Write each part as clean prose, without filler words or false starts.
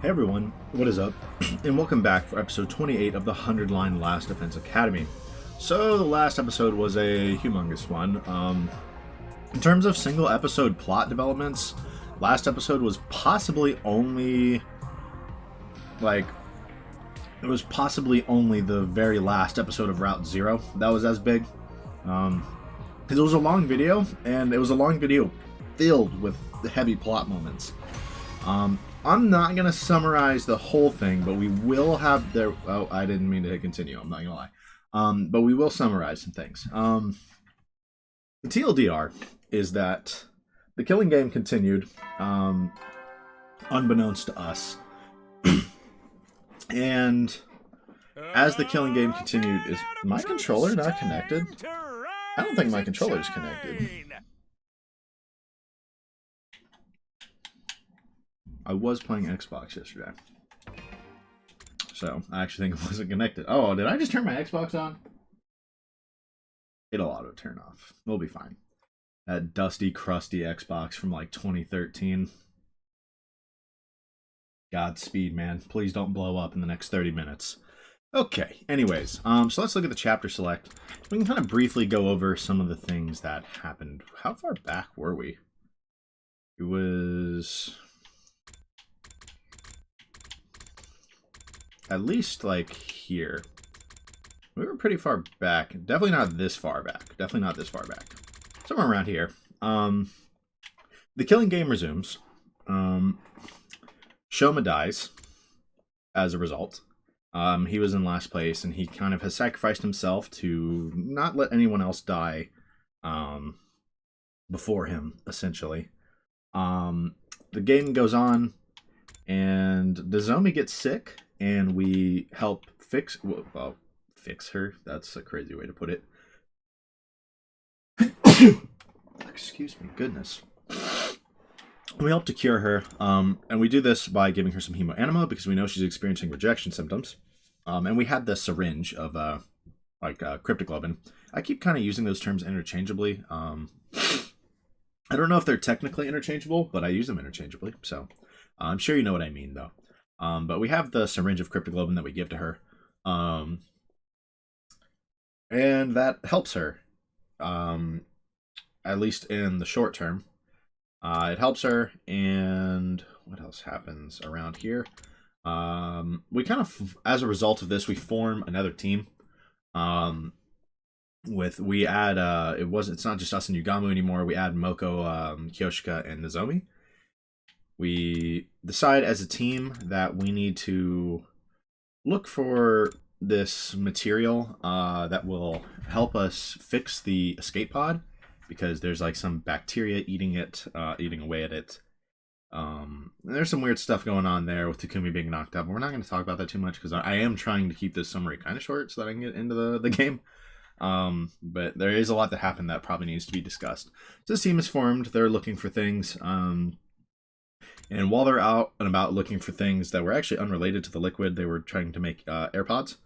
Hey everyone, what is up? And welcome back for episode 28 of the 100 Line Last Defense Academy. So, the last episode was a humongous one. In terms of single episode plot developments, last episode was possibly only like the very last episode of Route Zero that was as big. Because it was a long video, and it was a long video filled with heavy plot moments. I'm not going to summarize the whole thing, but we will have there. Oh, I didn't mean to continue. I'm not going to lie. But we will summarize some things. The TLDR is that the killing game continued, unbeknownst to us. And as the killing game continued, is my controller not connected? I don't think my controller is connected. I was playing Xbox yesterday, so I actually think it wasn't connected. Oh, did I just turn my Xbox on? It'll auto turn off. We'll be fine. That dusty, crusty Xbox from like 2013. Godspeed, man. Please don't blow up in the next 30 minutes. Okay, anyways, so let's look at the chapter select. We can kind of briefly go over some of the things that happened. How far back were we? It was at least like here. We were pretty far back. Definitely not this far back. Definitely not this far back. Somewhere around here. The killing game resumes. Shoma dies as a result. He was in last place, and he kind of has sacrificed himself to not let anyone else die before him, essentially. The game goes on, and Nozomi gets sick, and we help fix her. That's a crazy way to put it. Excuse me, goodness. We help to cure her, and we do this by giving her some hemoanima because we know she's experiencing rejection symptoms. And we had the syringe of cryptoglobin. I keep kind of using those terms interchangeably. I don't know if they're technically interchangeable, but I use them interchangeably. So I'm sure you know what I mean, though. But we have the syringe of cryptoglobin that we give to her, and that helps her, at least in the short term. It helps her, and what else happens around here? We kind of, as a result of this, we form another team. We add it's not just us and Yugamu anymore. We add Moko, Kyoshika, and Nozomi. We decide as a team that we need to look for this material that will help us fix the escape pod, because there's like some bacteria eating away at it. There's some weird stuff going on there with Takumi being knocked up, but we're not going to talk about that too much because I am trying to keep this summary kind of short so that I can get into the game. But there is a lot that happened that probably needs to be discussed. So this team is formed. They're looking for things. And while they're out and about looking for things that were actually unrelated to the liquid, they were trying to make AirPods.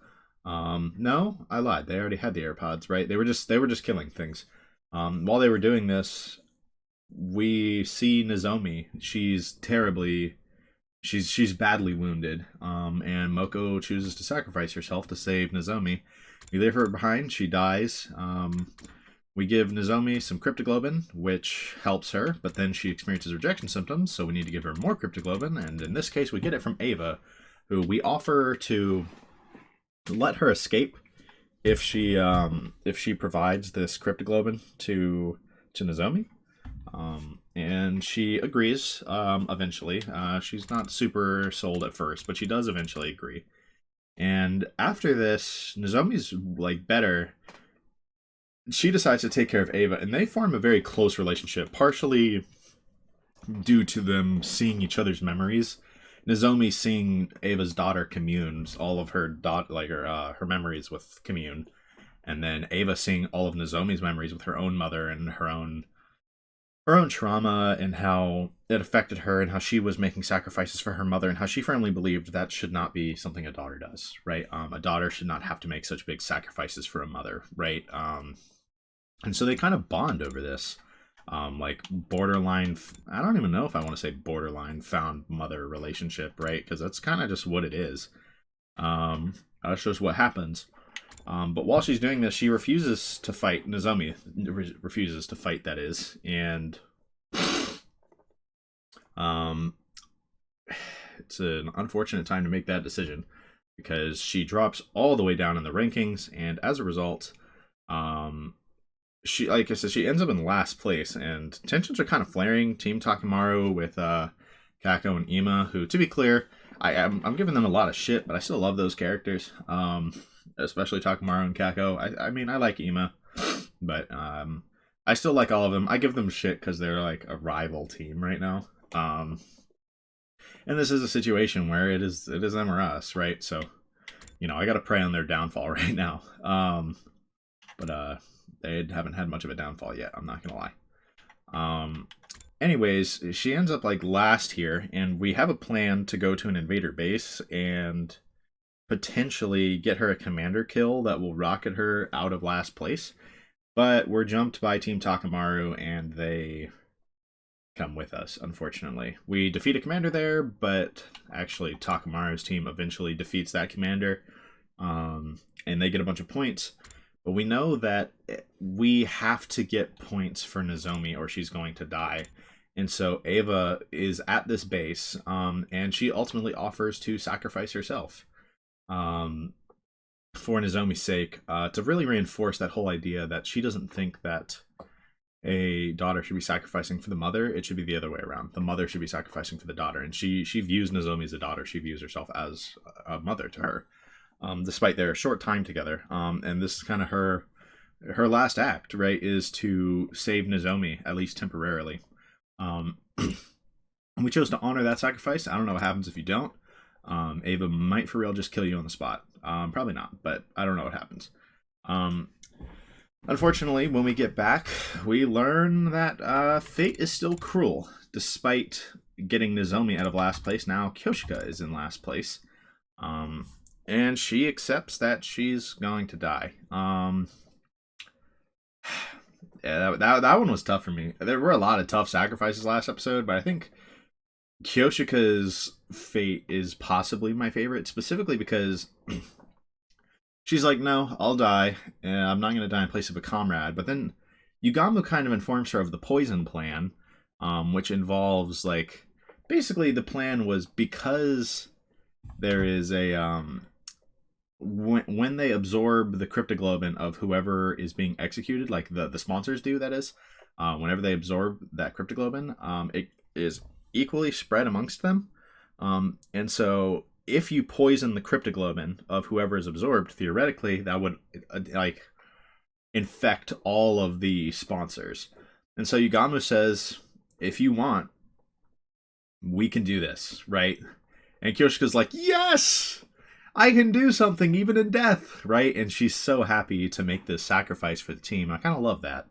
No, I lied. They already had the AirPods, right? They were just killing things. While they were doing this, we see Nozomi. She's badly wounded. And Moko chooses to sacrifice herself to save Nozomi. We leave her behind. She dies. We give Nozomi some cryptoglobin, which helps her, but then she experiences rejection symptoms, so we need to give her more cryptoglobin, and in this case we get it from Eva, who we offer to let her escape if she provides this cryptoglobin to Nozomi. And she agrees eventually. She's not super sold at first, but she does eventually agree. And after this, Nozomi's like better. She decides to take care of Eva, and they form a very close relationship, partially due to them seeing each other's memories. Nozomi seeing Ava's daughter commune, all of her her memories with commune, and then Ava seeing all of Nozomi's memories with her own mother and her own trauma and how it affected her and how she was making sacrifices for her mother and how she firmly believed that should not be something a daughter does, right? A daughter should not have to make such big sacrifices for a mother, right? And so they kind of bond over this. like borderline. I don't even know if I want to say borderline found mother relationship, right? Because that's kind of just what it is. That's just what happens. But while she's doing this, she refuses to fight. Nozomi refuses to fight, that is. And it's an unfortunate time to make that decision because she drops all the way down in the rankings. And as a result, she, like I said, she ends up in last place. And tensions are kind of flaring. Team Takamaru with Kako and Ima, who, to be clear, I'm giving them a lot of shit, but I still love those characters. Especially Takamaru and Kako. I mean, I like Ima, but I still like all of them. I give them shit because they're like a rival team right now. And this is a situation where it is them or us, right? So, you know, I got to pray on their downfall right now. But they haven't had much of a downfall yet. I'm not gonna lie. Anyways, she ends up like last here, and we have a plan to go to an invader base and potentially get her a commander kill that will rocket her out of last place. But we're jumped by Team Takamaru, and they come with us, unfortunately. We defeat a commander there, but actually Takamaru's team eventually defeats that commander, and they get a bunch of points. But we know that we have to get points for Nozomi or she's going to die. And so Eva is at this base, and she ultimately offers to sacrifice herself for Nozomi's sake, to really reinforce that whole idea that she doesn't think that a daughter should be sacrificing for the mother. It should be the other way around. The mother should be sacrificing for the daughter. And she views Nozomi as a daughter. She views herself as a mother to her, despite their short time together. And this is kind of her last act, right, is to save Nozomi, at least temporarily. We chose to honor that sacrifice. I don't know what happens if you don't. Ava might for real just kill you on the spot. Probably not, but I don't know what happens. Unfortunately, when we get back, we learn that fate is still cruel. Despite getting Nozomi out of last place, now Kyoshika is in last place. And she accepts that she's going to die. Yeah, that one was tough for me. There were a lot of tough sacrifices last episode, but I think Kyoshika's fate is possibly my favorite, specifically because she's like, no, I'll die, and I'm not going to die in place of a comrade. But then Yugamu kind of informs her of the poison plan, which involves, like, basically the plan was because there is a, when they absorb the cryptoglobin of whoever is being executed, like the sponsors do, that is, whenever they absorb that cryptoglobin, it is equally spread amongst them. And so if you poison the cryptoglobin of whoever is absorbed, theoretically, that would like infect all of the sponsors. And so Yugamu says, if you want, we can do this, right? And Kyoshika's like, yes! I can do something even in death, right? And she's so happy to make this sacrifice for the team. I kind of love that.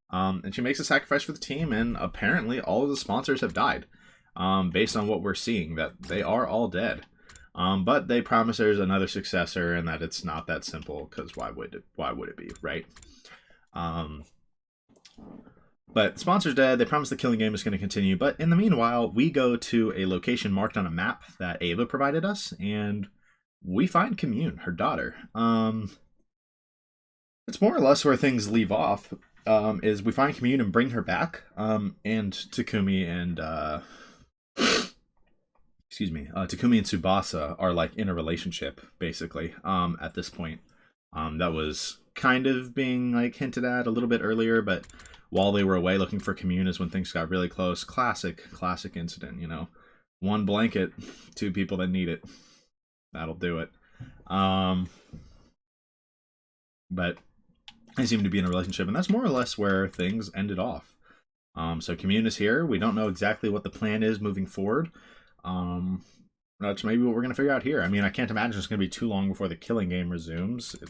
And she makes a sacrifice for the team, and apparently all of the sponsors have died, based on what we're seeing, that they are all dead. But they promise there's another successor, and that it's not that simple, because why would it be, right? But sponsor's dead. They promise the killing game is going to continue. But in the meanwhile, we go to a location marked on a map that Ava provided us, and we find Commune, her daughter. It's more or less where things leave off. Is we find Commune and bring her back. And Takumi and Takumi and Tsubasa are like in a relationship, basically. At this point, that was kind of being like hinted at a little bit earlier, but while they were away looking for Commune is when things got really close. Classic incident, you know. One blanket, two people that need it. That'll do it. But they seem to be in a relationship, and that's more or less where things ended off. So Commune is here. We don't know exactly what the plan is moving forward. That's maybe what we're going to figure out here. I mean, I can't imagine it's going to be too long before the killing game resumes. I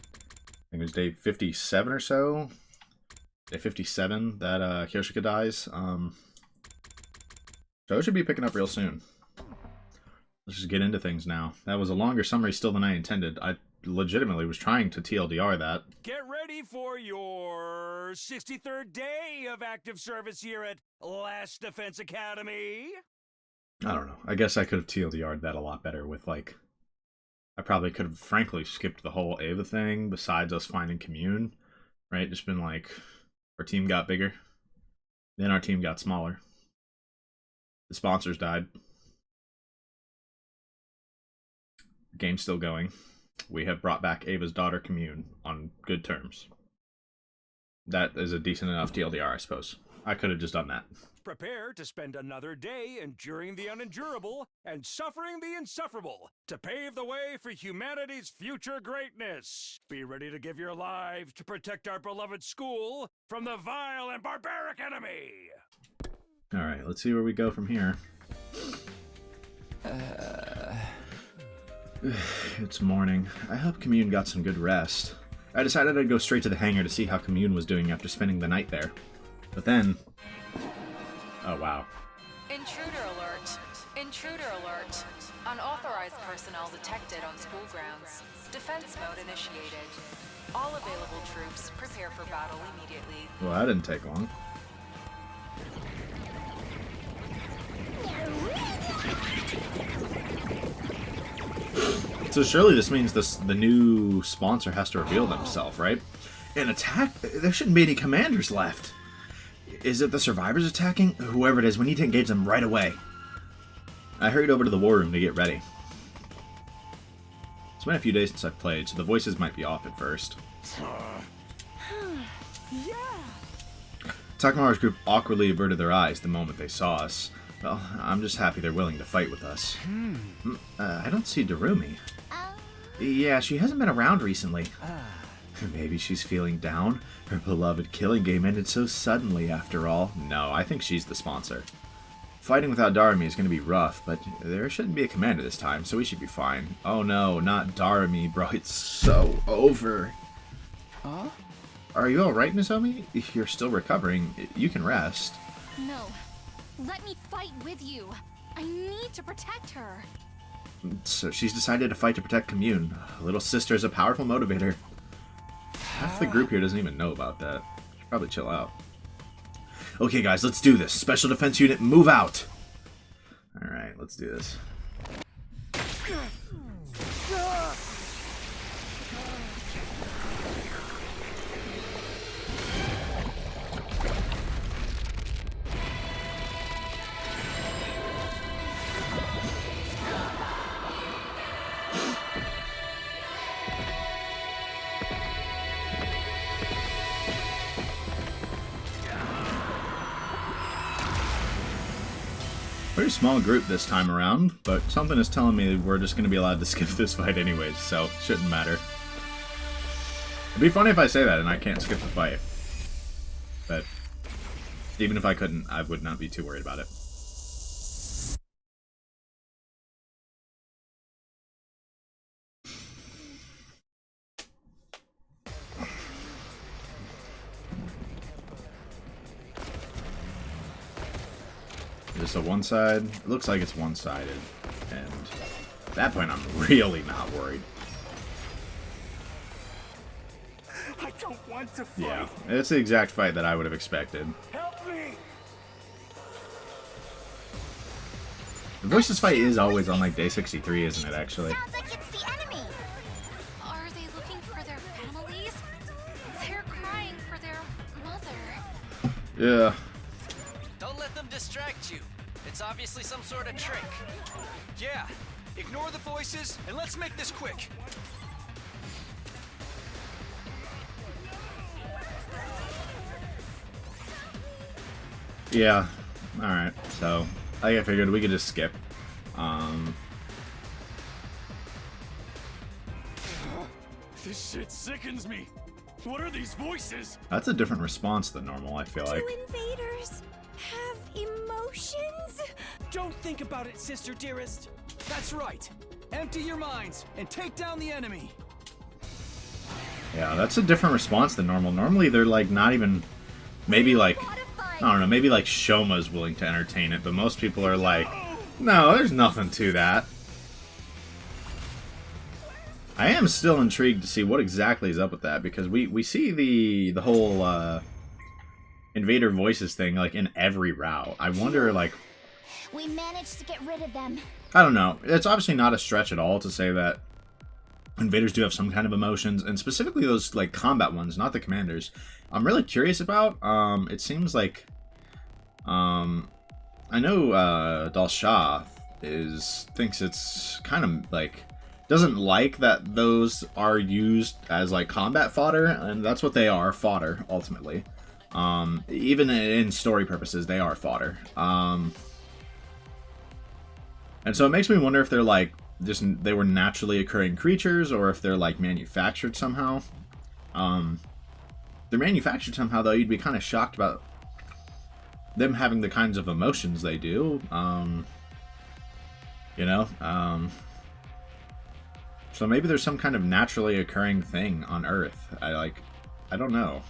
think it was day 57 or so. Day 57 that Kyoshika dies. So it should be picking up real soon. Let's just get into things now. That was a longer summary still than I intended. I legitimately was trying to TLDR that. Get ready for your your 63rd day of active service here at Last Defense Academy. I don't know. I guess I could have TLDR'd that a lot better with, like... I probably could have, frankly, skipped the whole Ava thing, besides us finding Commune. Right? Just been like, our team got bigger. Then our team got smaller. The sponsors died. Game's still going. We have brought back Ava's daughter, Commune, on good terms. That is a decent enough TLDR, I suppose. I could have just done that. Prepare to spend another day enduring the unendurable and suffering the insufferable to pave the way for humanity's future greatness. Be ready to give your lives to protect our beloved school from the vile and barbaric enemy. Alright, let's see where we go from here. It's morning. I hope Commune got some good rest. I decided I'd go straight to the hangar to see how Commune was doing after spending the night there. But then... Oh, wow. Intruder alert. Intruder alert. Unauthorized personnel detected on school grounds. Defense mode initiated. All available troops prepare for battle immediately. Well, that didn't take long. So surely this means the new sponsor has to reveal themselves, right? An attack? There shouldn't be any commanders left. Is it the survivors attacking? Whoever it is, we need to engage them right away. I hurried over to the war room to get ready. It's been a few days since I've played, so the voices might be off at first. Takamaru's group awkwardly averted their eyes the moment they saw us. Well, I'm just happy they're willing to fight with us. I don't see Darumi. Yeah, she hasn't been around recently. Maybe she's feeling down? Her beloved killing game ended so suddenly after all. No, I think she's the sponsor. Fighting without Darumi is going to be rough, but there shouldn't be a commander this time, so we should be fine. Oh no, not Darumi, bro. It's so over. Huh? Are you alright, Nozomi? If you're still recovering, you can rest. No. Let me fight with you. I need to protect her. So she's decided to fight to protect Commune. Little sister is a powerful motivator. Half the group here doesn't even know about that. Should probably chill out. Okay, guys, let's do this. Special Defense Unit, move out! Alright, let's do this. Pretty small group this time around, but something is telling me we're just going to be allowed to skip this fight anyways, so shouldn't matter. It'd be funny if I say that and I can't skip the fight. But even if I couldn't, I would not be too worried about it. Is this a one-side? It looks like it's one-sided. And at that point, I'm really not worried. I don't want to fight. Yeah, it's the exact fight that I would have expected. Help me! The Voices fight is always on like day 63, isn't it, actually? Sounds like it's the enemy. Are they looking for their families? They're crying for their mother. Yeah. Don't let them distract you. It's obviously some sort of trick. Yeah, ignore the voices and let's make this quick. Yeah. Alright, so I figured we could just skip. This shit sickens me. What are these voices? That's a different response than normal, I feel like. Do invaders have emotions? Don't think about it, sister dearest. That's right. Empty your minds and take down the enemy. Yeah, that's a different response than normal. Normally they're like not even, maybe like, I don't know, maybe like Shoma's willing to entertain it, but most people are like, no, there's nothing to that. I am still intrigued to see what exactly is up with that, because we see the whole Invader voices thing like in every route. I wonder, like, We managed to get rid of them. I don't know. It's obviously not a stretch at all to say that invaders do have some kind of emotions, and specifically those like combat ones, not the commanders. I'm really curious about. It seems like, I know Dal Shah thinks it's kind of like doesn't like that those are used as like combat fodder, and that's what they are, fodder ultimately. Even in story purposes, they are fodder. And so it makes me wonder if they're like they were naturally occurring creatures, or if they're like manufactured somehow. They're manufactured somehow, though. You'd be kind of shocked about them having the kinds of emotions they do. You know. So maybe there's some kind of naturally occurring thing on Earth. I don't know.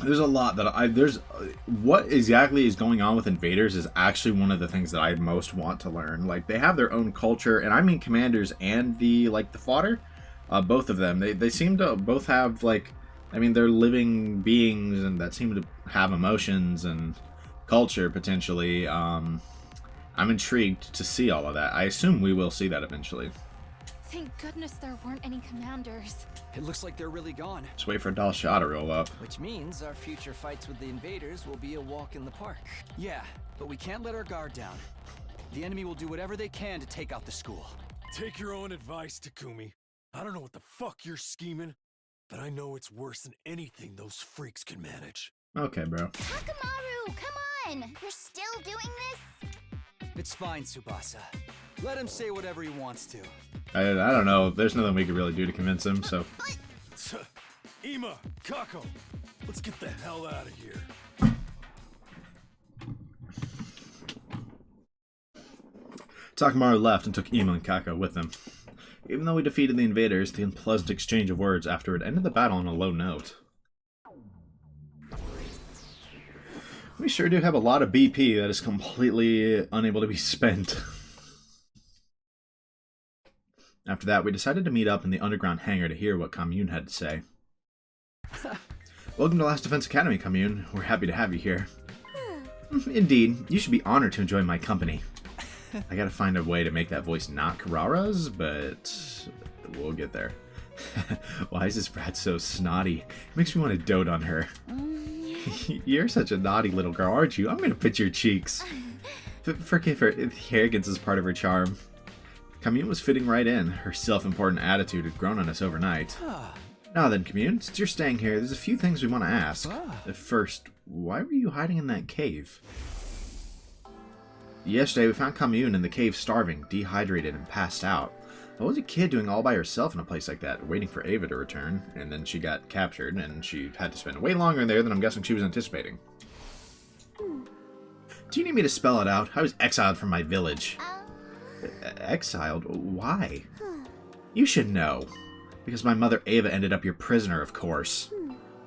There's a lot that there's what exactly is going on with invaders is actually one of the things that I most want to learn. Like, they have their own culture, and I mean commanders and the fodder, both of them. They seem to both have like, I mean, they're living beings and that seem to have emotions and culture potentially. I'm intrigued to see all of that. I assume we will see that eventually. Thank goodness there weren't any commanders. It looks like they're really gone. Just wait for Dal Shah to roll up. Which means our future fights with the invaders will be a walk in the park. Yeah, but we can't let our guard down. The enemy will do whatever they can to take out the school. Take your own advice, Takumi. I don't know what the fuck you're scheming, but I know it's worse than anything those freaks can manage. Okay, bro. Takamaru, come on! You're still doing this? It's fine, Tsubasa. Let him say whatever he wants to. I don't know. There's nothing we could really do to convince him, so. Ima, Kako, let's get the hell out of here. Takamaru left and took Ima and Kako with him. Even though we defeated the invaders, the unpleasant exchange of words afterward ended the battle on a low note. We sure do have a lot of BP that is completely unable to be spent. After that, we decided to meet up in the underground hangar to hear what Commune had to say. Welcome to Last Defense Academy, Commune. We're happy to have you here. Indeed, you should be honored to enjoy my company. I gotta find a way to make that voice not Karara's, but we'll get there. Why is this brat so snotty? It makes me want to dote on her. You're such a naughty little girl, aren't you? I'm gonna pinch your cheeks. Forgive her. Arrogance is part of her charm. Commune was fitting right in. Her self-important attitude had grown on us overnight. Now then, Commune, since you're staying here, there's a few things we want to ask. First, why were you hiding in that cave? Yesterday, we found Commune in the cave starving, dehydrated, and passed out. What was a kid doing all by herself in a place like that, waiting for Ava to return? And then she got captured, and she had to spend way longer there than I'm guessing she was anticipating. Do you need me to spell it out? I was exiled from my village. Exiled? Why? You should know. Because my mother Ava ended up your prisoner, of course.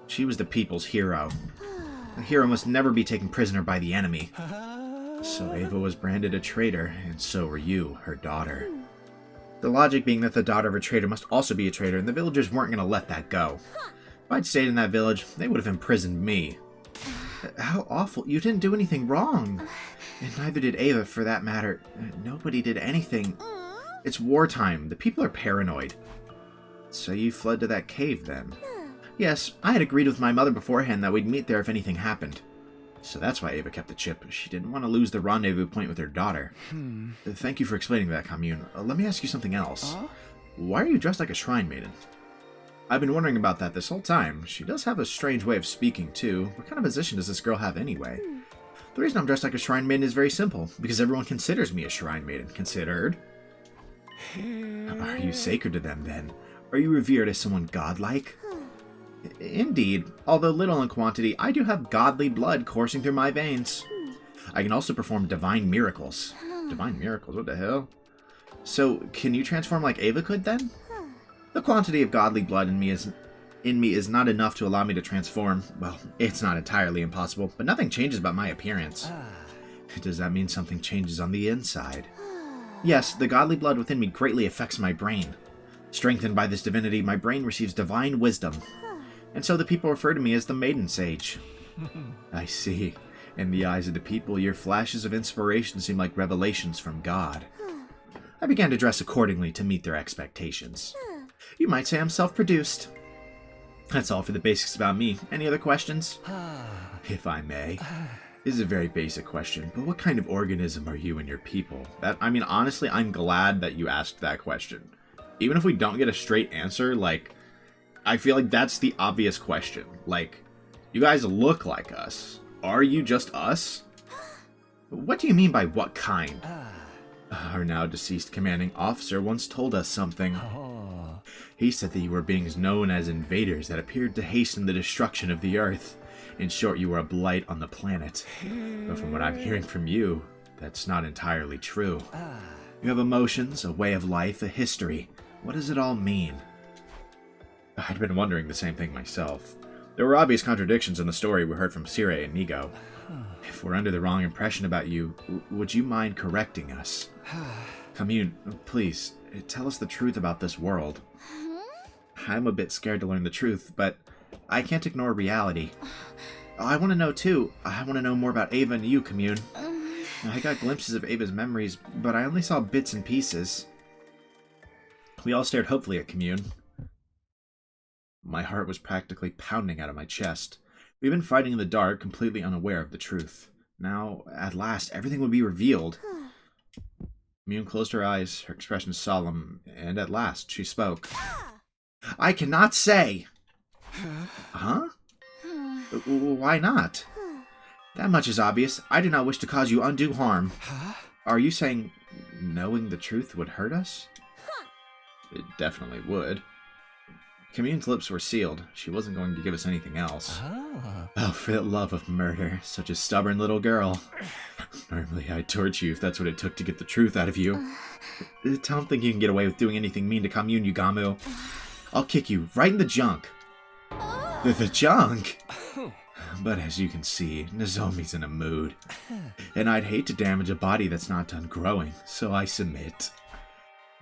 She was the people's hero. A hero must never be taken prisoner by the enemy. So Ava was branded a traitor, and so were you, her daughter. The logic being that the daughter of a traitor must also be a traitor, and the villagers weren't going to let that go. If I'd stayed in that village, they would have imprisoned me. How awful. You didn't do anything wrong. And neither did Ava, for that matter. Nobody did anything. It's wartime. The people are paranoid. So you fled to that cave, then? Yes, I had agreed with my mother beforehand that we'd meet there if anything happened. So that's why Ava kept the chip. She didn't want to lose the rendezvous point with her daughter. Thank you for explaining that, Commune. Let me ask you something else. Why are you dressed like a shrine maiden? I've been wondering about that this whole time. She does have a strange way of speaking, too. What kind of position does this girl have anyway? The reason I'm dressed like a shrine maiden is very simple. Because everyone considers me a shrine maiden. Considered? Are you sacred to them, then? Are you revered as someone godlike? Indeed. Although little in quantity, I do have godly blood coursing through my veins. I can also perform divine miracles. Divine miracles? What the hell? So, can you transform like Ava could, then? The quantity of godly blood in me is not enough to allow me to transform. Well, it's not entirely impossible, but nothing changes about my appearance. Does that mean something changes on the inside? Yes, the godly blood within me greatly affects my brain. Strengthened by this divinity, my brain receives divine wisdom. and so the people refer to me as the Maiden Sage. I see. In the eyes of the people, your flashes of inspiration seem like revelations from God. I began to dress accordingly to meet their expectations. You might say I'm self-produced. That's all for the basics about me. Any other questions? If I may. This is a very basic question, but what kind of organism are you and your people? Honestly, I'm glad that you asked that question. Even if we don't get a straight answer, I feel like that's the obvious question. You guys look like us. Are you just us? What do you mean by what kind? Our now deceased commanding officer once told us something. He said that you were beings known as invaders that appeared to hasten the destruction of the Earth. In short, you were a blight on the planet. But from what I'm hearing from you, that's not entirely true. You have emotions, a way of life, a history. What does it all mean? I'd been wondering the same thing myself. There were obvious contradictions in the story we heard from Sire and Nigo. If we're under the wrong impression about you, would you mind correcting us? Commune, please, tell us the truth about this world. I'm a bit scared to learn the truth, but I can't ignore reality. I want to know too. I want to know more about Ava and you, Commune. I got glimpses of Ava's memories, but I only saw bits and pieces. We all stared hopefully at Commune. My heart was practically pounding out of my chest. We've been fighting in the dark, completely unaware of the truth. Now, at last, everything would be revealed. Commune closed her eyes, her expression solemn, and at last she spoke. I cannot say! Huh? Why not? That much is obvious. I do not wish to cause you undue harm. Are you saying knowing the truth would hurt us? It definitely would. Commune's lips were sealed. She wasn't going to give us anything else. Oh, for the love of murder. Such a stubborn little girl. Normally I'd torch you if that's what it took to get the truth out of you. Don't think you can get away with doing anything mean to Commune, Yugamu. I'll kick you right in the junk. The junk? But as you can see, Nozomi's in a mood. And I'd hate to damage a body that's not done growing, so I submit.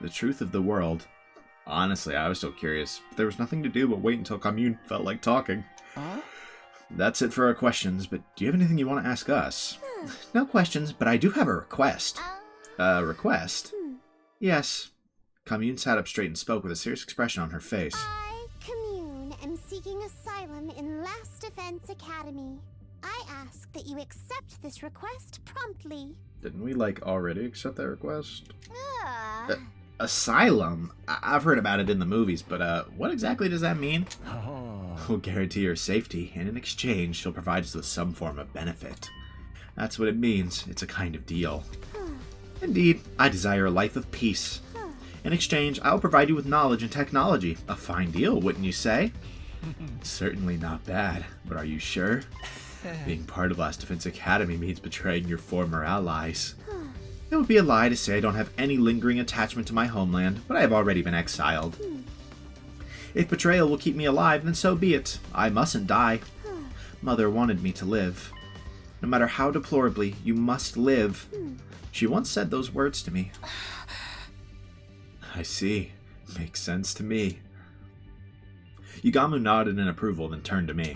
The truth of the world. Honestly, I was still curious. There was nothing to do but wait until Commune felt like talking. That's it for our questions, but do you have anything you want to ask us? No questions, but I do have a request. A request? Yes. Commune sat up straight and spoke with a serious expression on her face. I, Commune, am seeking asylum in Last Defense Academy. I ask that you accept this request promptly. Didn't we, already accept that request? Asylum? I've heard about it in the movies, but what exactly does that mean? We'll guarantee your safety, and in exchange, she'll provide us with some form of benefit. That's what it means. It's a kind of deal. Indeed, I desire a life of peace. In exchange, I'll provide you with knowledge and technology. A fine deal, wouldn't you say? Certainly not bad, but are you sure? Being part of Last Defense Academy means betraying your former allies. It would be a lie to say I don't have any lingering attachment to my homeland, but I have already been exiled. If betrayal will keep me alive, then so be it. I mustn't die. Mother wanted me to live. No matter how deplorably, you must live. She once said those words to me. I see. Makes sense to me. Yugamu nodded in approval, then turned to me.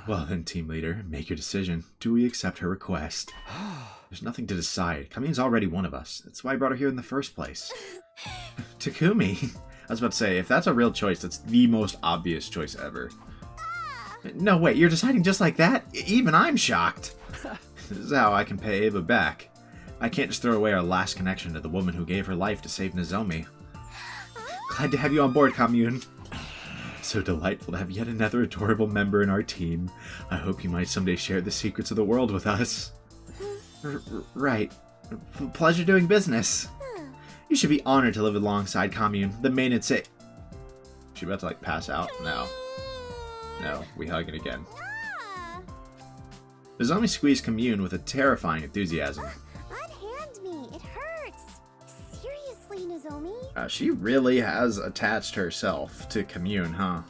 Well then, team leader, make your decision. Do we accept her request? There's nothing to decide. Kamine's already one of us. That's why I brought her here in the first place. Takumi. I was about to say, if that's a real choice, that's the most obvious choice ever. No, wait, you're deciding just like that? Even I'm shocked. This is how I can pay Ava back. I can't just throw away our last connection to the woman who gave her life to save Nozomi. Glad to have you on board, Commune. So delightful to have yet another adorable member in our team. I hope you might someday share the secrets of the world with us. Right. Pleasure doing business. You should be honored to live alongside Commune, the main Is she about to, pass out? No. No, we hug it again. Nozomi squeezed Commune with a terrifying enthusiasm. Unhand me, it hurts. Seriously, Nozomi? She really has attached herself to Commune, huh?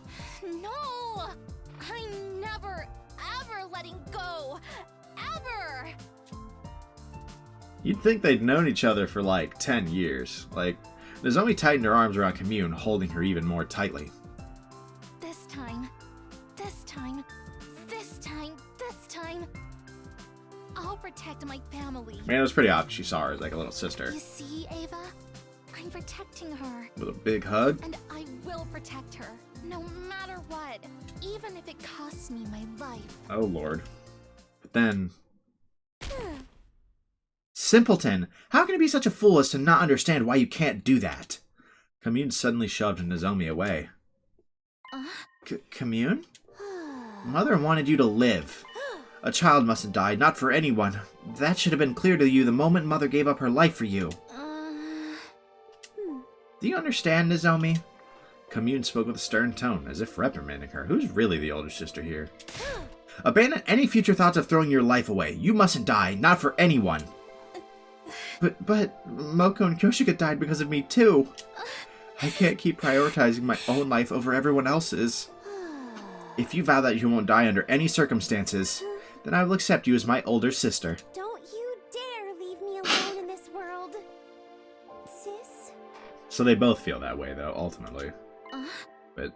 No! I'm never, ever letting go! Ever! You'd think they'd known each other for 10 years. Nozomi tightened her arms around Commune, holding her even more tightly. This time, I mean, it was pretty obvious she saw her as like a little sister. You see, Ava? I'm protecting her. With a big hug. And I will protect her, no matter what. Even if it costs me my life. Oh, Lord. But then... Simpleton! How can you be such a fool as to not understand why you can't do that? Commune suddenly shoved Nozomi away. Commune? Mother wanted you to live. A child mustn't die, not for anyone. That should have been clear to you the moment Mother gave up her life for you. Do you understand, Nozomi? Commune spoke with a stern tone, as if reprimanding her. Who's really the older sister here? Abandon any future thoughts of throwing your life away. You mustn't die, not for anyone. But Moko and Kyoshika died because of me too. I can't keep prioritizing my own life over everyone else's. If you vow that you won't die under any circumstances, then I will accept you as my older sister. Don't you dare leave me alone in this world. Sis? So they both feel that way, though, ultimately. But...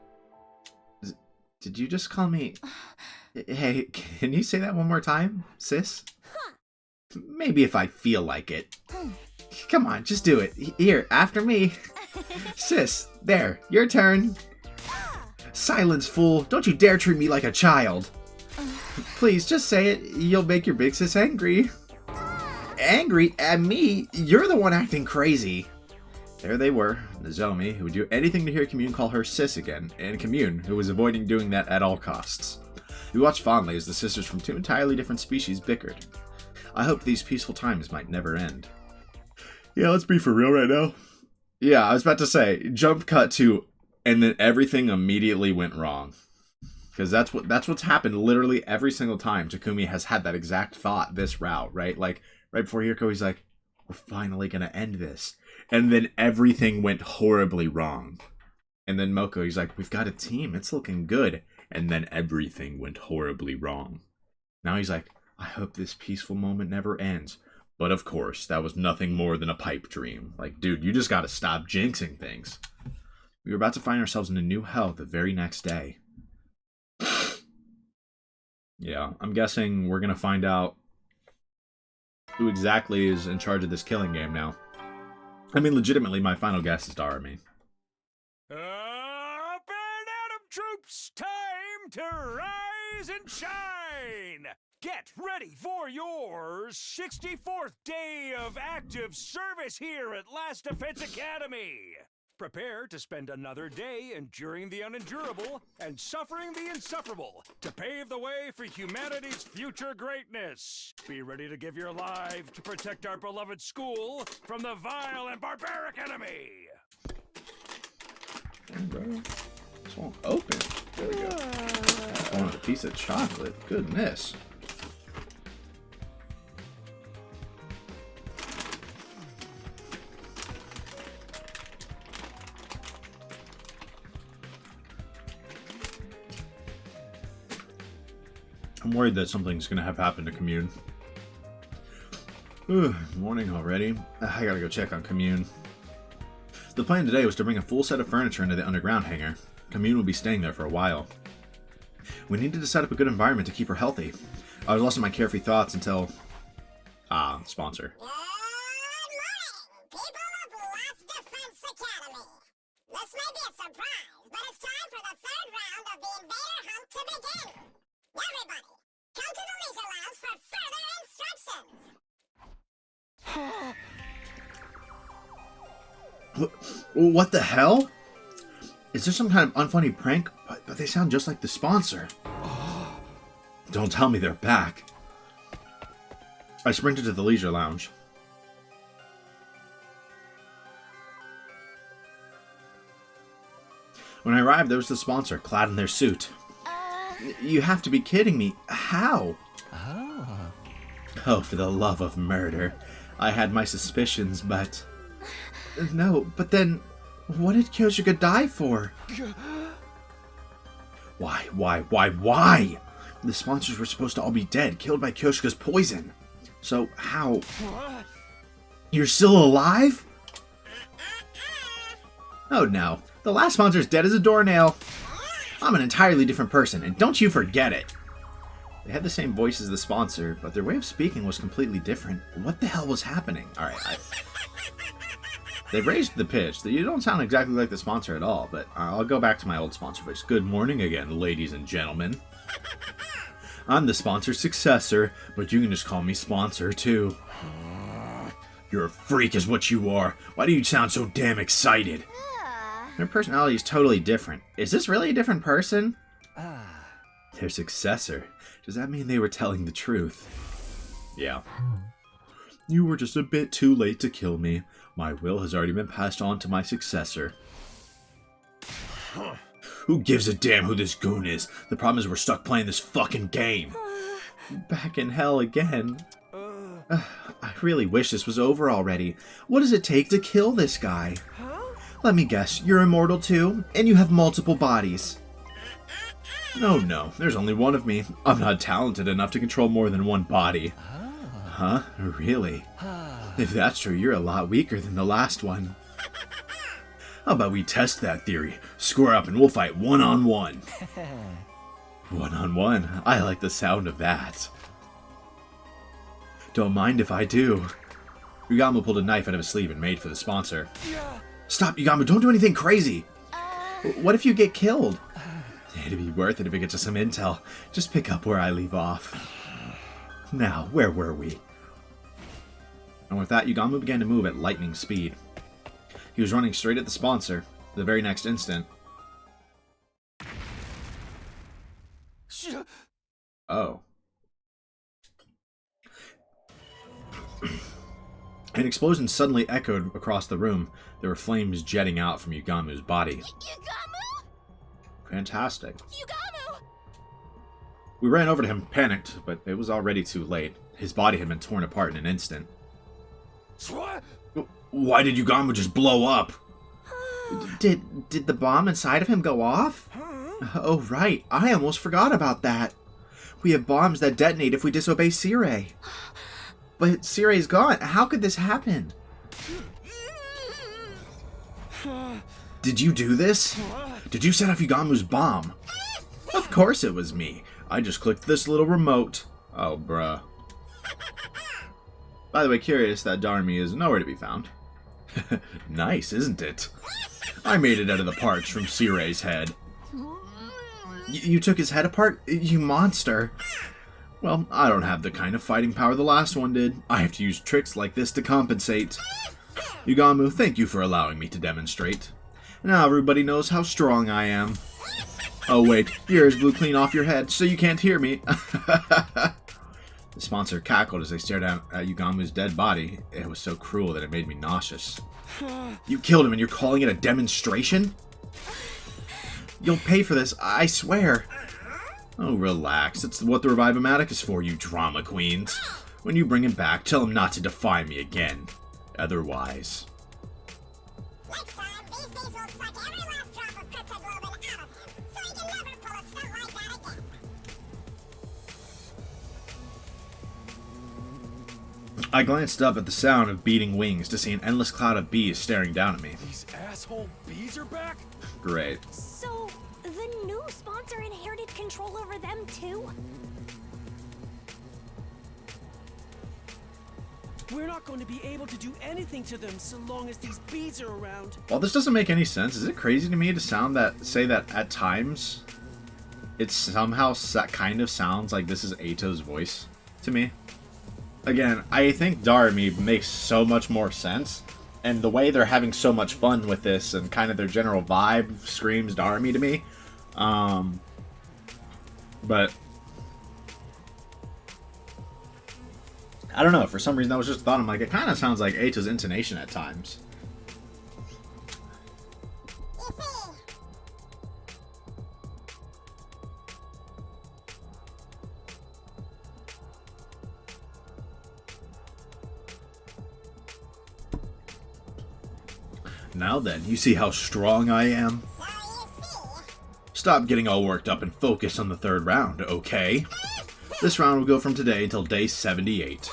Did you just call me... Hey, can you say that one more time, sis? Maybe if I feel like it. Come on, just do it. Here, after me. Sis, there, your turn. Silence, fool. Don't you dare treat me like a child. Please, just say it. You'll make your big sis angry. Angry at me? You're the one acting crazy. There they were, Nozomi, who would do anything to hear Commune call her sis again, and Commune, who was avoiding doing that at all costs. We watched fondly as the sisters from two entirely different species bickered. I hoped these peaceful times might never end. Yeah, let's be for real right now. Yeah, I was about to say, jump cut to, and then everything immediately went wrong. Because that's what's happened literally every single time Takumi has had that exact thought this route, right? Like, right before Hirko, he's like, we're finally going to end this. And then everything went horribly wrong. And then Moko, he's like, we've got a team, it's looking good. And then everything went horribly wrong. Now he's like, I hope this peaceful moment never ends. But of course, that was nothing more than a pipe dream. Like, dude, you just gotta stop jinxing things. We were about to find ourselves in a new hell the very next day. Yeah, I'm guessing we're gonna find out who exactly is in charge of this killing game now. I mean, legitimately, my final guess is Darami. Up and Atom troops, time to rise and shine! Get ready for your 64th day of active service here at Last Defense Academy! Prepare to spend another day enduring the unendurable and suffering the insufferable to pave the way for humanity's future greatness. Be ready to give your life to protect our beloved school from the vile and barbaric enemy! Hey, bro. This won't open. There we go. I wanted a piece of chocolate. Goodness. I'm worried that something's gonna have happened to Commune. Morning already. I gotta go check on Commune. The plan today was to bring a full set of furniture into the underground hangar. Commune will be staying there for a while. We needed to set up a good environment to keep her healthy. I was lost in my carefree thoughts until... sponsor. Good morning, people of Last Defense Academy. This may be a surprise, but it's time for the third round of the Invader Hunt to begin. Everybody, come to the leisure lounge for further instructions. What the hell? Is there some kind of unfunny prank? But they sound just like the sponsor. Don't tell me they're back. I sprinted to the leisure lounge. When I arrived, there was the sponsor, clad in their suit. You have to be kidding me. How? Oh, for the love of murder. I had my suspicions, but... No, but then... What did Kyoshika die for? Why? The sponsors were supposed to all be dead, killed by Kyoshika's poison. So, how? You're still alive? Oh no, the last sponsor's dead as a doornail. I'm an entirely different person, and don't you forget it. They had the same voice as the sponsor, but their way of speaking was completely different. What the hell was happening? Alright, They've raised the pitch. You don't sound exactly like the sponsor at all, but I'll go back to my old sponsor voice. Good morning again, ladies and gentlemen. I'm the sponsor's successor, but you can just call me Sponsor, too. You're a freak is what you are. Why do you sound so damn excited? Their personality is totally different. Is this really a different person? Their successor. Does that mean they were telling the truth? Yeah. You were just a bit too late to kill me. My will has already been passed on to my successor. Who gives a damn who this goon is? The problem is we're stuck playing this fucking game. Back in hell again. I really wish this was over already. What does it take to kill this guy? Let me guess, you're immortal too? And you have multiple bodies? No, there's only one of me. I'm not talented enough to control more than one body. Huh? Really? If that's true, you're a lot weaker than the last one. How about we test that theory? Square up and we'll fight one-on-one. One-on-one? I like the sound of that. Don't mind if I do. Yugamu pulled a knife out of his sleeve and made for the sponsor. Stop, Yugamu, don't do anything crazy! What if you get killed? It'd be worth it if it gets us some intel. Just pick up where I leave off. Now, where were we? And with that, Yugamu began to move at lightning speed. He was running straight at the sponsor. The very next instant... Oh. An explosion suddenly echoed across the room. There were flames jetting out from Yugamu's body. Yugamu? Fantastic. Yugamu! We ran over to him, panicked, but it was already too late. His body had been torn apart in an instant. What? Why did Yugamu just blow up? Did the bomb inside of him go off? Oh, right. I almost forgot about that. We have bombs that detonate if we disobey Sirei. But Sirei's gone. How could this happen? Did you do this? Did you set off Yugamu's bomb? Of course it was me. I just clicked this little remote. Oh, bruh. By the way, curious that Darmy is nowhere to be found. Nice, isn't it? I made it out of the parts from Sirei's head. You took his head apart? You monster. Well, I don't have the kind of fighting power the last one did. I have to use tricks like this to compensate. Yugamu, thank you for allowing me to demonstrate. Now everybody knows how strong I am. Oh wait, your ears blew clean off your head, so you can't hear me. The sponsor cackled as they stared at Yugamu's dead body. It was so cruel that it made me nauseous. You killed him and you're calling it a demonstration? You'll pay for this, I swear. Oh, relax. It's what the Revive-O-Matic is for, you drama queens. When you bring him back, tell him not to defy me again. Otherwise... Next time, these bees will suck every last drop of cryptoglobin out of him, so he can never pull a stunt like that again. I glanced up at the sound of beating wings to see an endless cloud of bees staring down at me. These asshole bees are back? Great. So, the new sponsor inherited control over them too? We're not going to be able to do anything to them so long as these bees are around. Well, this doesn't make any sense. Is it crazy to me to say that at times it somehow kind of sounds like this is Eito's voice to me? Again, I think Darmy makes so much more sense, and the way they're having so much fun with this and kind of their general vibe screams Darmy to me. But I don't know, for some reason that was just a thought. I'm like, it kind of sounds like Eito's intonation at times. You see, Now then, you see how strong I am? so you see. Stop getting all worked up and focus on the third round, okay? This round will go from today until day 78.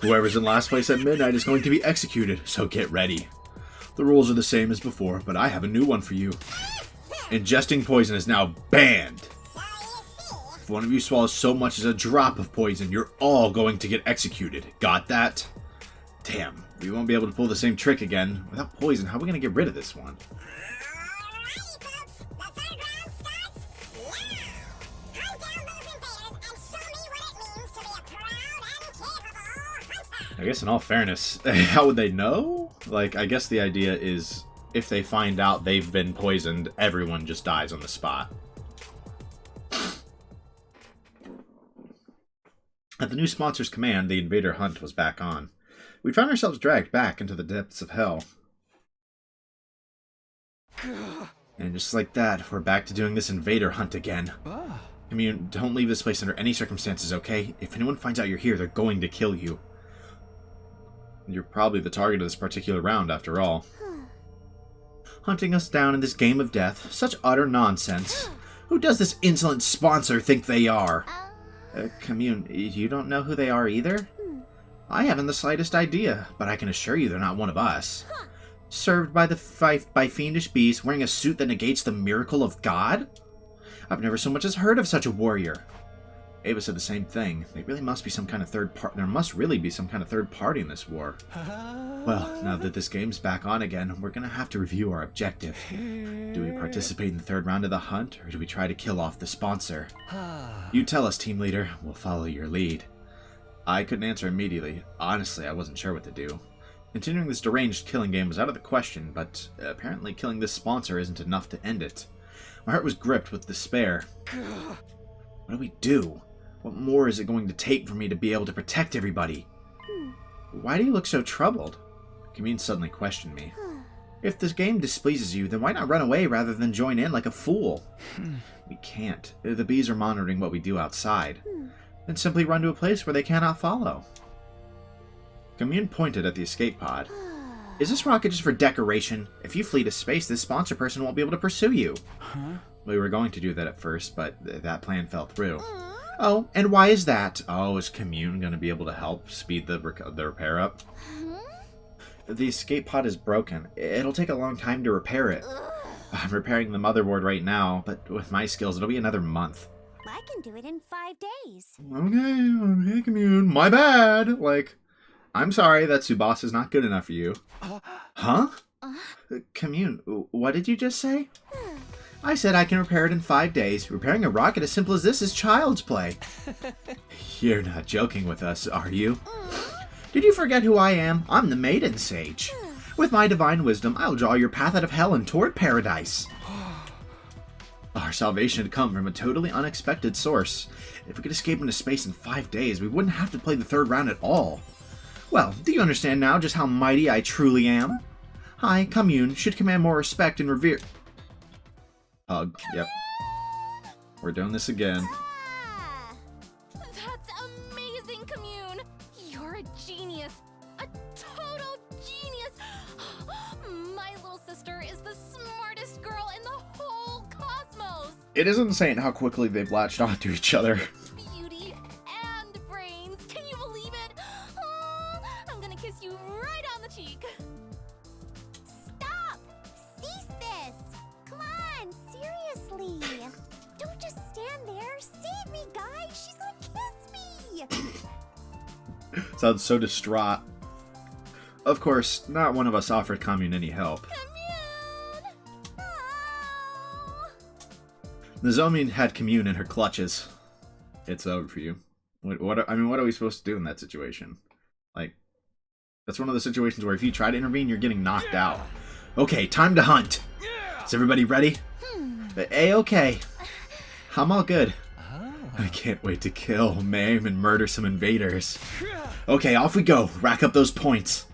Whoever's in last place at midnight is going to be executed, so get ready. The rules are the same as before, but I have a new one for you. Ingesting poison is now banned. So you see. If one of you swallows so much as a drop of poison, you're all going to get executed. Got that? Damn, we won't be able to pull the same trick again. Without poison, how are we going to get rid of this one? Alrighty, folks. The third round starts now. Hunt down those invaders and show me what it means to be a proud and capable hunter. I guess in all fairness, how would they know? Like, I guess the idea is if they find out they've been poisoned, everyone just dies on the spot. At the new sponsor's command, the invader hunt was back on. We found ourselves dragged back into the depths of hell. And just like that, we're back to doing this invader hunt again. Commune, don't leave this place under any circumstances, okay? If anyone finds out you're here, they're going to kill you. You're probably the target of this particular round, after all. Hunting us down in this game of death. Such utter nonsense. Who does this insolent sponsor think they are? Commune, you don't know who they are either? I haven't the slightest idea, but I can assure you they're not one of us. Served by by fiendish beasts wearing a suit that negates the miracle of God? I've never so much as heard of such a warrior. Ava said the same thing. There must be some kind of third party in this war. Well, now that this game's back on again, we're gonna have to review our objective. Do we participate in the third round of the hunt, or do we try to kill off the sponsor? You tell us, team leader. We'll follow your lead. I couldn't answer immediately. Honestly, I wasn't sure what to do. Continuing this deranged killing game was out of the question, but apparently killing this sponsor isn't enough to end it. My heart was gripped with despair. What do we do? What more is it going to take for me to be able to protect everybody? Why do you look so troubled? Commune suddenly questioned me. If this game displeases you, then why not run away rather than join in like a fool? We can't. The bees are monitoring what we do outside. Then simply run to a place where they cannot follow. Commune pointed at the escape pod. Is this rocket just for decoration? If you flee to space, this sponsor person won't be able to pursue you. We were going to do that at first, but that plan fell through. Oh, and why is that? Oh, is Commune going to be able to help speed the repair up? The escape pod is broken. It'll take a long time to repair it. I'm repairing the motherboard right now, but with my skills, it'll be another month. I can do it in 5 days. Okay, Commune. My bad. Like, I'm sorry that Tsubasa is not good enough for you. Huh? Commune, what did you just say? I said I can repair it in 5 days. Repairing a rocket as simple as this is child's play. You're not joking with us, are you? Did you forget who I am? I'm the Maiden Sage. With my divine wisdom, I'll draw your path out of hell and toward paradise. Our salvation had come from a totally unexpected source. If we could escape into space in 5 days, we wouldn't have to play the third round at all. Well, do you understand now just how mighty I truly am? I, Commune, should command more respect and revere... Hug. Yep. We're doing this again. That's amazing, Commune! You're a genius! A total genius! My little sister is the smartest girl in the whole cosmos! It is insane how quickly they've latched onto each other. Beauty and brains! Can you believe it? I'm gonna kiss you right on the cheek! Stop! Cease this! Come on, seriously! Don't just stand there. Save me, guys! She's gonna kiss me! Sounds so distraught. Of course, not one of us offered Commune any help. Commune! Oh. Nozomi had Commune in her clutches. It's over for you. What are we supposed to do in that situation? Like, that's one of the situations where if you try to intervene, you're getting knocked out. Okay, time to hunt. Is everybody ready? A-okay. I'm all good. I can't wait to kill, maim, and murder some invaders. Okay, off we go. Rack up those points.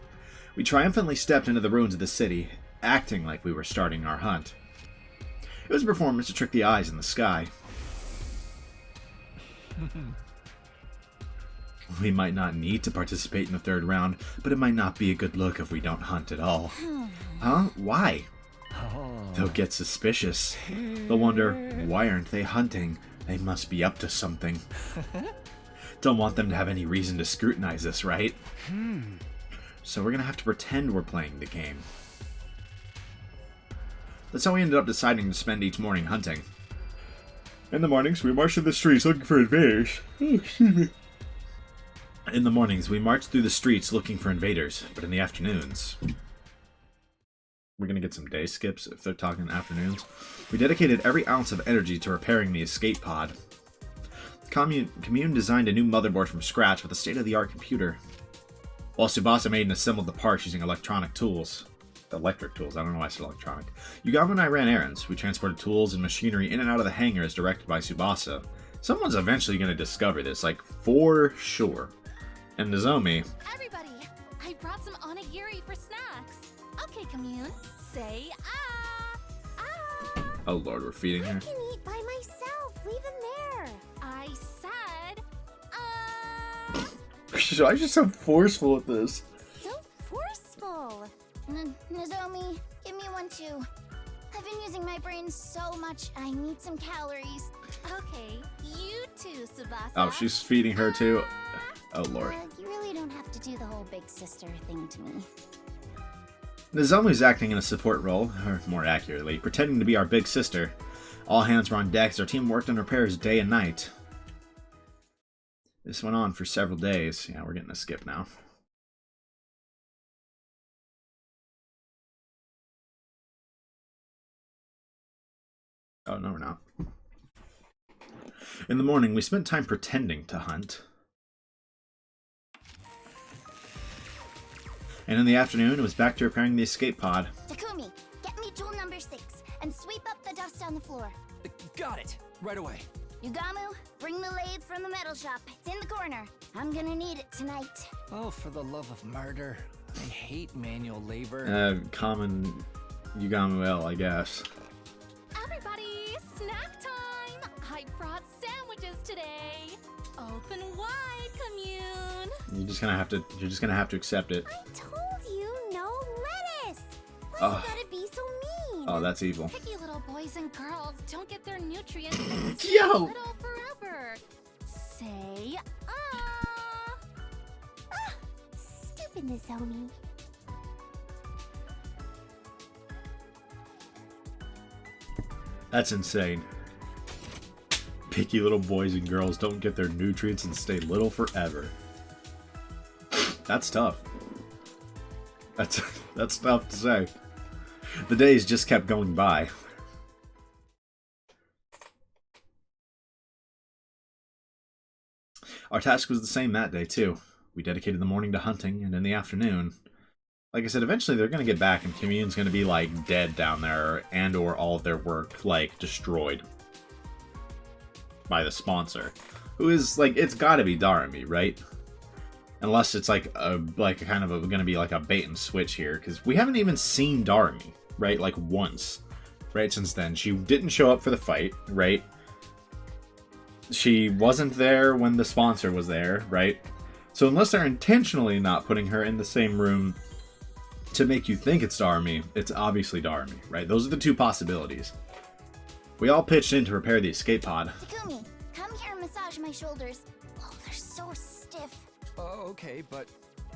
We triumphantly stepped into the ruins of the city, acting like we were starting our hunt. It was a performance to trick the eyes in the sky. We might not need to participate in the third round, but it might not be a good look if we don't hunt at all. Huh? Why? They'll get suspicious. They'll wonder, why aren't they hunting? They must be up to something. Don't want them to have any reason to scrutinize us, right? So we're gonna have to pretend we're playing the game. That's how we ended up deciding to spend each morning hunting. In the mornings, we march through the streets looking for invaders. Oh, excuse me. In the mornings, we march through the streets looking for invaders, but in the afternoons... We're gonna get some day skips if they're talking afternoons. We dedicated every ounce of energy to repairing the escape pod. Commune designed a new motherboard from scratch with a state-of-the-art computer. While Tsubasa made and assembled the parts using electric tools. I don't know why I said electronic. Yugamo and I ran errands. We transported tools and machinery in and out of the hangars directed by Tsubasa. Someone's eventually gonna discover this, like, for sure. And Nozomi... Everybody, I brought some onigiri for snacks. Okay, Commune, say ah! Ah! Oh lord, we're feeding I her. can eat by myself. Leave him there. I said ah! I just so forceful with this. So forceful. Nozomi, give me one too. I've been using my brain so much, I need some calories. Okay, you too, Tsubasa. Oh, she's feeding her too. Oh lord. You really don't have to do the whole big sister thing to me. Nozomi's acting in a support role, or more accurately, pretending to be our big sister. All hands were on deck as our team worked on repairs day and night. This went on for several days. Yeah, we're getting a skip now. Oh, no, we're not. In the morning, we spent time pretending to hunt. And in the afternoon, it was back to repairing the escape pod. Takumi, get me tool number 6 and sweep up the dust on the floor. Got it. Right away. Yugamu, bring the lathe from the metal shop. It's in the corner. I'm gonna need it tonight. Oh, for the love of murder. I hate manual labor. Common Yugamo L, I guess. Everybody, snack time! I brought sandwiches today. Open wide, Commune. You're just gonna have to accept it. I told you no lettuce. Why Ugh. you gotta be so mean? Oh, that's evil. Picky little boys and girls don't get their nutrients and stay Yo! little forever. Say ah. Ah, stupid Nozomi. That's insane. Picky little boys and girls don't get their nutrients and stay little forever. That's tough. That's tough to say. The days just kept going by. Our task was the same that day too. We dedicated the morning to hunting, and in the afternoon, like I said, eventually they're gonna get back and Commune's gonna be like dead down there, and or all of their work like destroyed by the sponsor, who is like, it's gotta be Darumi, right? Unless it's like a kind of gonna be like a bait and switch here, because we haven't even seen Darumi, right? Like once, right? Since then, she didn't show up for the fight, right? She wasn't there when the sponsor was there, right? So unless they're intentionally not putting her in the same room to make you think it's Darumi, it's obviously Darumi, right? Those are the two possibilities. We all pitched in to repair the escape pod. Takumi, come here and massage my shoulders. Oh, they're so stiff. Oh, okay, but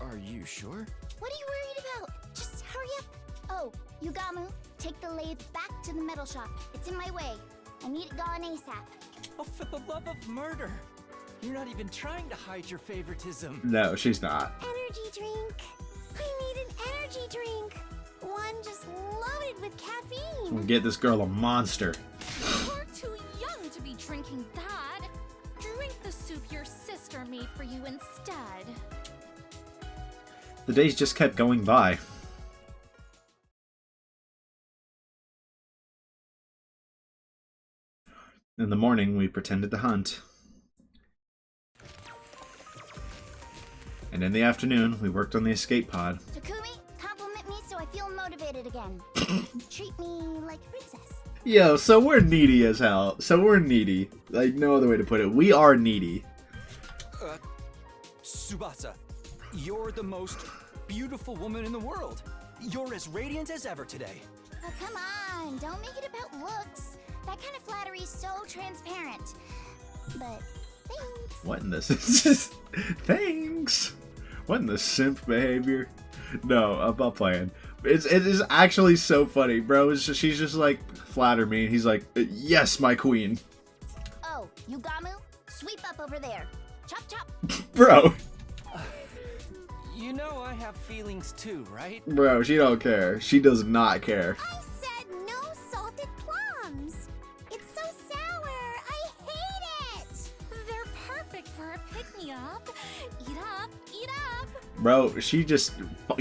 are you sure? What are you worried about? Just hurry up. Oh, Yugamu, take the lathe back to the metal shop. It's in my way. I need it gone ASAP. Oh, for the love of murder! You're not even trying to hide your favoritism. No, she's not. Energy drink. I need an energy drink. One just loaded with caffeine. We'll get this girl a monster. You're too young to be drinking that. Drink the soup your sister made for you instead. The days just kept going by. In the morning, we pretended to hunt. And in the afternoon, we worked on the escape pod. Takumi, compliment me so I feel motivated again. Treat me like a princess. Yo, so we're needy as hell. So we're needy. Like, no other way to put it. We are needy. Tsubasa, you're the most beautiful woman in the world. You're as radiant as ever today. Oh, come on. Don't make it about looks. That kind of flattery is so transparent. But thanks. What in this? Thanks. What in the simp behavior? No, I'm not playing. It is actually so funny, bro. She's just like, flatter me. And he's like, yes, my queen. Yugamu, sweep up over there. Chop chop. Bro, You know I have feelings too, right? bro, she don't care. She does not care. I said no salted plums. It's so sour. I hate it. They're perfect for a pick-me-up. Eat up, eat up. Bro, she just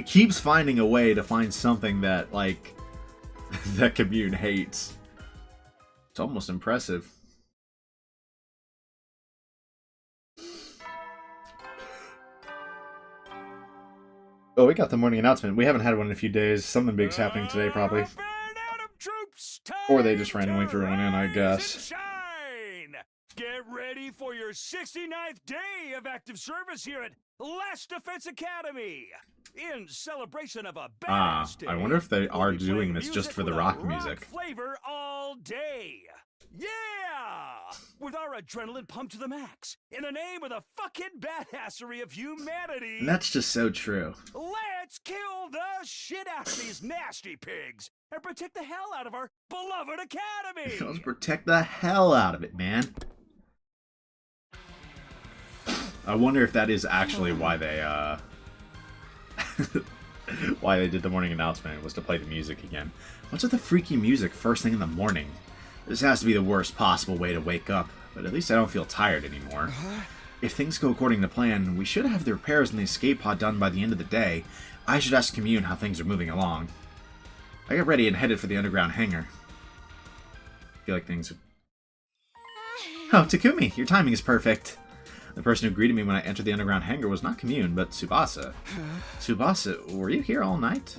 keeps finding a way to find something that, like, that Commune hates. It's almost impressive. Oh, we got the morning announcement. We haven't had one in a few days. Something big's happening today, probably. Up and out of troops, Or they just time randomly to threw one in, I rise guess. and shine. Get ready for your 69th day of active service here at Last Defense Academy. In celebration of a badass day, I wonder if they are we'll be doing playing this just music for the with a rock music. flavor all day. Yeah! With our adrenaline pumped to the max, in the name of the fucking badassery of humanity. And that's just so true. Let's kill the shit out of these nasty pigs and protect the hell out of our beloved academy. Let's protect the hell out of it, man. I wonder if that is actually why they, why they did the morning announcement, was to play the music again. What's with the freaky music first thing in the morning? This has to be the worst possible way to wake up, but at least I don't feel tired anymore. If things go according to plan, we should have the repairs in the escape pod done by the end of the day. I should ask Commune how things are moving along. I got ready and headed for the underground hangar. I feel like things... Oh, Takumi, your timing is perfect. The person who greeted me when I entered the underground hangar was not Commune, but Tsubasa. Tsubasa, were you here all night?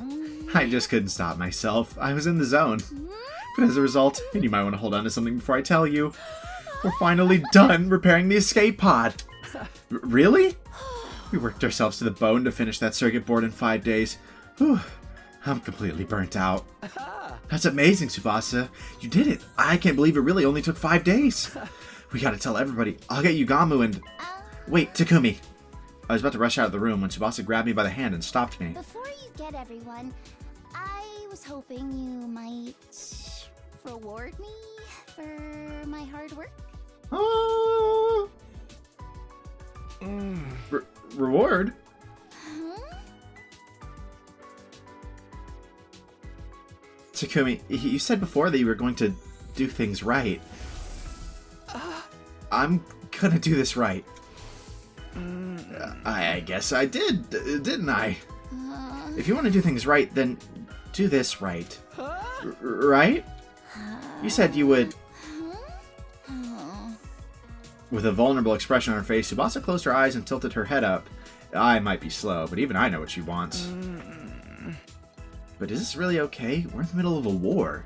I just couldn't stop myself. I was in the zone. But as a result, and you might want to hold on to something before I tell you, we're finally done repairing the escape pod. Really? We worked ourselves to the bone to finish that circuit board in 5 days. Whew, I'm completely burnt out. That's amazing, Tsubasa. You did it. I can't believe it really only took 5 days. We gotta tell everybody. I'll get Yugamu and... Wait, Takumi. I was about to rush out of the room when Tsubasa grabbed me by the hand and stopped me. Before you get everyone, I was hoping you might reward me for my hard work. Oh. Reward? Huh? Takumi, you said before that you were going to do things right. I'm gonna do this right. I guess I did, didn't I? If you want to do things right, then do this right. Right? You said you would... With a vulnerable expression on her face, Tsubasa closed her eyes and tilted her head up. I might be slow, but even I know what she wants. But is this really okay? We're in the middle of a war.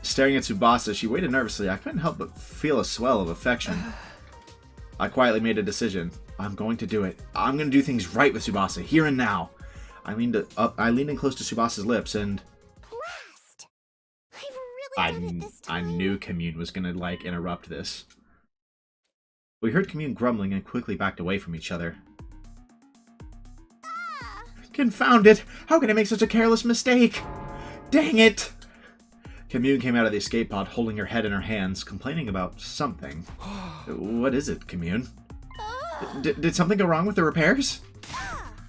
Staring at Tsubasa, she waited nervously. I couldn't help but feel a swell of affection. I quietly made a decision. I'm going to do it. I'm going to do things right with Tsubasa, here and now. I leaned in close to Tsubasa's lips and... Blast! I've really done it this I time. knew Commune was going to, like, interrupt this. We heard Commune grumbling and quickly backed away from each other. Confound it! How can I make such a careless mistake? Dang it! Commune came out of the escape pod holding her head in her hands, complaining about something. What is it, Commune? Did something go wrong with the repairs?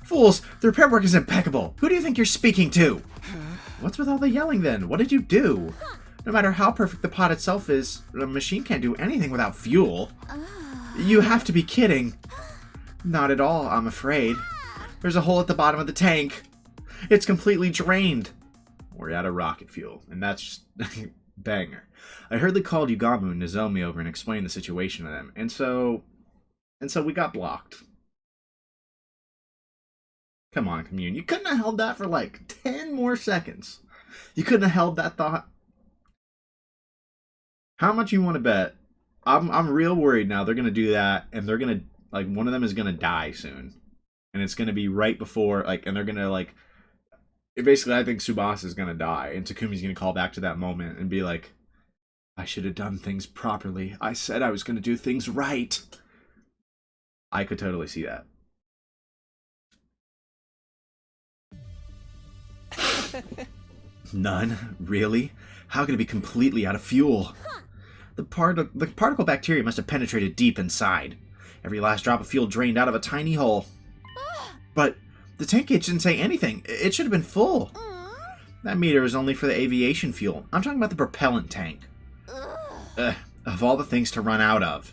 Fools! The repair work is impeccable! Who do you think you're speaking to? What's with all the yelling then? What did you do? No matter how perfect the pod itself is, the machine can't do anything without fuel. You have to be kidding. Not at all, I'm afraid. There's a hole at the bottom of the tank. It's completely drained. We're out of rocket fuel, and that's just banger. I hurriedly called Yugamu and Nozomi over and explained the situation to them, and so we got blocked. Come on, Commune. You couldn't have held that for like 10 more seconds. You couldn't have held that thought. How much you want to bet? I'm real worried now. They're gonna do that, and they're gonna, like, one of them is gonna die soon, and it's gonna be right before, like, and they're gonna, like, basically, I think Tsubasa is gonna die, and Takumi's gonna call back to that moment and be like, I should have done things properly. I said I was gonna do things right. I could totally see that. None? Really? How can it be completely out of fuel? The particle bacteria must have penetrated deep inside. Every last drop of fuel drained out of a tiny hole. But the tank gauge didn't say anything. It should have been full. That meter is only for the aviation fuel. I'm talking about the propellant tank. Of all the things to run out of.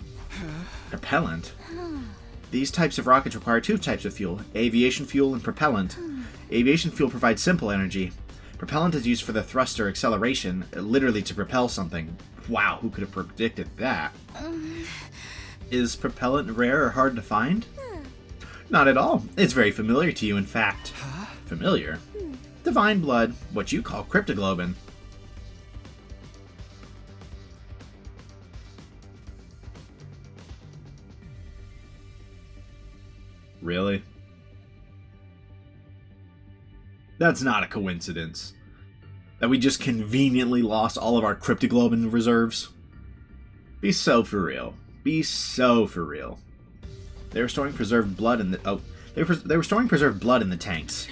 Propellant? These types of rockets require two types of fuel, aviation fuel and propellant. Aviation fuel provides simple energy. Propellant is used for the thrust or acceleration, literally to propel something. Wow, who could have predicted that? Is propellant rare or hard to find? Not at all. It's very familiar to you, in fact. Familiar? Divine blood, what you call cryptoglobin. Really? That's not a coincidence. That we just conveniently lost all of our cryptoglobin reserves. Be so for real. Be so for real. They were storing preserved blood in the... They were storing preserved blood in the tanks.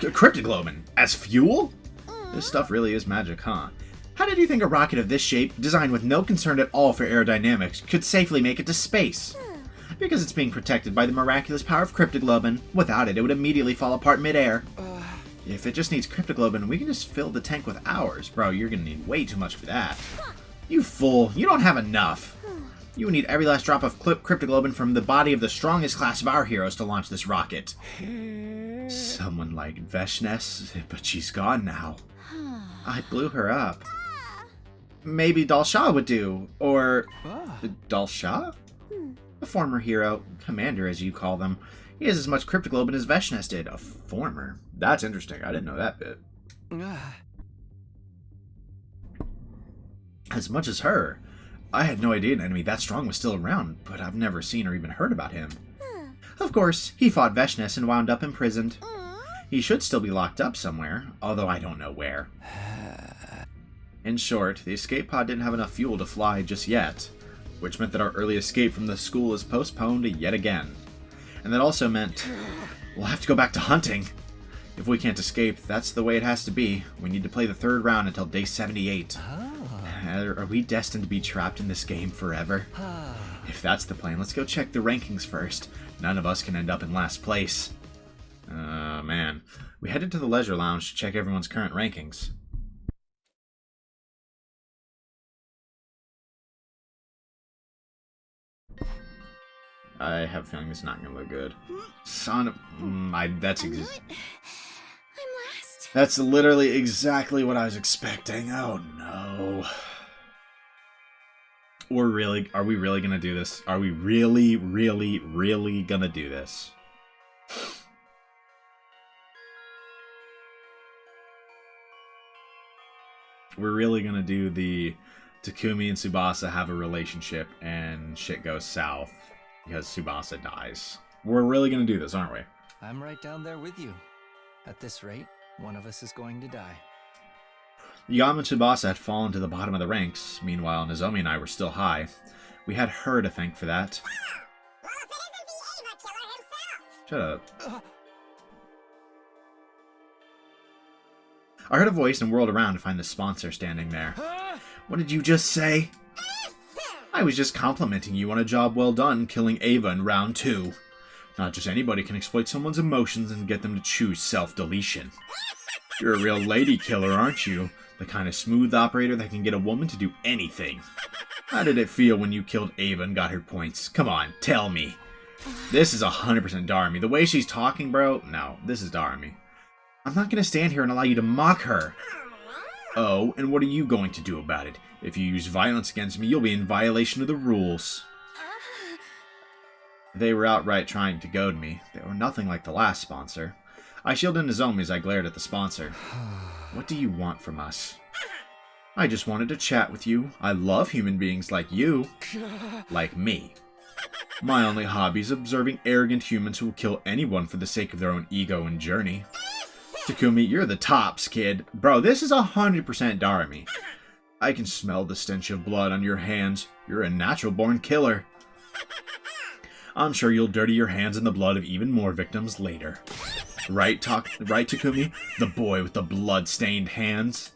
Cryptoglobin? As fuel? This stuff really is magic, huh? How did you think a rocket of this shape, designed with no concern at all for aerodynamics, could safely make it to space? Because it's being protected by the miraculous power of cryptoglobin. Without it would immediately fall apart midair. If it just needs cryptoglobin, we can just fill the tank with ours. Bro, you're gonna need way too much for that. You fool, you don't have enough. You would need every last drop of cryptoglobin from the body of the strongest class of our heroes to launch this rocket. Someone like Veshness, but she's gone now. I blew her up. Maybe Dalsha would do, or... Dalsha? A former hero, commander as you call them. He has as much cryptoglobin as Veshness did. A former? That's interesting, I didn't know that bit. As much as her. I had no idea an enemy that strong was still around, but I've never seen or even heard about him. Of course, he fought Veshness and wound up imprisoned. He should still be locked up somewhere, although I don't know where. In short, the escape pod didn't have enough fuel to fly just yet, which meant that our early escape from the school is postponed yet again. And that also meant we'll have to go back to hunting. If we can't escape, that's the way it has to be. We need to play the third round until day 78. Are we destined to be trapped in this game forever? If that's the plan, let's go check the rankings first. None of us can end up in last place. Man. We headed to the leisure lounge to check everyone's current rankings. I have a feeling this is not going to look good. Son of... that's That's literally exactly what I was expecting. Oh no. Are we really gonna do this? Are we really gonna do this? We're really gonna do the Takumi and Tsubasa have a relationship and shit goes south because Tsubasa dies. We're really gonna do this, aren't we? I'm right down there with you. At this rate, one of us is going to die. Yama and Tsubasa had fallen to the bottom of the ranks. Meanwhile, Nozomi and I were still high. We had her to thank for that. Well, if it isn't the Eva Killer himself! Shut up. I heard a voice and whirled around to find the sponsor standing there. What did you just say? I was just complimenting you on a job well done killing Ava in round 2. Not just anybody can exploit someone's emotions and get them to choose self-deletion. You're a real lady killer, aren't you? The kind of smooth operator that can get a woman to do anything. How did it feel when you killed Ava and got her points? Come on, tell me. This is 100% Darumi. The way she's talking, bro, no, this is Darumi. I'm not going to stand here and allow you to mock her. Oh, and what are you going to do about it? If you use violence against me, you'll be in violation of the rules. They were outright trying to goad me. They were nothing like the last sponsor. I shielded Nozomi as I glared at the sponsor. What do you want from us? I just wanted to chat with you. I love human beings like you. Like me. My only hobby is observing arrogant humans who will kill anyone for the sake of their own ego and journey. Takumi, you're the tops, kid. Bro, this is 100% Darumi. I can smell the stench of blood on your hands. You're a natural-born killer. I'm sure you'll dirty your hands in the blood of even more victims later. Right, Takumi? The boy with the blood-stained hands?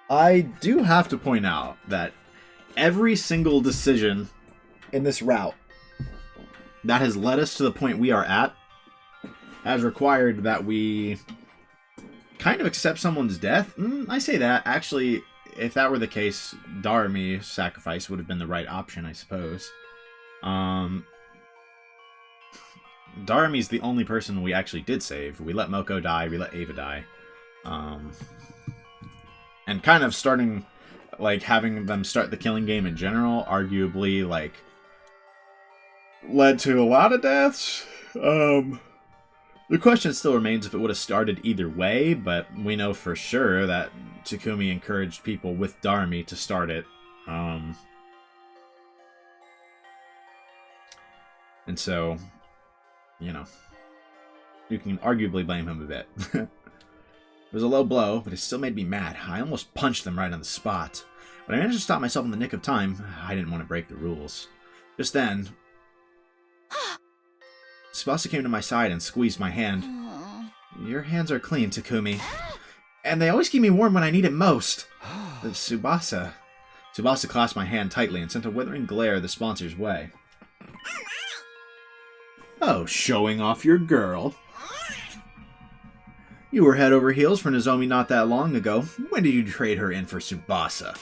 I do have to point out that every single decision in this route that has led us to the point we are at has required that we kind of accept someone's death. I say that. Actually, if that were the case, Darami's sacrifice would have been the right option, I suppose. Darami's the only person we actually did save. We let Moko die, we let Ava die. And kind of starting, like, having them start the killing game in general, arguably, like, led to a lot of deaths. The question still remains if it would have started either way, but we know for sure that Takumi encouraged people with Darami to start it. And so, you know, you can arguably blame him a bit. It was a low blow, but it still made me mad. I almost punched them right on the spot. But I managed to stop myself in the nick of time. I didn't want to break the rules. Just then, Tsubasa came to my side and squeezed my hand. Your hands are clean, Takumi. And they always keep me warm when I need it most. Tsubasa clasped my hand tightly and sent a withering glare the sponsor's way. Oh, showing off your girl. You were head over heels for Nozomi not that long ago. When did you trade her in for Tsubasa?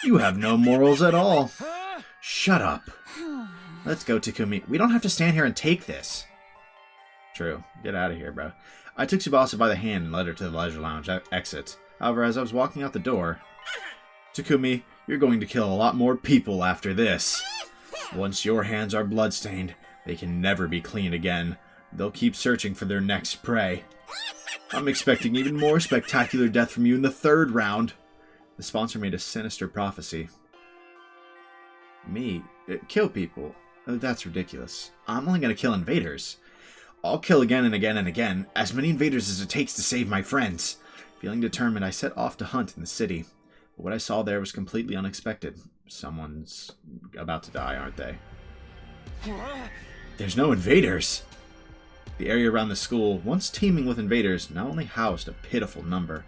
You have no morals at all. Shut up. Let's go, Takumi. We don't have to stand here and take this. True. Get out of here, bro. I took Tsubasa by the hand and led her to the leisure lounge exit. However, as I was walking out the door, Takumi, you're going to kill a lot more people after this. Once your hands are bloodstained, they can never be clean again. They'll keep searching for their next prey. I'm expecting even more spectacular death from you in the third round. The sponsor made a sinister prophecy. Me? Kill people? That's ridiculous. I'm only going to kill invaders. I'll kill again and again and again, as many invaders as it takes to save my friends. Feeling determined, I set off to hunt in the city. But what I saw there was completely unexpected. Someone's about to die, aren't they? There's no invaders! The area around the school, once teeming with invaders, now only housed a pitiful number.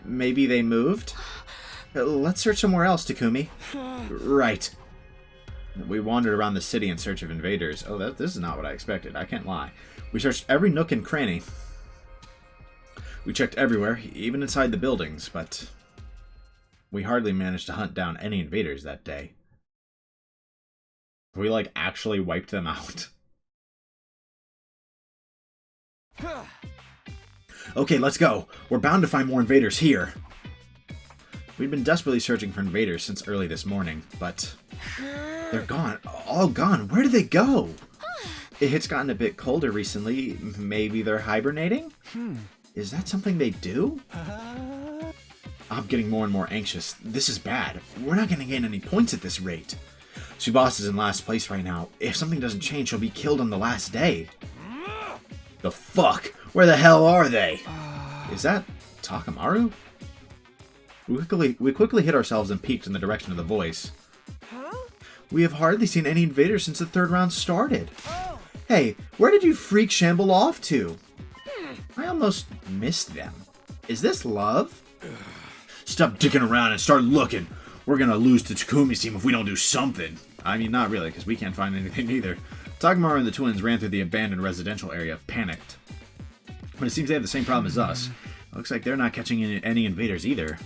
Maybe they moved? Let's search somewhere else, Takumi. Right. We wandered around the city in search of invaders. Oh, this is not what I expected. I can't lie. We searched every nook and cranny. We checked everywhere, even inside the buildings, but we hardly managed to hunt down any invaders that day. We, like, actually wiped them out. Okay, let's go. We're bound to find more invaders here. We'd been desperately searching for invaders since early this morning, but they're gone. All gone. Where did they go? It's gotten a bit colder recently. Maybe they're hibernating? Is that something they do? I'm getting more and more anxious. This is bad. We're not going to gain any points at this rate. Tsubasa's in last place right now. If something doesn't change, he'll be killed on the last day. The fuck? Where the hell are they? Is that Takamaru? We quickly hit ourselves and peeked in the direction of the voice. We have hardly seen any invaders since the third round started. Hey, where did you freak shamble off to? I almost missed them. Is this love? Stop dicking around and start looking. We're gonna lose to Takumi's team if we don't do something. I mean, not really, because we can't find anything either. Takamaru and the twins ran through the abandoned residential area, panicked. But it seems they have the same problem as us. Looks like they're not catching any invaders either.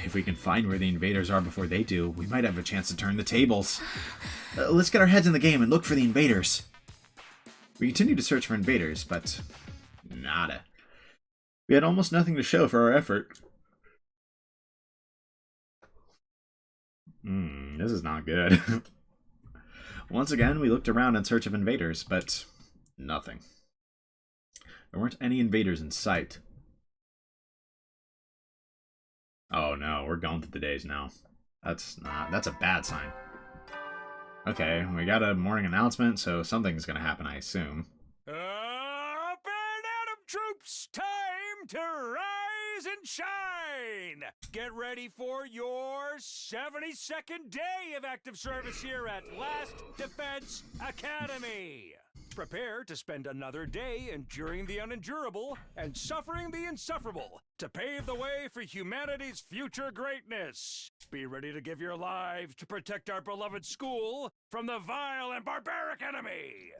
If we can find where the invaders are before they do, we might have a chance to turn the tables. Let's get our heads in the game and look for the invaders. We continued to search for invaders, but nada. We had almost nothing to show for our effort. This is not good. Once again, we looked around in search of invaders, but nothing. There weren't any invaders in sight. Oh no, we're going through the days now. That's a bad sign. Okay, we got a morning announcement, so something's gonna happen, I assume. Up and Atom troops, time to rise and shine! Get ready for your 72nd day of active service here at Last Defense Academy! Prepare to spend another day enduring the unendurable and suffering the insufferable to pave the way for humanity's future greatness. Be ready to give your lives to protect our beloved school from the vile and barbaric enemy.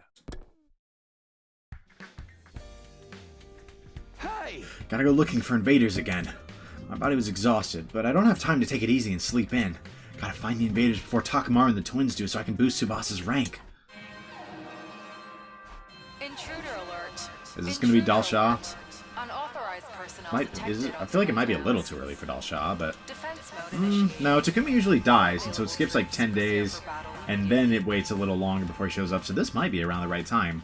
Hey! Gotta go looking for invaders again. My body was exhausted, but I don't have time to take it easy and sleep in. Gotta find the invaders before Takamaru and the twins do so I can boost Tsubasa's rank. Intruder alert. Is this gonna be Intruder Dalsha? alert. Unauthorized personnel Is detected it? on I feel like it might be a little school too early for Dalsha, but... Defense mode initiated. No, Takumi usually dies, and so it skips like 10 days, and then it waits a little longer before he shows up, so this might be around the right time.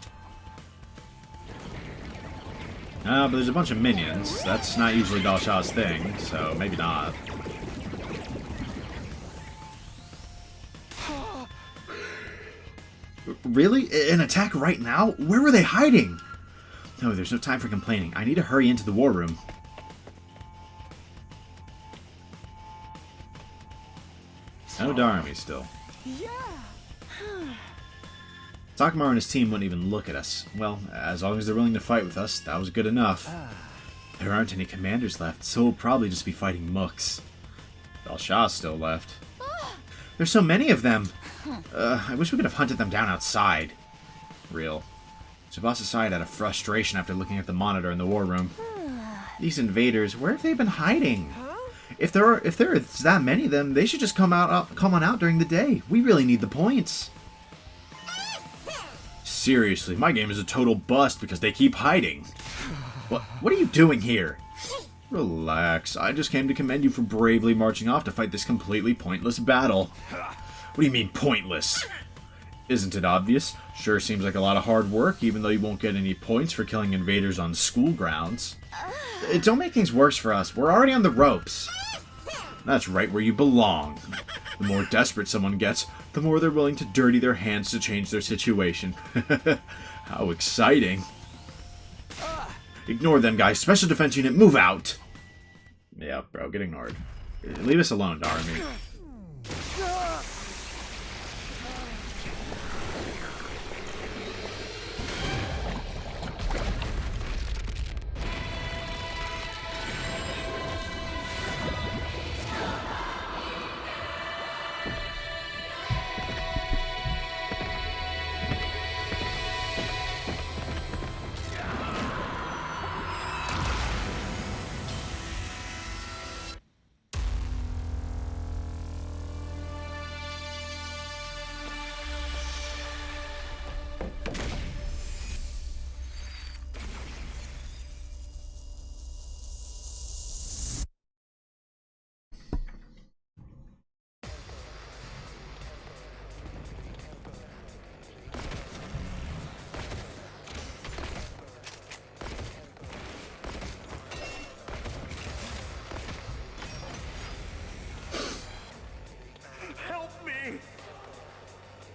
But there's a bunch of minions. That's not usually Dalsha's thing, so maybe not. Really? An attack right now? Where were they hiding? No, there's no time for complaining. I need to hurry into the war room. No Darumi still. Yeah. Takamaru and his team wouldn't even look at us. Well, as long as they're willing to fight with us, that was good enough. There aren't any commanders left, so we'll probably just be fighting mooks. Dalsha's still left. There's so many of them! I wish we could have hunted them down outside. Real. Tsubasa sighed out of frustration after looking at the monitor in the war room. These invaders, where have they been hiding? If there is that many of them, they should just come on out during the day. We really need the points. Seriously, my game is a total bust because they keep hiding. What are you doing here? Relax, I just came to commend you for bravely marching off to fight this completely pointless battle. What do you mean, pointless? Isn't it obvious? Sure seems like a lot of hard work, even though you won't get any points for killing invaders on school grounds. Don't make things worse for us, we're already on the ropes. That's right where you belong. The more desperate someone gets, the more they're willing to dirty their hands to change their situation. How exciting. Ignore them, guys. Special Defense Unit, move out! Yeah, bro, get ignored. Leave us alone, Darumi.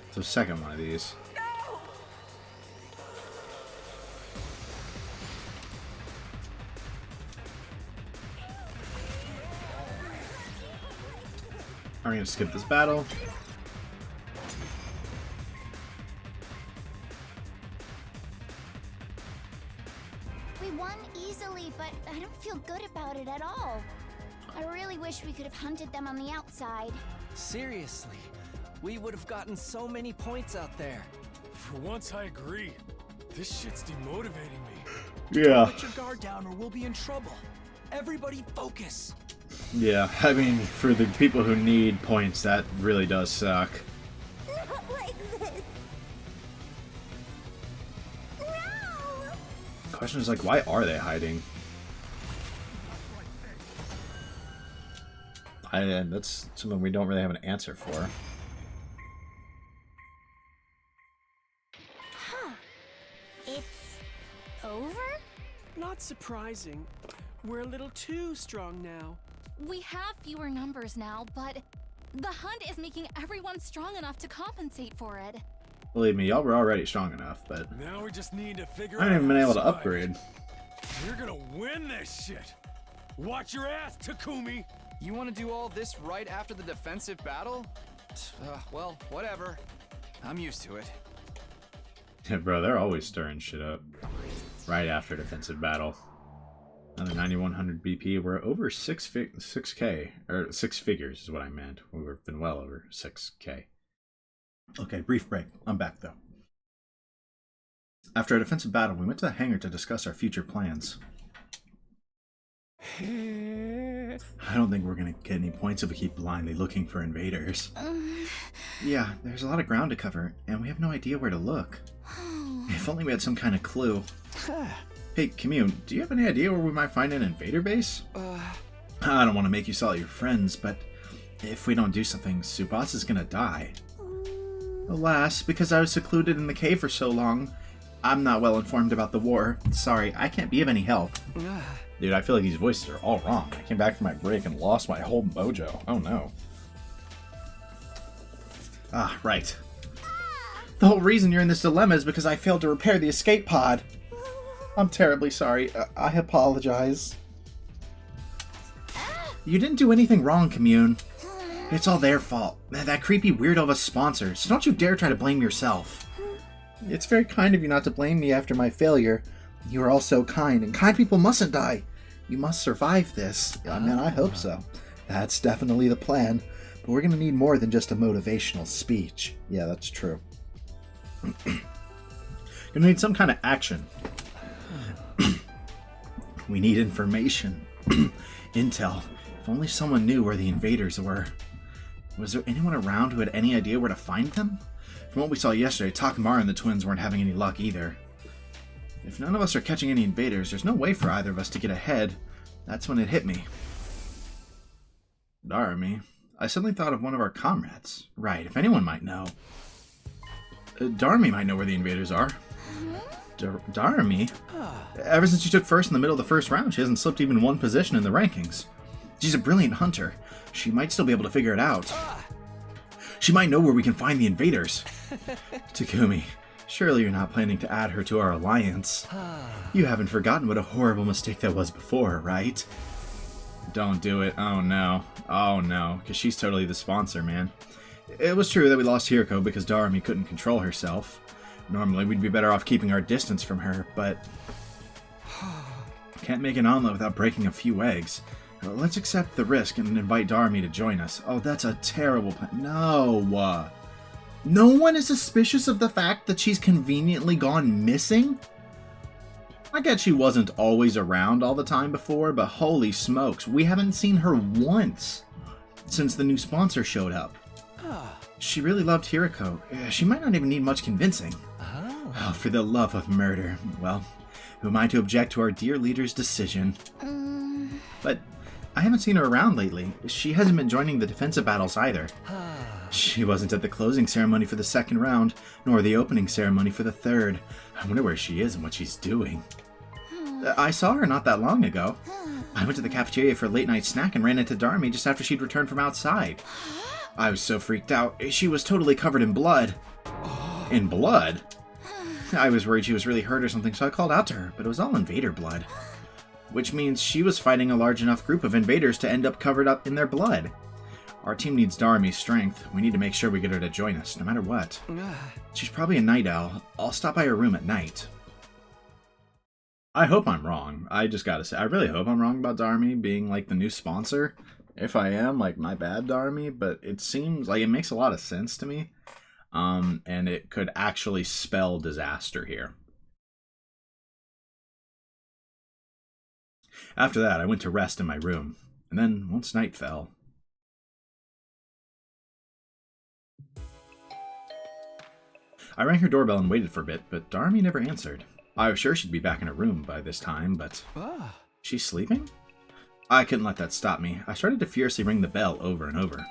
It's the second one of these. I'm gonna skip this battle. We won easily, but I don't feel good about it at all. I really wish we could have hunted them on the outside. Seriously, we would have gotten so many points out there. For once, I agree. This shit's demotivating me. Yeah. Put your guard down or we'll be in trouble. Everybody focus. Yeah, I mean, for the people who need points, that really does suck. Not like this. No! The question is, like, why are they hiding? That's something we don't really have an answer for. It's over? Not surprising. We're a little too strong now. We have fewer numbers now, but the hunt is making everyone strong enough to compensate for it. Believe me, y'all were already strong enough, but Now we just need to figure I out. haven't even been how able to survive. upgrade. You're gonna win this shit. Watch your ass, Takumi. You want to do all this right after the defensive battle? Well, whatever. I'm used to it. Yeah, bro, they're always stirring shit up. Right after defensive battle. Another 9100 BP. We're over 6K. Or 6 figures is what I meant. We've been well over 6K. Okay, brief break. I'm back though. After a defensive battle, we went to the hangar to discuss our future plans. I don't think we're gonna get any points if we keep blindly looking for invaders. Yeah, there's a lot of ground to cover, and we have no idea where to look. If only we had some kind of clue. Hey, Commune, do you have any idea where we might find an invader base? I don't want to make you sell your friends, but if we don't do something, Subas is gonna die. Alas, because I was secluded in the cave for so long, I'm not well informed about the war. Sorry, I can't be of any help. Dude, I feel like these voices are all wrong. I came back from my break and lost my whole mojo. Oh no. Ah, right. The whole reason you're in this dilemma is because I failed to repair the escape pod. I'm terribly sorry. I apologize. You didn't do anything wrong, Commune. It's all their fault. That creepy weirdo of a sponsor, so don't you dare try to blame yourself. It's very kind of you not to blame me after my failure. You are all so kind, and kind people mustn't die. You must survive this. I mean, I hope so. That's definitely the plan. But we're going to need more than just a motivational speech. Yeah, that's true. Gonna need some kind of action. We need information. Intel. If only someone knew where the invaders were. Was there anyone around who had any idea where to find them? From what we saw yesterday, Takamaru and the twins weren't having any luck either. If none of us are catching any invaders, there's no way for either of us to get ahead. That's when it hit me. Darmy. I suddenly thought of one of our comrades. Right, if anyone might know. Darmy might know where the invaders are. Darmy? Ever since she took first in the middle of the first round, she hasn't slipped even one position in the rankings. She's a brilliant hunter. She might still be able to figure it out. She might know where we can find the invaders. Takumi, surely you're not planning to add her to our alliance. You haven't forgotten what a horrible mistake that was before, right? Don't do it. Oh no. Oh no. Because she's totally the sponsor, man. It was true that we lost Hiriko because Darumi couldn't control herself. Normally we'd be better off keeping our distance from her, but... Can't make an omelet without breaking a few eggs. Let's accept the risk and invite Darumi to join us. Oh, that's a terrible plan. No! No one is suspicious of the fact that she's conveniently gone missing? I get she wasn't always around all the time before, but holy smokes, we haven't seen her once since the new sponsor showed up. She really loved Hiriko. She might not even need much convincing. Oh, for the love of murder. Well, who am I to object to our dear leader's decision? But I haven't seen her around lately. She hasn't been joining the defensive battles either. She wasn't at the closing ceremony for the second round, nor the opening ceremony for the third. I wonder where she is and what she's doing. I saw her not that long ago. I went to the cafeteria for a late night snack and ran into Darumi just after she'd returned from outside. I was so freaked out. She was totally covered in blood. In blood? I was worried she was really hurt or something, so I called out to her, but it was all invader blood. Which means she was fighting a large enough group of invaders to end up covered up in their blood. Our team needs Darumi's strength. We need to make sure we get her to join us, no matter what. She's probably a night owl. I'll stop by her room at night. I hope I'm wrong. I just gotta say, I really hope I'm wrong about Darumi being, like, the new sponsor. If I am, like, my bad, Darumi, but it seems like it makes a lot of sense to me. And it could actually spell disaster here. After that, I went to rest in my room, and then once night fell... I rang her doorbell and waited for a bit, but Darumi never answered. I was sure she'd be back in her room by this time, but... She's sleeping? I couldn't let that stop me. I started to furiously ring the bell over and over.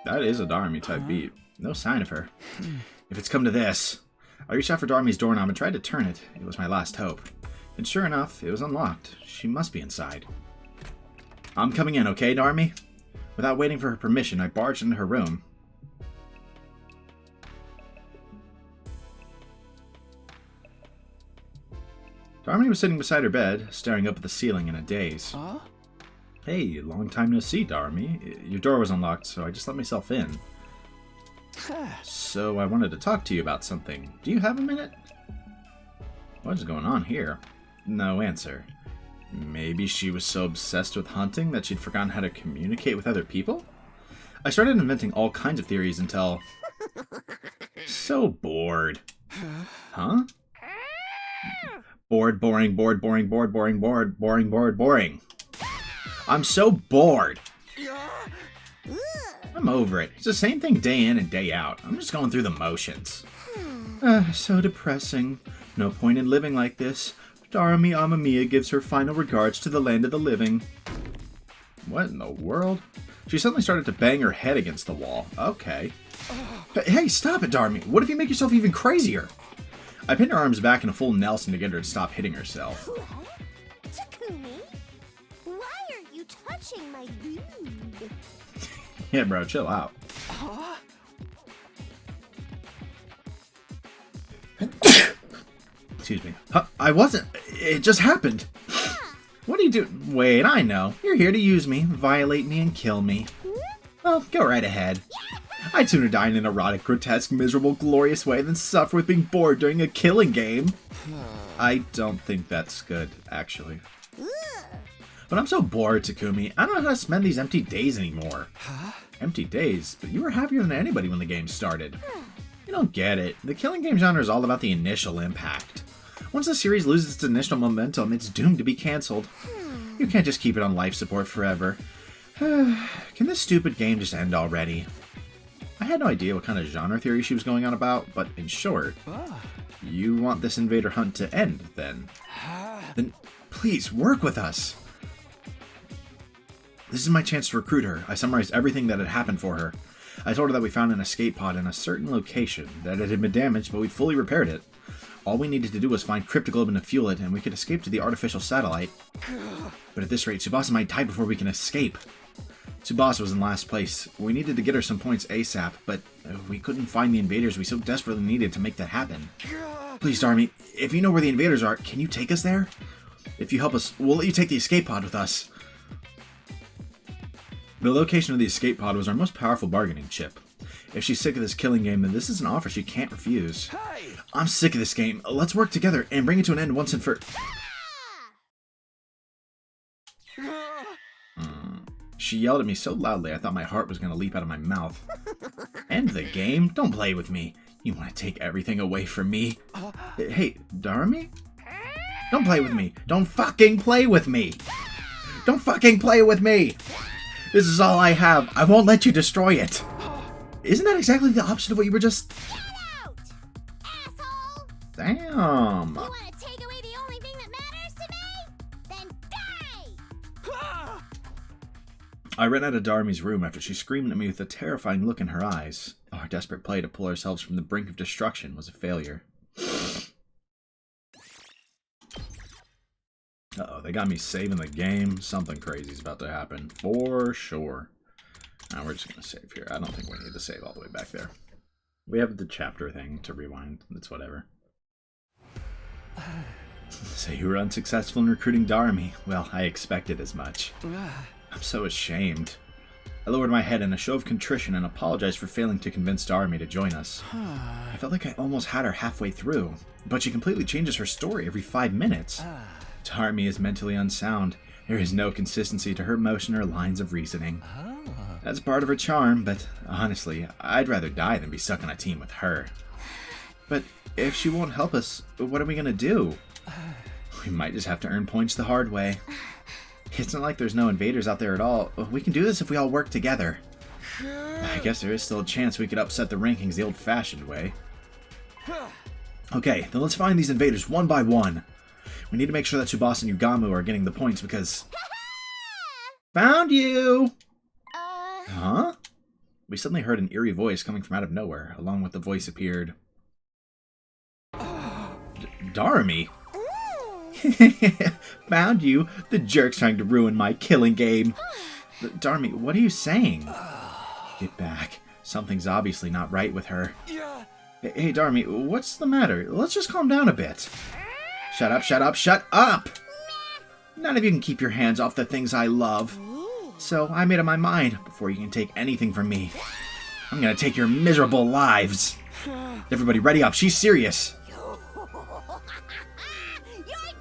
That is a Darumi-type beat. No sign of her. If it's come to this... I reached out for Darumi's doorknob and tried to turn it. It was my last hope. And sure enough, it was unlocked. She must be inside. I'm coming in, okay, Darumi? Without waiting for her permission, I barged into her room. Darumi was sitting beside her bed, staring up at the ceiling in a daze. Hey, long time no see, Darumi. Your door was unlocked, so I just let myself in. So I wanted to talk to you about something. Do you have a minute? What is going on here? No answer. Maybe she was so obsessed with hunting that she'd forgotten how to communicate with other people? I started inventing all kinds of theories until... So bored. Huh? Bored, boring, bored, boring, bored, boring, bored, boring, bored, boring. I'm so bored. I'm over it. It's the same thing day in and day out. I'm just going through the motions. So depressing. No point in living like this. Darumi Amamiya gives her final regards to the land of the living. What in the world? She suddenly started to bang her head against the wall. Okay. Hey, stop it, Darumi. What if you make yourself even crazier? I pinned her arms back in a full Nelson to get her to stop hitting herself. Takumi, why are you touching my boob? Yeah, bro, chill out. Excuse me. I wasn't. It just happened. What are you doing? Wait, I know. You're here to use me, violate me, and kill me. Well, go right ahead. I'd sooner die in an erotic, grotesque, miserable, glorious way than suffer with being bored during a killing game. I don't think that's good, actually. But I'm so bored, Takumi. I don't know how to spend these empty days anymore. Empty days? But you were happier than anybody when the game started. You don't get it. The killing game genre is all about the initial impact. Once the series loses its initial momentum, it's doomed to be cancelled. You can't just keep it on life support forever. Can this stupid game just end already? I had no idea what kind of genre theory she was going on about, but in short, you want this invader hunt to end, then? Then please, work with us! This is my chance to recruit her. I summarized everything that had happened for her. I told her that we found an escape pod in a certain location, that it had been damaged, but we'd fully repaired it. All we needed to do was find Cryptoglobin to fuel it, and we could escape to the artificial satellite. But at this rate, Tsubasa might die before we can escape. Tsubasa was in last place. We needed to get her some points ASAP, but we couldn't find the invaders we so desperately needed to make that happen. Please, Darumi, if you know where the invaders are, can you take us there? If you help us, we'll let you take the escape pod with us. The location of the escape pod was our most powerful bargaining chip. If she's sick of this killing game, then this is an offer she can't refuse. Hey! I'm sick of this game. Let's work together and bring it to an end once and for... She yelled at me so loudly I thought my heart was going to leap out of my mouth. End the game? Don't play with me. You want to take everything away from me? Hey, Darumi? Don't play with me. Don't fucking play with me. Don't fucking play with me. This is all I have. I won't let you destroy it. Isn't that exactly the opposite of what you were just... Get out! Asshole! Damn. You want to take away the only thing that matters to me? Then die! I ran out of Darumi's room after she screamed at me with a terrifying look in her eyes. Our desperate play to pull ourselves from the brink of destruction was a failure. Uh-oh, they got me saving the game. Something crazy's about to happen. For sure. Now we're just going to save here. I don't think we need to save all the way back there. We have the chapter thing to rewind. It's whatever. So you were unsuccessful in recruiting Darumi. Well, I expected as much. I'm so ashamed. I lowered my head in a show of contrition and apologized for failing to convince Darumi to join us. I felt like I almost had her halfway through, but she completely changes her story every 5 minutes. Darumi is mentally unsound. There is no consistency to her motion or lines of reasoning. That's part of her charm, but honestly, I'd rather die than be stuck on a team with her. But if she won't help us, what are we gonna do? We might just have to earn points the hard way. It's not like there's no invaders out there at all. We can do this if we all work together. I guess there is still a chance we could upset the rankings the old-fashioned way. Okay, then let's find these invaders one by one. We need to make sure that Tsubasa and Yugamu are getting the points because... Found you! Huh? We suddenly heard an eerie voice coming from out of nowhere. Along with the voice appeared... Darumi? Found you! The jerk's trying to ruin my killing game! Darumi, what are you saying? Get back. Something's obviously not right with her. Hey, Darumi, what's the matter? Let's just calm down a bit. Shut up, shut up, shut up! None of you can keep your hands off the things I love. So I made up my mind before you can take anything from me. I'm gonna take your miserable lives. Everybody ready up, she's serious. Your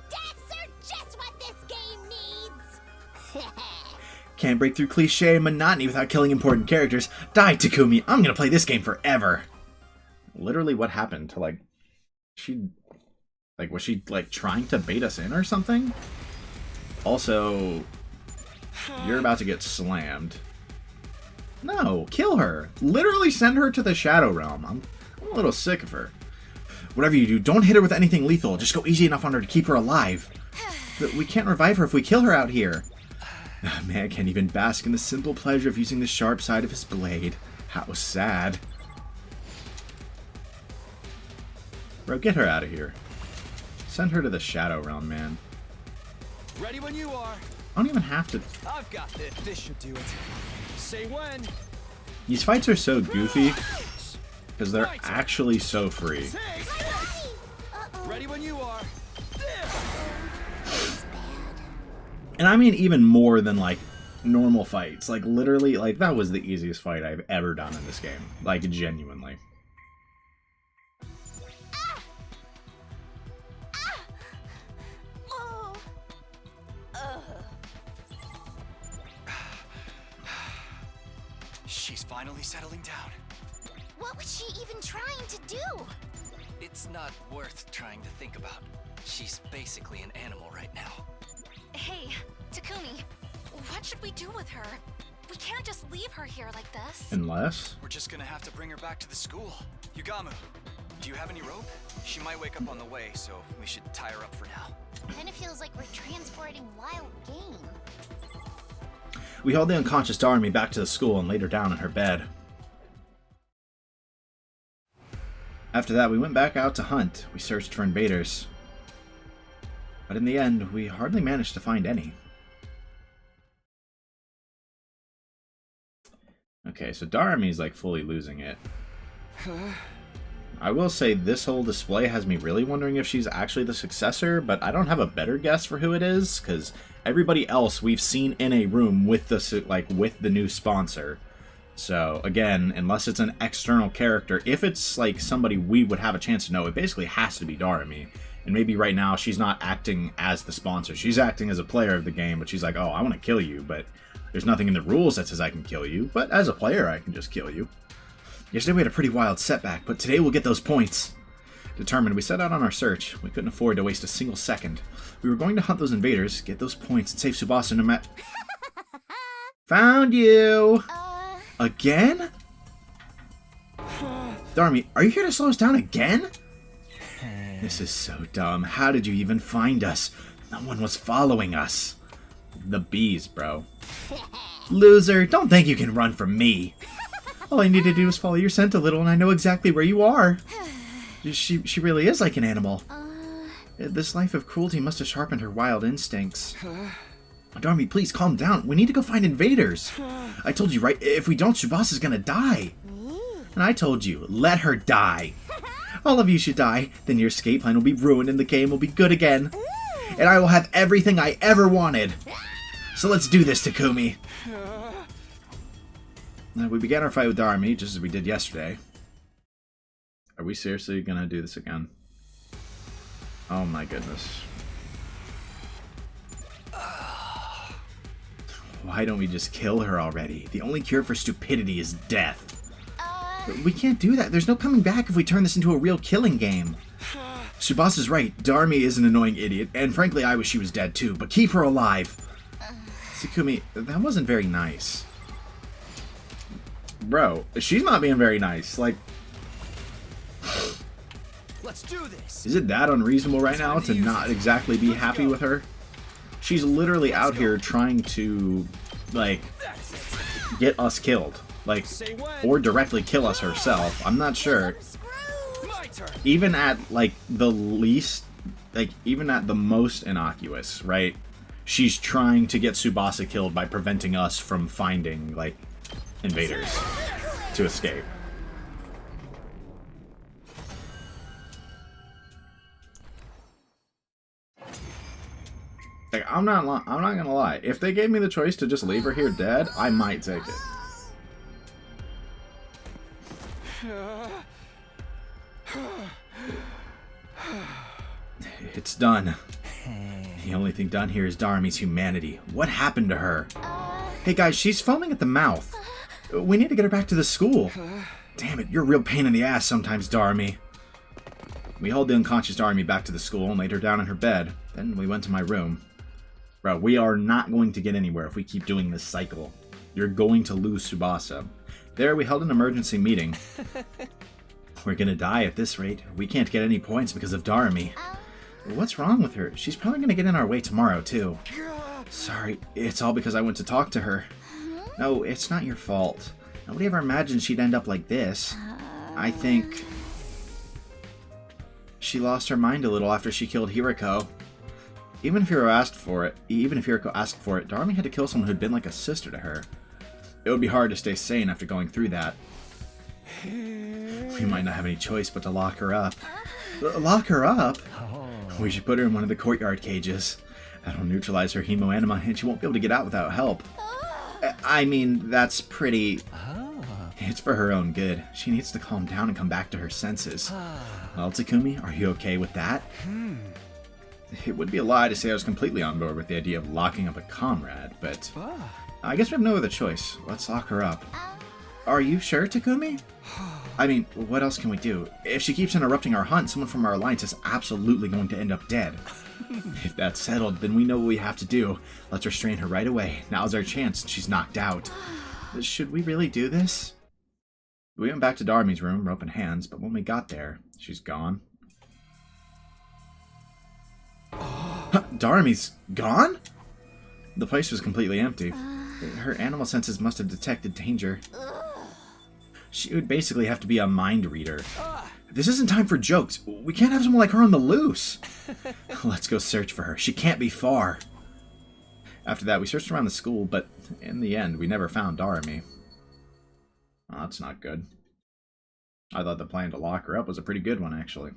deaths are just what this game needs. Can't break through cliche and monotony without killing important characters. Die, Takumi, I'm gonna play this game forever. Literally what happened to, like, was she, like, trying to bait us in or something? Also, you're about to get slammed. No, kill her. Literally send her to the Shadow Realm. I'm a little sick of her. Whatever you do, don't hit her with anything lethal. Just go easy enough on her to keep her alive. But we can't revive her if we kill her out here. Man can't even bask in the simple pleasure of using the sharp side of his blade. How sad. Bro, get her out of here. Send her to the Shadow Realm, man. Ready when you are. I don't even have to... I've got this. This should do it. Say when. These fights are so goofy because they're actually so free. Ready when you are. And I mean even more than, like, normal fights. Like, literally, like, that was the easiest fight I've ever done in this game. Like, genuinely. She's finally settling down. What was she even trying to do? It's not worth trying to think about. She's basically an animal right now. Hey, Takumi, what should we do with her? We can't just leave her here like this. Unless... We're just gonna have to bring her back to the school. Yugamu, do you have any rope? She might wake up on the way, so we should tie her up for now. Then it feels like we're transporting wild game. We hauled the unconscious Darumi back to the school and laid her down in her bed. After that, we went back out to hunt. We searched for invaders. But in the end, we hardly managed to find any. Okay, so Darumi's like fully losing it. I will say this whole display has me really wondering if she's actually the successor, but I don't have a better guess for who it is, because everybody else we've seen in a room with the new sponsor. So again, unless it's an external character, if it's like somebody we would have a chance to know, it basically has to be Darumi. And maybe right now she's not acting as the sponsor. She's acting as a player of the game, but she's like, oh, I want to kill you, but there's nothing in the rules that says I can kill you. But as a player, I can just kill you. Yesterday we had a pretty wild setback, but today we'll get those points. Determined, we set out on our search. We couldn't afford to waste a single second. We were going to hunt those invaders, get those points, and save Tsubasa no matter... Found you! Again? Darumi, are you here to slow us down again? This is so dumb. How did you even find us? No one was following us. The bees, bro. Loser, don't think you can run from me. All I need to do is follow your scent a little and I know exactly where you are. She really is like an animal. This life of cruelty must have sharpened her wild instincts. Darumi, please calm down. We need to go find invaders. I told you, right? If we don't, Tsubasa's gonna die. And I told you, let her die. All of you should die. Then your escape plan will be ruined and the game will be good again. And I will have everything I ever wanted. So let's do this, Takumi. We began our fight with Darumi, just as we did yesterday. Are we seriously gonna do this again? Oh my goodness. Why don't we just kill her already? The only cure for stupidity is death. We can't do that. There's no coming back if we turn this into a real killing game. Tsubasa's right. Darumi is an annoying idiot, and frankly I wish she was dead too, but keep her alive. Takumi, that wasn't very nice. Bro, she's not being very nice. Like, let's do this. Is it that unreasonable right now to not exactly be happy with her? She's literally out here trying to, like, get us killed. Like, or directly kill us herself. I'm not sure. Even at, like, the least, like, even at the most innocuous, right? She's trying to get Tsubasa killed by preventing us from finding, like, invaders to escape. Like, I'm not gonna lie. If they gave me the choice to just leave her here dead, I might take it. It's done. The only thing done here is Darmy's humanity. What happened to her? Hey guys, she's foaming at the mouth. We need to get her back to the school. Damn it, you're a real pain in the ass sometimes, Darmy. We hauled the unconscious Darmy back to the school and laid her down in her bed. Then we went to my room. Bro, we are not going to get anywhere if we keep doing this cycle. You're going to lose Tsubasa. There, we held an emergency meeting. We're gonna die at this rate. We can't get any points because of Darmy. What's wrong with her? She's probably gonna get in our way tomorrow, too. Sorry, it's all because I went to talk to her. No, it's not your fault. Nobody ever imagined she'd end up like this. I think she lost her mind a little after she killed Hiriko. Even if Hiriko asked for it, Darmy had to kill someone who'd been like a sister to her. It would be hard to stay sane after going through that. We might not have any choice but to lock her up. Lock her up? We should put her in one of the courtyard cages. That'll neutralize her hemoanima and she won't be able to get out without help. I mean, that's pretty... It's for her own good. She needs to calm down and come back to her senses. Well, Takumi, are you okay with that? It would be a lie to say I was completely on board with the idea of locking up a comrade, but... I guess we have no other choice. Let's lock her up. Are you sure, Takumi? I mean, what else can we do? If she keeps interrupting our hunt, someone from our alliance is absolutely going to end up dead. If that's settled, then we know what we have to do. Let's restrain her right away. Now's our chance. She's knocked out. Should we really do this? We went back to Darmy's room, rope in hands, but when we got there, she's gone. Darmy's gone? The place was completely empty. Her animal senses must have detected danger. She would basically have to be a mind reader. This isn't time for jokes. We can't have someone like her on the loose. Let's go search for her. She can't be far. After that, we searched around the school, but in the end, we never found Darmy. Oh, that's not good. I thought the plan to lock her up was a pretty good one, actually.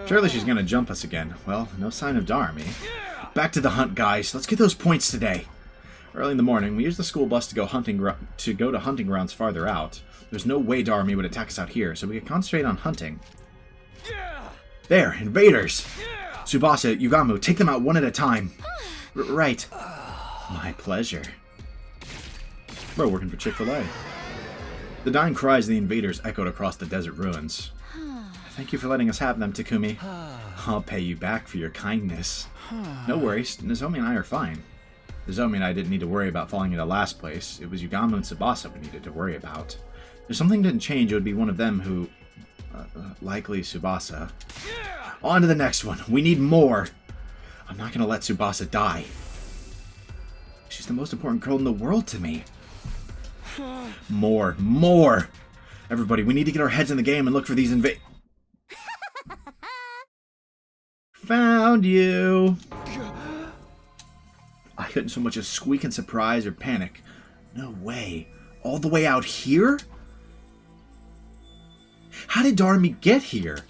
Surely she's gonna jump us again. Well, no sign of Darmy. Back to the hunt, guys. Let's get those points today. Early in the morning, we used the school bus to go to hunting grounds farther out. There's no way Darmy would attack us out here, so we could concentrate on hunting. There, invaders! Tsubasa, Yugamu, take them out one at a time. Right. My pleasure. We're working for Chick-fil-A. The dying cries of the invaders echoed across the desert ruins. Thank you for letting us have them, Takumi. I'll pay you back for your kindness. No worries, Nozomi and I are fine. Nozomi and I didn't need to worry about falling into last place. It was Yugamu and Tsubasa we needed to worry about. If something didn't change, it would be one of them who... likely Tsubasa. On to the next one. We need more. I'm not gonna let Tsubasa die. She's the most important girl in the world to me. More. Everybody, we need to get our heads in the game and look for these Found you. I couldn't so much as squeak in surprise or panic. No way. All the way out here? How did Darmy get here?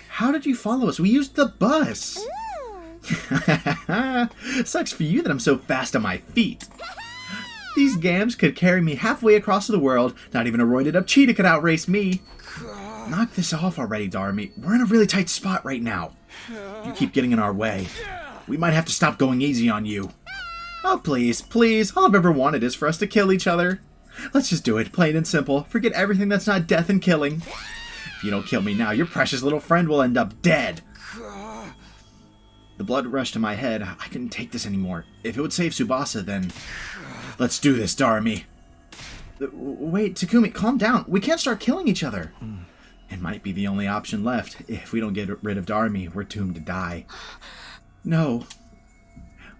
How did you follow us? We used the bus. Sucks for you that I'm so fast on my feet. These gams could carry me halfway across the world. Not even a roided up cheetah could outrace me. Knock this off already, Darmy. We're in a really tight spot right now. You keep getting in our way. We might have to stop going easy on you. Oh, please. All I've ever wanted is for us to kill each other. Let's just do it, plain and simple. Forget everything that's not death and killing. If you don't kill me now, your precious little friend will end up dead. The blood rushed to my head. I couldn't take this anymore. If it would save Tsubasa, then... Let's do this, Darmy. Wait, Takumi, calm down. We can't start killing each other. It might be the only option left. If we don't get rid of Darmy, we're doomed to die. No.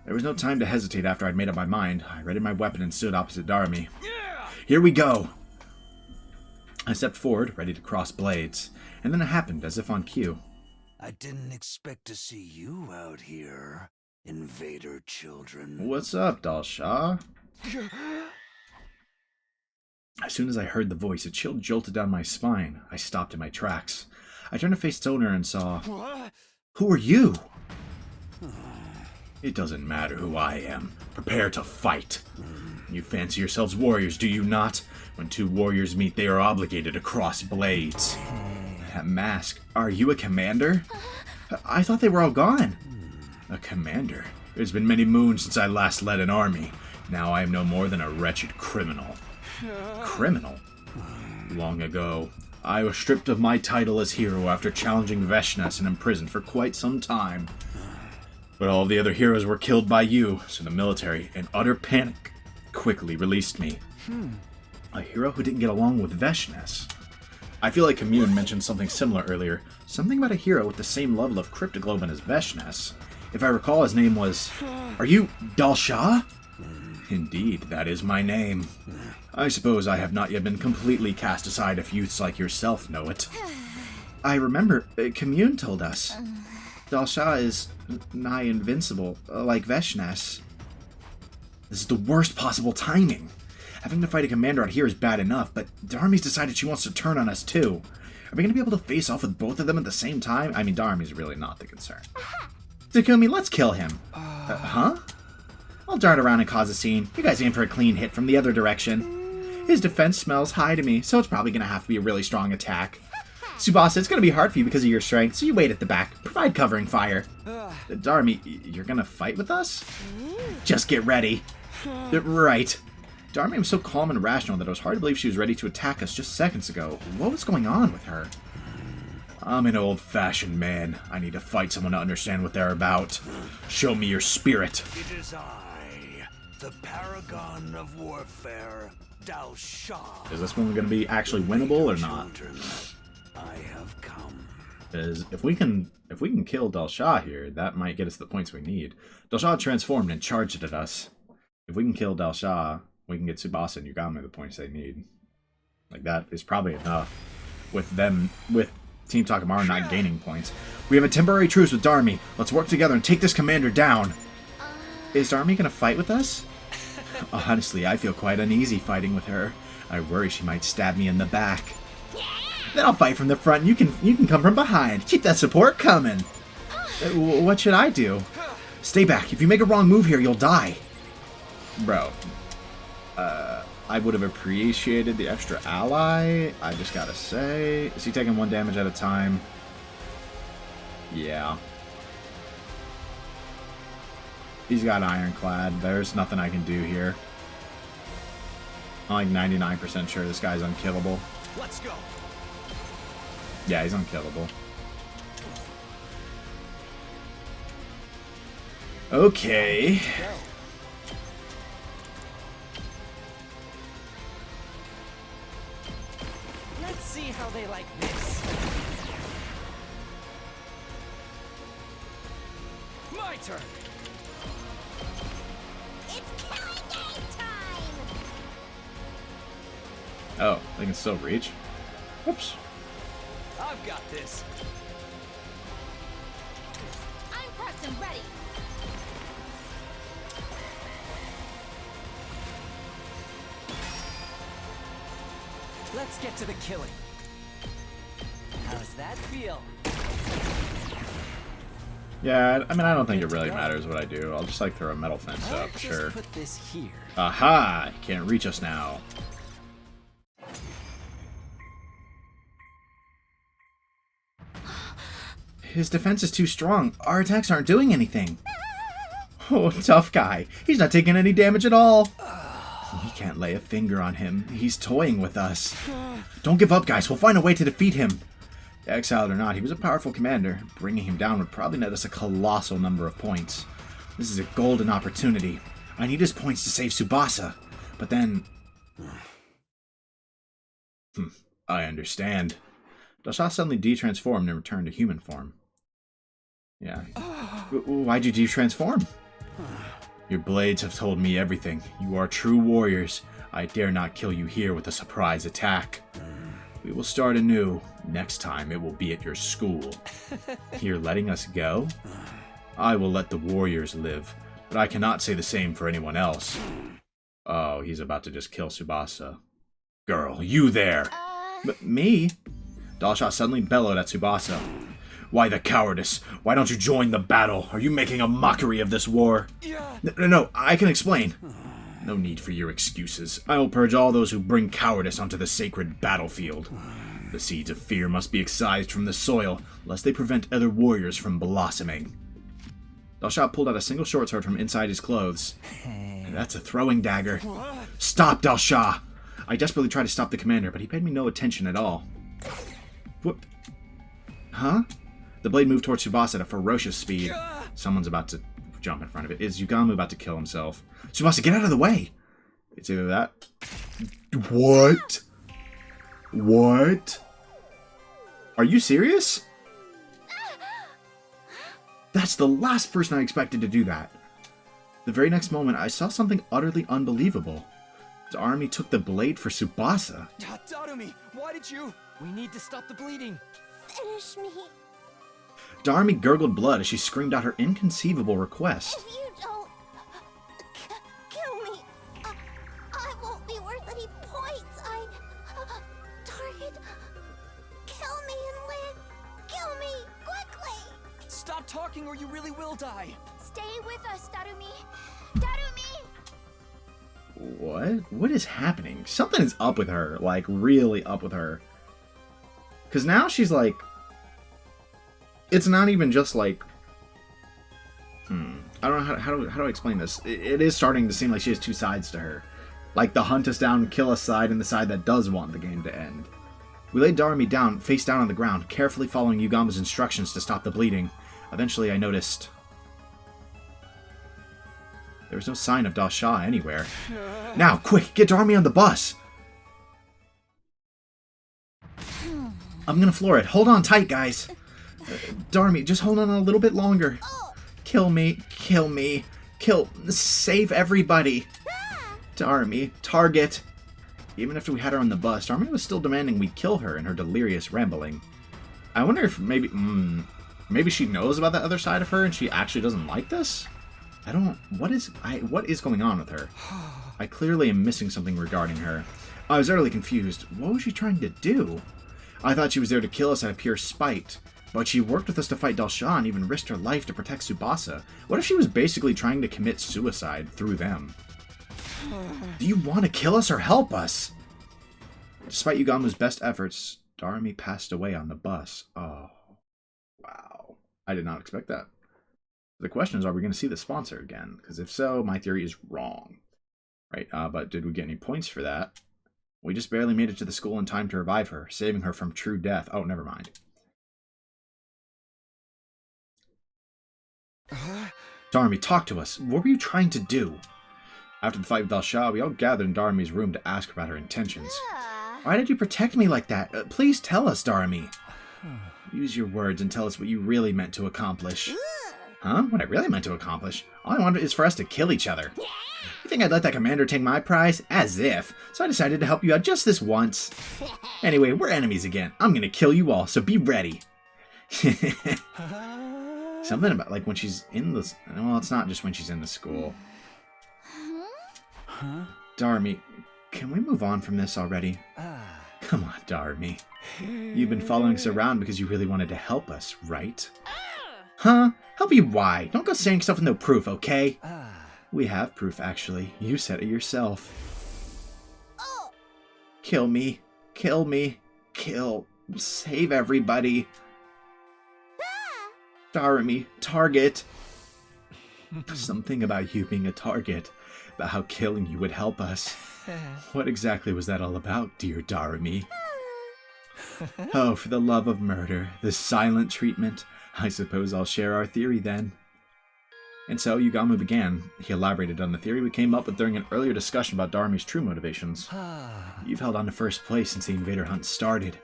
There was no time to hesitate after I'd made up my mind. I readied my weapon and stood opposite Darmy. Here we go! I stepped forward, ready to cross blades. And then it happened, as if on cue. I didn't expect to see you out here, invader children. What's up, Dalsha? As soon as I heard the voice, a chill jolted down my spine. I stopped in my tracks. I turned to face Stoner and saw... Who are you? It doesn't matter who I am. Prepare to fight. You fancy yourselves warriors, do you not? When two warriors meet, they are obligated to cross blades. That mask. Are you a commander? I thought they were all gone. A commander? It has been many moons since I last led an army. Now I am no more than a wretched criminal. Criminal? Long ago, I was stripped of my title as hero after challenging Veshnas and imprisoned for quite some time. But all the other heroes were killed by you, so the military, in utter panic, quickly released me. A hero who didn't get along with Veshnas. I feel like Commune mentioned something similar earlier. Something about a hero with the same level of cryptoglobin as Veshnas. If I recall, his name was... Are you Dal Shah? Indeed, that is my name. I suppose I have not yet been completely cast aside if youths like yourself know it. I remember, Commune told us. Dal Shah is nigh invincible, like Veshnas. This is the worst possible timing. Having to fight a commander out here is bad enough, but Darmi's decided she wants to turn on us too. Are we going to be able to face off with both of them at the same time? I mean, Darmi's really not the concern. Takumi, let's kill him. Huh? I'll dart around and cause a scene. You guys aim for a clean hit from the other direction. His defense smells high to me, so it's probably going to have to be a really strong attack. Tsubasa, it's going to be hard for you because of your strength, so you wait at the back. Provide covering fire. Darmi, you're going to fight with us? Just get ready. Right. Darmi was so calm and rational that it was hard to believe she was ready to attack us just seconds ago. What was going on with her? I'm an old-fashioned man. I need to fight someone to understand what they're about. Show me your spirit. It is I, the paragon of warfare, Dal Shah. Is this one going to be actually winnable or not? Children, I have come. Because if we can kill Dal Shah here, that might get us the points we need. Dal Shah transformed and charged at us. If we can kill Dal Shah, we can get Tsubasa and Yugami the points they need. Like, that is probably enough. With Team Takamaru not gaining points. We have a temporary truce with Darmi. Let's work together and take this commander down. Is Darmi gonna fight with us? Honestly, I feel quite uneasy fighting with her. I worry she might stab me in the back. Then I'll fight from the front and you can come from behind. Keep that support coming. What should I do? Stay back. If you make a wrong move here, you'll die. Bro. I would have appreciated the extra ally, I just gotta say. Is he taking 1 damage at a time? Yeah. He's got Ironclad. There's nothing I can do here. I'm like 99% sure this guy's unkillable. Let's go. Yeah, he's unkillable. Okay. Let's see how they like this. My turn. It's killing game time! Oh, they can still reach? Whoops. I've got this. I'm prepped and ready. Let's get to the killing. How's that feel? Yeah, I mean, I don't think it really matters what I do. I'll just, like, throw a metal fence I'll up, just sure. put this here. Aha! You can't reach us now. His defense is too strong. Our attacks aren't doing anything. Oh, tough guy. He's not taking any damage at all. We can't lay a finger on him. He's toying with us. Don't give up, guys. We'll find a way to defeat him. Exiled or not, he was a powerful commander. Bringing him down would probably net us a colossal number of points. This is a golden opportunity. I need his points to save Tsubasa. But then... I understand. Dal Shah suddenly de-transformed and returned to human form. Yeah. Why'd you de-transform? Your blades have told me everything. You are true warriors. I dare not kill you here with a surprise attack. We will start anew. Next time it will be at your school. You're letting us go? I will let the warriors live, but I cannot say the same for anyone else. Oh, he's about to just kill Tsubasa. Girl, you there! Me? Dal Shah suddenly bellowed at Tsubasa. Why the cowardice? Why don't you join the battle? Are you making a mockery of this war? No, I can explain. No need for your excuses. I will purge all those who bring cowardice onto the sacred battlefield. The seeds of fear must be excised from the soil, lest they prevent other warriors from blossoming. Dalsha pulled out a single short sword from inside his clothes. That's a throwing dagger. Stop, Dalsha! I desperately tried to stop the commander, but he paid me no attention at all. What? Huh? The blade moved towards Tsubasa at a ferocious speed. Someone's about to jump in front of it. Is Yugamu about to kill himself? Tsubasa, get out of the way! It's either that... What? What? Are you serious? That's the last person I expected to do that. The very next moment, I saw something utterly unbelievable. Darumi took the blade for Tsubasa. Darumi, why did you? We need to stop the bleeding. Finish me. Darumi gurgled blood as she screamed out her inconceivable request. If you don't kill me, I won't be worth any points. Target, kill me and live. Kill me quickly. Stop talking or you really will die. Stay with us, Darumi. Darumi. What? What is happening? Something is up with her. Like, really up with her. Because now she's like... It's not even just like... I don't know how do I explain this. It is starting to seem like she has two sides to her. Like the hunt us down, kill us side, and the side that does want the game to end. We laid Darumi down, face down on the ground, carefully following Yugamu's instructions to stop the bleeding. Eventually I noticed... There was no sign of Dalsha anywhere. Now, quick, get Darumi on the bus! I'm gonna floor it. Hold on tight, guys. Darumi, just hold on a little bit longer. Kill me. Kill me. Save everybody. Darumi, target. Even after we had her on the bus, Darumi was still demanding we kill her in her delirious rambling. I wonder if maybe she knows about the other side of her and she actually doesn't like this? What is going on with her? I clearly am missing something regarding her. I was utterly confused. What was she trying to do? I thought she was there to kill us out of pure spite. But she worked with us to fight Dalsha and even risked her life to protect Tsubasa. What if she was basically trying to commit suicide through them? Do you want to kill us or help us? Despite Yugamu's best efforts, Darumi passed away on the bus. Oh, wow. I did not expect that. The question is, are we going to see the sponsor again? Because if so, my theory is wrong. Right, but did we get any points for that? We just barely made it to the school in time to revive her, saving her from true death. Oh, never mind. Darumi, talk to us. What were you trying to do? After the fight with Dalsha, we all gathered in Darumi's room to ask her about her intentions. Why did you protect me like that? Please tell us, Darumi. Use your words and tell us what you really meant to accomplish. Huh? What I really meant to accomplish? All I wanted is for us to kill each other. You think I'd let that commander take my prize? As if. So I decided to help you out just this once. Anyway, we're enemies again. I'm gonna kill you all, so be ready. Something about, like, when she's in the... Well, it's not just when she's in the school. Darumi, can we move on from this already? Come on, Darumi. You've been following us around because you really wanted to help us, right? Huh? Help you why? Don't go saying stuff with no proof, okay? We have proof, actually. You said it yourself. Kill me. Kill me. Kill. Save everybody. Darumi, target. Something about you being a target. About how killing you would help us. What exactly was that all about, dear Darumi? Oh, for the love of murder, this silent treatment. I suppose I'll share our theory then. And so Yugamu began. He elaborated on the theory we came up with during an earlier discussion about Darumi's true motivations. You've held on to first place since the invader hunt started.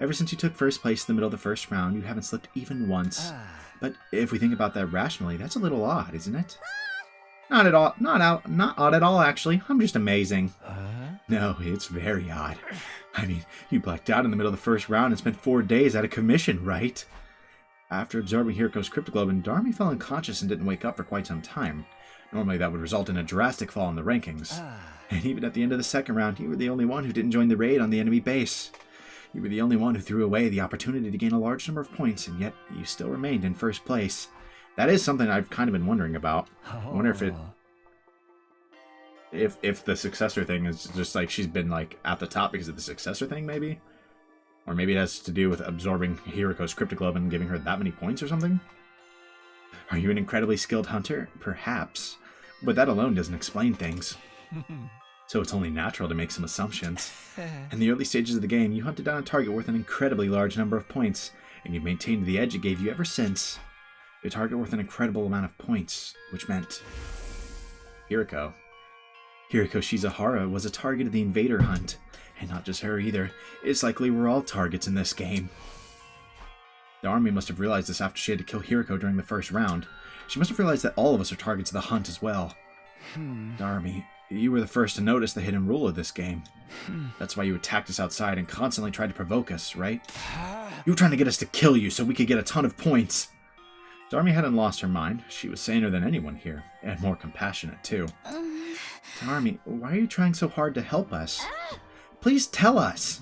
Ever since you took first place in the middle of the first round, you haven't slipped even once. But if we think about that rationally, that's a little odd, isn't it? Not at all. Not odd at all, actually. I'm just amazing. No, it's very odd. I mean, you blacked out in the middle of the first round and spent 4 days out of commission, right? After absorbing Hiriko's cryptoglobin, Darumi fell unconscious and didn't wake up for quite some time. Normally that would result in a drastic fall in the rankings. And even at the end of the second round, you were the only one who didn't join the raid on the enemy base. You were the only one who threw away the opportunity to gain a large number of points, and yet you still remained in first place. That is something I've kind of been wondering about. I wonder if if the successor thing is just like she's been like at the top because of the successor thing, maybe, or maybe it has to do with absorbing Hiriko's cryptoglobin and giving her that many points or something. Are you an incredibly skilled hunter? Perhaps, but that alone doesn't explain things. So it's only natural to make some assumptions. In the early stages of the game, you hunted down a target worth an incredibly large number of points, and you've maintained the edge it gave you ever since. A target worth an incredible amount of points, which meant Hiriko. Hiriko Shizahara was a target of the invader hunt, and not just her either. It's likely we're all targets in this game. The army must have realized this after she had to kill Hiriko during the first round. She must have realized that all of us are targets of the hunt as well. Darmy, you were the first to notice the hidden rule of this game. That's why you attacked us outside and constantly tried to provoke us, right? You were trying to get us to kill you so we could get a ton of points. Darmy hadn't lost her mind. She was saner than anyone here, and more compassionate too. Darmy, why are you trying so hard to help us? Please tell us!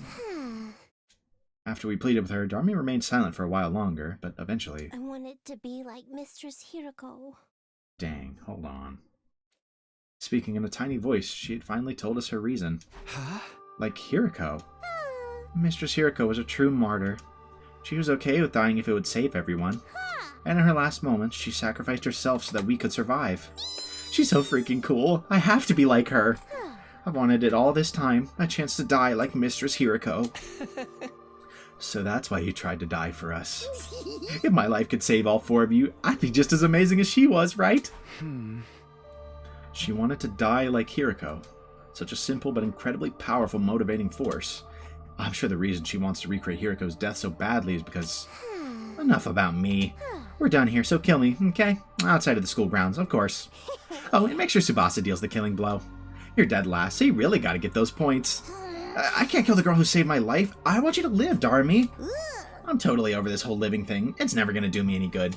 After we pleaded with her, Darmy remained silent for a while longer, but eventually... I wanted to be like Mistress Hiriko. Dang, hold on. Speaking in a tiny voice, she had finally told us her reason. Huh? Like Hiriko. Mistress Hiriko was a true martyr. She was okay with dying if it would save everyone. And in her last moments, she sacrificed herself so that we could survive. She's so freaking cool. I have to be like her. I've wanted it all this time, a chance to die like Mistress Hiriko. So that's why you tried to die for us. If my life could save all four of you, I'd be just as amazing as she was, right? She wanted to die like Hiriko. Such a simple but incredibly powerful motivating force. I'm sure the reason she wants to recreate Hiriko's death so badly is because... Enough about me. We're done here, so kill me, okay? Outside of the school grounds, of course. Oh, and make sure Tsubasa deals the killing blow. You're dead last, so you really gotta get those points. I can't kill the girl who saved my life. I want you to live, Darmy. I'm totally over this whole living thing. It's never gonna do me any good.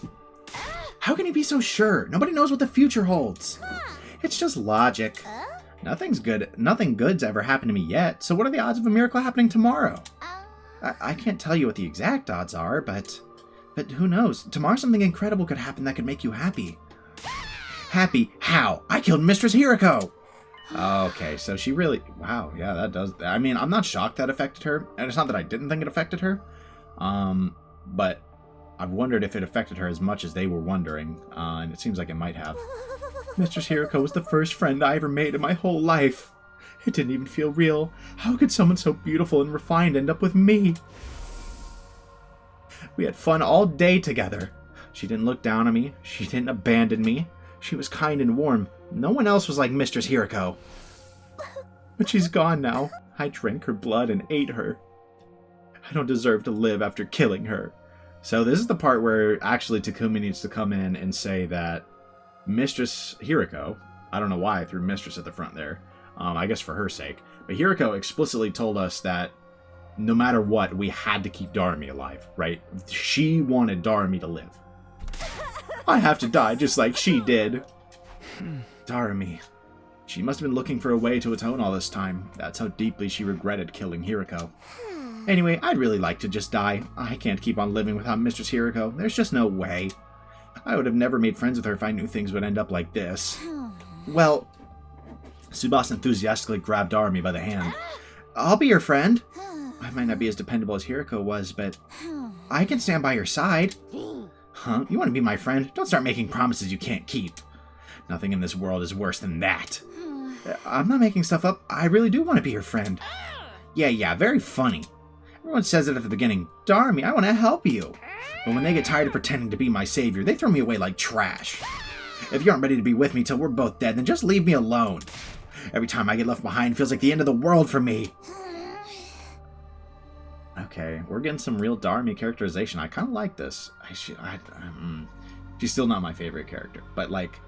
How can you be so sure? Nobody knows what the future holds. It's just logic. Nothing good's ever happened to me yet, so what are the odds of a miracle happening tomorrow? I can't tell you what the exact odds are, but who knows? Tomorrow something incredible could happen that could make you happy. Happy? How? I killed Mistress Hiriko! Okay, so she really... Wow, yeah, that does... I mean, I'm not shocked that affected her, and it's not that I didn't think it affected her, but I've wondered if it affected her as much as they were wondering, and it seems like it might have. Mistress Hiriko was the first friend I ever made in my whole life. It didn't even feel real. How could someone so beautiful and refined end up with me? We had fun all day together. She didn't look down on me. She didn't abandon me. She was kind and warm. No one else was like Mistress Hiriko. But she's gone now. I drank her blood and ate her. I don't deserve to live after killing her. So this is the part where actually Takumi needs to come in and say that Mistress Hiriko, I don't know why I threw Mistress at the front there, I guess for her sake, but Hiriko explicitly told us that no matter what, we had to keep Darmy alive, right? She wanted Darmy to live. I have to die just like she did. Darmy. She must have been looking for a way to atone all this time. That's how deeply she regretted killing Hiriko. Anyway, I'd really like to just die. I can't keep on living without Mistress Hiriko. There's just no way. I would have never made friends with her if I knew things would end up like this. Well, Tsubasa enthusiastically grabbed Darmy by the hand. I'll be your friend. I might not be as dependable as Hiriko was, but I can stand by your side. Huh? You want to be my friend? Don't start making promises you can't keep. Nothing in this world is worse than that. I'm not making stuff up. I really do want to be your friend. Yeah, very funny. Everyone says it at the beginning. Darmy, I want to help you. But when they get tired of pretending to be my savior, they throw me away like trash. If you aren't ready to be with me till we're both dead, then just leave me alone. Every time I get left behind, it feels like the end of the world for me. Okay, we're getting some real Darmy characterization. I kind of like this. She's still not my favorite character, but like,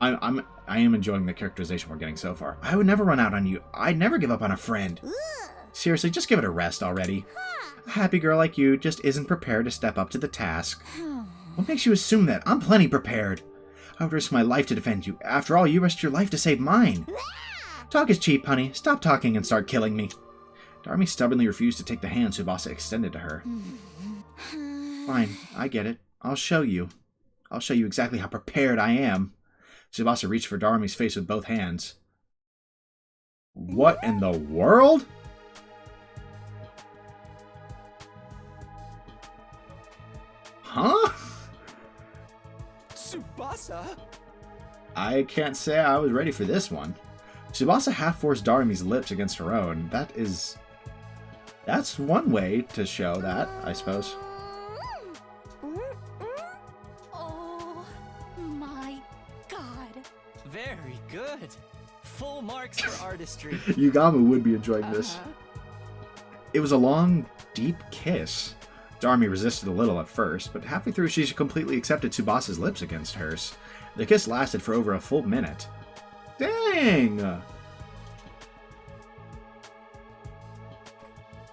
I am enjoying the characterization we're getting so far. I would never run out on you. I'd never give up on a friend. Seriously, just give it a rest already. A happy girl like you just isn't prepared to step up to the task. What makes you assume that? I'm plenty prepared. I would risk my life to defend you. After all, you risked your life to save mine. Talk is cheap, honey. Stop talking and start killing me. Darmy stubbornly refused to take the hand Tsubasa extended to her. Fine, I get it. I'll show you. I'll show you exactly how prepared I am. Tsubasa reached for Darmy's face with both hands. What in the world? Huh? Tsubasa? I can't say I was ready for this one. Tsubasa half-forced Darumi's lips against her own. That's one way to show that, I suppose. Oh my god. Very good. Full marks for artistry. Yugama would be enjoying this. It was a long, deep kiss. Darumi resisted a little at first, but halfway through she completely accepted Tsubasa's lips against hers. The kiss lasted for over a full minute. Dang!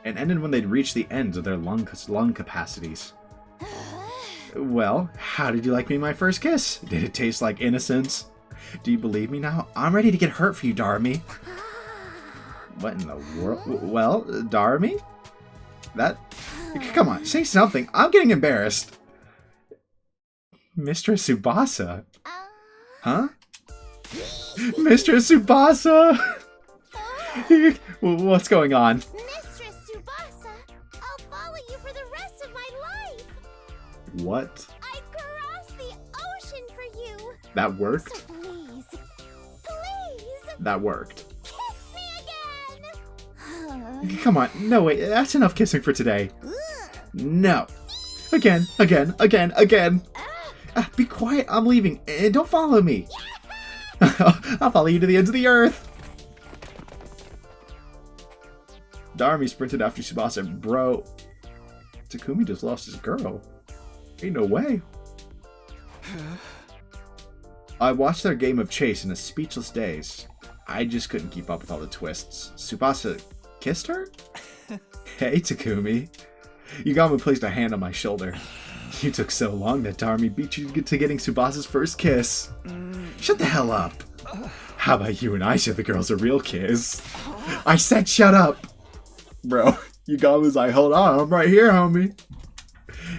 And ended when they'd reached the ends of their lung capacities. Well, how did you like me my first kiss? Did it taste like innocence? Do you believe me now? I'm ready to get hurt for you, Darumi. What in the world? Well, Darumi? Come on, say something. I'm getting embarrassed. Mistress Tsubasa. Huh? Mistress Tsubasa! What's going on? Mistress Tsubasa, I'll follow you for the rest of my life. What? I'd cross the ocean for you. That worked? So please, please, That worked. kiss me again. Come on, no wait, that's enough kissing for today. No. Again. Be quiet, I'm leaving, and don't follow me. I'll follow you to the ends of the earth. Darumi sprinted after Tsubasa. Bro, Takumi just lost his girl. Ain't no way. I watched their game of chase in a speechless daze. I just couldn't keep up with all the twists. Tsubasa kissed her? Hey, Takumi. Yugama placed a hand on my shoulder. You took so long that Darumi beat you to getting Tsubasa's first kiss. Shut the hell up. How about you and I show the girls a real kiss? I said shut up. Bro, Yugama's like, hold on, I'm right here, homie.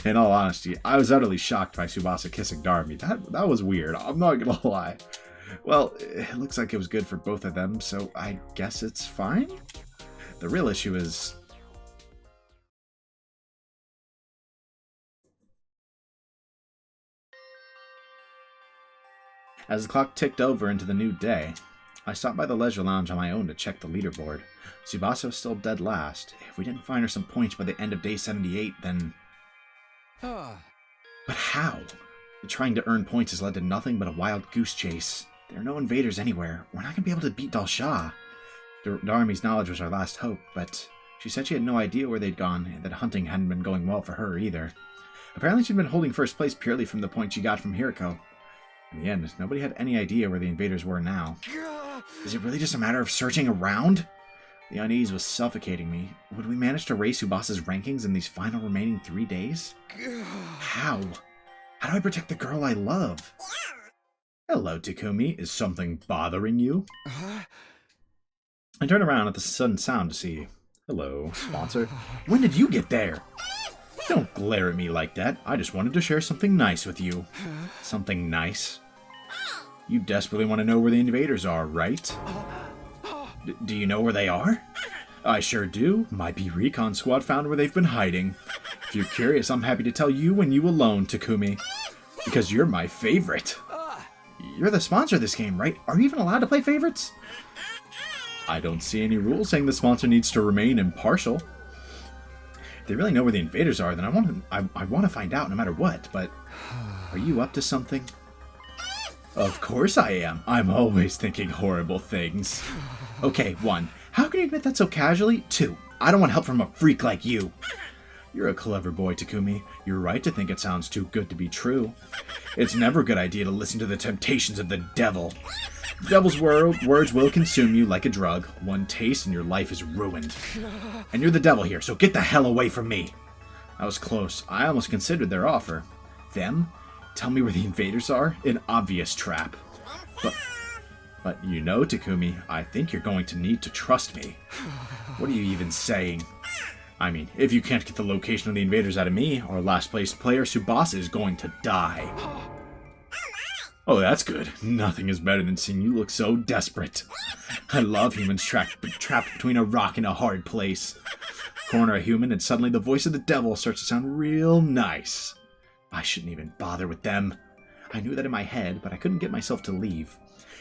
In all honesty, I was utterly shocked by Tsubasa kissing Darumi. That was weird, I'm not gonna lie. Well, it looks like it was good for both of them, so I guess it's fine? The real issue is... As the clock ticked over into the new day, I stopped by the leisure lounge on my own to check the leaderboard. Tsubasa was still dead last. If we didn't find her some points by the end of day 78, then... But how? Trying to earn points has led to nothing but a wild goose chase. There are no invaders anywhere. We're not going to be able to beat Dalsha. Darumi's knowledge was our last hope, but she said she had no idea where they'd gone, and that hunting hadn't been going well for her either. Apparently she'd been holding first place purely from the point she got from Hiriko. In the end, nobody had any idea where the invaders were now. Is it really just a matter of searching around? The unease was suffocating me. Would we manage to raise Tsubasa's rankings in these final remaining 3 days? How? How do I protect the girl I love? Hello, Takumi. Is something bothering you? I turned around at the sudden sound to see... Hello, sponsor. When did you get there? Don't glare at me like that. I just wanted to share something nice with you. Something nice? You desperately want to know where the invaders are, right? Do you know where they are? I sure do. My B Recon squad found where they've been hiding. If you're curious, I'm happy to tell you and you alone, Takumi. Because you're my favorite. You're the sponsor of this game, right? Are you even allowed to play favorites? I don't see any rules saying the sponsor needs to remain impartial. If they really know where the invaders are, then I want to find out no matter what, but... Are you up to something? Of course I am. I'm always thinking horrible things. Okay, 1. How can you admit that so casually? 2. I don't want help from a freak like you. You're a clever boy, Takumi. You're right to think it sounds too good to be true. It's never a good idea to listen to the temptations of the devil. The devil's words will consume you like a drug. One taste and your life is ruined. And you're the devil here, so get the hell away from me. I was close. I almost considered their offer. Them? Tell me where the invaders are? An obvious trap. But you know, Takumi, I think you're going to need to trust me. What are you even saying? I mean, if you can't get the location of the invaders out of me, our last place player, Tsubasa, is going to die. Oh, that's good. Nothing is better than seeing you look so desperate. I love humans trapped between a rock and a hard place. Corner a human and suddenly the voice of the devil starts to sound real nice. I shouldn't even bother with them. I knew that in my head, but I couldn't get myself to leave.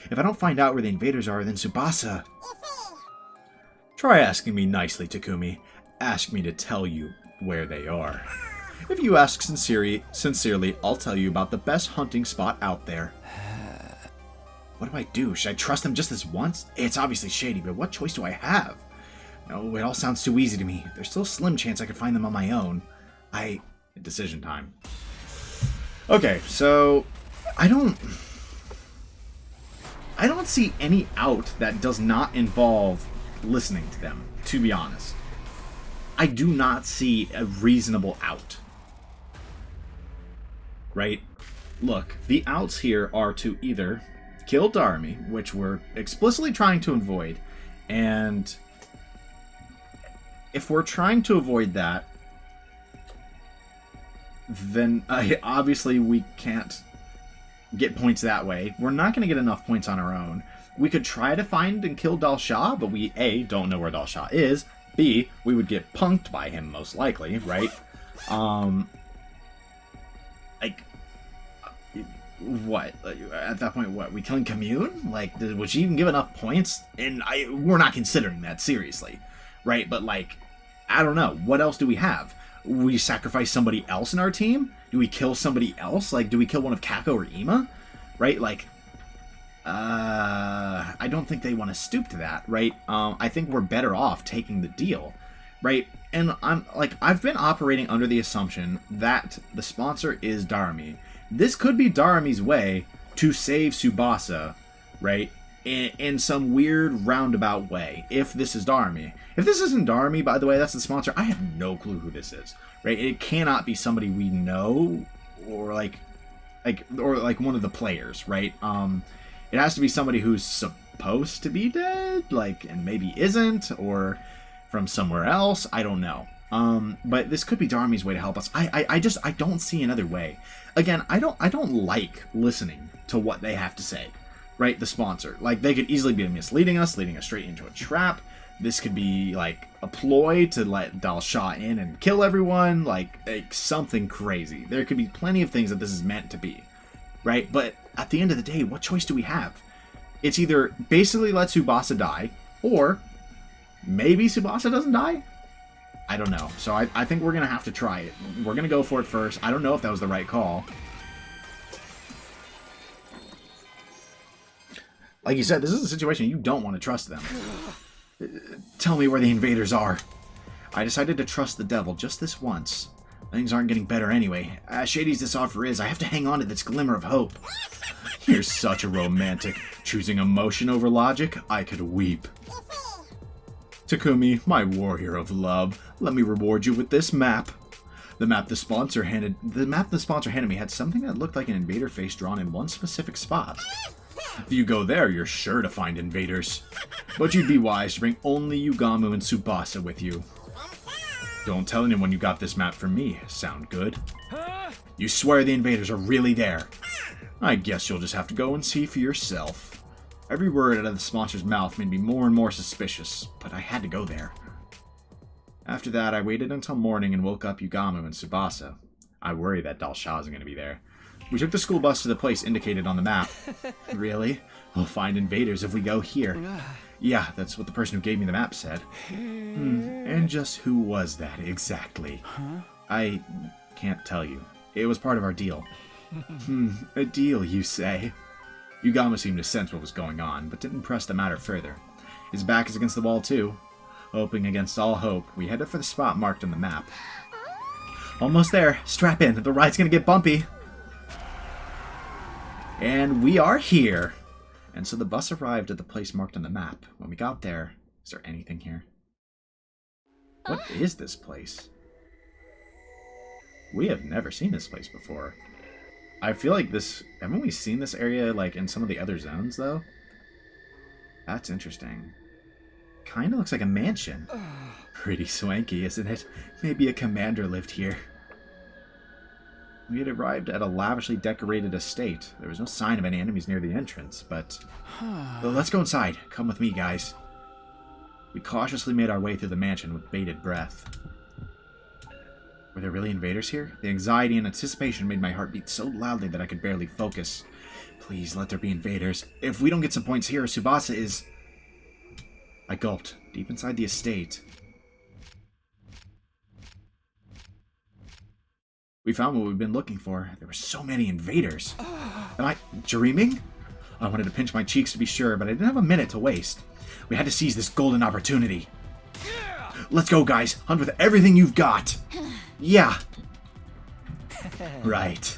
If I don't find out where the invaders are, then Tsubasa... Try asking me nicely, Takumi. Ask me to tell you where they are. If you ask sincerely, I'll tell you about the best hunting spot out there. What do I do? Should I trust them just this once? It's obviously shady, but what choice do I have? No, it all sounds too easy to me. There's still a slim chance I could find them on my own. Decision time. Okay, so... I don't see any out that does not involve listening to them, to be honest. I do not see a reasonable out. Right? Look, the outs here are to either kill Darmy, which we're explicitly trying to avoid, and if we're trying to avoid that, then obviously we can't get points that way. We're not going to get enough points on our own. We could try to find and kill Dal Shah, but we A, don't know where Dal Shah is, B, we would get punked by him most likely, right? Like, what? At that point, what? We killing Commune? Like, would she even give enough points? And we're not considering that seriously, right? But like, I don't know. What else do we have? We sacrifice somebody else in our team? Do we kill somebody else? Like, do we kill one of Kako or Ima? Right? Like, I don't think they want to stoop to that, right? I think we're better off taking the deal, right? And I've been operating under the assumption that the sponsor is Darmy. This could be Darmy's way to save Tsubasa, right? In some weird roundabout way, if this is Darmy. If this isn't Darmy, by the way, that's the sponsor, I have no clue who this is, right? It cannot be somebody we know, or like one of the players, right? It has to be somebody who's supposed to be dead, like, and maybe isn't, or from somewhere else, I don't know. But this could be Darmy's way to help us. I don't see another way. Again, I don't like listening to what they have to say. Right, the sponsor. Like, they could easily be misleading us, leading us straight into a trap. This could be, like, a ploy to let Dal Shah in and kill everyone. Like something crazy. There could be plenty of things that this is meant to be. Right? But at the end of the day, what choice do we have? It's either basically let Tsubasa die, or maybe Tsubasa doesn't die? I don't know. So I think we're going to have to try it. We're going to go for it first. I don't know if that was the right call. Like you said, this is a situation you don't want to trust them. Tell me where the invaders are. I decided to trust the devil just this once. Things aren't getting better anyway. As shady as this offer is, I have to hang on to this glimmer of hope. You're such a romantic. Choosing emotion over logic, I could weep. Takumi, my warrior of love, let me reward you with this map. The map the sponsor handed me had something that looked like an invader face drawn in one specific spot. If you go there, you're sure to find invaders. But you'd be wise to bring only Yugamu and Tsubasa with you. Don't tell anyone you got this map from me. Sound good? You swear the invaders are really there? I guess you'll just have to go and see for yourself. Every word out of the sponsor's mouth made me more and more suspicious, but I had to go there. After that, I waited until morning and woke up Yugamu and Tsubasa. I worry that Dal Shah isn't going to be there. We took the school bus to the place indicated on the map. Really? We'll find invaders if we go here. Yeah, that's what the person who gave me the map said. And just who was that exactly? I can't tell you. It was part of our deal. A deal, you say? Yugamu seemed to sense what was going on, but didn't press the matter further. His back is against the wall, too. Hoping against all hope, we headed for the spot marked on the map. Almost there. Strap in. The ride's gonna get bumpy. And we are here. And so the bus arrived at the place marked on the map. When we got there, is there anything here? What is this place? We have never seen this place before. I feel like this... Haven't we seen this area, like, in some of the other zones, though? That's interesting. Kinda looks like a mansion. Pretty swanky, isn't it? Maybe a commander lived here. We had arrived at a lavishly decorated estate. There was no sign of any enemies near the entrance, but... Well, let's go inside. Come with me, guys. We cautiously made our way through the mansion with bated breath. Were there really invaders here? The anxiety and anticipation made my heart beat so loudly that I could barely focus. Please, let there be invaders. If we don't get some points here, Tsubasa is... I gulped. Deep inside the estate. We found what we've been looking for. There were so many invaders. Am I dreaming? I wanted to pinch my cheeks to be sure, but I didn't have a minute to waste. We had to seize this golden opportunity. Let's go, guys. Hunt with everything you've got. Yeah. Right.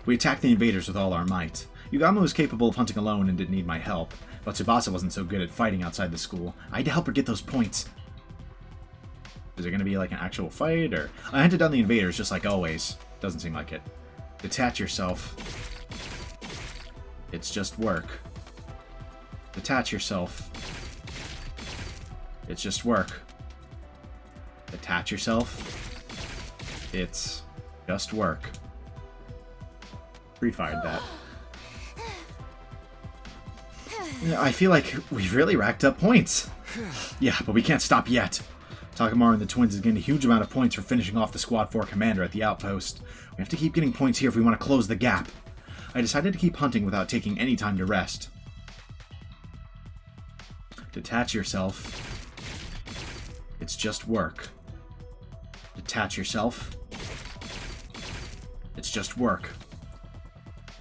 We attacked the invaders with all our might. Yugamo was capable of hunting alone and didn't need my help, but Tsubasa wasn't so good at fighting outside the school. I had to help her get those points. Is there going to be like an actual fight, or... I hunted down the invaders just like always. Doesn't seem like it. Detach yourself. It's just work. Detach yourself. It's just work. Detach yourself. It's just work. Pre-fired that. I feel like we've really racked up points. Yeah, but we can't stop yet. Takamaru and the twins is getting a huge amount of points for finishing off the Squad 4 commander at the outpost. We have to keep getting points here if we want to close the gap. I decided to keep hunting without taking any time to rest. Detach yourself. It's just work. Detach yourself. It's just work.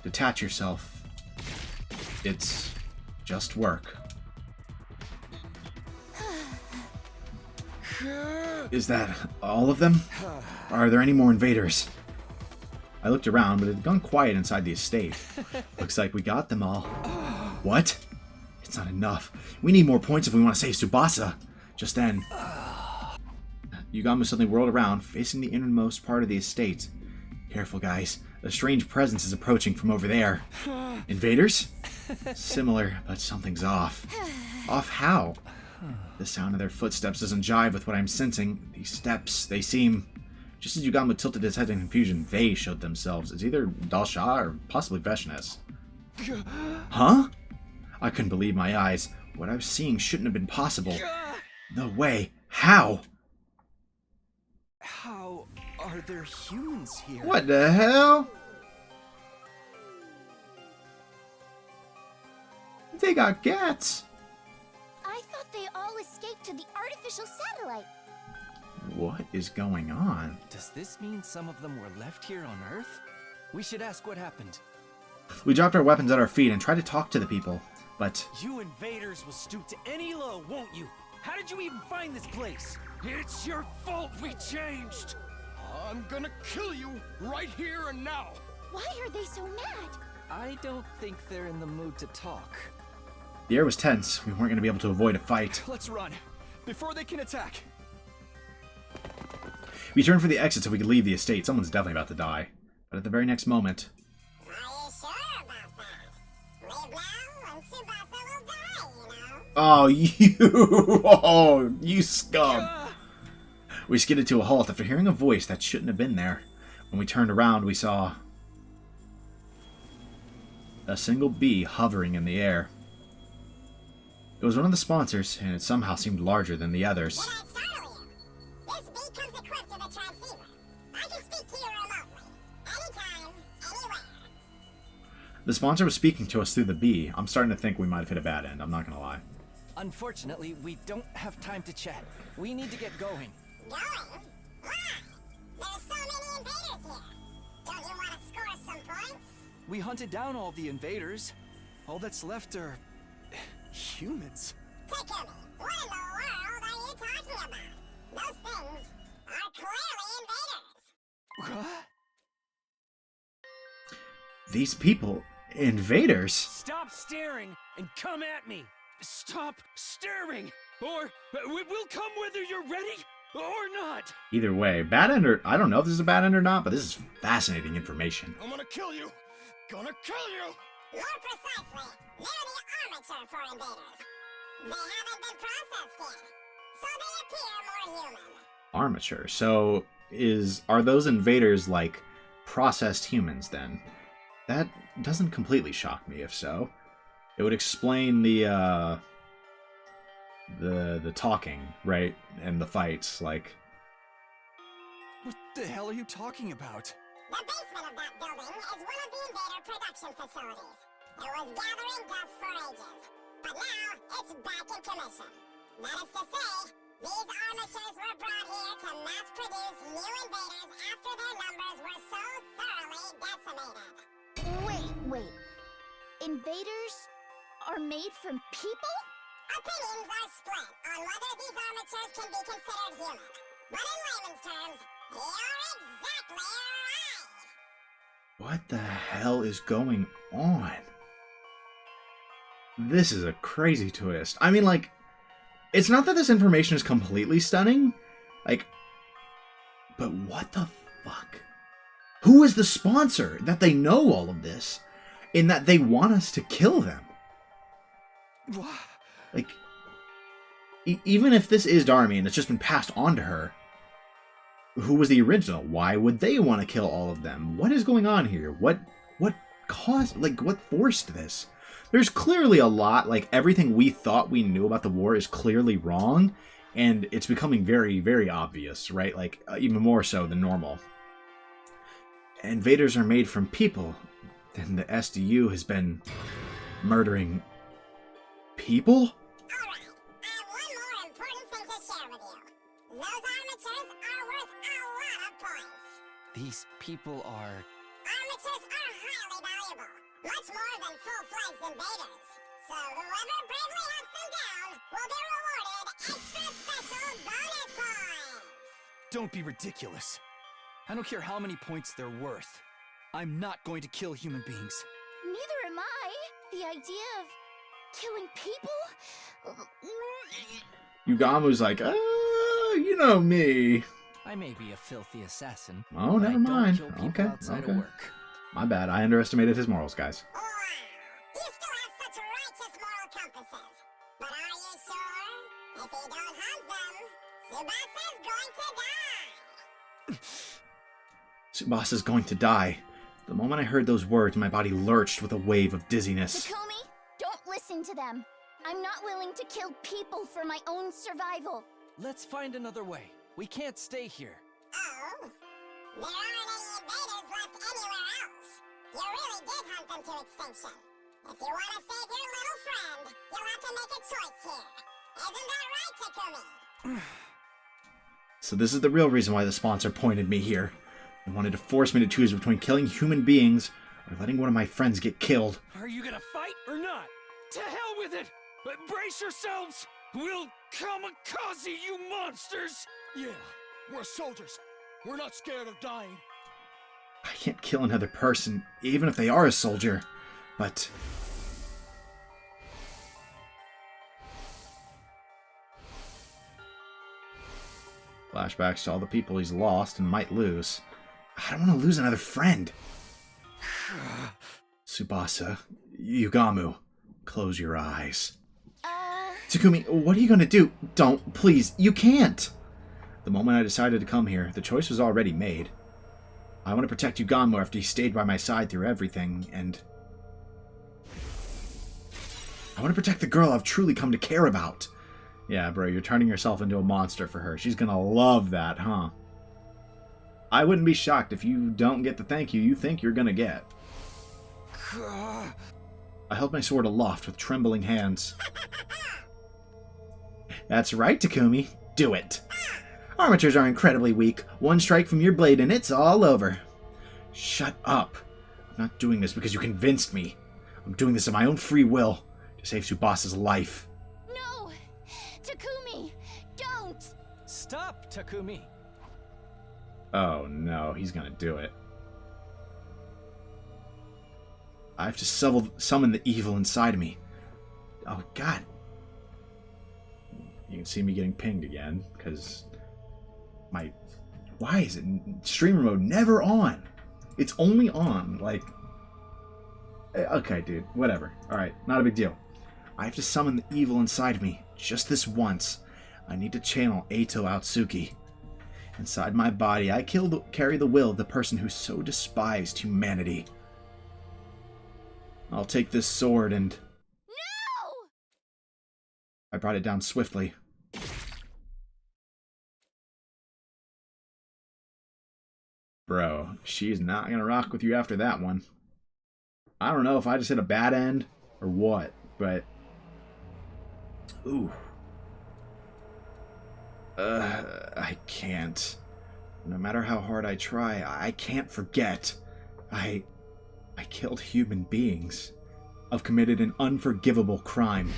Detach yourself. It's just work. Is that all of them? Are there any more invaders? I looked around, but it had gone quiet inside the estate. Looks like we got them all. What? It's not enough. We need more points if we want to save Tsubasa. Just then, Yugamo suddenly whirled around, facing the innermost part of the estate. Careful, guys. A strange presence is approaching from over there. Invaders? Similar, but something's off. Off how? The sound of their footsteps doesn't jive with what I'm sensing. These steps, they seem... Just as Yugamo tilted his head in confusion, they showed themselves as either Dalsha or possibly Veshnes. Huh? I couldn't believe my eyes. What I was seeing shouldn't have been possible. No way. How? How are there humans here? What the hell? They got cats. I thought they all escaped to the artificial satellite. What is going on? Does this mean some of them were left here on Earth? We should ask what happened. We dropped our weapons at our feet and tried to talk to the people, but... You invaders will stoop to any low, won't you? How did you even find this place? It's your fault we changed. I'm gonna kill you right here and now. Why are they so mad? I don't think they're in the mood to talk. The air was tense. We weren't going to be able to avoid a fight. Let's run, before they can attack. We turned for the exit so we could leave the estate. Someone's definitely about to die. But at the very next moment... Are you sure about that? Live now and Tsubasa will die, you know? Oh, you... Oh, you scum. We skidded to a halt after hearing a voice that shouldn't have been there. When we turned around, we saw... a single bee hovering in the air. It was one of the sponsors, and it somehow seemed larger than the others. Did I startle you? This bee comes equipped with a transceiver. I can speak to you remotely. Anytime, anywhere. The sponsor was speaking to us through the bee. I'm starting to think we might have hit a bad end, I'm not gonna lie. Unfortunately, we don't have time to chat. We need to get going. Going? Why? There's so many invaders here. Don't you want to score some points? We hunted down all the invaders. All that's left are... humans. Takumi, what in the world are you talking about? Those things are clearly invaders. What? These people... invaders? Stop staring and come at me. Stop staring, or we'll come whether you're ready or not. Either way, bad end or... I don't know if this is a bad end or not, but this is fascinating information. I'm gonna kill you. Gonna kill you. More precisely, they're the armature for invaders. They haven't been processed yet, so they appear more human. Armature. So, are those invaders like processed humans then? That doesn't completely shock me if so. It would explain the talking, right? And the fights, like. What the hell are you talking about? The basement of that building is one of the invader production facilities. It was gathering dust for ages, but now it's back in commission. That is to say, these armatures were brought here to mass-produce new invaders after their numbers were so thoroughly decimated. Wait. Invaders are made from people? Opinions are split on whether these armatures can be considered human. But in layman's terms, you're exactly right. What the hell is going on? This is a crazy twist. I mean, like, it's not that this information is completely stunning, like, but what the fuck? Who is the sponsor that they know all of this, in that they want us to kill them? Like, even if this is Darmy and it's just been passed on to her, who was the original? Why would they want to kill all of them? What is going on here? What caused, like, what forced this? There's clearly a lot, like, everything we thought we knew about the war is clearly wrong, and it's becoming very, very obvious, right? Like, even more so than normal. Invaders are made from people, then the SDU has been murdering people? Alright, I have one more important thing to share with you. Those armatures are worth a lot of points. These people are... Armatures are highly valuable, much more than full-fledged invaders. So whoever bravely hunts them down will be rewarded extra special bonus points. Don't be ridiculous. I don't care how many points they're worth. I'm not going to kill human beings. Neither am I. The idea of killing people? Yugamu's like, you know me. I may be a filthy assassin. Oh, but never I don't mind. kill people Okay, outside okay. of work. My bad, I underestimated his morals, guys. Wow, you still have such righteous moral compasses. But are you sure? If you don't hunt them, Tsubasa's going to die. Tsubasa's going to die. The moment I heard those words, my body lurched with a wave of dizziness. Takumi, don't listen to them. I'm not willing to kill people for my own survival. Let's find another way. We can't stay here. Oh? There aren't any invaders left anywhere else. You really did hunt them to extinction. If you want to save your little friend, you'll have to make a choice here. Isn't that right, Takumi? So this is the real reason why the sponsor pointed me here. They wanted to force me to choose between killing human beings or letting one of my friends get killed. Are you gonna fight or not? To hell with it! But brace yourselves! We'll kamikaze you monsters! Yeah, we're soldiers. We're not scared of dying. I can't kill another person, even if they are a soldier. But... flashbacks to all the people he's lost and might lose. I don't want to lose another friend. Tsubasa, Yugamu, close your eyes. Takumi, what are you gonna do? Don't, please, you can't! The moment I decided to come here, the choice was already made. I want to protect Yugamu after he stayed by my side through everything, and... I want to protect the girl I've truly come to care about. Yeah, bro, you're turning yourself into a monster for her. She's gonna love that, huh? I wouldn't be shocked if you don't get the thank you think you're gonna get. I held my sword aloft with trembling hands. That's right, Takumi. Do it. Armatures are incredibly weak. One strike from your blade and it's all over. Shut up. I'm not doing this because you convinced me. I'm doing this of my own free will to save Tsubasa's life. No! Takumi, don't! Stop, Takumi. Oh no, he's gonna do it. I have to summon the evil inside of me. Oh god. You can see me getting pinged again, because my... why is it streamer mode never on? It's only on, like... okay, dude, whatever. Alright, not a big deal. I have to summon the evil inside of me, just this once. I need to channel Eito Outsuki. Inside my body, I carry the will of the person who so despised humanity. I'll take this sword and... No! I brought it down swiftly. Bro, she's not gonna rock with you after that one. I don't know if I just hit a bad end or what, but... Ooh. I can't. No matter how hard I try, I can't forget. I killed human beings. I've committed an unforgivable crime.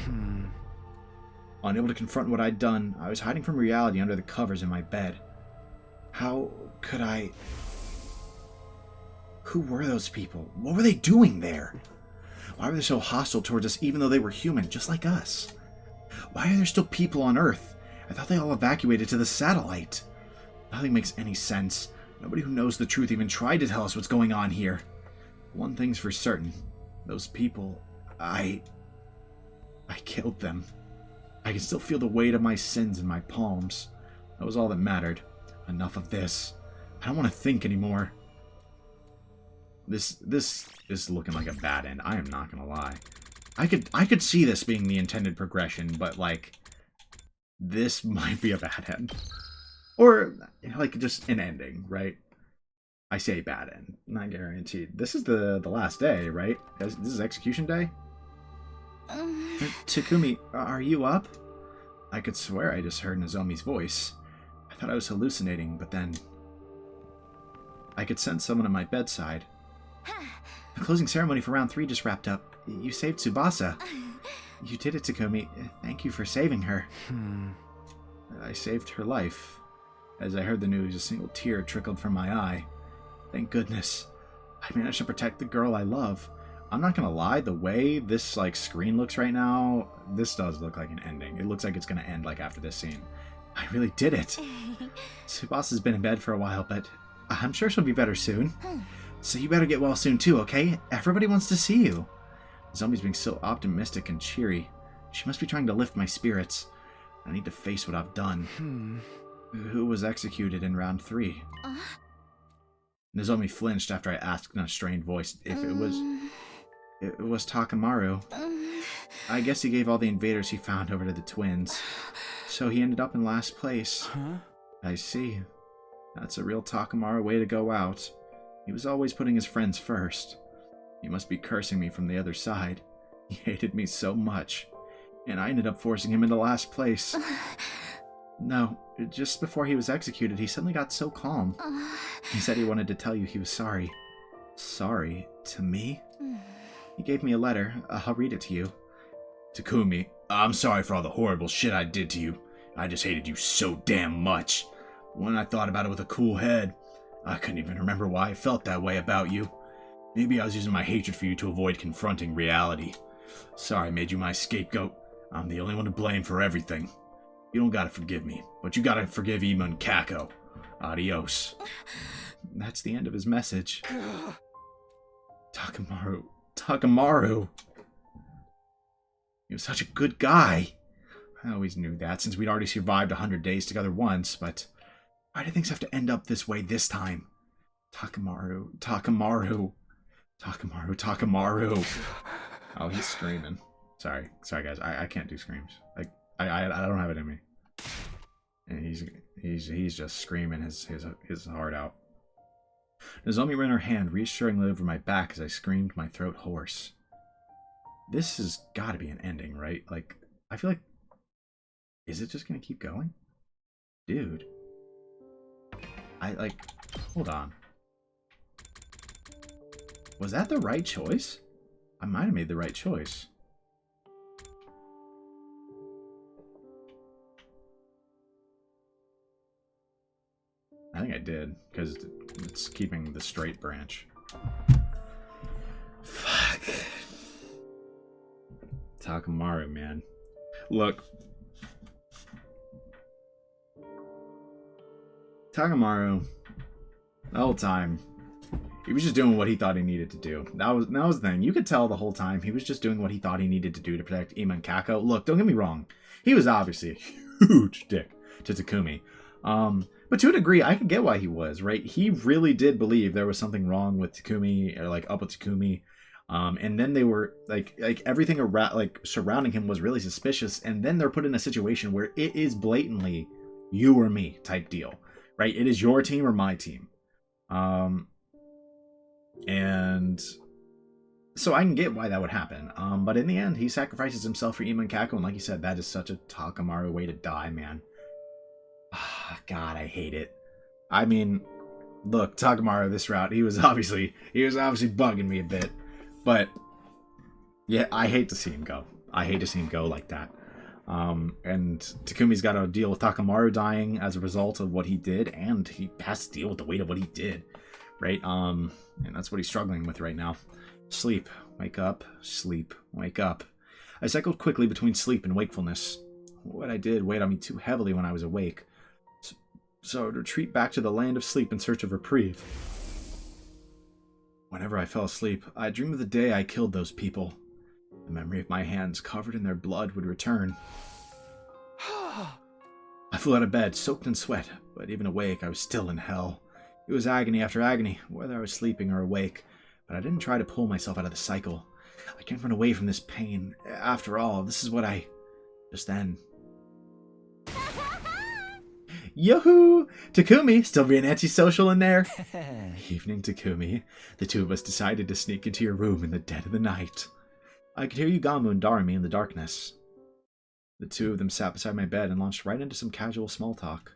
Unable to confront what I'd done, I was hiding from reality under the covers in my bed. How could I... Who were those people? What were they doing there? Why were they so hostile towards us even though they were human, just like us? Why are there still people on Earth? I thought they all evacuated to the satellite. Nothing makes any sense. Nobody who knows the truth even tried to tell us what's going on here. One thing's for certain. Those people, I killed them. I can still feel the weight of my sins in my palms. That was all that mattered. Enough of this. I don't want to think anymore. This is looking like a bad end. I am not gonna lie. I could see this being the intended progression, but like this might be a bad end. Or like just an ending, right? I say bad end, not guaranteed. This is the last day, right? This is execution day? Takumi, are you up? I could swear I just heard Nozomi's voice. I thought I was hallucinating, but then... I could sense someone at my bedside. The closing ceremony for round 3 just wrapped up. You saved Tsubasa. You did it, Takumi. Thank you for saving her. I saved her life. As I heard the news, a single tear trickled from my eye. Thank goodness. I managed to protect the girl I love. I'm not gonna lie, the way this like screen looks right now, this does look like an ending. It looks like it's gonna end like after this scene. I really did it. Tsubasa's been in bed for a while, but I'm sure she'll be better soon. So you better get well soon too, okay? Everybody wants to see you. Zombie's being so optimistic and cheery. She must be trying to lift my spirits. I need to face what I've done. Who was executed in round 3? Nozomi flinched after I asked in a strained voice if it was... It was Takamaru. I guess he gave all the invaders he found over to the twins. So he ended up in last place. I see. That's a real Takamaru way to go out. He was always putting his friends first. He must be cursing me from the other side. He hated me so much. And I ended up forcing him into last place. No, just before he was executed, he suddenly got so calm. He said he wanted to tell you he was sorry. Sorry? To me? He gave me a letter. I'll read it to you. Takumi, I'm sorry for all the horrible shit I did to you. I just hated you so damn much. When I thought about it with a cool head, I couldn't even remember why I felt that way about you. Maybe I was using my hatred for you to avoid confronting reality. Sorry I made you my scapegoat. I'm the only one to blame for everything. You don't gotta forgive me, but you gotta forgive Ima and Kako. Adios. That's the end of his message. Takamaru. He was such a good guy. I always knew that, since we'd already survived 100 days together once, but why do things have to end up this way this time? Takamaru. Oh, he's screaming. Sorry guys, I can't do screams. Like, I don't have it in me. And he's just screaming his heart out. Nozomi ran her hand reassuringly over my back as I screamed my throat hoarse. This has got to be an ending, right? Like, I feel like... Is it just going to keep going? Dude. Hold on. Was that the right choice? I might have made the right choice. I think I did, because it's keeping the straight branch. Fuck. Takamaru, man. Look. Takamaru, the whole time, he was just doing what he thought he needed to do. That was the thing. You could tell the whole time he was just doing what he thought he needed to do to protect Ima and Kako. Look, don't get me wrong. He was obviously a huge dick to Takumi. But But to a degree, I could get why he was, right? He really did believe there was something wrong with Takumi, or like up with Takumi. And then they were like everything around, like surrounding him was really suspicious. And then they're put in a situation where it is blatantly you or me type deal, right? It is your team or my team. And so I can get why that would happen. But in the end, he sacrifices himself for Ima and Kako. And like you said, that is such a Takamaru way to die, man. God, I hate it. I mean, look, Takamaru this route, he was obviously bugging me a bit. But yeah, I hate to see him go. I hate to see him go like that. And Takumi's got to deal with Takamaru dying as a result of what he did, and he has to deal with the weight of what he did, right? And that's what he's struggling with right now. Sleep, wake up, sleep, wake up. I cycled quickly between sleep and wakefulness. What I did weighed on me too heavily when I was awake, so I would retreat back to the land of sleep in search of reprieve. Whenever I fell asleep, I dreamed of the day I killed those people. The memory of my hands covered in their blood would return. I flew out of bed, soaked in sweat, but even awake, I was still in hell. It was agony after agony, whether I was sleeping or awake, but I didn't try to pull myself out of the cycle. I can't run away from this pain. After all, this is what I... Just then... Yoo-hoo! Takumi, still being antisocial in there? Evening, Takumi. The two of us decided to sneak into your room in the dead of the night. I could hear Yugamu and Darumi in the darkness. The two of them sat beside my bed and launched right into some casual small talk.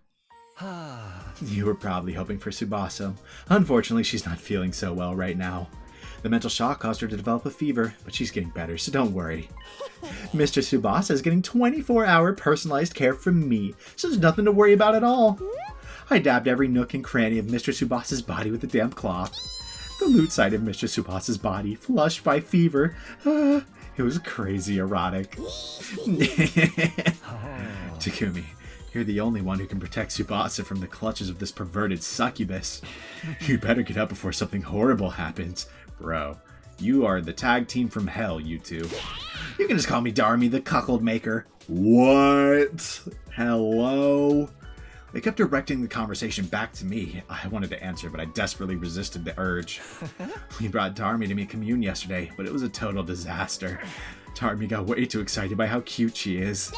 You were probably hoping for Tsubasa. Unfortunately, she's not feeling so well right now. The mental shock caused her to develop a fever, but she's getting better, so don't worry. Mr. Tsubasa is getting 24-hour personalized care from me, so there's nothing to worry about at all. I dabbed every nook and cranny of Mr. Tsubasa's body with a damp cloth. The lewd side of Mr. Tsubasa's body, flushed by fever. It was crazy erotic. Takumi, you're the only one who can protect Tsubasa from the clutches of this perverted succubus. You better get up before something horrible happens. Bro, you are the tag team from hell, you two. You can just call me Darumi, the cuckold maker. What? Hello? They kept directing the conversation back to me. I wanted to answer, but I desperately resisted the urge. We brought Darumi to meet Commune yesterday, but it was a total disaster. Darumi got way too excited by how cute she is.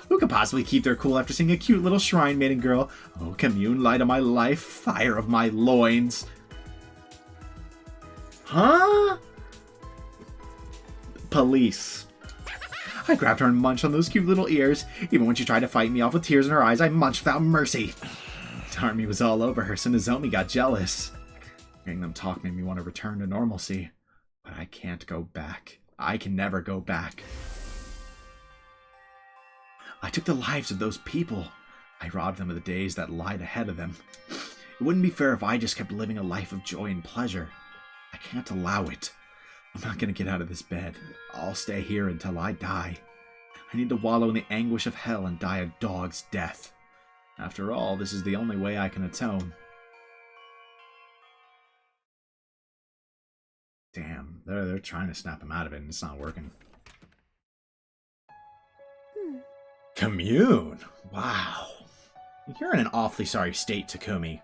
Who could possibly keep their cool after seeing a cute little shrine maiden girl? Oh, Commune, light of my life, fire of my loins. Huh? Police. I grabbed her and munched on those cute little ears. Even when she tried to fight me off with tears in her eyes, I munched without mercy. Darumi was all over her, so Nozomi got jealous. Hearing them talk made me want to return to normalcy. But I can't go back. I can never go back. I took the lives of those people. I robbed them of the days that lied ahead of them. It wouldn't be fair if I just kept living a life of joy and pleasure. I can't allow it. I'm not going to get out of this bed. I'll stay here until I die. I need to wallow in the anguish of hell and die a dog's death. After all, this is the only way I can atone. Damn, they're trying to snap him out of it and it's not working. Commune! Wow. You're in an awfully sorry state, Takumi.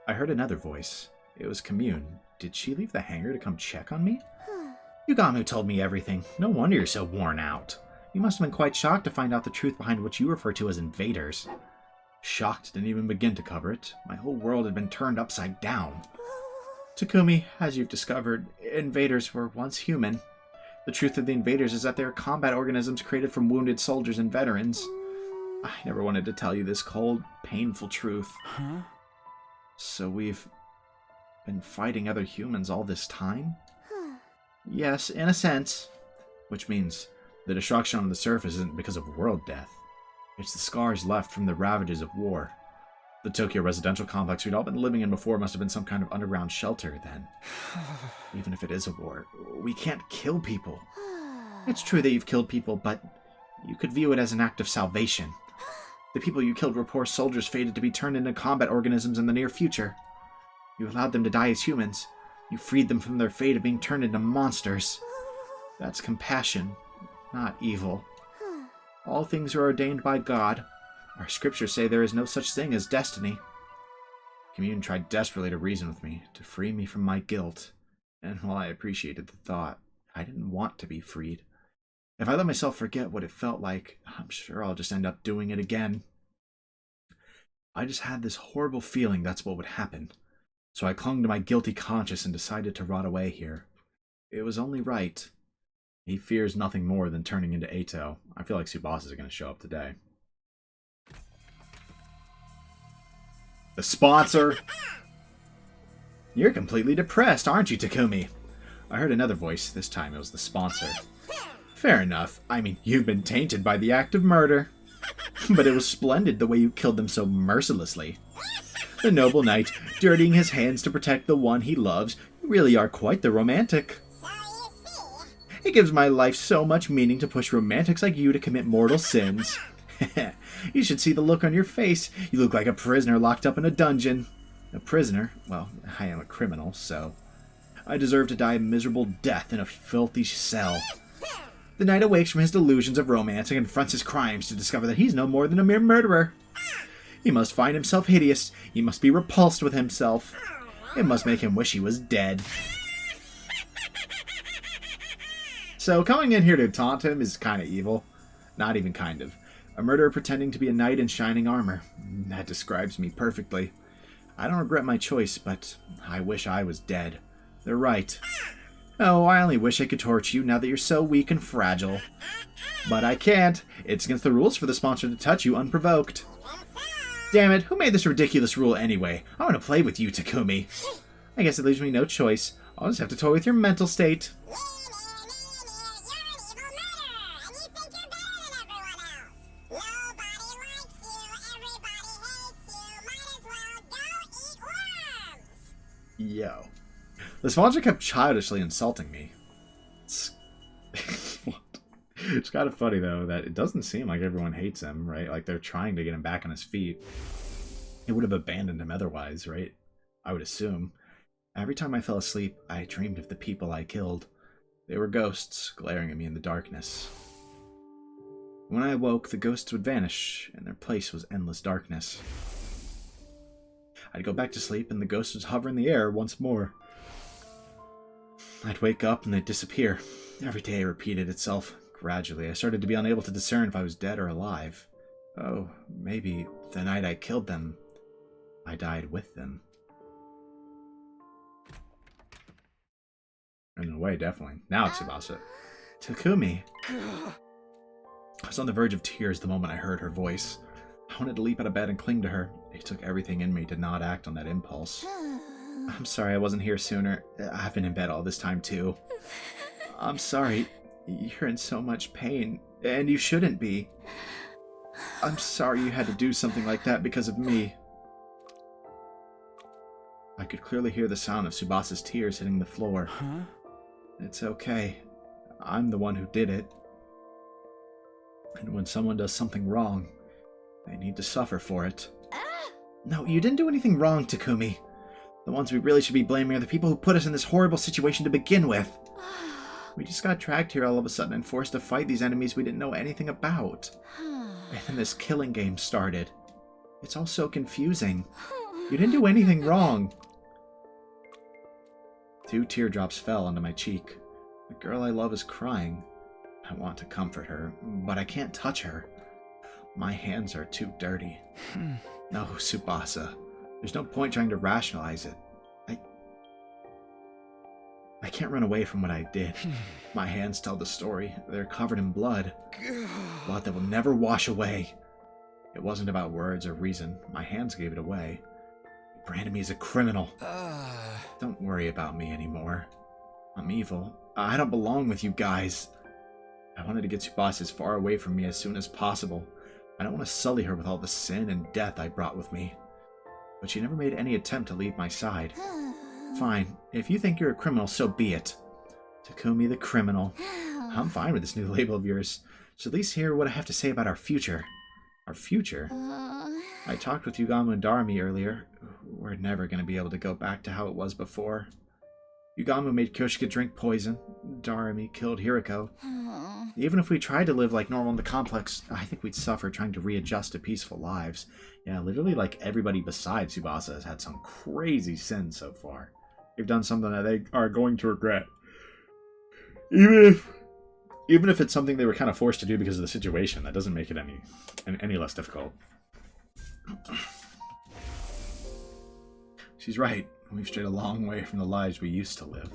I heard another voice. It was Commune. Did she leave the hangar to come check on me? Yugamu told me everything. No wonder you're so worn out. You must have been quite shocked to find out the truth behind what you refer to as invaders. Shocked didn't even begin to cover it. My whole world had been turned upside down. Takumi, as you've discovered, invaders were once human. The truth of the invaders is that they are combat organisms created from wounded soldiers and veterans. I never wanted to tell you this cold, painful truth. Huh? So we've been fighting other humans all this time? Yes, in a sense. Which means the destruction on the surface isn't because of world death. It's the scars left from the ravages of war. The Tokyo residential complex we'd all been living in before must have been some kind of underground shelter then. Even if it is a war, we can't kill people. It's true that you've killed people, but you could view it as an act of salvation. The people you killed were poor soldiers fated to be turned into combat organisms in the near future. You allowed them to die as humans. You freed them from their fate of being turned into monsters. That's compassion, not evil. All things are ordained by God. Our scriptures say there is no such thing as destiny. Commune tried desperately to reason with me, to free me from my guilt. And while I appreciated the thought, I didn't want to be freed. If I let myself forget what it felt like, I'm sure I'll just end up doing it again. I just had this horrible feeling that's what would happen. So I clung to my guilty conscience and decided to rot away here. It was only right. He fears nothing more than turning into Eito. I feel like Tsubasa is going to show up today. The sponsor! You're completely depressed, aren't you, Takumi? I heard another voice. This time it was the sponsor. Fair enough. I mean, you've been tainted by the act of murder. But it was splendid the way you killed them so mercilessly. The noble knight, dirtying his hands to protect the one he loves. You really are quite the romantic. It gives my life so much meaning to push romantics like you to commit mortal sins. You should see the look on your face. You look like a prisoner locked up in a dungeon. A prisoner? Well, I am a criminal, so... I deserve to die a miserable death in a filthy cell. The knight awakes from his delusions of romance and confronts his crimes to discover that he's no more than a mere murderer. He must find himself hideous. He must be repulsed with himself. It must make him wish he was dead. So coming in here to taunt him is kind of evil. Not even kind of. A murderer pretending to be a knight in shining armor. That describes me perfectly. I don't regret my choice, but I wish I was dead. They're right. Oh, I only wish I could torture you now that you're so weak and fragile. But I can't. It's against the rules for the sponsor to touch you unprovoked. Damn it, who made this ridiculous rule anyway? I want to play with you, Takumi. I guess it leaves me no choice. I'll just have to toy with your mental state. Yo. The sponsor kept childishly insulting me. It's kind of funny, though, that it doesn't seem like everyone hates him, right? Like, they're trying to get him back on his feet. It would have abandoned him otherwise, right? I would assume. Every time I fell asleep, I dreamed of the people I killed. They were ghosts, glaring at me in the darkness. When I awoke, the ghosts would vanish, and their place was endless darkness. I'd go back to sleep, and the ghosts would hover in the air once more. I'd wake up, and they'd disappear. Every day it repeated itself. Gradually, I started to be unable to discern if I was dead or alive. Oh, maybe the night I killed them, I died with them. In a way, definitely. Now it's Tsubasa. Takumi. I was on the verge of tears the moment I heard her voice. I wanted to leap out of bed and cling to her. It took everything in me to not act on that impulse. I'm sorry I wasn't here sooner. I've been in bed all this time, too. I'm sorry. You're in so much pain, and you shouldn't be. I'm sorry you had to do something like that because of me. I could clearly hear the sound of Tsubasa's tears hitting the floor. Huh? It's okay. I'm the one who did it. And when someone does something wrong, they need to suffer for it. No, you didn't do anything wrong, Takumi. The ones we really should be blaming are the people who put us in this horrible situation to begin with. We just got dragged here all of a sudden and forced to fight these enemies we didn't know anything about. And then this killing game started. It's all so confusing. You didn't do anything wrong. 2 teardrops fell onto my cheek. The girl I love is crying. I want to comfort her, but I can't touch her. My hands are too dirty. No, Tsubasa. There's no point trying to rationalize it. I can't run away from what I did. My hands tell the story. They're covered in blood. Blood that will never wash away. It wasn't about words or reason. My hands gave it away. You branded me as a criminal. Don't worry about me anymore. I'm evil. I don't belong with you guys. I wanted to get Tsubasa as far away from me as soon as possible. I don't want to sully her with all the sin and death I brought with me. But she never made any attempt to leave my side. Fine. If you think you're a criminal, so be it. Takumi the criminal. I'm fine with this new label of yours. So at least hear what I have to say about our future. Our future? I talked with Yugamu and Darumi earlier. We're never going to be able to go back to how it was before. Yugamu made Kyoshika drink poison. Darumi killed Hiriko. Even if we tried to live like normal in the complex, I think we'd suffer trying to readjust to peaceful lives. Yeah, literally like everybody besides Tsubasa has had some crazy sins so far. They've done something that they are going to regret. Even if it's something they were kind of forced to do because of the situation, that doesn't make it any less difficult. She's right. We've strayed a long way from the lives we used to live.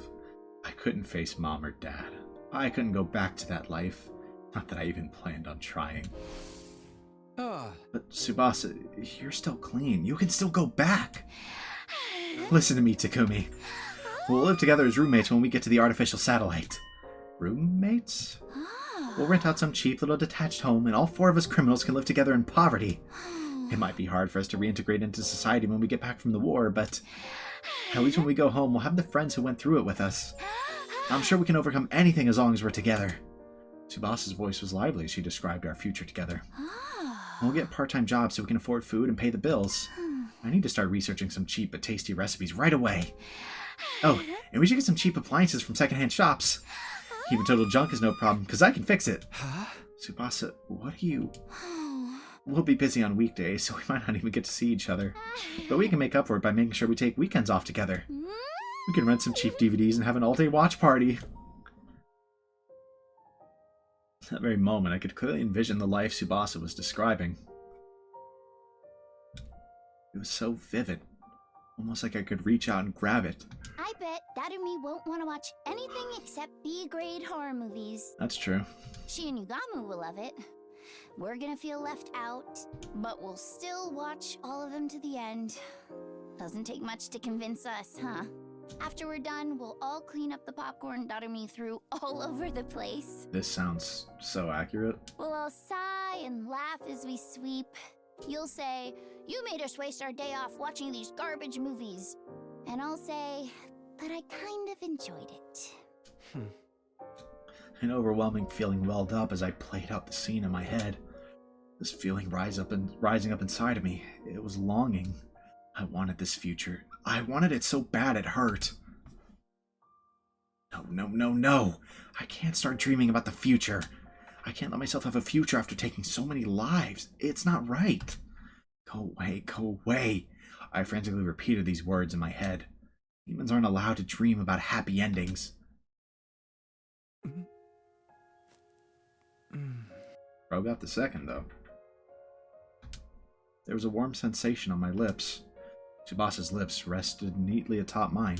I couldn't face Mom or Dad. I couldn't go back to that life. Not that I even planned on trying. But Tsubasa, you're still clean. You can still go back. Listen to me, Takumi. We'll live together as roommates when we get to the artificial satellite. Roommates? We'll rent out some cheap little detached home, and all 4 of us criminals can live together in poverty. It might be hard for us to reintegrate into society when we get back from the war, but at least when we go home, we'll have the friends who went through it with us. I'm sure we can overcome anything as long as we're together. Tsubasa's voice was lively as she described our future together. We'll get part-time jobs so we can afford food and pay the bills. I need to start researching some cheap but tasty recipes right away. Oh, and we should get some cheap appliances from secondhand shops. Even total junk is no problem, because I can fix it. Tsubasa, what are you... We'll be busy on weekdays, so we might not even get to see each other. But we can make up for it by making sure we take weekends off together. We can rent some cheap DVDs and have an all-day watch party. At that very moment, I could clearly envision the life Tsubasa was describing. It was so vivid. Almost like I could reach out and grab it. I bet Darumi won't want to watch anything except B-grade horror movies. That's true. She and Yugamu will love it. We're gonna feel left out, but we'll still watch all of them to the end. Doesn't take much to convince us, huh? After we're done, we'll all clean up the popcorn Darumi threw all over the place. This sounds so accurate. We'll all sigh and laugh as we sweep. You'll say, "You made us waste our day off watching these garbage movies." And I'll say, "But I kind of enjoyed it." An overwhelming feeling welled up as I played out the scene in my head. This feeling rising up inside of me. It was longing. I wanted this future. I wanted it so bad it hurt. No. I can't start dreaming about the future. I can't let myself have a future after taking so many lives. It's not right. Go away. I frantically repeated these words in my head. Humans aren't allowed to dream about happy endings. Bro got the second, though. There was a warm sensation on my lips. Tsubasa's lips rested neatly atop mine.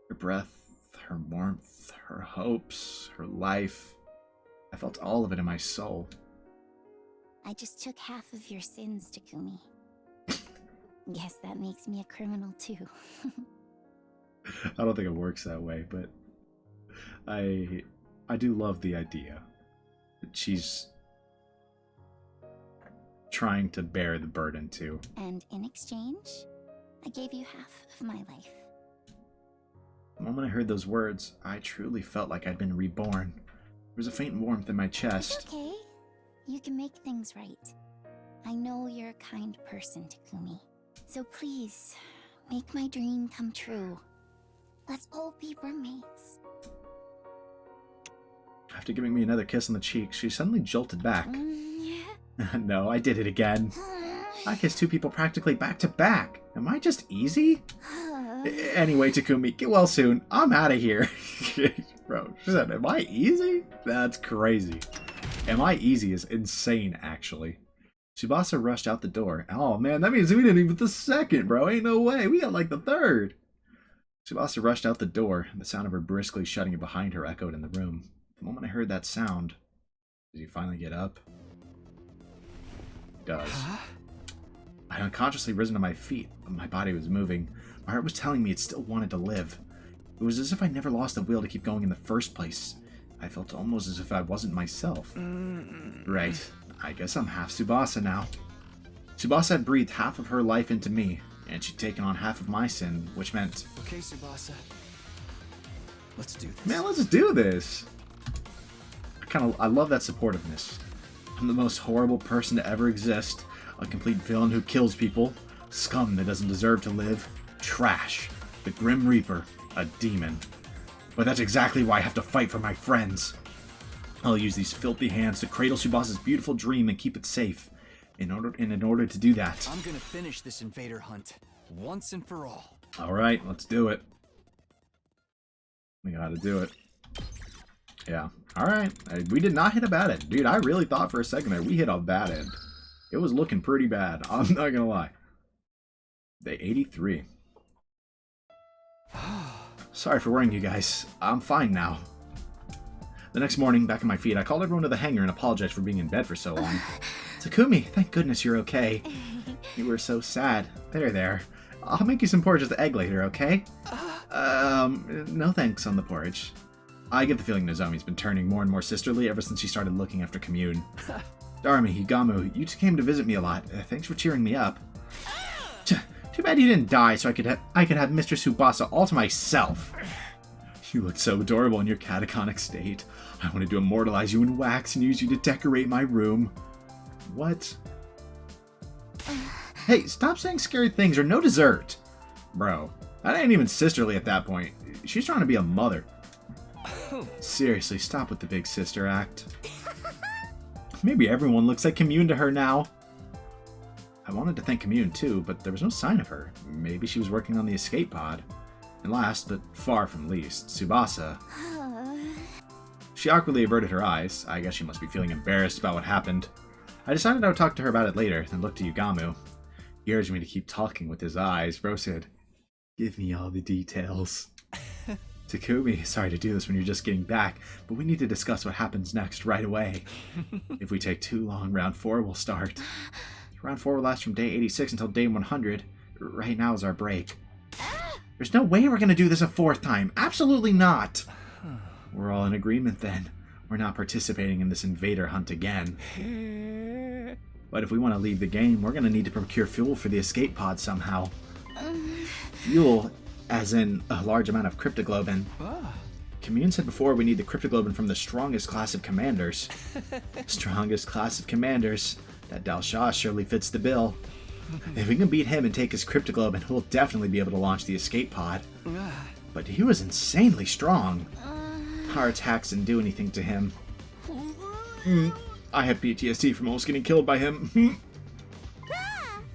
Her breath, her warmth, her hopes, her life. I felt all of it in my soul. I just took half of your sins, Takumi. Guess that makes me a criminal too. I don't think it works that way, but I do love the idea that she's trying to bear the burden too. And in exchange, I gave you half of my life. The moment I heard those words, I truly felt like I'd been reborn. There was a faint warmth in my chest. It's okay. You can make things right. I know you're a kind person, Takumi. So please, make my dream come true. Let's all be roommates. After giving me another kiss on the cheek, she suddenly jolted back. No, I did it again. I kissed 2 people practically back to back. Am I just easy? Anyway, Takumi, get well soon. I'm out of here. Bro, she said, am I easy? That's crazy. Am I easy is insane, actually. Tsubasa rushed out the door. Oh man, that means we didn't even get the second, bro. Ain't no way. We got like the third. Tsubasa rushed out the door. The sound of her briskly shutting it behind her echoed in the room. The moment I heard that sound, did he finally get up? He does. I had unconsciously risen to my feet, but my body was moving. My heart was telling me it still wanted to live. It was as if I never lost the will to keep going in the first place. I felt almost as if I wasn't myself. Right. I guess I'm half Tsubasa now. Tsubasa had breathed half of her life into me, and she'd taken on half of my sin, which meant... Okay, Tsubasa. Let's do this. Man, let's do this! I love that supportiveness. I'm the most horrible person to ever exist. A complete villain who kills people. Scum that doesn't deserve to live. Trash. The Grim Reaper. A demon. But that's exactly why I have to fight for my friends. I'll use these filthy hands to cradle Tsubasa's beautiful dream and keep it safe. In order to do that, I'm gonna finish this invader hunt once and for all. Alright, let's do it. We gotta do it. Yeah. Alright. We did not hit a bad end. Dude, I really thought for a second there we hit a bad end. It was looking pretty bad. I'm not gonna lie. Day 83. Sorry for worrying you guys. I'm fine now. The next morning, back on my feet, I called everyone to the hangar and apologized for being in bed for so long. Takumi, thank goodness you're okay. You were so sad. There. I'll make you some porridge with the egg later, okay? No thanks on the porridge. I get the feeling Nozomi's been turning more and more sisterly ever since she started looking after Commune. Darumi, Higamu, you two came to visit me a lot. Thanks for cheering me up. Too bad you didn't die so I could have Mr. Tsubasa all to myself. You look so adorable in your catatonic state. I wanted to immortalize you in wax and use you to decorate my room. What? Hey, stop saying scary things or no dessert. Bro, that ain't even sisterly at that point. She's trying to be a mother. Seriously, stop with the big sister act. Maybe everyone looks like Commune to her now. I wanted to thank Commune too, but there was no sign of her. Maybe she was working on the escape pod. And last, but far from least, Tsubasa. She awkwardly averted her eyes. I guess she must be feeling embarrassed about what happened. I decided I would talk to her about it later, then looked to Yugamu. He urged me to keep talking with his eyes. Bro said, "Give me all the details." Takumi, sorry to do this when you're just getting back, but we need to discuss what happens next right away. If we take too long, round 4 will start. Round 4 will last from day 86 until day 100. Right now is our break. There's no way we're going to do this a 4th time. Absolutely not. We're all in agreement then. We're not participating in this invader hunt again. But if we want to leave the game, we're going to need to procure fuel for the escape pod somehow. Fuel, as in a large amount of cryptoglobin. Commune said before we need the cryptoglobin from the strongest class of commanders. Strongest class of commanders. That Dal Shah surely fits the bill. If we can beat him and take his cryptoglobin, we'll definitely be able to launch the escape pod. But he was insanely strong. Our attacks didn't do anything to him. I have PTSD from almost getting killed by him.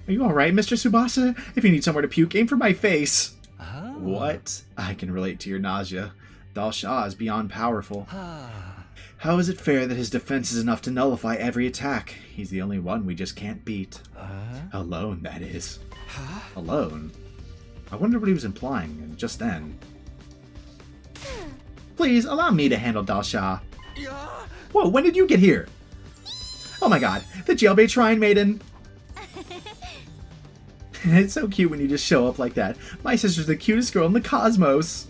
Are you alright, Mr. Tsubasa? If you need somewhere to puke, aim for my face. What? I can relate to your nausea. Dal Shah is beyond powerful. How is it fair that his defense is enough to nullify every attack? He's the only one we just can't beat. Alone, that is. Alone? I wonder what he was implying, and just then. Please, allow me to handle Dal Shah. Whoa, when did you get here? Oh my god, the Jailbait Shrine Maiden! It's so cute when you just show up like that. My sister's the cutest girl in the cosmos!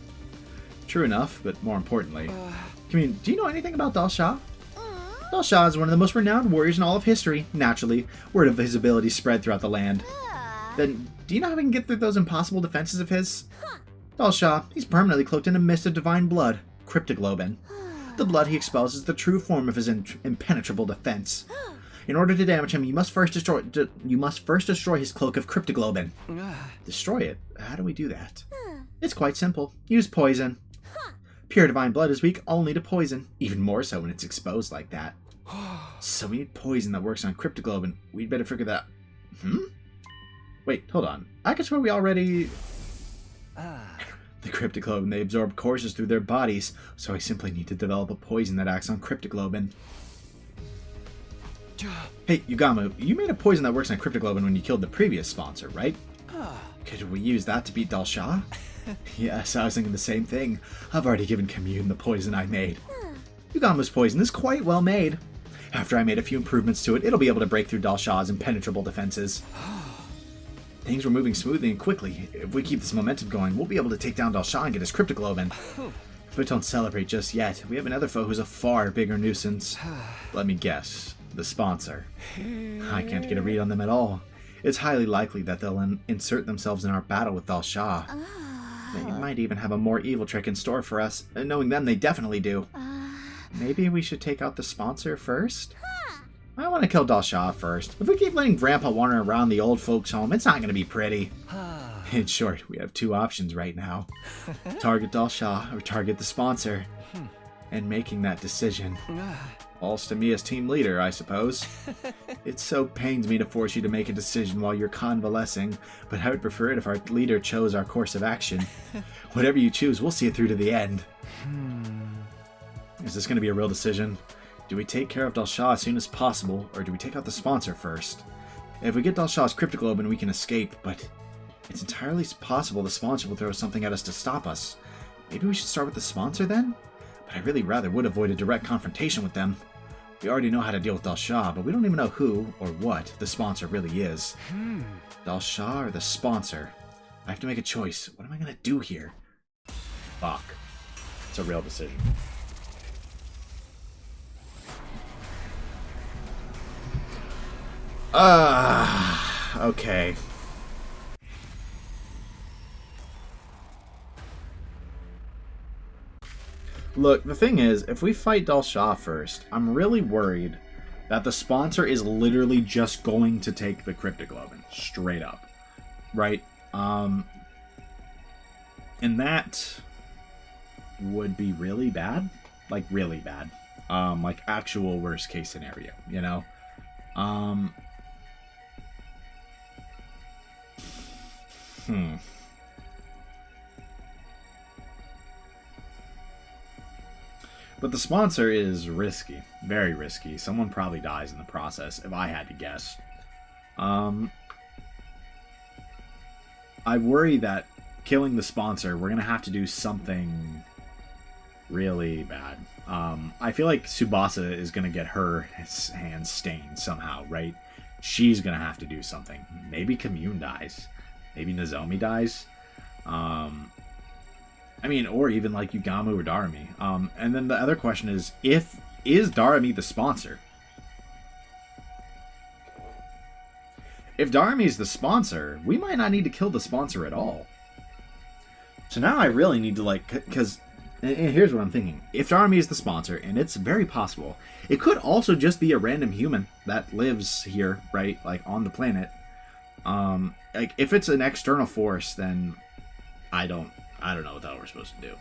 True enough, but more importantly. I mean, do you know anything about Dal Shah? Dal Shah is one of the most renowned warriors in all of history. Naturally, word of his abilities spread throughout the land. Then, do you know how we can get through those impossible defenses of his? Dal Shah, he's permanently cloaked in a mist of divine blood, cryptoglobin. The blood he expels is the true form of his impenetrable defense. In order to damage him, you must first destroy his cloak of cryptoglobin. Destroy it? How do we do that? It's quite simple. Use poison. Pure divine blood is weak only to poison, even more so when it's exposed like that. So we need poison that works on cryptoglobin. We'd better figure that. Wait, hold on. I could swear we already. The cryptoglobin, they absorb courses through their bodies, so I simply need to develop a poison that acts on cryptoglobin. Hey, Yugamu, you made a poison that works on cryptoglobin when you killed the previous sponsor, right? Could we use that to beat Dal Shah? Yes, I was thinking the same thing. I've already given Commune the poison I made. Yugamu's poison is quite well made. After I made a few improvements to it, it'll be able to break through Dal Shah's impenetrable defenses. Things were moving smoothly and quickly. If we keep this momentum going, we'll be able to take down Dal Shah and get his cryptoglobin. But don't celebrate just yet. We have another foe who's a far bigger nuisance. Let me guess. The sponsor. I can't get a read on them at all. It's highly likely that they'll insert themselves in our battle with Dal Shah. They might even have a more evil trick in store for us. Knowing them, they definitely do. Maybe we should take out the sponsor first? I want to kill Dal Shah first. If we keep letting Grandpa wander around the old folks' home, it's not going to be pretty. In short, we have two options right now. Target Dal Shah or target the sponsor. And making that decision falls to me as team leader, I suppose. It so pains me to force you to make a decision while you're convalescing, but I would prefer it if our leader chose our course of action. Whatever you choose, we'll see it through to the end. Is this going to be a real decision? Do we take care of Dal Shah as soon as possible, or do we take out the sponsor first? If we get Dal Shah's cryptoglobin, we can escape, but it's entirely possible the sponsor will throw something at us to stop us. Maybe we should start with the sponsor then? But I really rather would avoid a direct confrontation with them. We already know how to deal with Dal Shah, but we don't even know who or what the sponsor really is. Dal Shah or the sponsor? I have to make a choice. What am I going to do here? Fuck. It's a real decision. Okay. Look, the thing is, if we fight Dal Shah first, I'm really worried that the sponsor is literally just going to take the cryptoglobin. Straight up. Right? And that would be really bad. Like, really bad. Like, actual worst case scenario, you know? But the sponsor is risky. Very risky. Someone probably dies in the process, if I had to guess. I worry that killing the sponsor, we're going to have to do something really bad. I feel like Tsubasa is going to get her hands stained somehow, right? She's going to have to do something. Maybe Commune dies. Maybe Nozomi dies. I mean, or even like Yugamu or Darumi. And then the other question is Darumi the sponsor? If Darumi is the sponsor, we might not need to kill the sponsor at all. So now I really need to, like, because here's what I'm thinking. If Darumi is the sponsor, and it's very possible, it could also just be a random human that lives here, right? Like, on the planet. Like, if it's an external force, then I don't know what the hell we're supposed to do.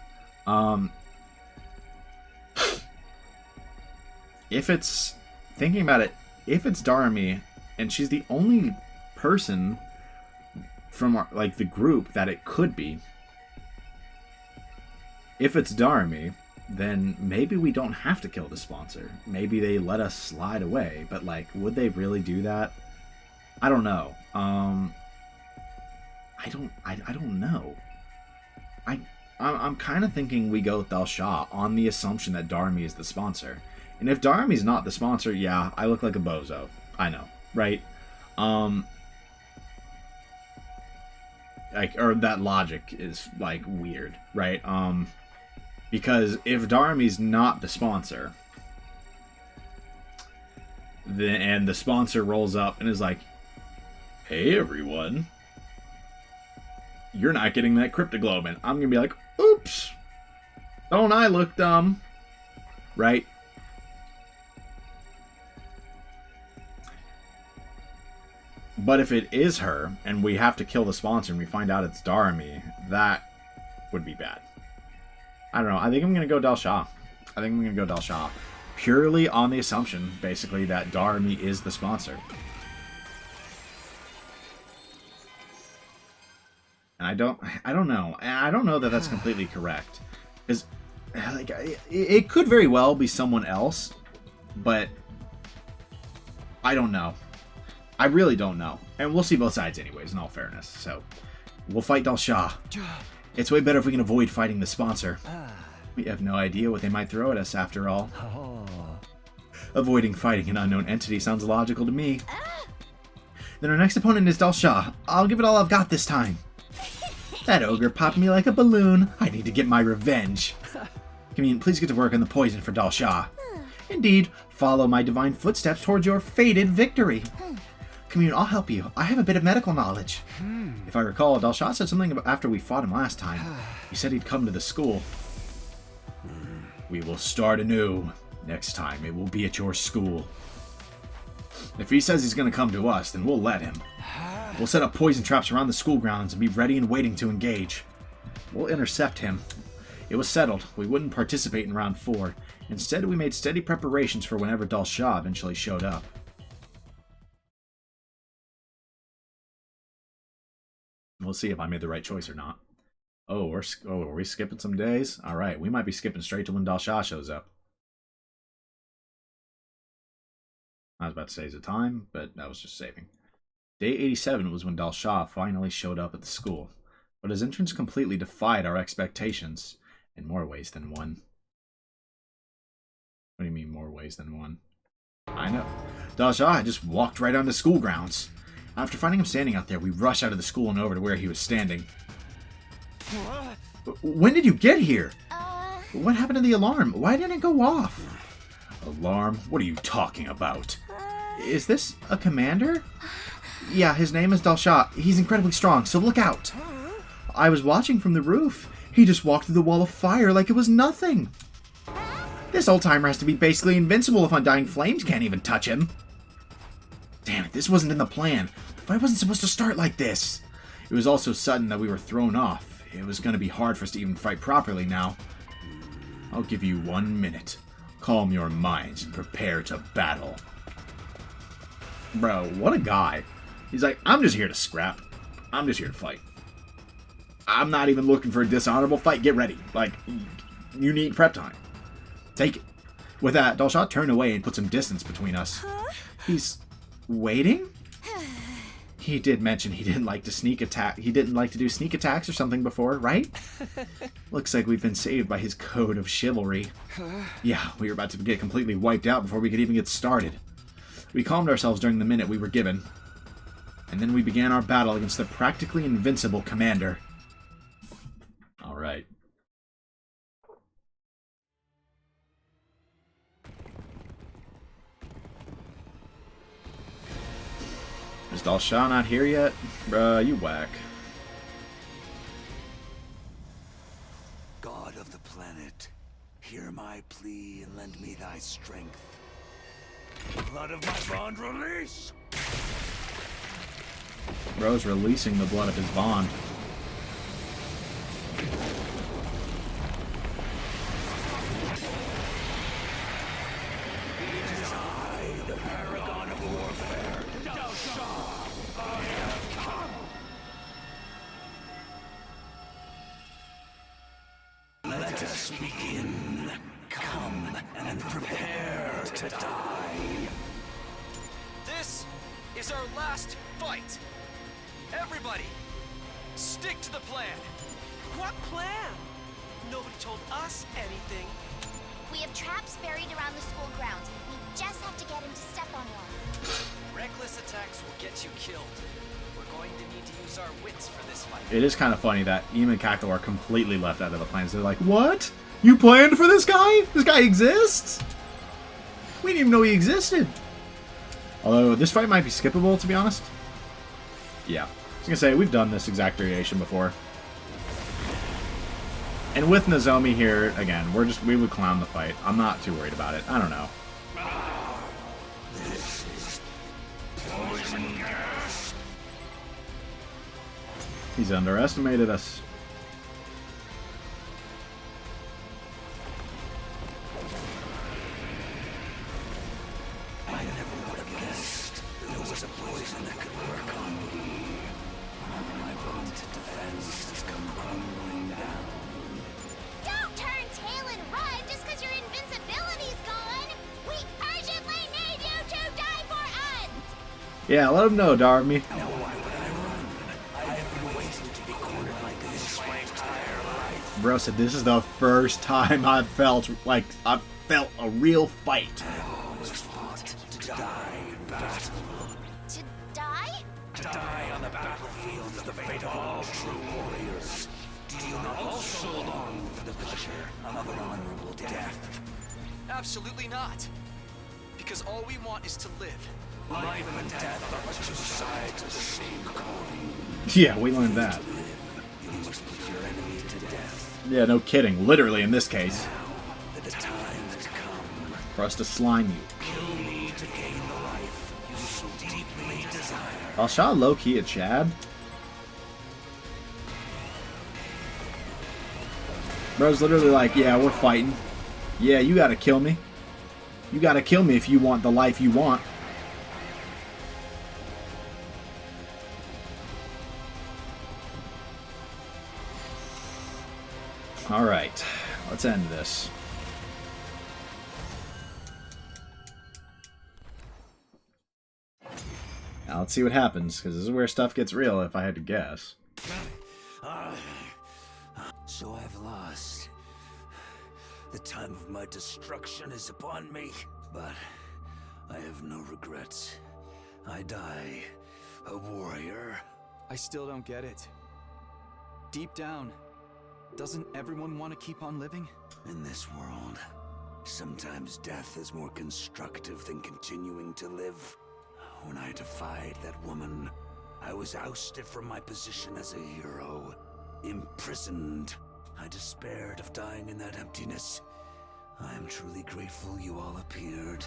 If it's, thinking about it, if it's Darumi, and she's the only person from our, like, the group that it could be, if it's Darumi, then maybe we don't have to kill the sponsor. Maybe they let us slide away, but, like, would they really do that? I don't know. I don't know. I'm kind of thinking we go with Dal Shah on the assumption that Darumi is the sponsor. And if Darumi's not the sponsor, yeah, I look like a bozo. I know, right? Like, or that logic is, like, weird, right? Because if Darumi's not the sponsor, then, and the sponsor rolls up and is like, hey, everyone, you're not getting that cryptoglobin. I'm gonna be like, oops, don't I look dumb? Right? But if it is her, and we have to kill the sponsor, and we find out it's Darumi, that would be bad. I don't know. I think I'm gonna go Dal Shah. Purely on the assumption, basically, that Darumi is the sponsor. And I don't know. I don't know that that's completely correct. Because, like, it could very well be someone else, but I don't know. I really don't know. And we'll see both sides anyways, in all fairness. So, we'll fight Dal Shah. It's way better if we can avoid fighting the sponsor. We have no idea what they might throw at us, after all. Avoiding fighting an unknown entity sounds logical to me. Then our next opponent is Dal Shah. I'll give it all I've got this time. That ogre popped me like a balloon. I need to get my revenge. Commune, please get to work on the poison for Dal Shah. Indeed, follow my divine footsteps towards your fated victory. Commune, I'll help you. I have a bit of medical knowledge. If I recall, Dal Shah said something about after we fought him last time. He said he'd come to the school. We will start anew. Next time, it will be at your school. If he says he's going to come to us, then we'll let him. We'll set up poison traps around the school grounds and be ready and waiting to engage. We'll intercept him. It was settled. We wouldn't participate in round 4. Instead, we made steady preparations for whenever Dal Shah eventually showed up. We'll see if I made the right choice or not. Oh, are we skipping some days? Alright, we might be skipping straight to when Dal Shah shows up. I was about to say the time, but that was just saving. Day 87 was when Dal Shah finally showed up at the school, but his entrance completely defied our expectations, in more ways than one. What do you mean, more ways than one? I know. Dal Shah just walked right onto school grounds. After finding him standing out there, we rushed out of the school and over to where he was standing. When did you get here? What happened to the alarm? Why didn't it go off? Alarm? What are you talking about? Is this a commander? Yeah, his name is Dal Shah. He's incredibly strong, so look out. I was watching from the roof. He just walked through the wall of fire like it was nothing. This old-timer has to be basically invincible if Undying Flames can't even touch him. Damn it, this wasn't in the plan. The fight wasn't supposed to start like this. It was all so sudden that we were thrown off. It was going to be hard for us to even fight properly now. I'll give you 1 minute. Calm your minds and prepare to battle. Bro, what a guy. He's like, I'm just here to scrap. I'm just here to fight. I'm not even looking for a dishonorable fight. Get ready. Like, you need prep time. Take it. With that, Dal Shah turned away and put some distance between us. He's waiting? He did mention he didn't like to sneak attack. He didn't like to do sneak attacks or something before, right? Looks like we've been saved by his code of chivalry. Yeah, we were about to get completely wiped out before we could even get started. We calmed ourselves during the minute we were given. And then we began our battle against the practically invincible commander. Alright. Is Dal Shah not here yet? Bruh, you whack. God of the planet, hear my plea and lend me thy strength. Blood of my bond release! Bro's releasing the blood of his bond. Let us begin. Come and prepare to die. This is our last fight. Everybody, stick to the plan. What plan? Nobody told us anything. We have traps buried around the school grounds. We just have to get him to step on one. Reckless attacks will get you killed. We're going to need to use our wits for this fight. It is kind of funny that Ym and Cackle are completely left out of the plans. They're like, what? You planned for this guy? This guy exists? We didn't even know he existed. Although, this fight might be skippable, to be honest. Yeah. I was going to say, we've done this exact variation before. And with Nozomi here, again, we would clown the fight. I'm not too worried about it. I don't know. This is poison gas. He's underestimated us. I never would have guessed there was a poison that could work on me. My vaunted defense has come crumbling down. Don't turn tail and run just because your invincibility's gone! We urgently need you to die for us! Yeah, let him know, Darby. Now why would I run? I have been waiting to be cornered like this my entire life. Bro said this is the first time I've felt a real fight. I always fought to die in battle. To die? To die on the battlefield is the fate of all true warriors. Do you not also long for the pleasure of an honorable death? Absolutely not. Because all we want is to live. Life and death are two sides of the same coin. Yeah, we learned that. You must put your enemy to death. Yeah, no kidding. Literally, in this case. Now, the time has come. For us to slime you. Kill me to gain the life you so deeply desire. Dalsha low-key a Chad? Bro's literally like, yeah, we're fighting. Yeah, you gotta kill me. You gotta kill me if you want the life you want. Alright, let's end this. Now let's see what happens, because this is where stuff gets real, if I had to guess. So I've lost. The time of my destruction is upon me, but I have no regrets. I die a warrior. I still don't get it. Deep down, doesn't everyone want to keep on living? In this world, sometimes death is more constructive than continuing to live. When I defied that woman, I was ousted from my position as a hero. Imprisoned. I despaired of dying in that emptiness. I am truly grateful you all appeared.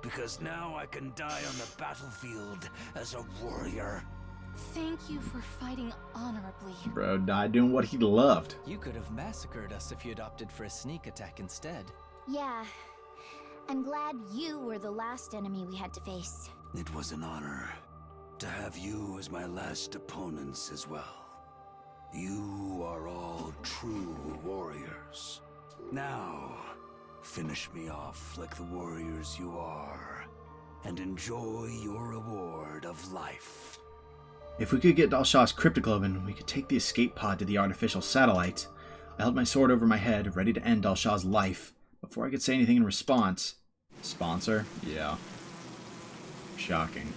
Because now I can die on the battlefield as a warrior. Thank you for fighting honorably. Bro died doing what he loved. You could have massacred us if you'd opted for a sneak attack instead. Yeah. I'm glad you were the last enemy we had to face. It was an honor to have you as my last opponents as well. You are all true warriors. Now, finish me off like the warriors you are, and enjoy your reward of life. If we could get Dalsha's cryptoglobin, we could take the escape pod to the artificial satellite. I held my sword over my head, ready to end Dalsha's life. Before I could say anything in response... Sponsor? Yeah. Shocking.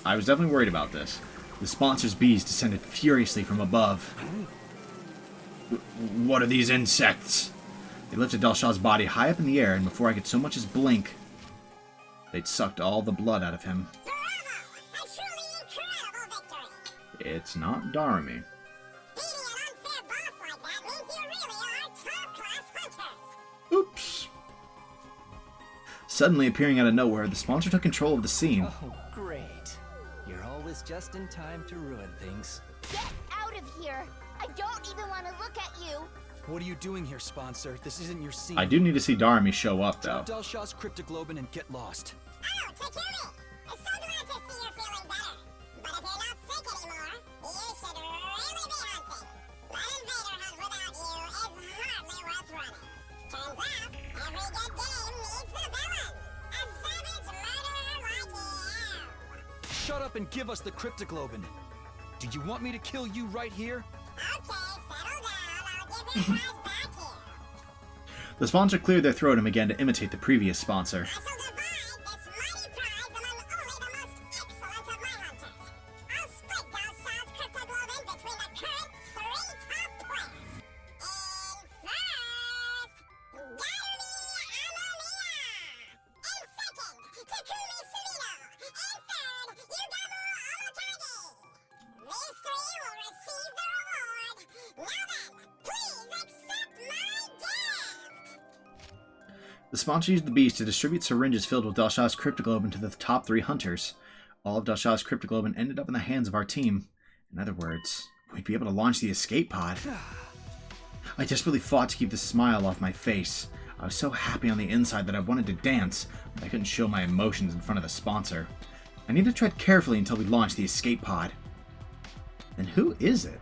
I was definitely worried about this. The sponsor's bees descended furiously from above. What are these insects? They lifted Dalsha's body high up in the air, and before I could so much as blink, they'd sucked all the blood out of him. Bravo! A truly incredible victory! It's not Darmy. Beating an unfair boss like that means you really are top-class hunters! Oops. Suddenly appearing out of nowhere, the sponsor took control of the scene. Oh, great. You're always just in time to ruin things. Get out of here! I don't even want to look at you! What are you doing here, sponsor? This isn't your scene. I do need to see Darmy show up, though. Drop Dalsha's cryptoglobin and get lost. Oh, Takumi! It's so glad to see you're feeling better. But if you're not sick anymore, you should really be hunting. That invader hunt without you is hardly worth running. Turns out, every good game needs a villain. A savage murderer like you. Shut up and give us the cryptoglobin. Do you want me to kill you right here? Okay, settle down. I'll give you a prize back here. The sponsor cleared their throat and began to imitate the previous sponsor. I shall divide this mighty prize among only the most excellent of my hunters. I'll split Dalsha's cryptoglobin between the current 3 top players. In first, Darmy Amamiya. In second, Takumi Sumino. In third, Yugamu Omokage. These 3 will receive the reward. Now then, please accept my gift. The sponsor used the bees to distribute syringes filled with Dalsha's cryptoglobin to the top 3 hunters. All of Dalsha's cryptoglobin ended up in the hands of our team. In other words, we'd be able to launch the escape pod. I desperately fought to keep the smile off my face. I was so happy on the inside that I wanted to dance, but I couldn't show my emotions in front of the sponsor. I need to tread carefully until we launch the escape pod. Then who is it?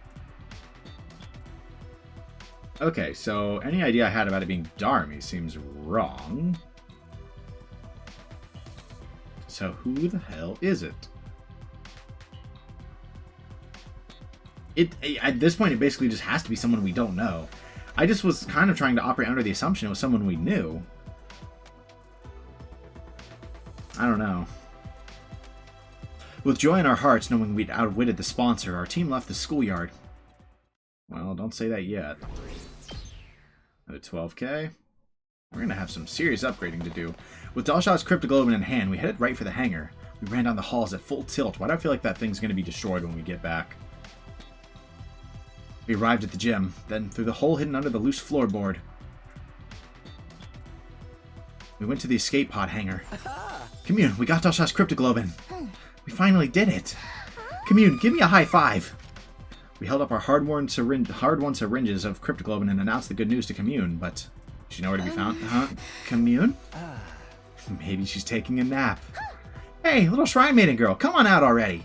Okay, so any idea I had about it being Darmy seems wrong. So who the hell is it? At this point, it basically just has to be someone we don't know. I just was kind of trying to operate under the assumption it was someone we knew. I don't know. With joy in our hearts, knowing we'd outwitted the sponsor, our team left the schoolyard. Well, don't say that yet. Another 12k. We're gonna have some serious upgrading to do. With Dalsha's cryptoglobin in hand, we headed right for the hangar. We ran down the halls at full tilt. Why do I feel like that thing's gonna be destroyed when we get back? We arrived at the gym, then through the hole hidden under the loose floorboard. We went to the escape pod hangar. Commune, we got Delsha's cryptoglobin. We finally did it. Commune, give me a high five. We held up our hard-won syringes of cryptoglobin and announced the good news to Commune, but does she know where to be found? Huh? Commune? Maybe she's taking a nap. Hey, little Shrine Maiden girl, come on out already.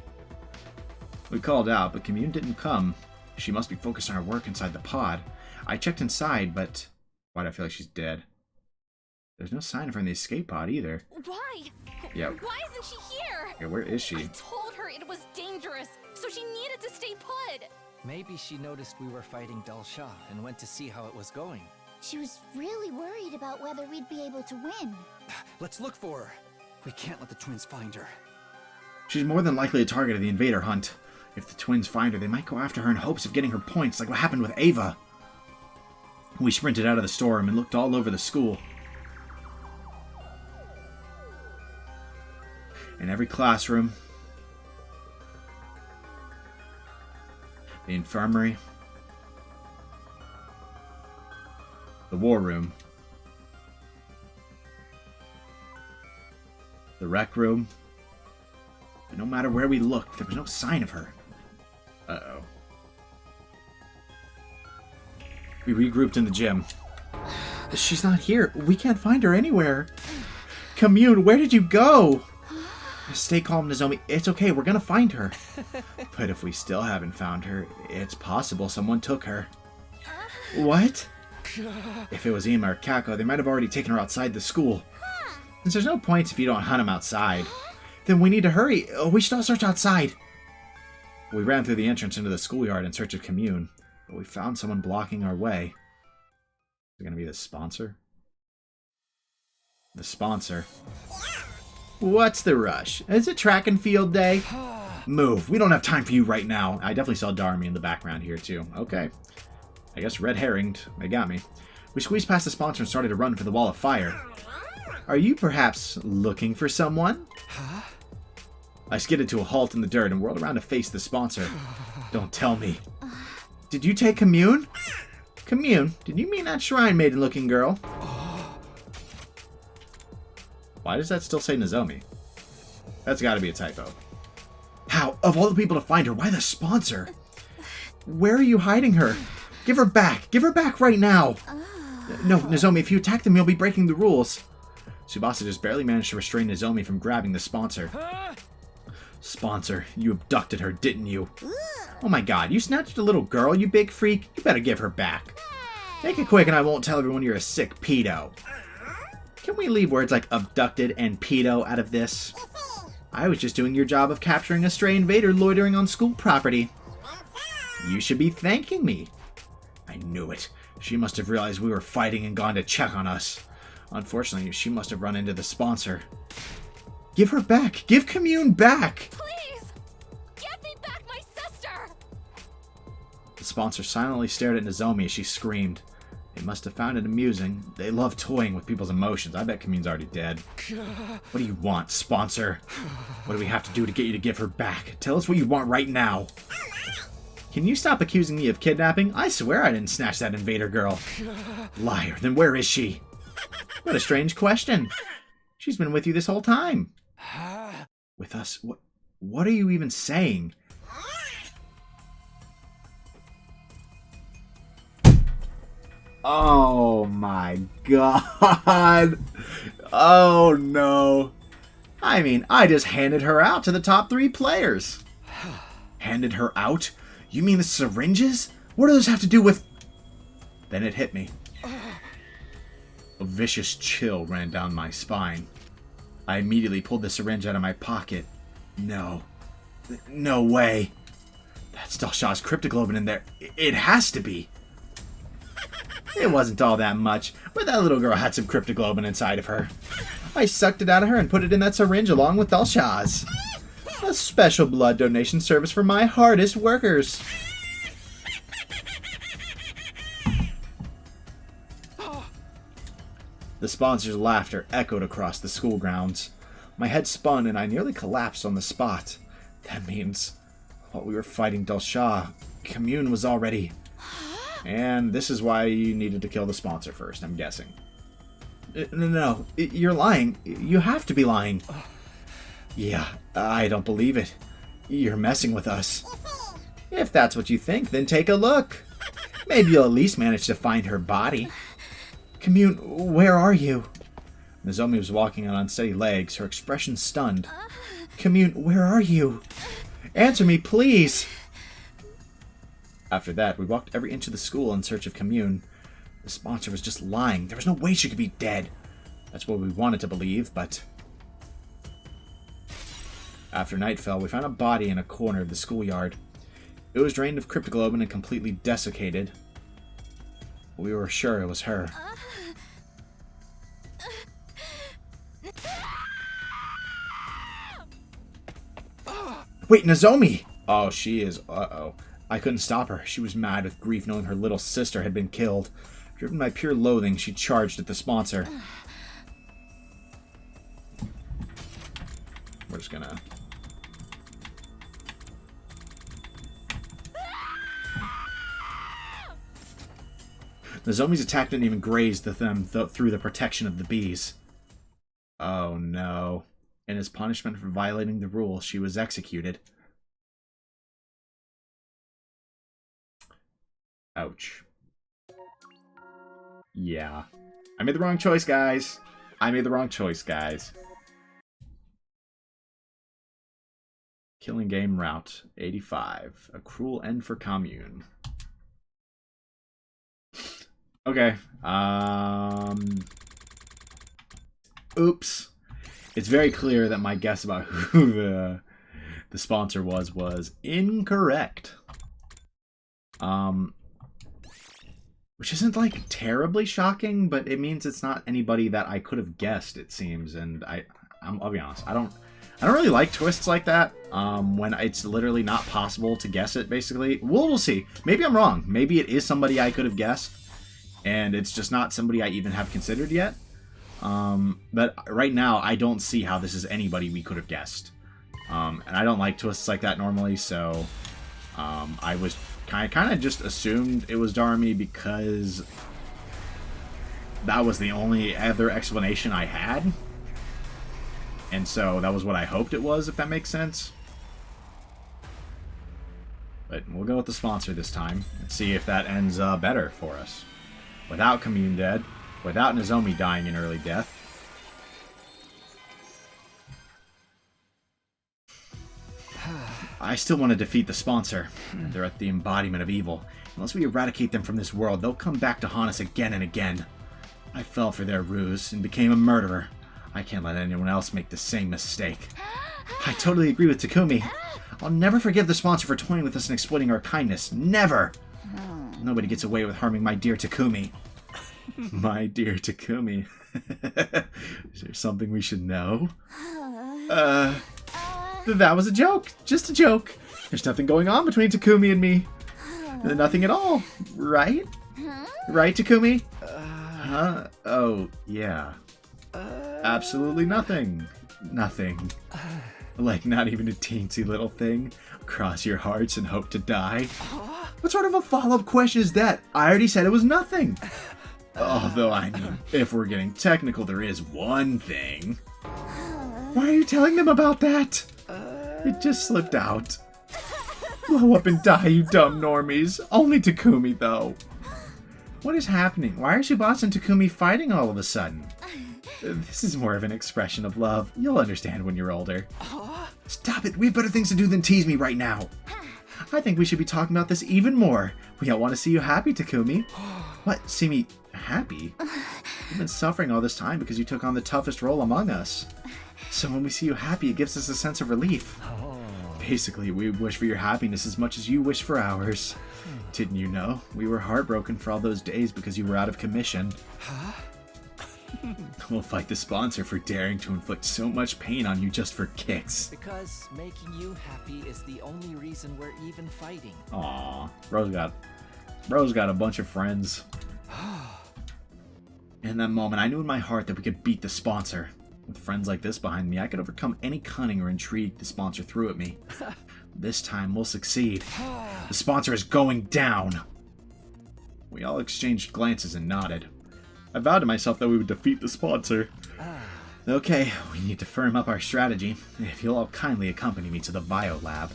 We called out, but Commune didn't come. She must be focused on her work inside the pod. I checked inside, but why do I feel like she's dead? There's no sign of her in the escape pod either. Why? Yeah. Why isn't she here? Yeah, where is she? I told her it was dangerous, so she needed to stay put. Maybe she noticed we were fighting Delsha and went to see how it was going. She was really worried about whether we'd be able to win. Let's look for her. We can't let the twins find her. She's more than likely a target of the invader hunt. If the twins find her, they might go after her in hopes of getting her points, like what happened with Ava. We sprinted out of the storeroom and looked all over the school. In every classroom, the infirmary, the war room, the rec room. But no matter where we looked, there was no sign of her. Uh-oh. We regrouped in the gym. She's not here. We can't find her anywhere. Commune, where did you go? Stay calm, Nozomi. It's okay. We're gonna find her. But if we still haven't found her, it's possible someone took her. What? If it was Ima or Kako, they might have already taken her outside the school. Since there's no points if you don't hunt them outside, then we need to hurry. We should all search outside. We ran through the entrance into the schoolyard in search of Commune, but we found someone blocking our way. Is it going to be the sponsor? The sponsor. What's the rush? Is it track and field day? Move. We don't have time for you right now. I definitely saw Darmy in the background here, too. Okay. I guess red herringed. They got me. We squeezed past the sponsor and started to run for the wall of fire. Are you perhaps looking for someone? I skidded to a halt in the dirt and whirled around to face the sponsor. Don't tell me. Did you take Commune? Commune? Did you mean that Shrine Maiden looking girl? Why does that still say Nozomi? That's gotta be a typo. How? Of all the people to find her, why the sponsor? Where are you hiding her? Give her back! Give her back right now! No, Nozomi, if you attack them, you'll be breaking the rules. Tsubasa just barely managed to restrain Nozomi from grabbing the sponsor. Sponsor, you abducted her, didn't you? Oh my god, you snatched a little girl, you big freak? You better give her back. Make it quick and I won't tell everyone you're a sick pedo. Can we leave words like abducted and pedo out of this? I was just doing your job of capturing a stray invader loitering on school property. You should be thanking me. I knew it. She must have realized we were fighting and gone to check on us. Unfortunately, she must have run into the sponsor. Give her back! Give Commune back! Please! Get me back my sister! The sponsor silently stared at Nozomi as she screamed. They must have found it amusing. They love toying with people's emotions. I bet Commune's already dead. What do you want, sponsor? What do we have to do to get you to give her back? Tell us what you want right now. Can you stop accusing me of kidnapping? I swear I didn't snatch that invader girl. Liar, then where is she? What a strange question. She's been with you this whole time. With us? What are you even saying? Oh my god. Oh no. I mean, I just handed her out to the top 3 players. Handed her out? You mean the syringes? What do those have to do with... Then it hit me. A vicious chill ran down my spine. I immediately pulled the syringe out of my pocket. No. No way. That's Delsha's cryptoglobin in there. It has to be. It wasn't all that much, but that little girl had some cryptoglobin inside of her. I sucked it out of her and put it in that syringe along with Delsha's. A special blood donation service for my hardest workers. The sponsor's laughter echoed across the school grounds. My head spun and I nearly collapsed on the spot. That means, while we were fighting Delsha, Commune was already... And this is why you needed to kill the sponsor first, I'm guessing. No, you're lying. You have to be lying. Yeah, I don't believe it. You're messing with us. If that's what you think, then take a look. Maybe you'll at least manage to find her body. Commune, where are you? Nozomi was walking on unsteady legs, her expression stunned. Commune, where are you? Answer me, please! After that, we walked every inch of the school in search of Commune. The sponsor was just lying. There was no way she could be dead. That's what we wanted to believe, but... After night fell, we found a body in a corner of the schoolyard. It was drained of cryptoglobin and completely desiccated. We were sure it was her. Wait, Nozomi! Oh, she is... Uh-oh. I couldn't stop her. She was mad with grief knowing her little sister had been killed. Driven by pure loathing, she charged at the sponsor. We're just gonna... Nozomi's attack didn't even graze them through the protection of the bees. Oh no. And as punishment for violating the rule, she was executed. Ouch. Yeah. I made the wrong choice, guys. I made the wrong choice, guys. Killing game route 85. A cruel end for Commune. Okay. Oops. It's very clear that my guess about who the sponsor was incorrect. Which isn't like terribly shocking, but it means it's not anybody that I could have guessed, it seems. And I'll be honest, I don't really like twists like that. When it's literally not possible to guess it, basically. We'll see. Maybe I'm wrong. Maybe it is somebody I could have guessed, and it's just not somebody I even have considered yet. But right now, I don't see how this is anybody we could have guessed. And I don't like twists like that normally, so I was kind of just assumed it was Darmy because that was the only other explanation I had. And so that was what I hoped it was, if that makes sense. But we'll go with the sponsor this time and see if that ends better for us. Without Commune dead, without Nozomi dying in early death. I still want to defeat the sponsor. They're at the embodiment of evil. Unless we eradicate them from this world, they'll come back to haunt us again and again. I fell for their ruse and became a murderer. I can't let anyone else make the same mistake. I totally agree with Takumi. I'll never forgive the sponsor for toying with us and exploiting our kindness. Never! Nobody gets away with harming my dear Takumi. My dear Takumi. Is there something we should know? That was a joke. Just a joke. There's nothing going on between Takumi and me. Nothing at all. Right? Right, Takumi? Oh, yeah. Absolutely nothing. Nothing. Like not even a teensy little thing. Cross your hearts and hope to die. What sort of a follow-up question is that? I already said it was nothing. Although, I mean, if we're getting technical, there is one thing. Why are you telling them about that? It just slipped out. Blow up and die, you dumb normies. Only Takumi, though. What is happening? Why are Tsubasa and Takumi fighting all of a sudden? This is more of an expression of love. You'll understand when you're older. Stop it. We have better things to do than tease me right now. I think we should be talking about this even more. We all want to see you happy, Takumi. What? See me happy? You've been suffering all this time because you took on the toughest role among us. So when we see you happy, it gives us a sense of relief. Basically, we wish for your happiness as much as you wish for ours. Didn't you know? We were heartbroken for all those days because you were out of commission. We'll fight the sponsor for daring to inflict so much pain on you just for kicks. Because making you happy is the only reason we're even fighting. Aww. Bro's got a bunch of friends. In that moment, I knew in my heart that we could beat the sponsor. With friends like this behind me, I could overcome any cunning or intrigue the sponsor threw at me. This time, we'll succeed. The sponsor is going down. We all exchanged glances and nodded. I vowed to myself that we would defeat the sponsor. Okay, we need to firm up our strategy. If you'll all kindly accompany me to the biolab.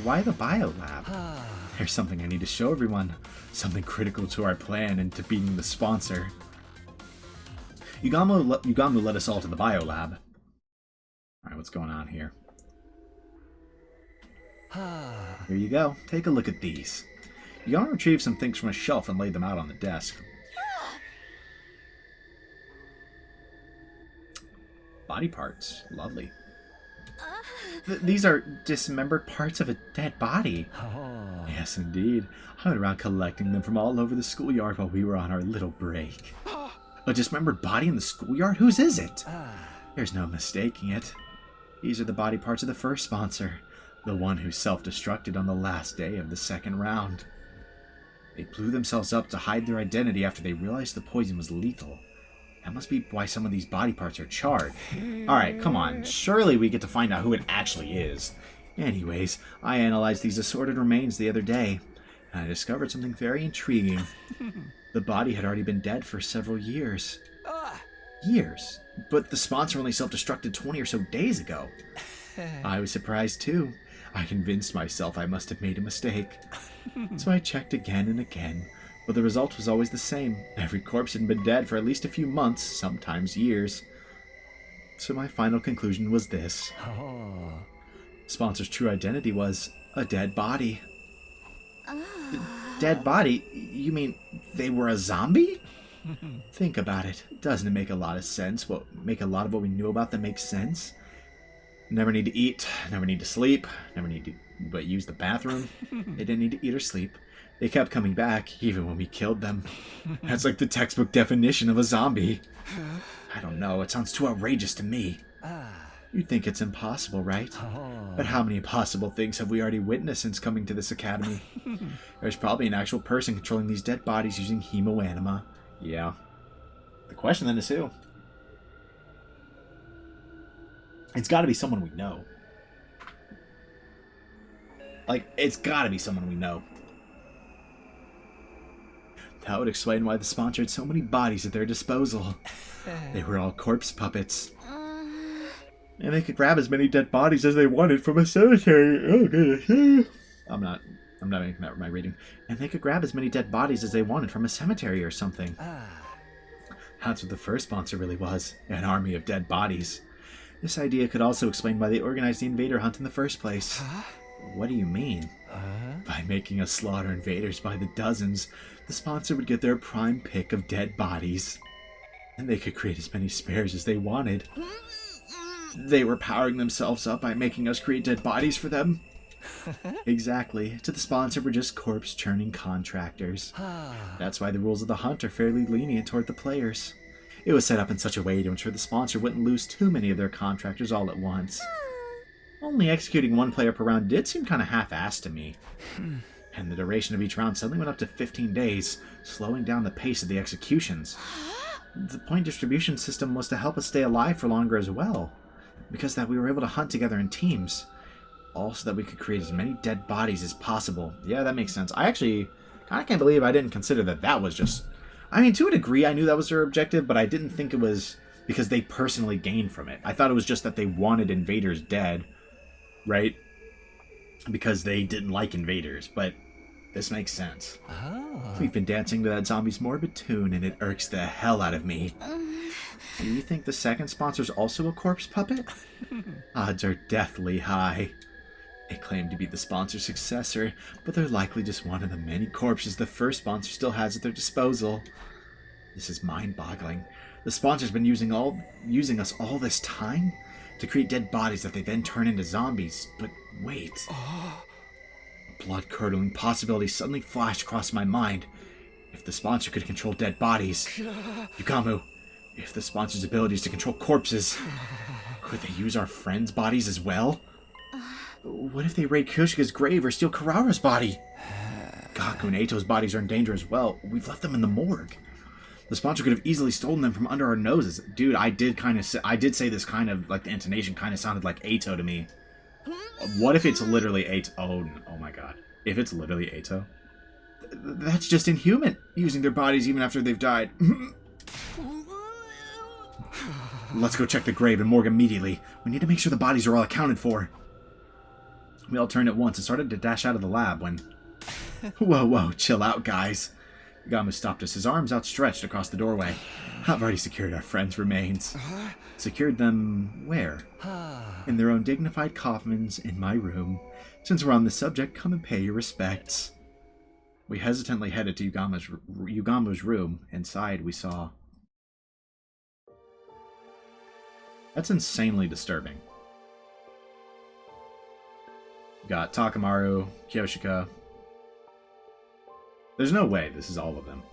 Why the biolab? There's something I need to show everyone. Something critical to our plan and to beating the sponsor. Yugamu led us all to the biolab. Alright, what's going on here? Here you go. Take a look at these. Yugamu retrieved some things from a shelf and laid them out on the desk. Body parts. Lovely. These are dismembered parts of a dead body. Yes, indeed. I went around collecting them from all over the schoolyard while we were on our little break. A dismembered body in the schoolyard? Whose is it? There's no mistaking it. These are the body parts of the first sponsor, the one who self-destructed on the last day of the second round. They blew themselves up to hide their identity after they realized the poison was lethal. That must be why some of these body parts are charred. Alright, come on. Surely we get to find out who it actually is. Anyways, I analyzed these assorted remains the other day, and I discovered something very intriguing. The body had already been dead for several years. Years? But the sponsor only self-destructed 20 or so days ago. I was surprised too. I convinced myself I must have made a mistake. So I checked again and again. But the result was always the same. Every corpse had been dead for at least a few months, sometimes years. So my final conclusion was this. Sponsor's true identity was a dead body. Dead body? You mean they were a zombie? Think about it. Doesn't it make a lot of sense? Make a lot of what we knew about them make sense? Never need to eat, never need to sleep, never need to but use the bathroom. They didn't need to eat or sleep. They kept coming back, even when we killed them. That's like the textbook definition of a zombie. I don't know, it sounds too outrageous to me. You'd think it's impossible, right? But how many impossible things have we already witnessed since coming to this academy? There's probably an actual person controlling these dead bodies using hemoanima. Yeah. The question then is who? It's gotta be someone we know. Like, it's gotta be someone we know. That would explain why the sponsor had so many bodies at their disposal. They were all corpse puppets. And they could grab as many dead bodies as they wanted from a cemetery. Oh, goodness. I'm not making that my reading. And they could grab as many dead bodies as they wanted from a cemetery or something. That's what the first sponsor really was. An army of dead bodies. This idea could also explain why they organized the invader hunt in the first place. What do you mean? By making us slaughter invaders by the dozens, the sponsor would get their prime pick of dead bodies. And they could create as many spares as they wanted. They were powering themselves up by making us create dead bodies for them. Exactly. To the sponsor, we're just corpse-churning contractors. That's why the rules of the hunt are fairly lenient toward the players. It was set up in such a way to ensure the sponsor wouldn't lose too many of their contractors all at once. Only executing one player per round did seem kind of half-assed to me. And the duration of each round suddenly went up to 15 days, slowing down the pace of the executions. The point distribution system was to help us stay alive for longer as well, because that we were able to hunt together in teams. All so that we could create as many dead bodies as possible. Yeah, that makes sense. I actually kind of can't believe I didn't consider that was just... I mean, to a degree, I knew that was their objective, but I didn't think it was because they personally gained from it. I thought it was just that they wanted invaders dead, right? Because they didn't like invaders, but this makes sense. We've been dancing to that zombie's morbid tune, and it irks the hell out of me. Do you think the second sponsor's also a corpse puppet? Odds are deathly high. They claim to be the sponsor's successor, but they're likely just one of the many corpses the first sponsor still has at their disposal. This is mind-boggling. The sponsor's been using us all this time to create dead bodies that they then turn into zombies. But wait. A blood-curdling possibility suddenly flashed across my mind. If the sponsor could control dead bodies... Yugamu, if the sponsor's ability is to control corpses, could they use our friends' bodies as well? What if they raid Kyoshika's grave or steal Karaura's body? Gaku and Eito's bodies are in danger as well. We've left them in the morgue. The sponsor could have easily stolen them from under our noses. Dude, I did say this kind of, like, the intonation kind of sounded like Eito to me. What if it's literally Eito? Oh my god. If it's literally Eito? That's just inhuman, using their bodies even after they've died. Let's go check the grave and morgue immediately. We need to make sure the bodies are all accounted for. We all turned at once and started to dash out of the lab when... Whoa, chill out, guys. Yugamu stopped us, his arms outstretched across the doorway. I've already secured our friends' remains. Secured them where? In their own dignified coffins in my room. Since we're on the subject, come and pay your respects. We hesitantly headed to Yugamu's room. Inside, we saw... That's insanely disturbing. We got Takamaru, Kyoshika. There's no way this is all of them.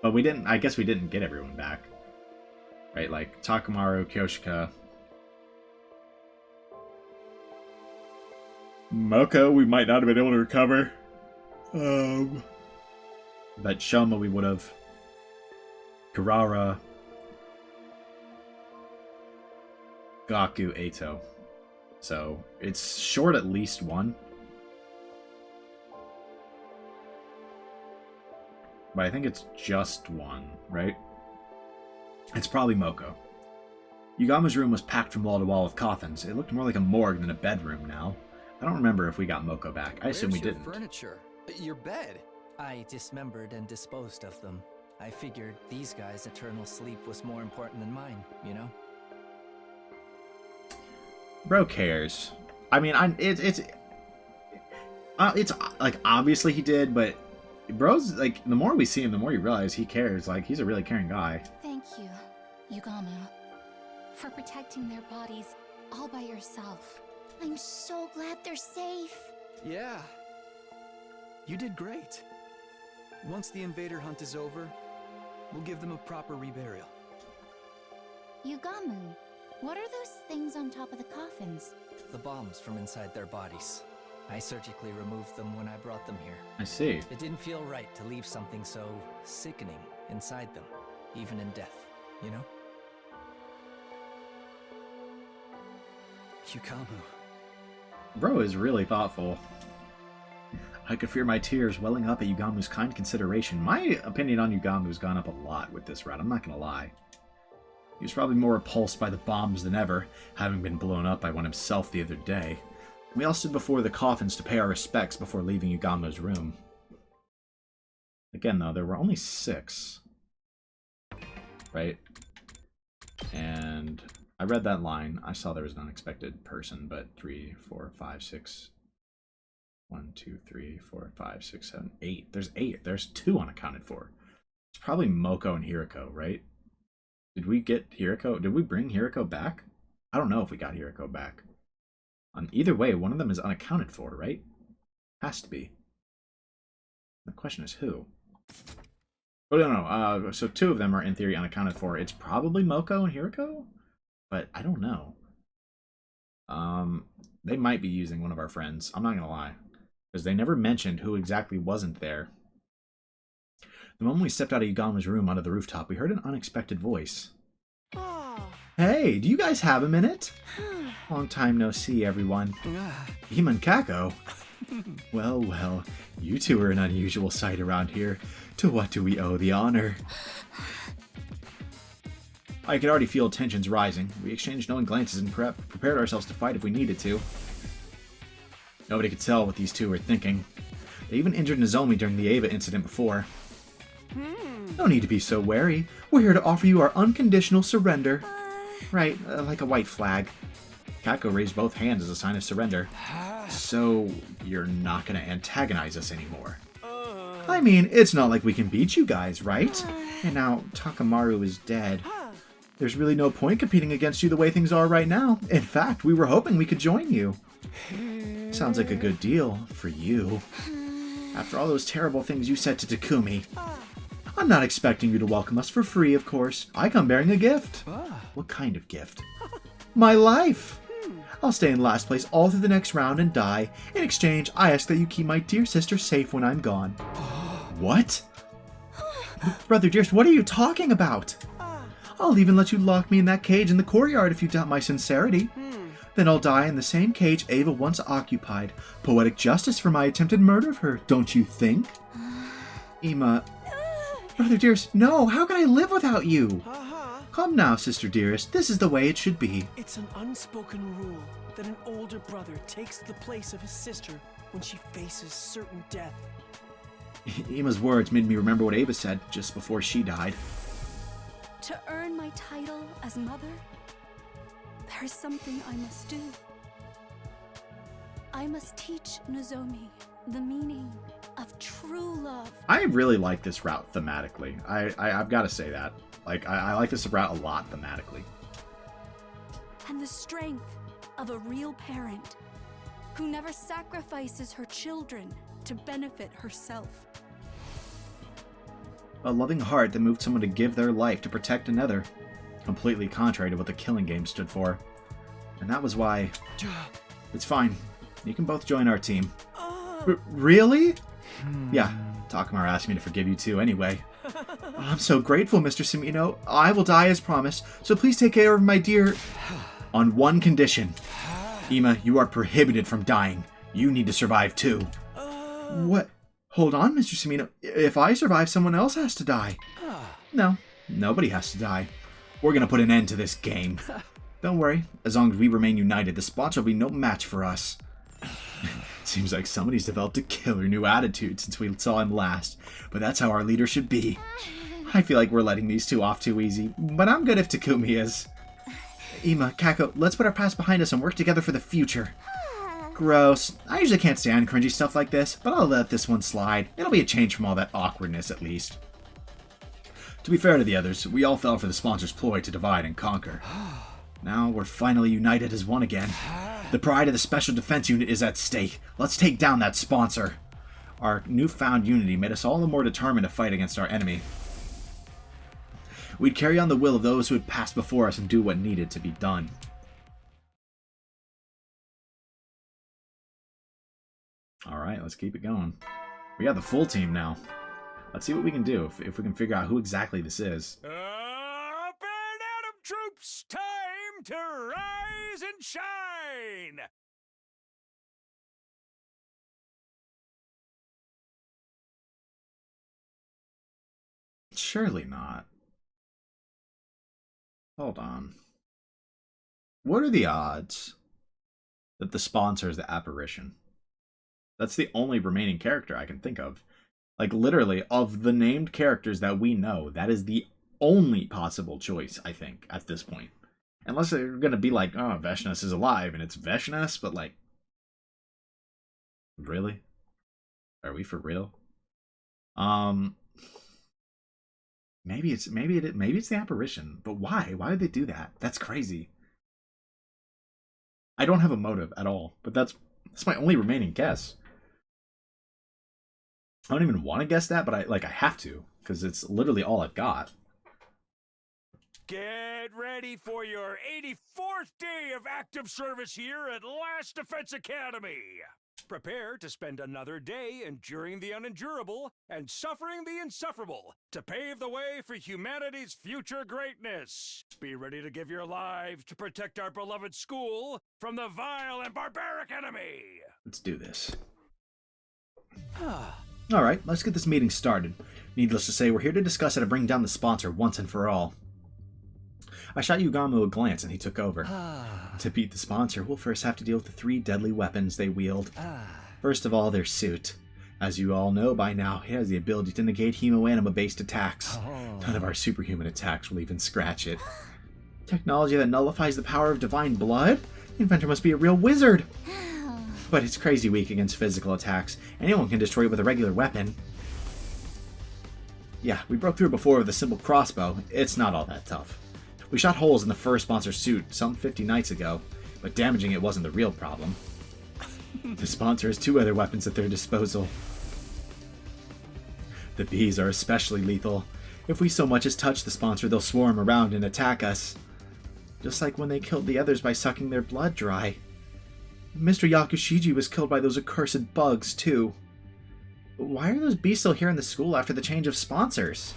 But we didn't... I guess we didn't get everyone back. Right, like Takamaru, Kyoshika... Moko, we might not have been able to recover. But Shoma, we would have. Kurara. Gaku, Eito. So, it's short at least one. But I think it's just one, right? It's probably Moko. Yugamu's room was packed from wall to wall with coffins. It looked more like a morgue than a bedroom now. I don't remember if we got Moko back. I assume we didn't. Where's your furniture? Your bed? I dismembered and disposed of them. I figured these guys' eternal sleep was more important than mine, you know? Bro cares. I mean, it's like, obviously he did, but bro's, like, the more we see him, the more you realize he cares. Like, he's a really caring guy. Thank you, Yugamu, for protecting their bodies all by yourself. I'm so glad they're safe. Yeah. You did great. Once the invader hunt is over, we'll give them a proper reburial. Yugamu, what are those things on top of the coffins? The bombs from inside their bodies. I surgically removed them when I brought them here. I see. It didn't feel right to leave something so sickening inside them, even in death, you know? Yugamu. Bro is really thoughtful. I could feel my tears welling up at Yugamu's kind consideration. My opinion on Yugamu's gone up a lot with this route, I'm not gonna lie. He was probably more repulsed by the bombs than ever, having been blown up by one himself the other day. We all stood before the coffins to pay our respects before leaving Yugamu's room. Again, though, there were only 6. Right? And I read that line. I saw there was an unexpected person, but 3, 4, 5, 6... 1, 2, 3, 4, 5, 6, 7, 8. There's 8. There's 2 unaccounted for. It's probably Moko and Hiriko, right? Did we get Hiriko? Did we bring Hiriko back? I don't know if we got Hiriko back. Either way, one of them is unaccounted for, right? Has to be. The question is who? Oh, no. So 2 of them are in theory unaccounted for. It's probably Moko and Hiriko? But I don't know. They might be using one of our friends. I'm not going to lie. Because they never mentioned who exactly wasn't there. The moment we stepped out of Yugamu's room onto the rooftop, we heard an unexpected voice. Oh. Hey, do you guys have a minute? Long time no see, everyone. Ima and Kako. Well, you two are an unusual sight around here. To what do we owe the honor? I could already feel tensions rising. We exchanged knowing glances and prepared ourselves to fight if we needed to. Nobody could tell what these two were thinking. They even injured Nozomi during the Eva incident before. No need to be so wary. We're here to offer you our unconditional surrender. Right, like a white flag. Kako raised both hands as a sign of surrender. So, you're not gonna antagonize us anymore. I mean, it's not like we can beat you guys, right? And now, Takamaru is dead. There's really no point competing against you the way things are right now. In fact, we were hoping we could join you. Sounds like a good deal for you. After all those terrible things you said to Takumi. I'm not expecting you to welcome us for free, of course. I come bearing a gift. What kind of gift? My life! I'll stay in last place all through the next round and die. In exchange, I ask that you keep my dear sister safe when I'm gone. What? Brother dearest, what are you talking about? I'll even let you lock me in that cage in the courtyard if you doubt my sincerity. Then I'll die in the same cage Ava once occupied. Poetic justice for my attempted murder of her, don't you think? Ima, Brother dearest, no! How can I live without you? Haha. Come now, sister dearest. This is the way it should be. It's an unspoken rule that an older brother takes the place of his sister when she faces certain death. Ima's words made me remember what Ava said just before she died. To earn my title as mother, there's something I must do. I must teach Nozomi the meaning of true love. I really like this route thematically. I've got to say that. Like, I like this route a lot thematically. And the strength of a real parent who never sacrifices her children to benefit herself. A loving heart that moved someone to give their life to protect another. Completely contrary to what the Killing Game stood for. And that was why... It's fine. You can both join our team. Really? Yeah, Takamaru asked me to forgive you too anyway. I'm so grateful, Mr. Sumino. I will die as promised, so please take care of my dear... On one condition. Ima, you are prohibited from dying. You need to survive too. What? Hold on, Mr. Sumino. If I survive, someone else has to die. No, nobody has to die. We're gonna put an end to this game. Don't worry. As long as we remain united, the sponsor will be no match for us. Seems like somebody's developed a killer new attitude since we saw him last. But that's how our leader should be. I feel like we're letting these two off too easy, but I'm good if Takumi is. Ima, Kako, let's put our past behind us and work together for the future. Gross. I usually can't stand cringy stuff like this, but I'll let this one slide. It'll be a change from all that awkwardness, at least. To be fair to the others, we all fell for the sponsor's ploy to divide and conquer. Now we're finally united as one again. The pride of the Special Defense Unit is at stake. Let's take down that sponsor. Our newfound unity made us all the more determined to fight against our enemy. We'd carry on the will of those who had passed before us and do what needed to be done. Alright, let's keep it going. We got the full team now. Let's see what we can do, if we can figure out who exactly this is. Up and Atom troops! Time to rise and shine! Surely not. Hold on. What are the odds that the sponsor is the apparition? That's the only remaining character I can think of. Like, literally, of the named characters that we know, that is the only possible choice, I think, at this point. Unless they're going to be like, oh, Veshnas is alive, and it's Veshnas, but like... Really? Are we for real? Maybe it's the apparition, but why? Why would they do that? That's crazy. I don't have a motive at all, but that's my only remaining guess. I don't even want to guess that, but I have to, because it's literally all I've got. Get ready for your 84th day of active service here at Last Defense Academy. Prepare to spend another day enduring the unendurable and suffering the insufferable to pave the way for humanity's future greatness. Be ready to give your lives to protect our beloved school from the vile and barbaric enemy. Let's do this. Alright, let's get this meeting started. Needless to say, we're here to discuss how to bring down the sponsor once and for all. I shot Yugamu a glance and he took over. To beat the sponsor, we'll first have to deal with the 3 deadly weapons they wield. First of all, their suit. As you all know by now, it has the ability to negate hemoanima-based attacks. None of our superhuman attacks will even scratch it. Technology that nullifies the power of divine blood? The inventor must be a real wizard! But it's crazy weak against physical attacks. Anyone can destroy it with a regular weapon. Yeah, we broke through before with a simple crossbow. It's not all that tough. We shot holes in the first sponsor's suit some 50 nights ago, but damaging it wasn't the real problem. The sponsor has 2 other weapons at their disposal. The bees are especially lethal. If we so much as touch the sponsor, they'll swarm around and attack us. Just like when they killed the others by sucking their blood dry. Mr. Yakushiji was killed by those accursed bugs, too. Why are those bees still here in the school after the change of sponsors?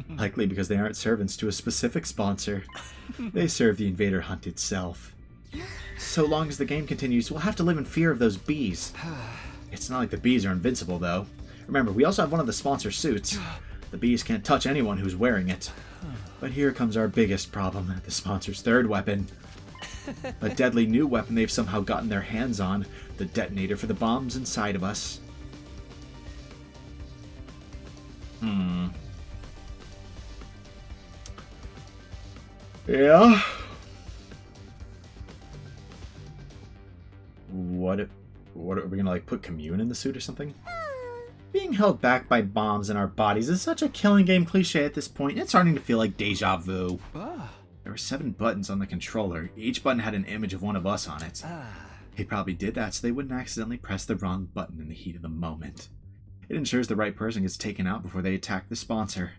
Likely because they aren't servants to a specific sponsor. They serve the invader hunt itself. So long as the game continues, we'll have to live in fear of those bees. It's not like the bees are invincible, though. Remember, we also have one of the sponsor suits. The bees can't touch anyone who's wearing it. But here comes our biggest problem, the sponsor's third weapon. A deadly new weapon they've somehow gotten their hands on, the detonator for the bombs inside of us. Yeah? What are we gonna, like, put Commune in the suit or something? Being held back by bombs in our bodies is such a killing game cliche at this point, it's starting to feel like deja vu. There were 7 buttons on the controller. Each button had an image of one of us on it. They probably did that so they wouldn't accidentally press the wrong button in the heat of the moment. It ensures the right person gets taken out before they attack the sponsor.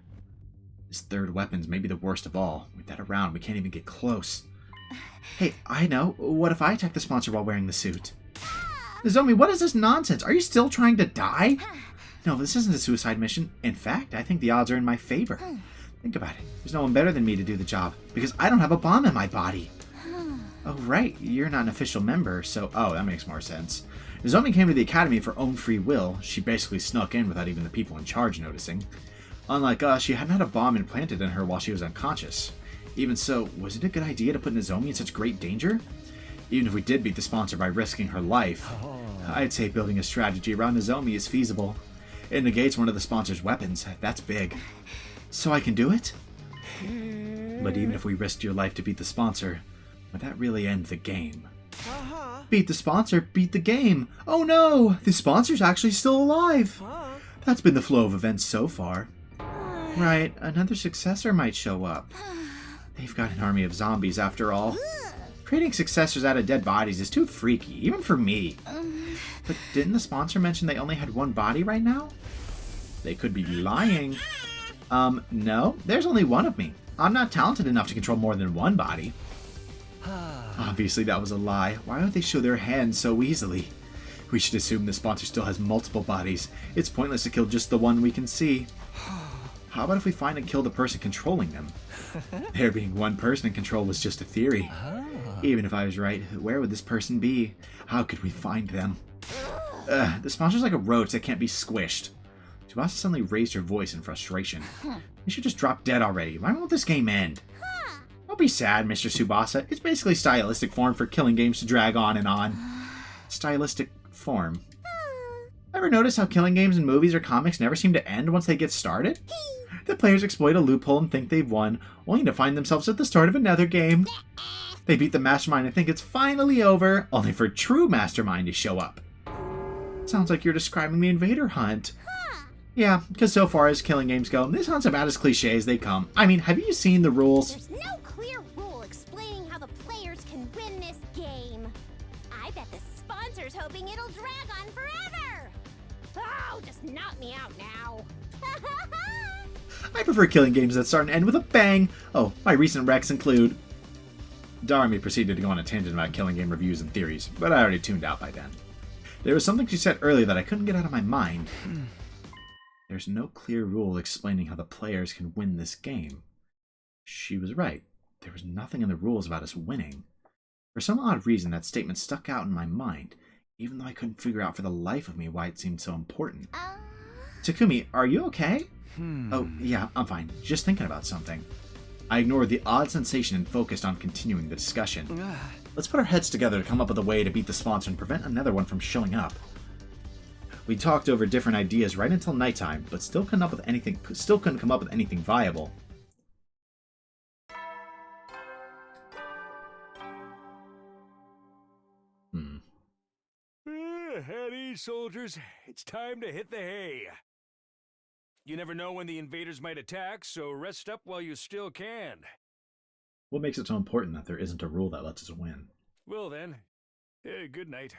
This third weapon's maybe the worst of all. With that around, we can't even get close. Hey, I know. What if I attack the sponsor while wearing the suit? Nozomi, what is this nonsense? Are you still trying to die? No, this isn't a suicide mission. In fact, I think the odds are in my favor. Think about it. There's no one better than me to do the job, because I don't have a bomb in my body. Oh, right. You're not an official member, so... Oh, that makes more sense. Nozomi came to the academy of her own free will. She basically snuck in without even the people in charge noticing. Unlike us, she hadn't had a bomb implanted in her while she was unconscious. Even so, was it a good idea to put Nozomi in such great danger? Even if we did beat the sponsor by risking her life, I'd say building a strategy around Nozomi is feasible. It negates one of the sponsor's weapons. That's big. So I can do it? But even if we risked your life to beat the sponsor, would that really end the game? Beat the sponsor, beat the game. Oh no! The sponsor's actually still alive! That's been the flow of events so far. Right, another successor might show up. They've got an army of zombies after all. Creating successors out of dead bodies is too freaky, even for me. But didn't the sponsor mention they only had one body right now? They could be lying. No, there's only one of me. I'm not talented enough to control more than one body. Obviously that was a lie. Why would they show their hands so easily? We should assume the sponsor still has multiple bodies. It's pointless to kill just the one we can see. How about if we find and kill the person controlling them? There being one person in control was just a theory. Even if I was right, where would this person be? How could we find them? The sponsor's like a roach that can't be squished. Tsubasa suddenly raised her voice in frustration. You should just drop dead already. Why won't this game end? Don't be sad, Mr. Tsubasa. It's basically stylistic form for killing games to drag on and on. Stylistic form. Ever notice how killing games in movies or comics never seem to end once they get started? The players exploit a loophole and think they've won, only to find themselves at the start of another game. They beat the mastermind and think it's finally over, only for true mastermind to show up. Sounds like you're describing the Invader Hunt. Yeah, because so far as killing games go, this hunt's about as cliche as they come. I mean, have you seen the rules? There's no clear rule explaining how the players can win this game. I bet the sponsor's hoping it'll drag on forever. Oh, just knock me out now. I prefer killing games that start and end with a bang. Oh, my recent wrecks include... Darumi proceeded to go on a tangent about killing game reviews and theories, but I already tuned out by then. There was something she said earlier that I couldn't get out of my mind. There's no clear rule explaining how the players can win this game. She was right. There was nothing in the rules about us winning. For some odd reason, that statement stuck out in my mind, even though I couldn't figure out for the life of me why it seemed so important. Takumi, are you okay? Oh, yeah, I'm fine. Just thinking about something. I ignored the odd sensation and focused on continuing the discussion. Let's put our heads together to come up with a way to beat the sponsor and prevent another one from showing up. We talked over different ideas right until nighttime, but still couldn't come up with anything viable. At ease, soldiers. It's time to hit the hay. You never know when the invaders might attack, so rest up while you still can. What makes it so important that there isn't a rule that lets us win? Well then, good night.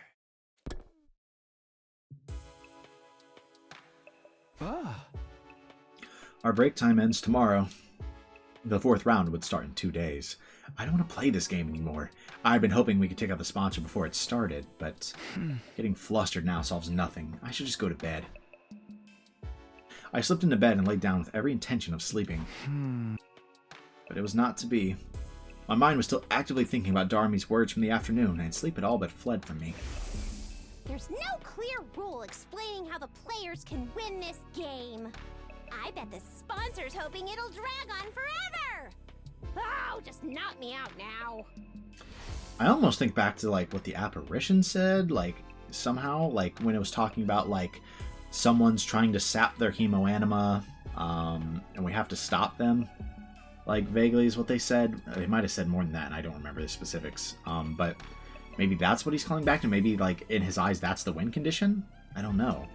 Our break time ends tomorrow. The 4th round would start in 2 days. I don't want to play this game anymore. I've been hoping we could take out the sponsor before it started, but getting flustered now solves nothing. I should just go to bed. I slipped into bed and laid down with every intention of sleeping. But it was not to be. My mind was still actively thinking about Darumi's words from the afternoon, and sleep had all but fled from me. There's no clear rule explaining how the players can win this game. I bet the sponsor's hoping it'll drag on forever! Oh, just knock me out now. I almost think back to like what the apparition said, like somehow, like when it was talking about like someone's trying to sap their hemoanima, and we have to stop them. Like vaguely is what they said. They might have said more than that, and I don't remember the specifics. But maybe that's what he's calling back to. Maybe like in his eyes, that's the win condition. I don't know.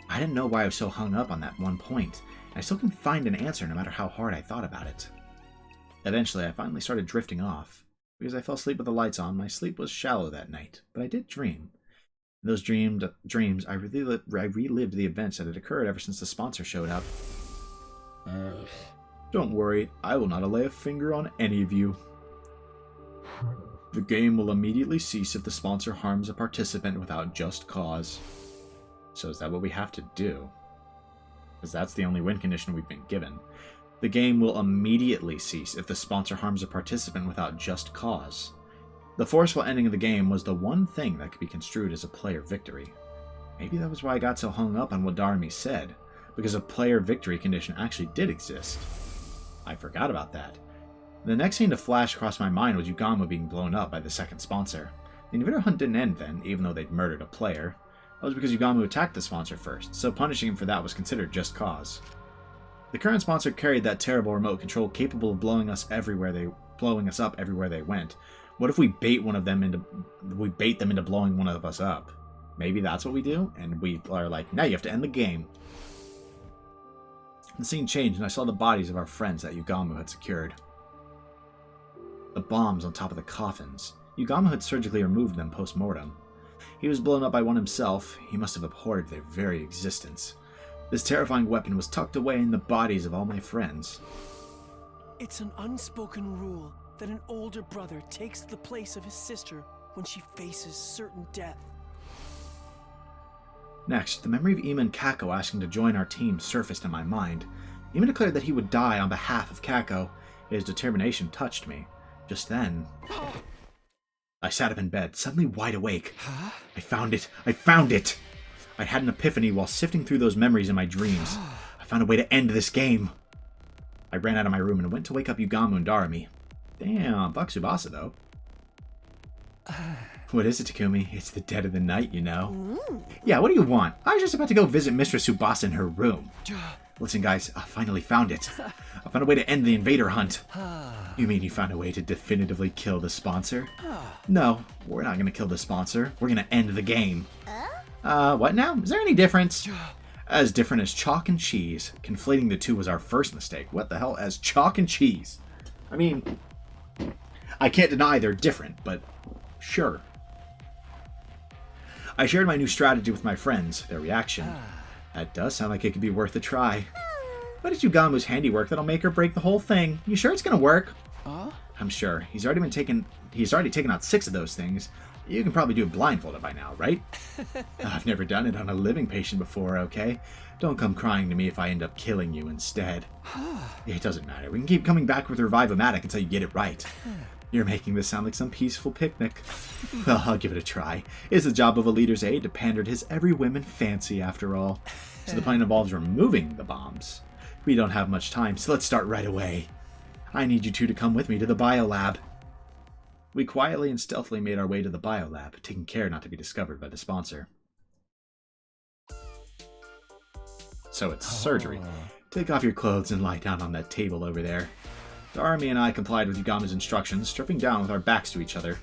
I didn't know why I was so hung up on that one point. I still couldn't find an answer no matter how hard I thought about it. Eventually, I finally started drifting off. Because I fell asleep with the lights on, my sleep was shallow that night, but I did dream. In those dreams, I relived the events that had occurred ever since the sponsor showed up. Don't worry, I will not lay a finger on any of you. The game will immediately cease if the sponsor harms a participant without just cause. So is that what we have to do? Because that's the only win condition we've been given. The game will immediately cease if the sponsor harms a participant without just cause. The forceful ending of the game was the one thing that could be construed as a player victory. Maybe that was why I got so hung up on what Darmy said, because a player victory condition actually did exist. I forgot about that. The next thing to flash across my mind was Yugamo being blown up by the second sponsor. The invader hunt didn't end then, even though they'd murdered a player. That was because Yugamo attacked the sponsor first, so punishing him for that was considered just cause. The current sponsor carried that terrible remote control capable of blowing us up everywhere they went. What if we bait them into blowing one of us up? Maybe that's what we do, and we are like, now you have to end the game. The scene changed, and I saw the bodies of our friends that Yugamo had secured. The bombs on top of the coffins. Yugamo had surgically removed them post-mortem. He was blown up by one himself. He must have abhorred their very existence. This terrifying weapon was tucked away in the bodies of all my friends. It's an unspoken rule that an older brother takes the place of his sister when she faces certain death. Next, the memory of Ima and Kako asking to join our team surfaced in my mind. Ima declared that he would die on behalf of Kako. His determination touched me. Just then, I sat up in bed, suddenly wide awake. Huh? I found it! I found it! I had an epiphany while sifting through those memories in my dreams. I found a way to end this game. I ran out of my room and went to wake up Yugamo and Darumi. Damn, fuck Tsubasa though. What is it, Takumi? It's the dead of the night, you know. Yeah, what do you want? I was just about to go visit Mistress Tsubasa in her room. Listen, guys, I finally found it. I found a way to end the invader hunt. You mean you found a way to definitively kill the sponsor? No, we're not going to kill the sponsor. We're going to end the game. What now? Is there any difference? As different as chalk and cheese. Conflating the two was our first mistake. What the hell? As chalk and cheese? I mean, I can't deny they're different, but sure. I shared my new strategy with my friends. Their reaction. That does sound like it could be worth a try. But it's Yugamo's handiwork that'll make or break the whole thing. You sure it's gonna work? I'm sure. He's already taken out 6 of those things. You can probably do it blindfolded by now, right? I've never done it on a living patient before, okay? Don't come crying to me if I end up killing you instead. It doesn't matter. We can keep coming back with Revive-O-Matic until you get it right. You're making this sound like some peaceful picnic. Well, I'll give it a try. It's the job of a leader's aide to pander to his every whim and fancy, after all. So the plan involves removing the bombs. We don't have much time, so let's start right away. I need you two to come with me to the biolab. We quietly and stealthily made our way to the biolab, taking care not to be discovered by the sponsor. So it's surgery. Take off your clothes and lie down on that table over there. Darumi and I complied with Yugamo's instructions, stripping down with our backs to each other.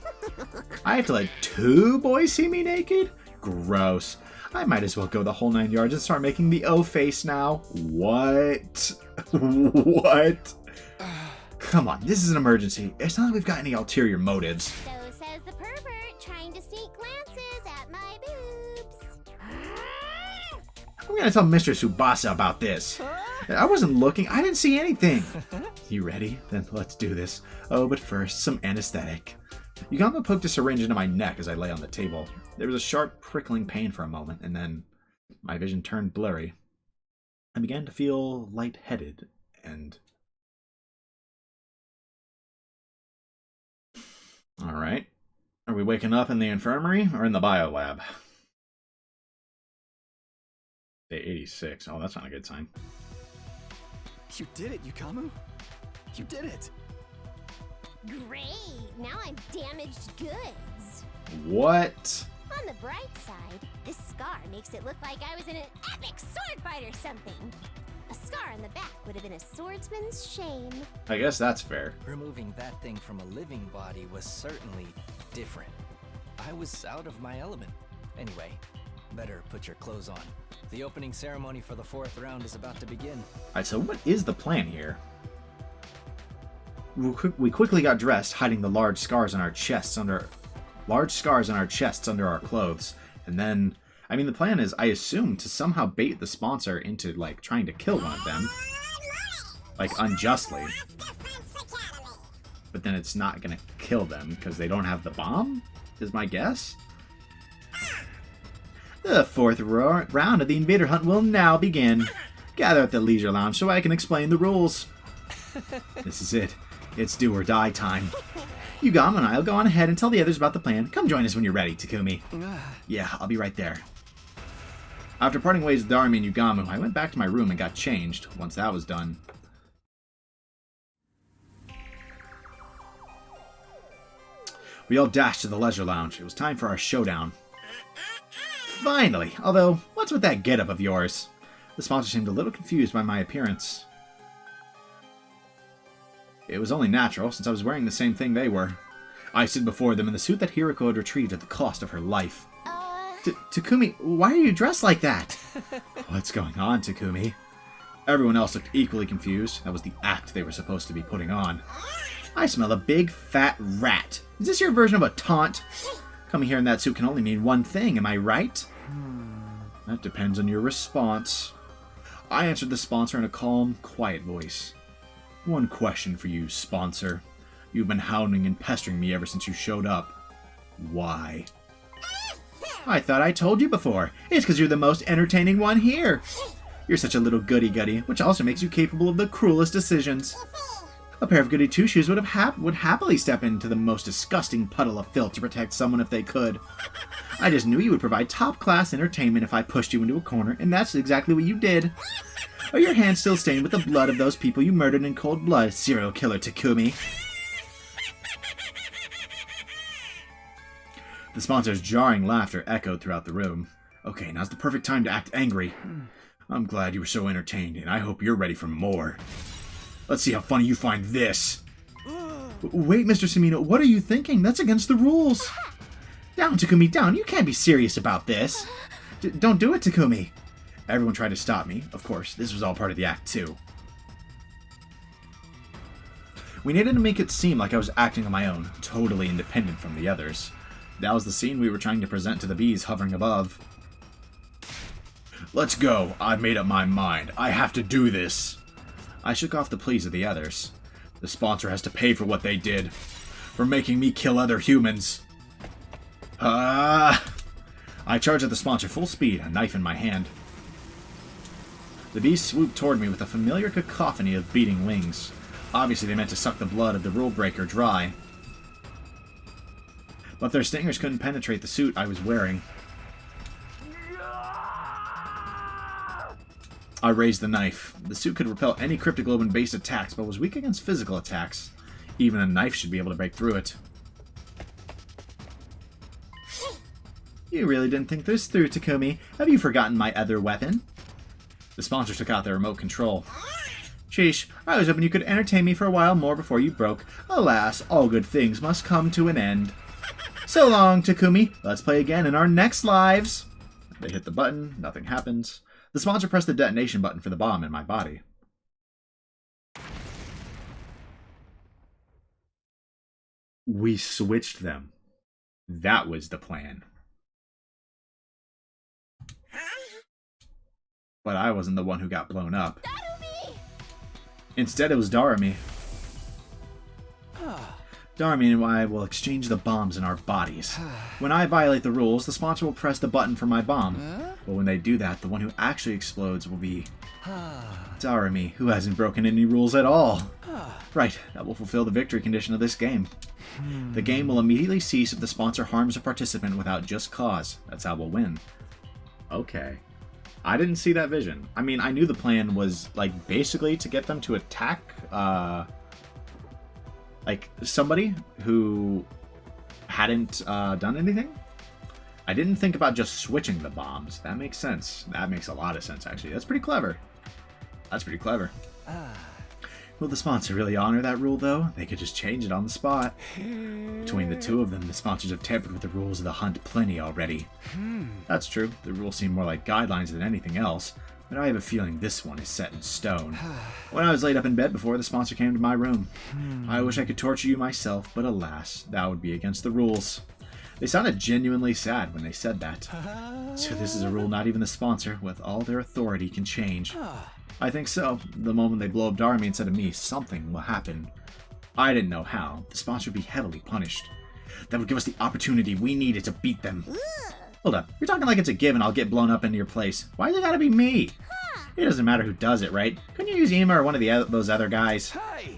I have to let 2 boys see me naked? Gross. I might as well go the whole 9 yards and start making the O face now. What? What? Come on, this is an emergency. It's not like we've got any ulterior motives. So says the pervert trying to sneak glances at my boobs. I'm gonna tell Mr. Tsubasa about this. I wasn't looking. I didn't see anything. You ready? Then let's do this. Oh, but first, some anesthetic. Yugamo poked a syringe into my neck as I lay on the table. There was a sharp, prickling pain for a moment, and then my vision turned blurry. I began to feel lightheaded and... Alright. Are we waking up in the infirmary or in the biolab? Day 86. Oh, that's not a good sign. You did it, Yukamu. You did it. Great! Now I'm damaged goods. What? On the bright side, this scar makes it look like I was in an epic sword fight or something. A scar on the back would have been a swordsman's shame. I guess that's fair. Removing that thing from a living body was certainly different. I was out of my element. Anyway, better put your clothes on. The opening ceremony for the 4th round is about to begin. Alright, so what is the plan here? We quickly got dressed, hiding the large scars on our chests under our clothes. And then, I mean, the plan is, I assume, to somehow bait the sponsor into, like, trying to kill one of them. Like, unjustly. But then it's not gonna kill them, because they don't have the bomb? Is my guess? The 4th round of the Invader Hunt will now begin. Gather at the Leisure Lounge so I can explain the rules. This is it. It's do or die time. Yugamu and I will go on ahead and tell the others about the plan. Come join us when you're ready, Takumi. Yeah, I'll be right there. After parting ways with Darumi and Yugamu, I went back to my room and got changed. Once that was done, we all dashed to the Leisure Lounge. It was time for our showdown. Finally! Although, what's with that getup of yours? The sponsor seemed a little confused by my appearance. It was only natural, since I was wearing the same thing they were. I stood before them in the suit that Hiriko had retrieved at the cost of her life. Takumi, why are you dressed like that? What's going on, Takumi? Everyone else looked equally confused. That was the act they were supposed to be putting on. I smell a big, fat rat. Is this your version of a taunt? Coming here in that suit can only mean one thing, am I right? That depends on your response. I answered the sponsor in a calm, quiet voice. One question for you, sponsor. You've been hounding and pestering me ever since you showed up. Why? I thought I told you before. It's because you're the most entertaining one here. You're such a little goody-goody, which also makes you capable of the cruelest decisions. A pair of goody two-shoes would happily step into the most disgusting puddle of filth to protect someone if they could. I just knew you would provide top-class entertainment if I pushed you into a corner, and that's exactly what you did. Are your hands still stained with the blood of those people you murdered in cold blood, serial killer Takumi? The sponsor's jarring laughter echoed throughout the room. Okay, now's the perfect time to act angry. I'm glad you were so entertained, and I hope you're ready for more. Let's see how funny you find this. Wait, Mr. Samino, what are you thinking? That's against the rules. Down, Takumi, down. You can't be serious about this. Don't do it, Takumi. Everyone tried to stop me. Of course, this was all part of the act, too. We needed to make it seem like I was acting on my own, totally independent from the others. That was the scene we were trying to present to the bees hovering above. Let's go. I've made up my mind. I have to do this. I shook off the pleas of the others. The sponsor has to pay for what they did. For making me kill other humans. I charged at the sponsor full speed, a knife in my hand. The bees swooped toward me with a familiar cacophony of beating wings. Obviously they meant to suck the blood of the rule breaker dry. But their stingers couldn't penetrate the suit I was wearing. I raised the knife. The suit could repel any cryptoglobin-based attacks, but was weak against physical attacks. Even a knife should be able to break through it. You really didn't think this through, Takumi. Have you forgotten my other weapon? The sponsor took out the remote control. Sheesh, I was hoping you could entertain me for a while more before you broke. Alas, all good things must come to an end. So long, Takumi. Let's play again in our next lives. They hit the button. Nothing happens. The sponsor pressed the detonation button for the bomb in my body. We switched them. That was the plan. But I wasn't the one who got blown up. Darumi! Instead, it was Darumi. Darumi and I will exchange the bombs in our bodies. When I violate the rules, the sponsor will press the button for my bomb. But when they do that, the one who actually explodes will be Darumi, who hasn't broken any rules at all. Right, that will fulfill the victory condition of this game. The game will immediately cease if the sponsor harms a participant without just cause. That's how we'll win. Okay. I didn't see that vision. I mean, I knew the plan was, like, basically to get them to attack, like, somebody who hadn't done anything. I didn't think about just switching the bombs. That makes sense. That makes a lot of sense, actually. That's pretty clever. That's pretty clever. Will the sponsor really honor that rule, though? They could just change it on the spot. Between the two of them, the sponsors have tampered with the rules of the hunt plenty already. That's true. The rules seem more like guidelines than anything else, but I have a feeling this one is set in stone. When I was laid up in bed before the sponsor came to my room, I wish I could torture you myself, but alas, that would be against the rules. They sounded genuinely sad when they said that. So this is a rule not even the sponsor, with all their authority, can change. I think so. The moment they blow up Darmy instead of me, something will happen. I didn't know how. The sponsor would be heavily punished. That would give us the opportunity we needed to beat them. Hold up. You're talking like it's a given I'll get blown up into your place. Why's it gotta be me? It doesn't matter who does it, right? Couldn't you use Ema or one of those other guys?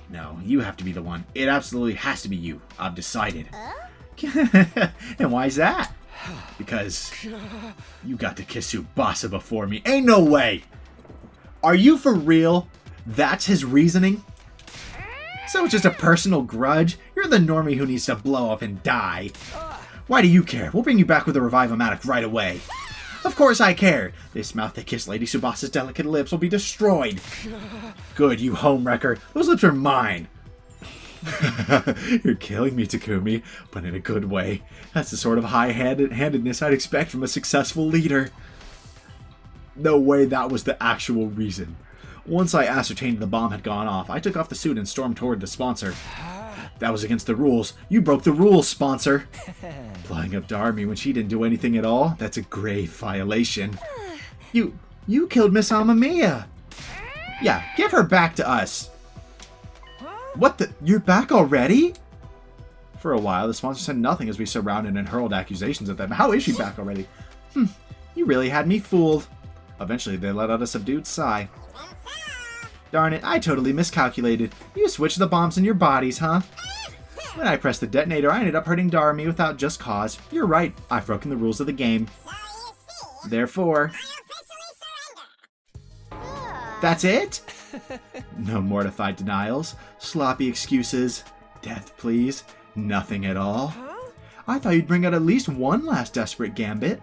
No, you have to be the one. It absolutely has to be you. I've decided. And why's that? Because you got to kiss Tsubasa before me. Ain't no way! Are you for real? That's his reasoning? So it's just a personal grudge? You're the normie who needs to blow up and die. Why do you care? We'll bring you back with a Revive-O-Matic right away. Of course I care. This mouth that kissed Lady Tsubasa's delicate lips will be destroyed. Good, you homewrecker. Those lips are mine. You're killing me, Takumi, but in a good way. That's the sort of high-handedness I'd expect from a successful leader. No way that was the actual reason. Once I ascertained the bomb had gone off, I took off the suit and stormed toward the sponsor. That was against the rules. You broke the rules, sponsor. Blowing up Darmy when she didn't do anything at all? That's a grave violation. You killed Miss Amamiya. Yeah, give her back to us. What the? You're back already? For a while, the sponsor said nothing as we surrounded and hurled accusations at them. How is she back already? You really had me fooled. Eventually, they let out a subdued sigh. Darn it, I totally miscalculated. You switched the bombs in your bodies, huh? When I pressed the detonator, I ended up hurting Darmy without just cause. You're right, I've broken the rules of the game. Therefore... That's it? No mortified denials, sloppy excuses, death pleas, nothing at all. I thought you'd bring out at least one last desperate gambit.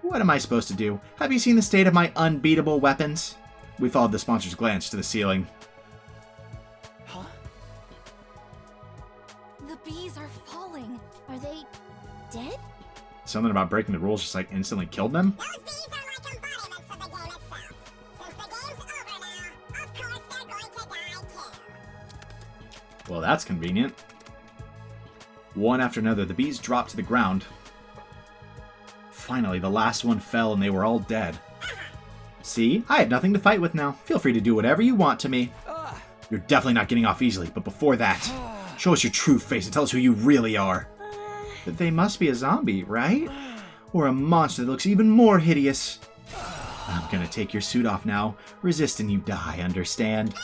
What am I supposed to do? Have you seen the state of my unbeatable weapons? We followed the sponsor's glance to the ceiling. The bees are falling. Are they dead? Something about breaking the rules just like instantly killed them? Those bees are like embodiments of the game itself. Since the game's over now, of course they're going to die too. Well, that's convenient. One after another, the bees dropped to the ground. Finally, the last one fell and they were all dead. See? I had nothing to fight with now. Feel free to do whatever you want to me. You're definitely not getting off easily, but before that, show us your true face and tell us who you really are. But they must be a zombie, right? Or a monster that looks even more hideous. I'm gonna take your suit off now. Resist and you die, understand?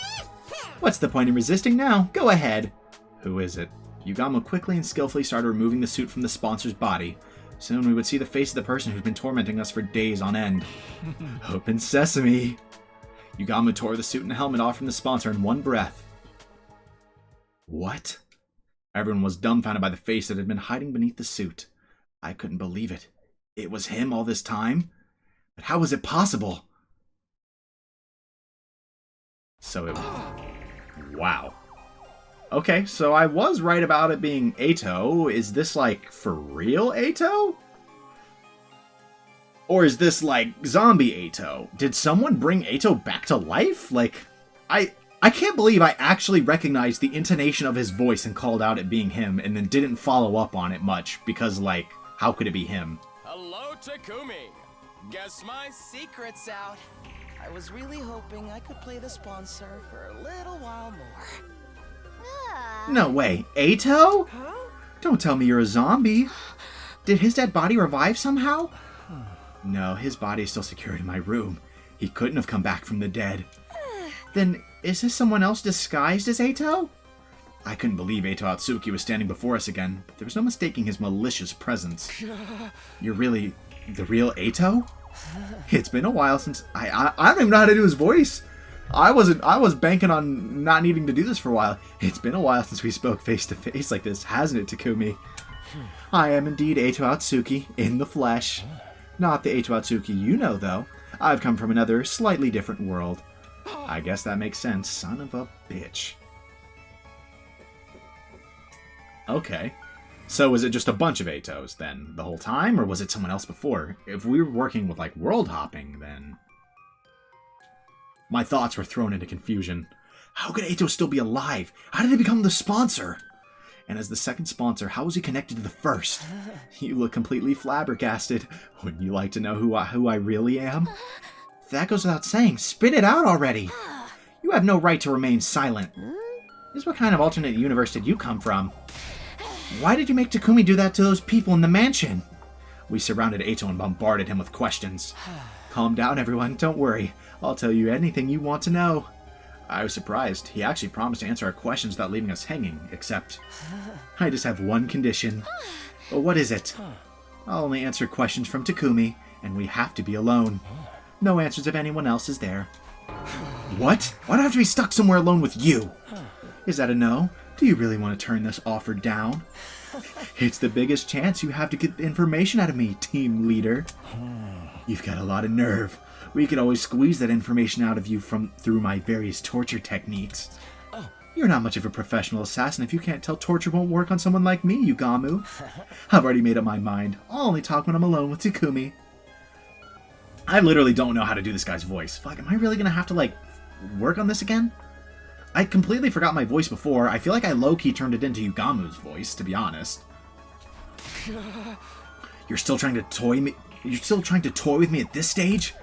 What's the point in resisting now? Go ahead. Who is it? Yugamo quickly and skillfully started removing the suit from the sponsor's body. Soon we would see the face of the person who's been tormenting us for days on end. Open sesame! Yugamo tore the suit and helmet off from the sponsor in one breath. What? Everyone was dumbfounded by the face that had been hiding beneath the suit. I couldn't believe it. It was him all this time? But how was it possible? So it... Wow. Okay, so I was right about it being Eito. Is this, like, for real Eito? Or is this, like, zombie Eito? Did someone bring Eito back to life? Like, I can't believe I actually recognized the intonation of his voice and called out it being him, and then didn't follow up on it much, because, like, how could it be him? Hello, Takumi! Guess my secret's out. I was really hoping I could play the sponsor for a little while more. No way. Eito? Huh? Don't tell me you're a zombie. Did his dead body revive somehow? No, his body is still secured in my room. He couldn't have come back from the dead. Then, is this someone else disguised as Eito? I couldn't believe Eito Atsuki was standing before us again, but there was no mistaking his malicious presence. You're really the real Eito? It's been a while since I don't even know how to do his voice. I was banking on not needing to do this for a while. It's been a while since we spoke face to face like this, hasn't it, Takumi? I am indeed Eito Atsuki, in the flesh. Not the Eito Atsuki you know, though. I've come from another, slightly different world. I guess that makes sense, son of a bitch. Okay. So was it just a bunch of Eitos, then, the whole time? Or was it someone else before? If we were working with, like, world hopping, then... My thoughts were thrown into confusion. How could Eito still be alive? How did he become the sponsor? And as the second sponsor, how was he connected to the first? You look completely flabbergasted. Wouldn't you like to know who I really am? That goes without saying. Spit it out already. You have no right to remain silent. This what kind of alternate universe did you come from? Why did you make Takumi do that to those people in the mansion? We surrounded Eito and bombarded him with questions. Calm down, everyone. Don't worry. I'll tell you anything you want to know. I was surprised. He actually promised to answer our questions without leaving us hanging, except... I just have one condition. But what is it? I'll only answer questions from Takumi, and we have to be alone. No answers if anyone else is there. What? Why do I have to be stuck somewhere alone with you? Is that a no? Do you really want to turn this offer down? It's the biggest chance you have to get the information out of me, team leader. You've got a lot of nerve. We could always squeeze that information out of you through my various torture techniques. You're not much of a professional assassin if you can't tell torture won't work on someone like me, Yugamu. I've already made up my mind. I'll only talk when I'm alone with Takumi. I literally don't know how to do this guy's voice. Fuck, am I really gonna have to, like, work on this again? I completely forgot my voice before. I feel like I low-key turned it into Yugamu's voice, to be honest. You're still trying to toy me? You're still trying to toy with me at this stage?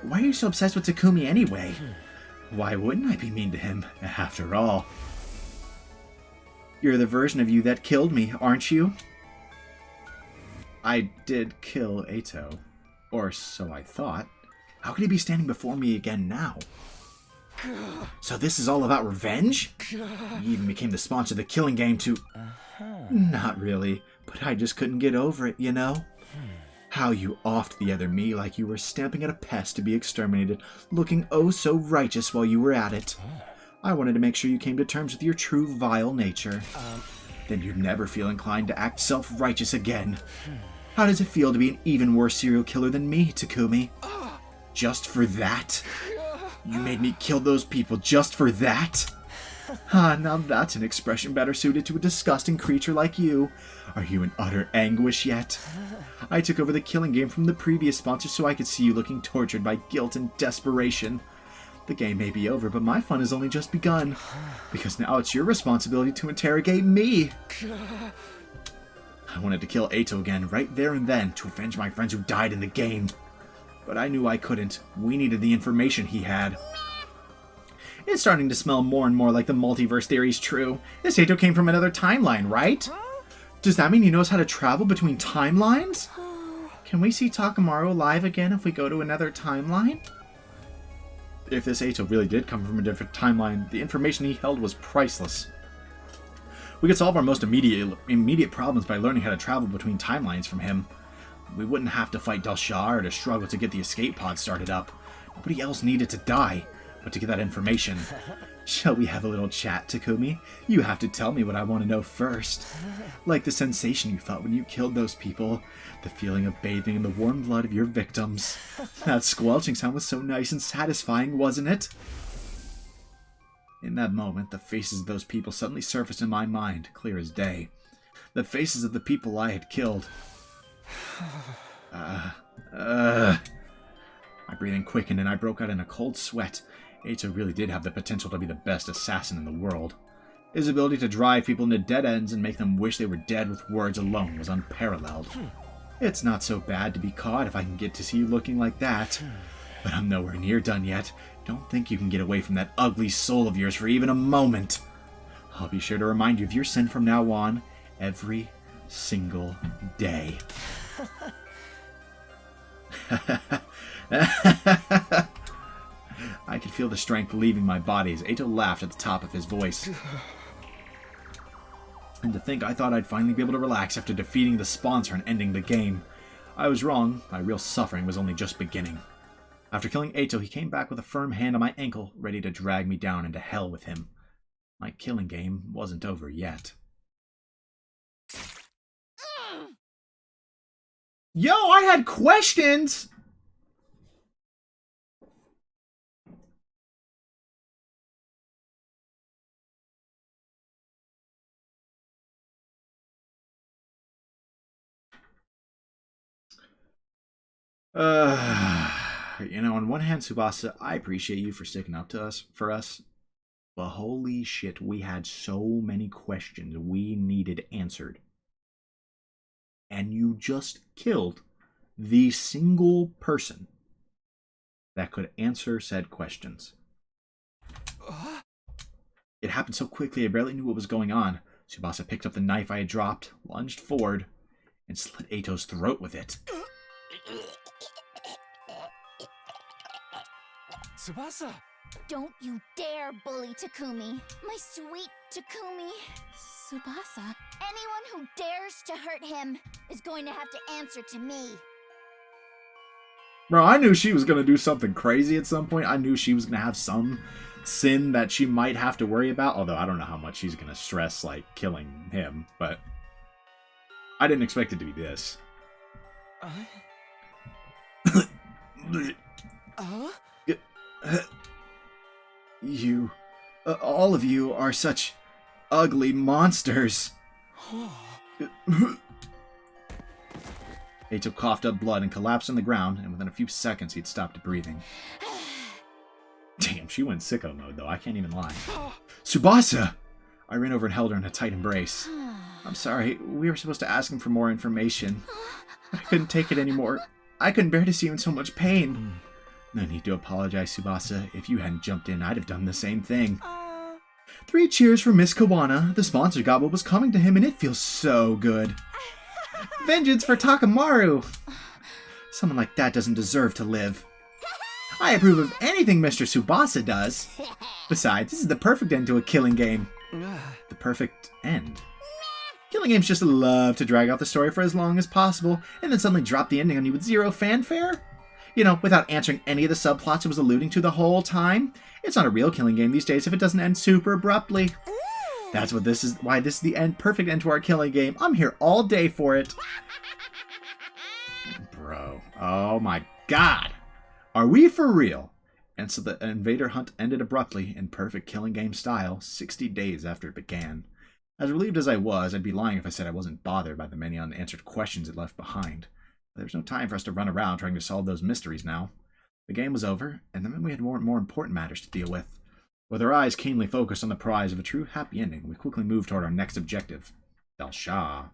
Why are you so obsessed with Takumi anyway? Why wouldn't I be mean to him, after all? You're the version of you that killed me, aren't you? I did kill Eito. Or so I thought. How could he be standing before me again now? So this is all about revenge? You even became the sponsor of the killing game to... Not really, but I just couldn't get over it, you know? How you offed the other me like you were stamping at a pest to be exterminated, looking oh so righteous while you were at it. I wanted to make sure you came to terms with your true vile nature. Then you'd never feel inclined to act self-righteous again. How does it feel to be an even worse serial killer than me, Takumi? Just for that? You made me kill those people just for that? Now that's an expression better suited to a disgusting creature like you. Are you in utter anguish yet? I took over the killing game from the previous sponsor so I could see you looking tortured by guilt and desperation. The game may be over, but my fun has only just begun. Because now it's your responsibility to interrogate me. I wanted to kill Eito again, right there and then, to avenge my friends who died in the game. But I knew I couldn't. We needed the information he had. It's starting to smell more and more like the multiverse theory's true. This Eito came from another timeline, right? Does that mean he knows how to travel between timelines? Can we see Takamaru alive again if we go to another timeline? If this Eito really did come from a different timeline, the information he held was priceless. We could solve our most immediate problems by learning how to travel between timelines from him. We wouldn't have to fight Delsha or to struggle to get the escape pod started up. Nobody else needed to die, but to get that information. Shall we have a little chat, Takumi? You have to tell me what I want to know first. Like the sensation you felt when you killed those people. The feeling of bathing in the warm blood of your victims. That squelching sound was so nice and satisfying, wasn't it? In that moment, the faces of those people suddenly surfaced in my mind, clear as day. The faces of the people I had killed. My breathing quickened and I broke out in a cold sweat. Eito really did have the potential to be the best assassin in the world. His ability to drive people into dead ends and make them wish they were dead with words alone was unparalleled. It's not so bad to be caught if I can get to see you looking like that. But I'm nowhere near done yet. Don't think you can get away from that ugly soul of yours for even a moment. I'll be sure to remind you of your sin from now on, every single day. I could feel the strength leaving my body as Eito laughed at the top of his voice. And to think I thought I'd finally be able to relax after defeating the sponsor and ending the game. I was wrong. My real suffering was only just beginning. After killing Eito, he came back with a firm hand on my ankle, ready to drag me down into hell with him. My killing game wasn't over yet. Yo, I had questions! On one hand, Tsubasa, I appreciate you for sticking up for us. But holy shit, we had so many questions we needed answered. And you just killed the single person that could answer said questions. It happened so quickly I barely knew what was going on. Tsubasa picked up the knife I had dropped, lunged forward, and slit Eito's throat with it. Tsubasa! Don't you dare bully Takumi. My sweet Takumi. Tsubasa. Anyone who dares to hurt him is going to have to answer to me. Bro, I knew she was going to do something crazy at some point. I knew she was going to have some sin that she might have to worry about. Although I don't know how much she's going to stress, like, killing him. But I didn't expect it to be this. You, all of you are such ugly monsters. Eito coughed up blood and collapsed on the ground, and within a few seconds he'd stopped breathing. Damn, she went sicko mode though, I can't even lie. Tsubasa! I ran over and held her in a tight embrace. I'm sorry, we were supposed to ask him for more information. I couldn't take it anymore. I couldn't bear to see you in so much pain. No need to apologize, Tsubasa. If you hadn't jumped in, I'd have done the same thing. 3 cheers for Miss Kawana. The sponsor got what was coming to him, and it feels so good. Vengeance for Takamaru! Someone like that doesn't deserve to live. I approve of anything Mr. Tsubasa does. Besides, this is the perfect end to a killing game. The perfect end. Killing games just love to drag out the story for as long as possible, and then suddenly drop the ending on you with zero fanfare. You know, without answering any of the subplots it was alluding to the whole time. It's not a real killing game these days if it doesn't end super abruptly. That's what this is. Why this is the perfect end to our killing game. I'm here all day for it. Bro, oh my god. Are we for real? And so the invader hunt ended abruptly in perfect killing game style 60 days after it began. As relieved as I was, I'd be lying if I said I wasn't bothered by the many unanswered questions it left behind. There was no time for us to run around trying to solve those mysteries now. The game was over, and then we had more and more important matters to deal with. With our eyes keenly focused on the prize of a true happy ending, we quickly moved toward our next objective, Dal Shah.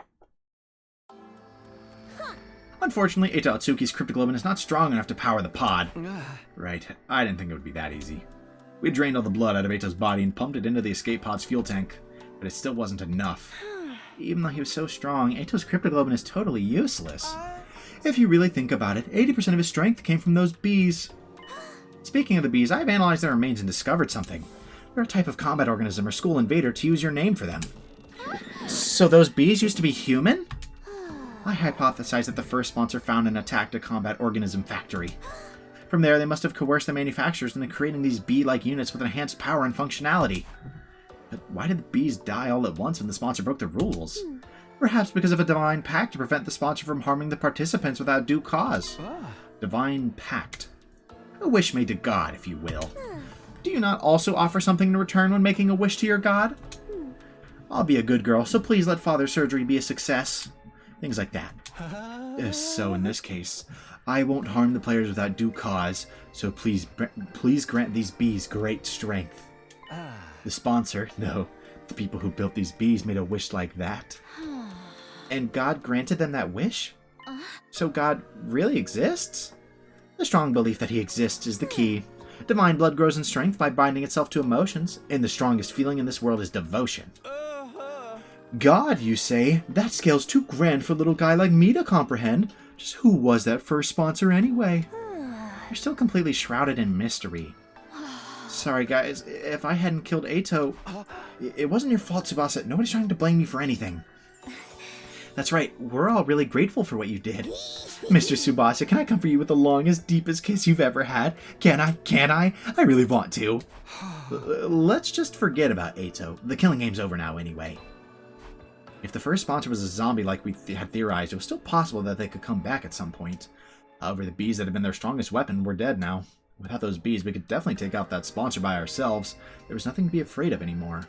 Unfortunately, Eito Atsuki's cryptoglobin is not strong enough to power the pod. Right, I didn't think it would be that easy. We drained all the blood out of Eito's body and pumped it into the escape pod's fuel tank, but it still wasn't enough. Even though he was so strong, Eito's cryptoglobin is totally useless. If you really think about it, 80% of his strength came from those bees. Speaking of the bees, I've analyzed their remains and discovered something. They're a type of combat organism or school invader, to use your name for them. So those bees used to be human? I hypothesized that the first sponsor found and attacked a combat organism factory. From there, they must have coerced the manufacturers into creating these bee-like units with enhanced power and functionality. But why did the bees die all at once when the sponsor broke the rules? Perhaps because of a divine pact to prevent the sponsor from harming the participants without due cause. Divine pact. A wish made to God, if you will. Do you not also offer something in return when making a wish to your God? I'll be a good girl, so please let Father's surgery be a success. Things like that. So in this case, I won't harm the players without due cause, so please grant these bees great strength. The sponsor, no, the people who built these bees made a wish like that. And God granted them that wish? So God really exists? The strong belief that he exists is the key. Divine blood grows in strength by binding itself to emotions, and the strongest feeling in this world is devotion. God, you say? That scale's too grand for a little guy like me to comprehend. Just who was that first sponsor anyway? You're still completely shrouded in mystery. Sorry guys, if I hadn't killed Eito, it wasn't your fault, Tsubasa. Nobody's trying to blame you for anything. That's right, we're all really grateful for what you did. Mr. Tsubasa, can I comfort you with the longest, deepest kiss you've ever had? Can I? Can I? I really want to. Let's just forget about Eito. The killing game's over now anyway. If the first sponsor was a zombie like we had theorized, it was still possible that they could come back at some point. However, the bees that have been their strongest weapon were dead now. Without those bees, we could definitely take out that sponsor by ourselves. There was nothing to be afraid of anymore.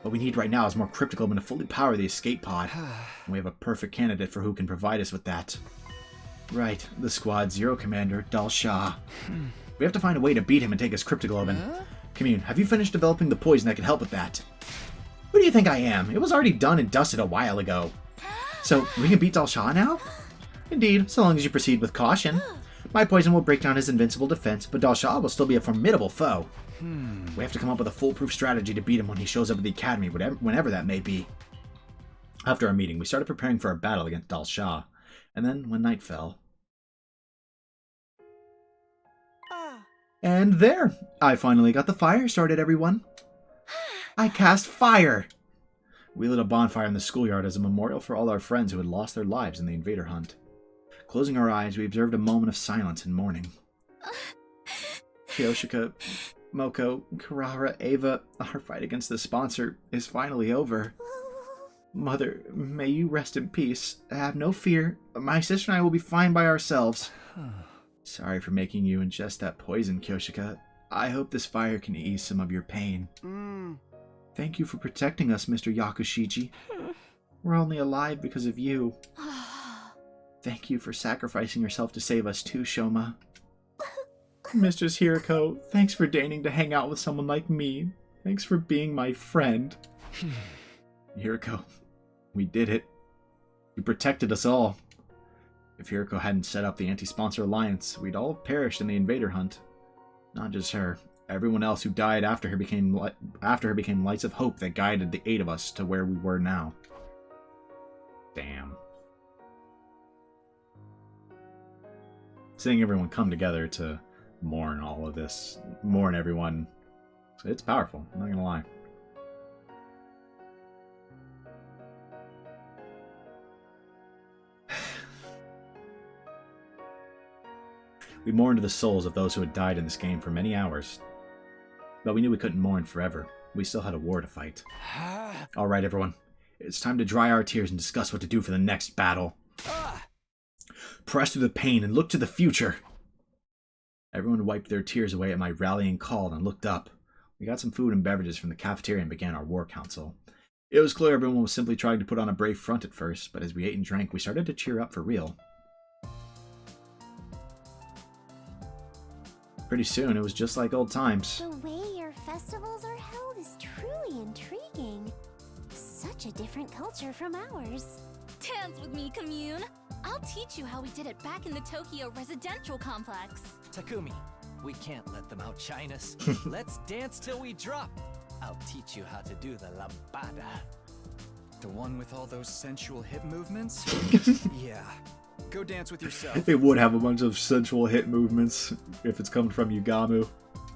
What we need right now is more Cryptoglobin to fully power the escape pod. And we have a perfect candidate for who can provide us with that. Right, the Squad Zero Commander, Dal Shah. We have to find a way to beat him and take his Cryptoglobin. Commune, have you finished developing the poison that can help with that? Who do you think I am? It was already done and dusted a while ago. So, we can beat Dal Shah now? Indeed, so long as you proceed with caution. My poison will break down his invincible defense, but Dal Shah will still be a formidable foe. We have to come up with a foolproof strategy to beat him when he shows up at the academy, whenever that may be. After our meeting, we started preparing for our battle against Dal Shah. And then, when night fell... And there! I finally got the fire started, everyone. I cast fire! We lit a bonfire in the schoolyard as a memorial for all our friends who had lost their lives in the invader hunt. Closing our eyes, we observed a moment of silence and mourning. Kyoshika, Moko, Kurara, Ava, our fight against the sponsor is finally over. Mother, may you rest in peace. Have no fear. My sister and I will be fine by ourselves. Sorry for making you ingest that poison, Kyoshika. I hope this fire can ease some of your pain. Thank you for protecting us, Mr. Yakushiji. We're only alive because of you. Thank you for sacrificing yourself to save us too, Shoma. Mistress Hiriko, thanks for deigning to hang out with someone like me. Thanks for being my friend. Hiriko, we did it. You protected us all. If Hiriko hadn't set up the anti-sponsor alliance, we'd all have perished in the invader hunt. Not just her. Everyone else who died after her became lights of hope that guided the 8 of us to where we were now. Damn. Seeing everyone come together to mourn all of this, mourn everyone, it's powerful, I'm not gonna lie. We mourned the souls of those who had died in this game for many hours. But we knew we couldn't mourn forever. We still had a war to fight. Alright, everyone. It's time to dry our tears and discuss what to do for the next battle. Press through the pain and look to the future. Everyone wiped their tears away at my rallying call and looked up. We got some food and beverages from the cafeteria and began our war council. It was clear everyone was simply trying to put on a brave front at first, but as we ate and drank, we started to cheer up for real. Pretty soon, it was just like old times. The way your festivals are held is truly intriguing. Such a different culture from ours. Dance with me, Commune. I'll teach you how we did it back in the Tokyo residential complex. Takumi, we can't let them outshine us. Let's dance till we drop. I'll teach you how to do the lambada. The one with all those sensual hip movements? Yeah. Go dance with yourself. It would have a bunch of sensual hit movements if it's coming from Yugamu.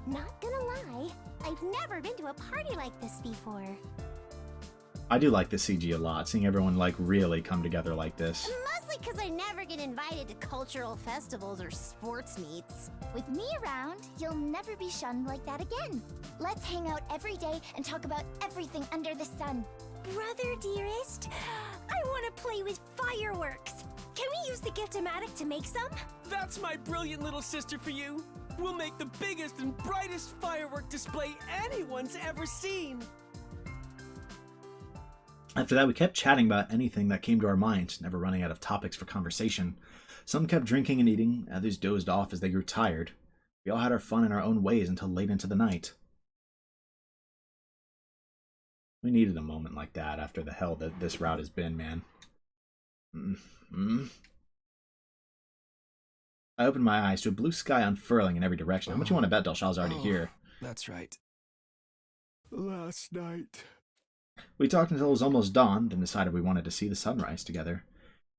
Not gonna lie, I've never been to a party like this before. I do like the CG a lot, seeing everyone like really come together like this. Mostly because I never get invited to cultural festivals or sports meets. With me around, you'll never be shunned like that again. Let's hang out every day and talk about everything under the sun. Brother dearest, I want to play with fireworks. Can we use the Giftomatic to make some? That's my brilliant little sister for you. We'll make the biggest and brightest firework display anyone's ever seen. After that, we kept chatting about anything that came to our minds, never running out of topics for conversation. Some kept drinking and eating, others dozed off as they grew tired. We all had our fun in our own ways until late into the night. We needed a moment like that after the hell that this route has been, man. I opened my eyes to a blue sky unfurling in every direction. How much you want to bet Dal Shah's already here? That's right. Last night. We talked until it was almost dawn, and decided we wanted to see the sunrise together.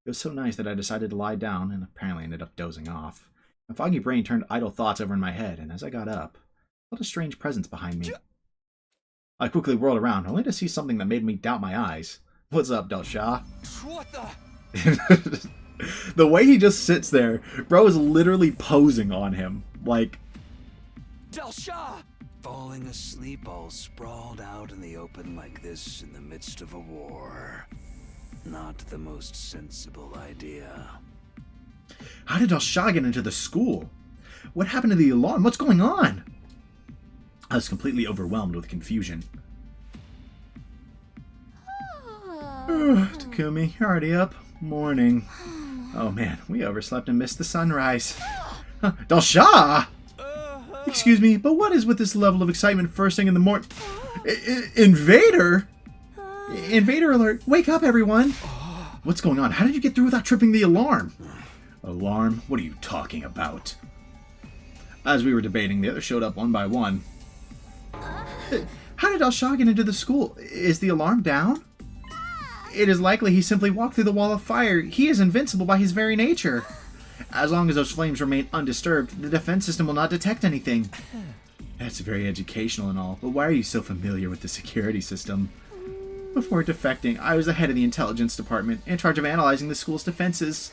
It was so nice that I decided to lie down, and apparently ended up dozing off. My foggy brain turned idle thoughts over in my head, and as I got up, I felt a strange presence behind me. I quickly whirled around, only to see something that made me doubt my eyes. What's up, Delsha? What the? The way he just sits there, bro is literally posing on him. Like, Delsha! Falling asleep all sprawled out in the open like this in the midst of a war. Not the most sensible idea. how did Delsha get into the school? What happened to the alarm? What's going on? I was completely overwhelmed with confusion. Takumi, you're already up? Morning. Oh man, we overslept and missed the sunrise. Delsha! Excuse me, but what is with this level of excitement first thing in the morning? Invader? Invader alert! Wake up, everyone! What's going on? How did you get through without tripping the alarm? Alarm? What are you talking about? As we were debating, the others showed up one by one. How did Delsha get into the school? Is the alarm down? It is likely he simply walked through the wall of fire. He is invincible by his very nature. As long as those flames remain undisturbed, the defense system will not detect anything. That's very educational and all, but why are you so familiar with the security system? Before defecting, I was the head of the intelligence department, in charge of analyzing the school's defenses.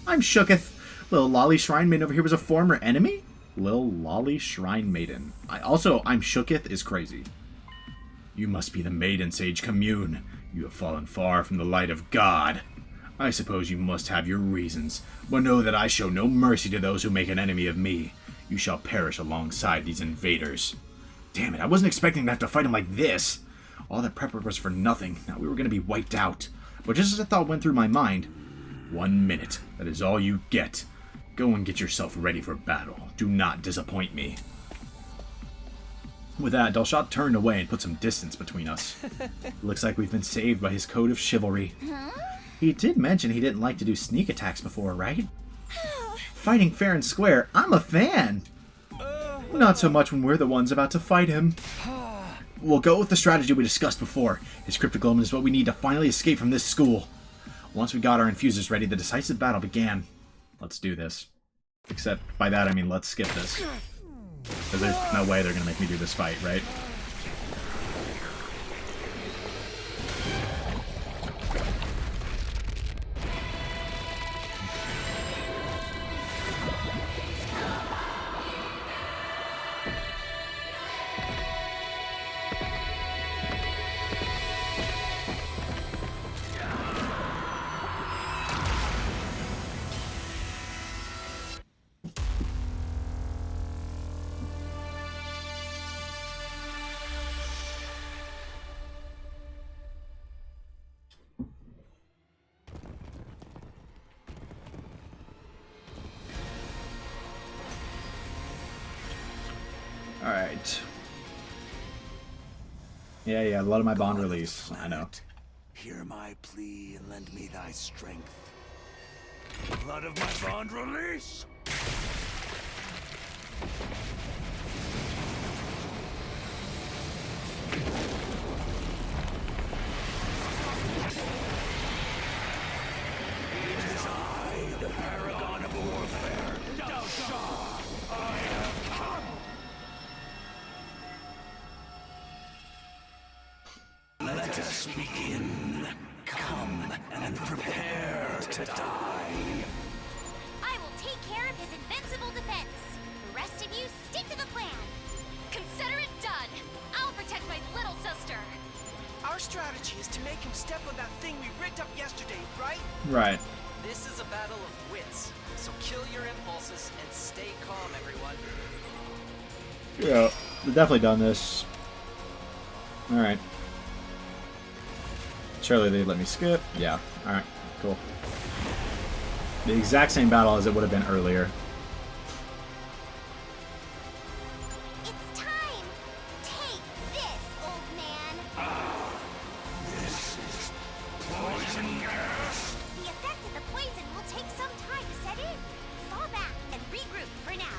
I'm Shooketh. Little Lolly Shrine Maiden over here was a former enemy? Lil Lolly Shrine Maiden. I'm Shooketh is crazy. You must be the Maiden Sage Commune. You have fallen far from the light of God. I suppose you must have your reasons, but know that I show no mercy to those who make an enemy of me. You shall perish alongside these invaders. Damn it, I wasn't expecting to have to fight him like this. All that prep work was for nothing. Now we were going to be wiped out. But just as a thought went through my mind, 1 minute. That is all you get. Go and get yourself ready for battle. Do not disappoint me. With that, Delsha turned away and put some distance between us. Looks like we've been saved by his code of chivalry. He did mention he didn't like to do sneak attacks before, right? Fighting fair and square, I'm a fan! Not so much when we're the ones about to fight him. We'll go with the strategy we discussed before. His cryptoglobe is what we need to finally escape from this school. Once we got our infusers ready, the decisive battle began. Let's do this. Except, by that I mean let's skip this. Because there's no way they're going to make me do this fight, right? Alright. Yeah, a lot of my bond release. I know. Hear my plea and lend me thy strength. Blood of my bond release! It is I, the paragon of warfare, Delsha. I have come. Let us begin. Come and prepare to die. I will take care of his invincible defense. The rest of you stick to the plan. Consider it done. I'll protect my little sister. Our strategy is to make him step on that thing we rigged up yesterday, right? Right. This is a battle of wits, so kill your impulses and stay calm, everyone. Yeah, we've definitely done this. Alright. Surely they'd let me skip. Yeah, alright, cool. The exact same battle as it would have been earlier. It's time. Take this, old man. This is poison gas. The effect of the poison will take some time to set in. Fall back and regroup for now.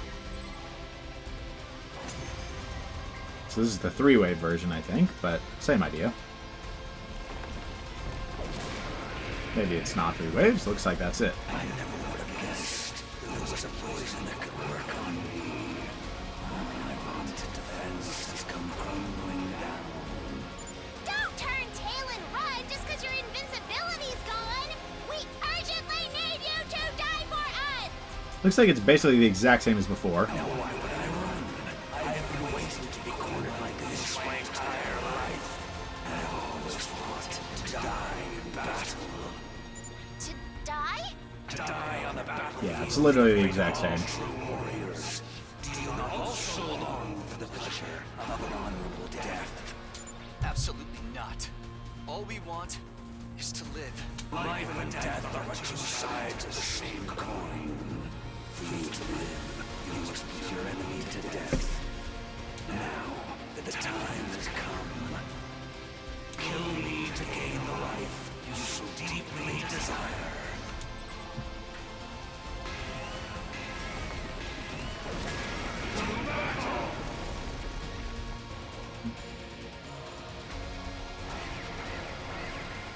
So this is the three-way version, I think, but same idea. Maybe it's not 3 waves. Looks like that's it. I never would have guessed there was a poison that could work on me. My vaunted defense has come crumbling down. Don't turn tail and run just because you're Looks like it's basically the exact same as before. Now why would I run? I have been waiting to be cornered like this my entire life. I always fought to die in battle. To die? To die on the battlefield. Yeah, it's literally the exact same. True warriors, do you not also long for the pleasure of an honorable death? Absolutely not. All we want is to live. Life and death are two sides of the same coin. For you to live, you must put your enemy to death. Now that the time has come, kill me to gain the life you so deeply desire.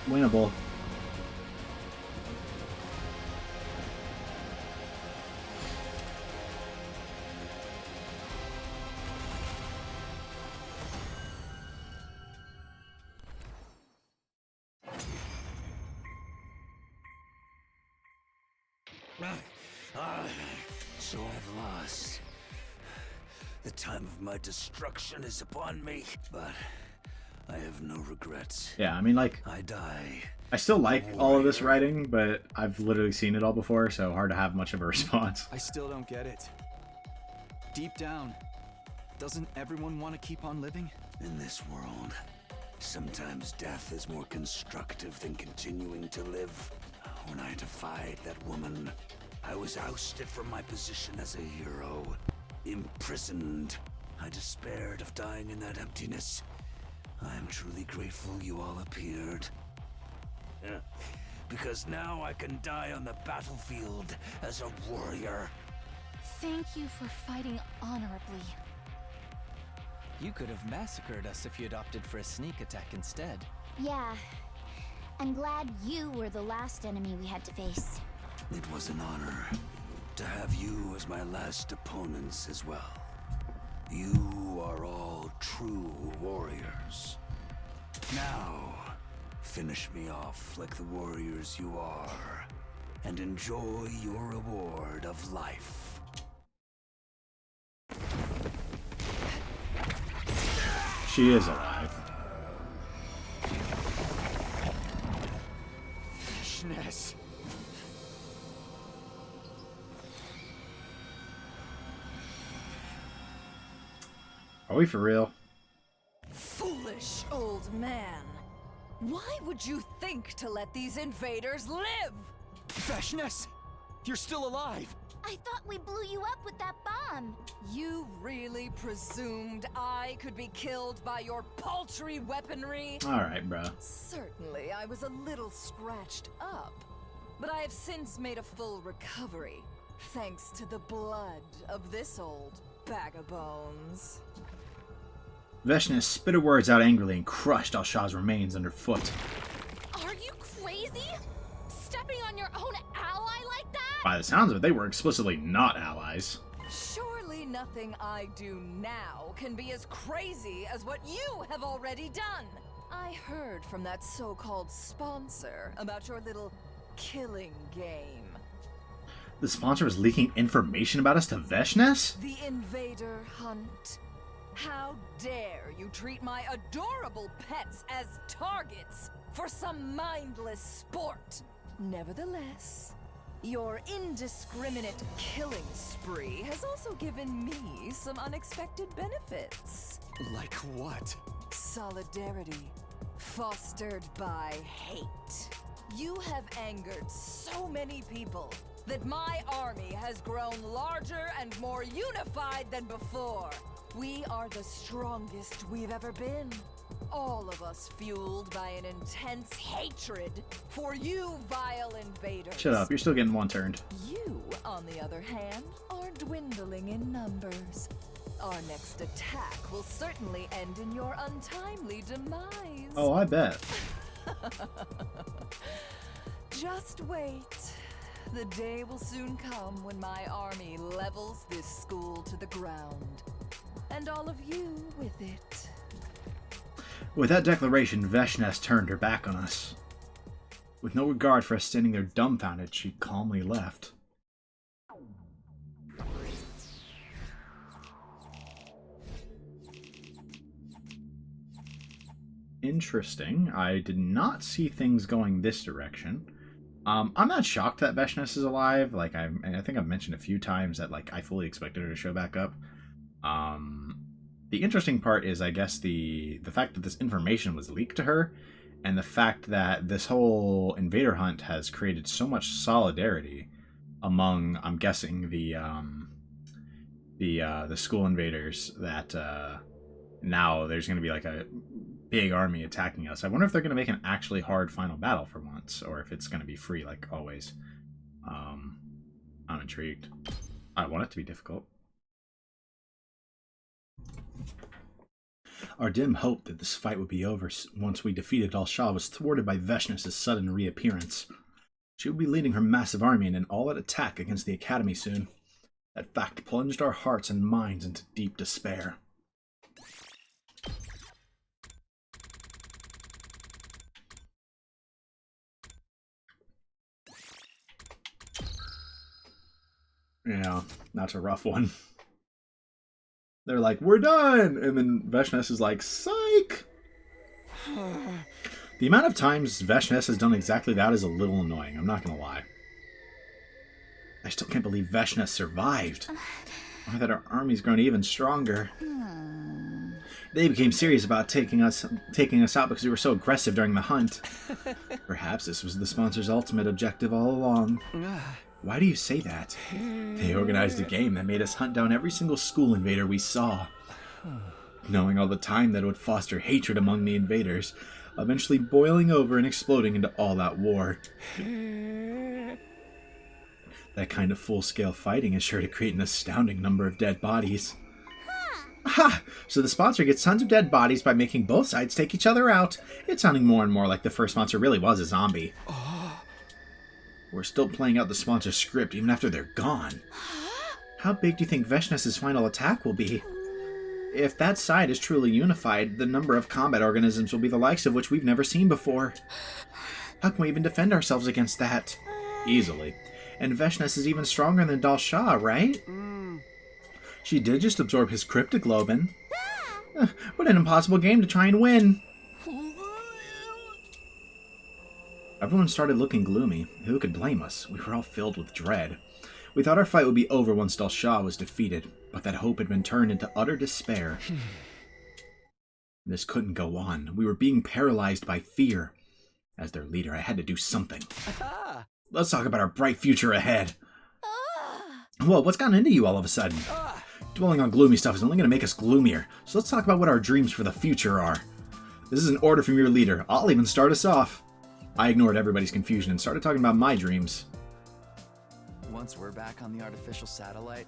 Winnable. So I've lost. The time of my destruction is upon me, but I have no regrets. Yeah, I mean, like, I die. I still like all of this writing, but I've literally seen it all before, so hard to have much of a response. I still don't get it. Deep down, doesn't everyone want to keep on living? In this world, sometimes death is more constructive than continuing to live. When I defied that woman, I was ousted from my position as a hero. Imprisoned. I despaired of dying in that emptiness. I am truly grateful you all appeared. Because now I can die on the battlefield as a warrior. Thank you for fighting honorably. You could have massacred us if you'd opted for a sneak attack instead. Yeah. I'm glad you were the last enemy we had to face. It was an honor to have you as my last opponents as well. You are all true warriors. Now, finish me off like the warriors you are, and enjoy your reward of life. She is alive. Fishness. Are we for real? Foolish old man. Why would you think to let these invaders live? Feshness! You're still alive! I thought we blew you up with that bomb. You really presumed I could be killed by your paltry weaponry? Alright, bro. Certainly, I was a little scratched up. But I have since made a full recovery, thanks to the blood of this old bag of bones. Veshness spit her words out angrily and crushed Al-Shah's remains underfoot. Are you crazy? Stepping on your own ally like that? By the sounds of it, they were explicitly not allies. Surely nothing I do now can be as crazy as what you have already done. I heard from that so-called sponsor about your little killing game. The sponsor was leaking information about us to Veshness? The invader hunt. How dare you treat my adorable pets as targets for some mindless sport? Nevertheless, your indiscriminate killing spree has also given me some unexpected benefits. Like what? Solidarity, fostered by hate. You have angered so many people that my army has grown larger and more unified than before. We are the strongest we've ever been. All of us fueled by an intense hatred for you vile invaders. Shut up, you're still getting one turned. You, on the other hand, are dwindling in numbers. Our next attack will certainly end in your untimely demise. Oh, I bet. Just wait. The day will soon come when my army levels this school to the ground. And all of you with it. With that declaration, Veshness turned her back on us. With no regard for us standing there dumbfounded, she calmly left. Interesting. I did not see things going this direction. I'm not shocked that Veshness is alive. Like, I think I've mentioned a few times that, like, I fully expected her to show back up. The interesting part is, I guess, the fact that this information was leaked to her, and the fact that this whole invader hunt has created so much solidarity among, I'm guessing, the school invaders, that now there's going to be like a big army attacking us. I wonder if they're going to make an actually hard final battle for once, or if it's going to be free like always. I'm intrigued. I want it to be difficult. Our dim hope that this fight would be over once we defeated Dal Shah was thwarted by Veshness' sudden reappearance. She would be leading her massive army in an all-out attack against the Academy soon. That fact plunged our hearts and minds into deep despair. Yeah, that's a rough one. They're like, we're done! And then Veshness is like, psych! The amount of times Veshness has done exactly that is a little annoying, I'm not gonna lie. I still can't believe Veshness survived. Or that our army's grown even stronger. They became serious about taking us out because we were so aggressive during the hunt. Perhaps this was the sponsor's ultimate objective all along. Why do you say that? They organized a game that made us hunt down every single school invader we saw. Knowing all the time that it would foster hatred among the invaders, eventually boiling over and exploding into all-out war. That kind of full-scale fighting is sure to create an astounding number of dead bodies. Ha! So the sponsor gets tons of dead bodies by making both sides take each other out. It's sounding more and more like the first sponsor really was a zombie. We're still playing out the sponsor's script even after they're gone. How big do you think Veshness' final attack will be? If that side is truly unified, the number of combat organisms will be the likes of which we've never seen before. How can we even defend ourselves against that? Easily. And Veshness is even stronger than Dal Shah, right? She did just absorb his cryptoglobin. What an impossible game to try and win. Everyone started looking gloomy. Who could blame us? We were all filled with dread. We thought our fight would be over once Dal Shah was defeated, but that hope had been turned into utter despair. This couldn't go on. We were being paralyzed by fear. As their leader, I had to do something. Let's talk about our bright future ahead. Whoa, what's gotten into you all of a sudden? Dwelling on gloomy stuff is only going to make us gloomier, so let's talk about what our dreams for the future are. This is an order from your leader. I'll even start us off. I ignored everybody's confusion and started talking about my dreams. Once we're back on the artificial satellite,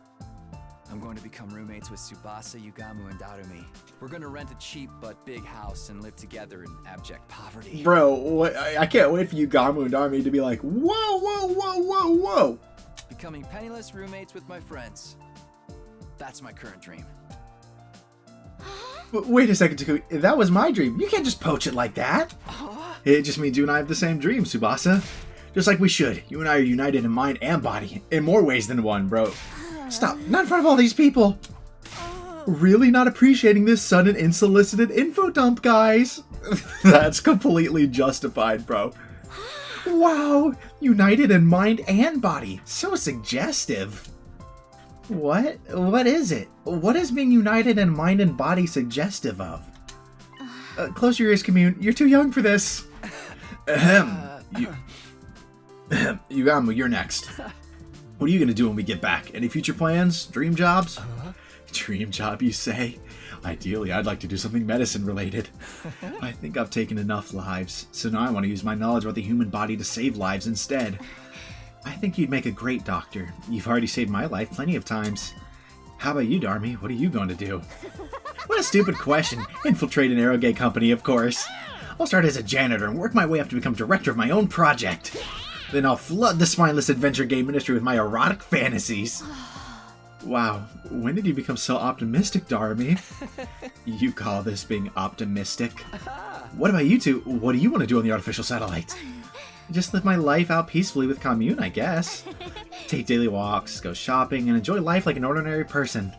I'm going to become roommates with Tsubasa, Yugamu, and Darumi. We're going to rent a cheap but big house and live together in abject poverty. Bro, I can't wait for Yugamu and Darumi to be like, whoa, whoa, whoa, whoa, whoa. Becoming penniless roommates with my friends. That's my current dream. Wait a second, Takumi. That was my dream. You can't just poach it like that. It just means you and I have the same dream, Tsubasa. Just like we should. You and I are united in mind and body. In more ways than one, bro. Stop. Not in front of all these people. Really not appreciating this sudden unsolicited info dump, guys. That's completely justified, bro. Wow. United in mind and body. So suggestive. What? What is it? What is being united in mind and body suggestive of? Close your ears, Commune. You're too young for this. Yugamu, you're next. What are you going to do when we get back? Any future plans? Dream jobs? Dream job, you say? Ideally, I'd like to do something medicine-related. I think I've taken enough lives, so now I want to use my knowledge about the human body to save lives instead. I think you'd make a great doctor. You've already saved my life plenty of times. How about you, Darumi? What are you going to do? What a stupid question. Infiltrate an aerogay company, of course. I'll start as a janitor and work my way up to become director of my own project. Then I'll flood the spineless adventure game industry with my erotic fantasies. Wow, when did you become so optimistic, Darumi? You call this being optimistic? What about you two? What do you want to do on the artificial satellite? Just live my life out peacefully with Commune, I guess. Take daily walks, go shopping, and enjoy life like an ordinary person.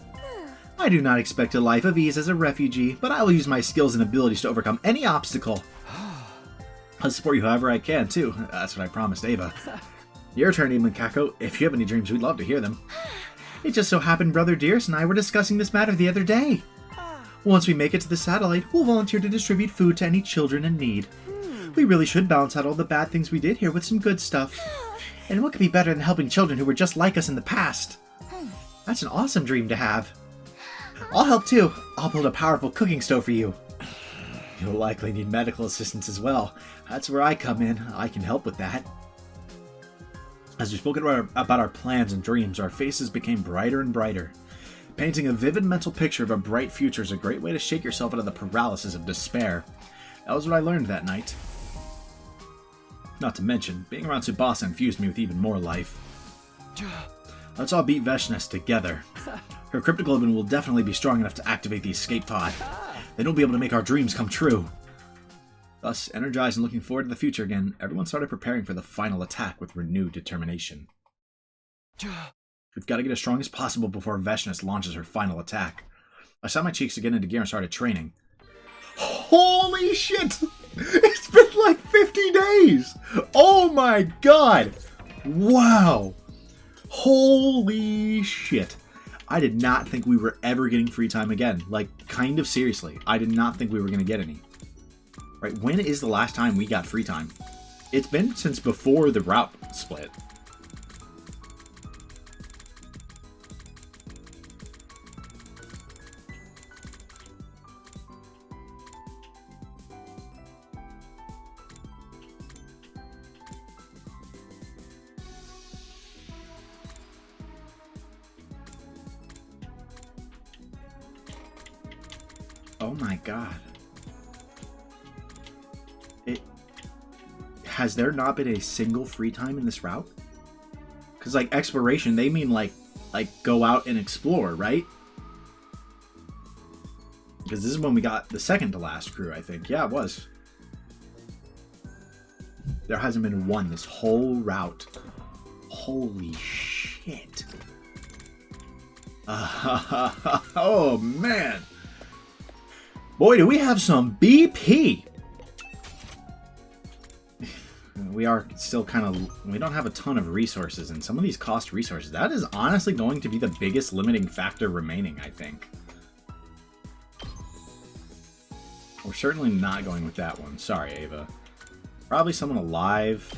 I do not expect a life of ease as a refugee, but I will use my skills and abilities to overcome any obstacle. I'll support you however I can, too. That's what I promised Ava. Your turn, Eamon Kako. If you have any dreams, we'd love to hear them. It just so happened Brother Dearest and I were discussing this matter the other day. Once we make it to the satellite, we'll volunteer to distribute food to any children in need. We really should balance out all the bad things we did here with some good stuff. And what could be better than helping children who were just like us in the past? That's an awesome dream to have. I'll help too. I'll build a powerful cooking stove for you. You'll likely need medical assistance as well. That's where I come in. I can help with that. As we spoke about our plans and dreams, our faces became brighter and brighter. Painting a vivid mental picture of a bright future is a great way to shake yourself out of the paralysis of despair. That was what I learned that night. Not to mention, being around Tsubasa infused me with even more life. Let's all beat Veshness together. Her cryptoglobin will definitely be strong enough to activate the escape pod. Then we'll be able to make our dreams come true. Thus, energized and looking forward to the future again, everyone started preparing for the final attack with renewed determination. We've got to get as strong as possible before Veshness launches her final attack. I set my cheeks again into gear and started training. Holy shit! It's been like 50 days! Oh my god! Wow! Holy shit. I did not think we were ever getting free time again. Like, kind of seriously. I did not think we were going to get any. Right, when is the last time we got free time? It's been since before the route split. Oh my god. Has there not been a single free time in this route? Because, like, exploration, they mean, like go out and explore, right? Because this is when we got the second to last crew, I think. Yeah, it was. There hasn't been one this whole route. Holy shit. Oh, man. Boy, do we have some BP. We are still kind of... We don't have a ton of resources, and some of these cost resources. That is honestly going to be the biggest limiting factor remaining, I think. We're certainly not going with that one. Sorry, Ava. Probably someone alive.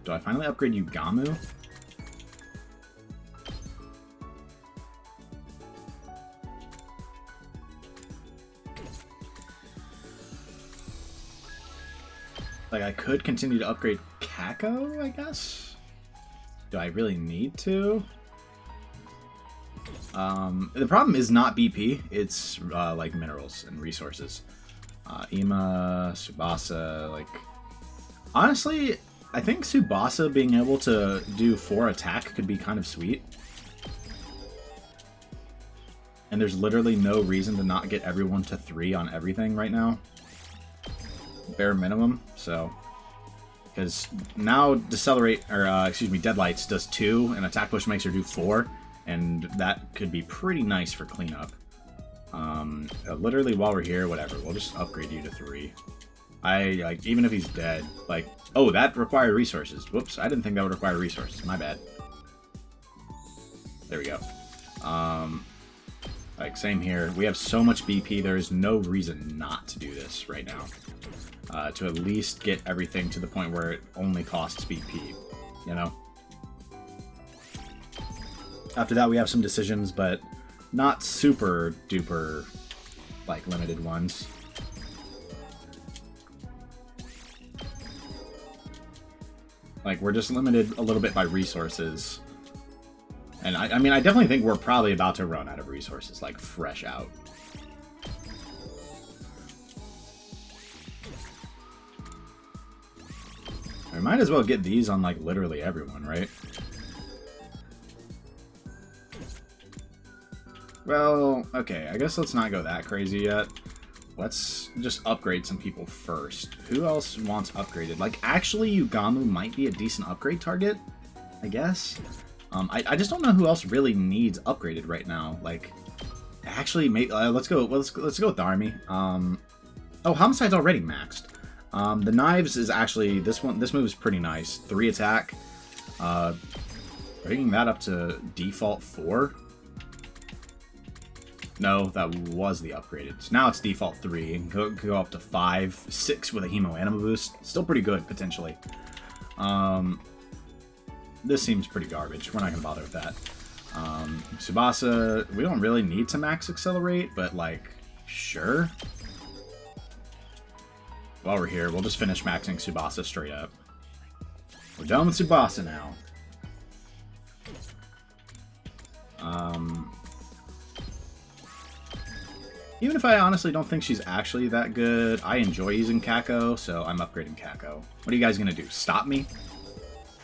Do I finally upgrade Yugamu? Like, I could continue to upgrade Kako, I guess? Do I really need to? The problem is not BP, it's like minerals and resources. Ima, Tsubasa, like... Honestly, I think Tsubasa being able to do 4 attack could be kind of sweet. And there's literally no reason to not get everyone to 3 on everything right now. Bare minimum, so... Because now Decelerate, or excuse me, Deadlights does 2, and Attack Push makes her do 4, and that could be pretty nice for cleanup. Literally, while we're here, whatever, we'll just upgrade you to 3. Like, even if he's dead, like... Oh, that required resources. Whoops, I didn't think that would require resources. My bad. There we go. Like, same here. We have so much BP, there is no reason not to do this right now. To at least get everything to the point where it only costs BP, you know? After that, we have some decisions, but not super duper, like, limited ones. Like, we're just limited a little bit by resources. And I mean, I definitely think we're probably about to run out of resources, like, fresh out. We might as well get these on, like, literally everyone, right? Well, okay, I guess let's not go that crazy yet. Let's just upgrade some people first. Who else wants upgraded? Like, actually, Yugamu might be a decent upgrade target, I guess. I just don't know who else really needs upgraded right now. Like, actually, let's go with the army. Oh, homicide's already maxed. The knives is actually this move is pretty nice. 3 attack. Bringing that up to default 4. No, that was the upgraded. So now it's default 3 and could go up to 5, 6 with a hemo anima boost. Still pretty good potentially. This seems pretty garbage. We're not gonna bother with that. Tsubasa, we don't really need to max accelerate, but like, sure. While we're here, we'll just finish maxing Tsubasa straight up. We're done with Tsubasa now. Even if I honestly don't think she's actually that good, I enjoy using Kako, so I'm upgrading Kako. What are you guys gonna do? Stop me?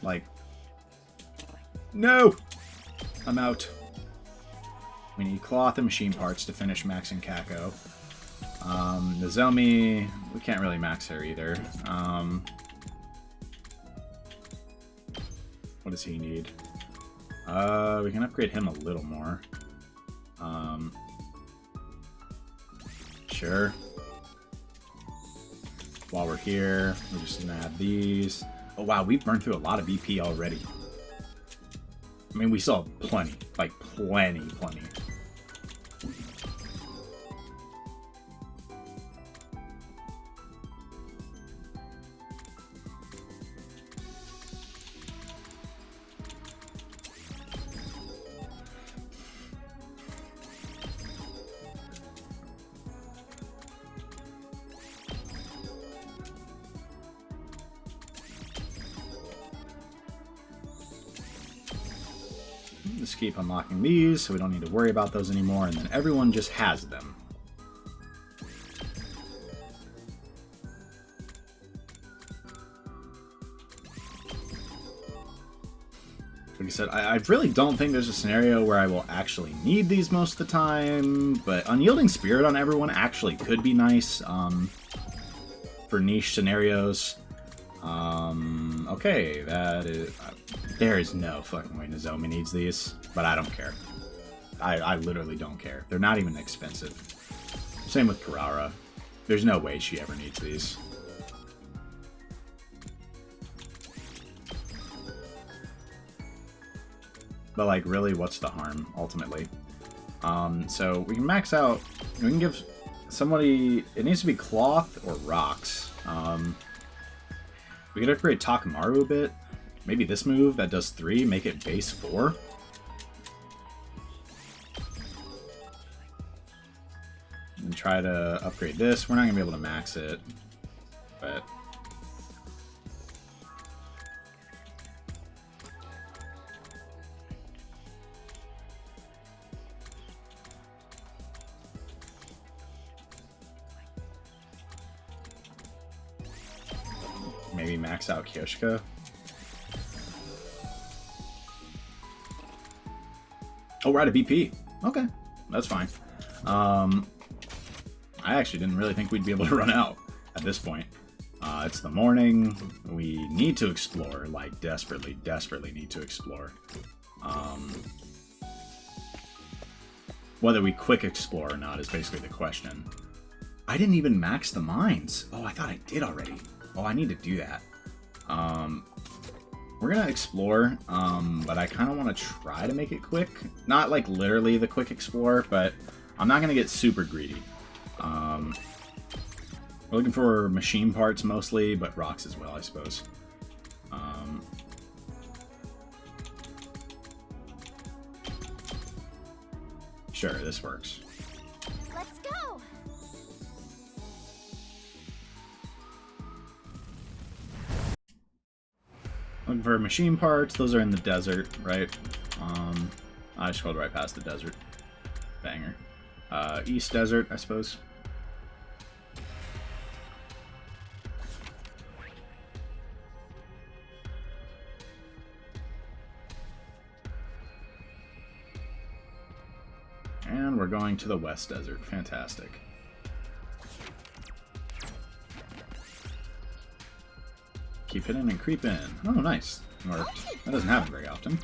Like, no! I'm out. We need cloth and machine parts to finish maxing Kako. Nozomi, we can't really max her either. What does he need? We can upgrade him a little more. Sure. While we're here, we're just gonna add these. Oh wow, we've burned through a lot of BP already. I mean, we still have plenty. Like, plenty. Just keep unlocking these so we don't need to worry about those anymore, and then everyone just has them. Like I said, I really don't think there's a scenario where I will actually need these most of the time, but Unyielding Spirit on everyone actually could be nice for niche scenarios. Okay, that is... there is no fucking way Nozomi needs these, but I don't care. I literally don't care. They're not even expensive. Same with Kurara. There's no way she ever needs these. But, like, really, what's the harm, ultimately? So, we can max out... we can give somebody... it needs to be cloth or rocks. We could upgrade Takamaru a bit. Maybe this move that does 3, make it base 4. And try to upgrade this. We're not going to be able to max it, but... maybe max out Kyoshika. Oh, we're out of BP. Okay, that's fine. I actually didn't really think we'd be able to run out at this point. It's the morning. We need to explore, like, desperately need to explore. Whether we quick explore or not is basically the question. I didn't even max the mines. Oh, I thought I did already. Oh, I need to do that. We're gonna explore, but I kind of want to try to make it quick. Not like literally the quick explore, but I'm not gonna get super greedy. We're looking for machine parts mostly, but rocks as well, I suppose. Sure, this works. Let's go. Looking for machine parts. Those are in the desert, right? I scrolled right past the desert. Banger. East Desert, I suppose. And we're going to the West Desert. Fantastic. Keep hitting and creep in. Oh, nice. Worked. That doesn't happen very often.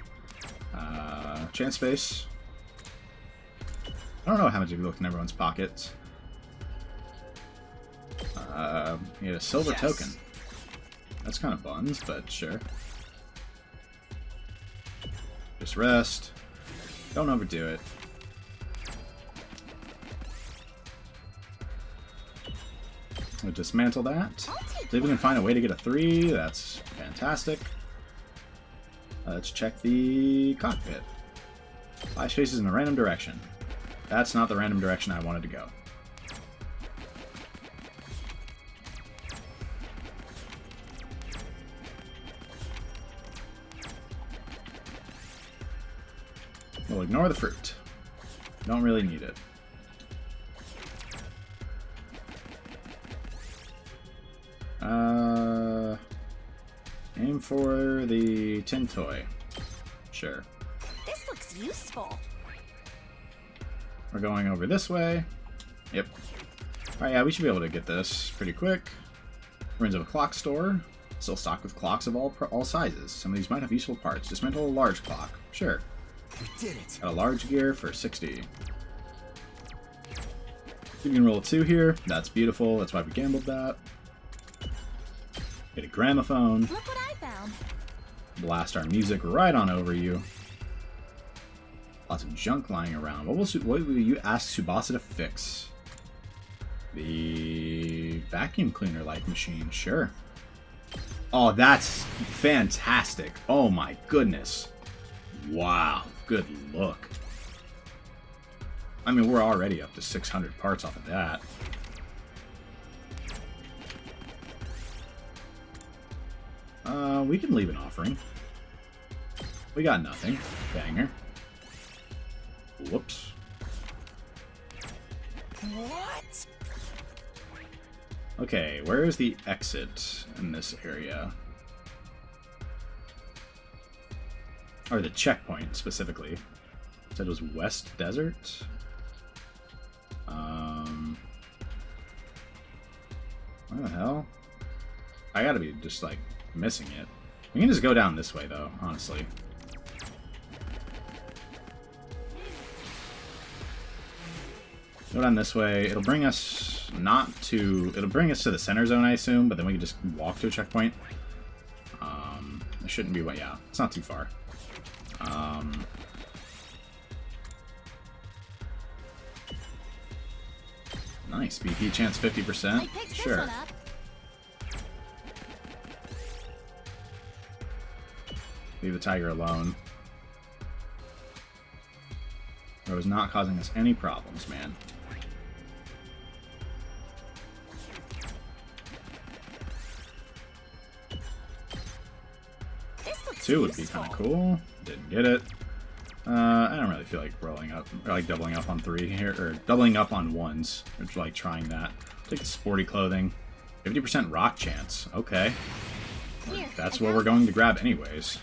Chance space. I don't know how much you look in everyone's pockets. Need a silver token. That's kind of buns, but sure. Just rest. Don't overdo it. We'll dismantle that. See if we can find a way to get a 3. That's fantastic. Let's check the cockpit. 5 spaces in a random direction. That's not the random direction I wanted to go. We'll ignore the fruit. Don't really need it. Aim for the tin toy. Sure. This looks useful. We're going over this way. Yep. Alright, yeah, we should be able to get this pretty quick. Ruins of a clock store. Still stocked with clocks of all sizes. Some of these might have useful parts. Dismantle a large clock. Sure. We did it. Got a large gear for 60. You can roll a 2 here. That's beautiful. That's why we gambled that. Get a gramophone. Look what I found. Blast our music right on over you. Lots of junk lying around. What will you ask Tsubasa to fix? The vacuum cleaner like machine. Sure. Oh, that's fantastic. Oh my goodness. Wow. Good look. I mean, we're already up to 600 parts off of that. We can leave an offering. We got nothing. Banger. Whoops. What? Okay, where is the exit in this area? Or the checkpoint, specifically. It said it was West Desert. Where the hell? I gotta be just, like, missing it. We can just go down this way, though, honestly. Go down this way. It'll bring us it'll bring us to the center zone, I assume, but then we can just walk to a checkpoint. It shouldn't be, yeah, it's not too far. Nice. BP chance 50%. Sure. Leave the tiger alone. It was not causing us any problems, man. Two would be kind of cool. Didn't get it. I don't really feel like rolling up, or like doubling up on 3 here, or doubling up on 1s. Or like trying that. Take the sporty clothing. 50% rock chance. Okay. That's what we're going to grab anyways.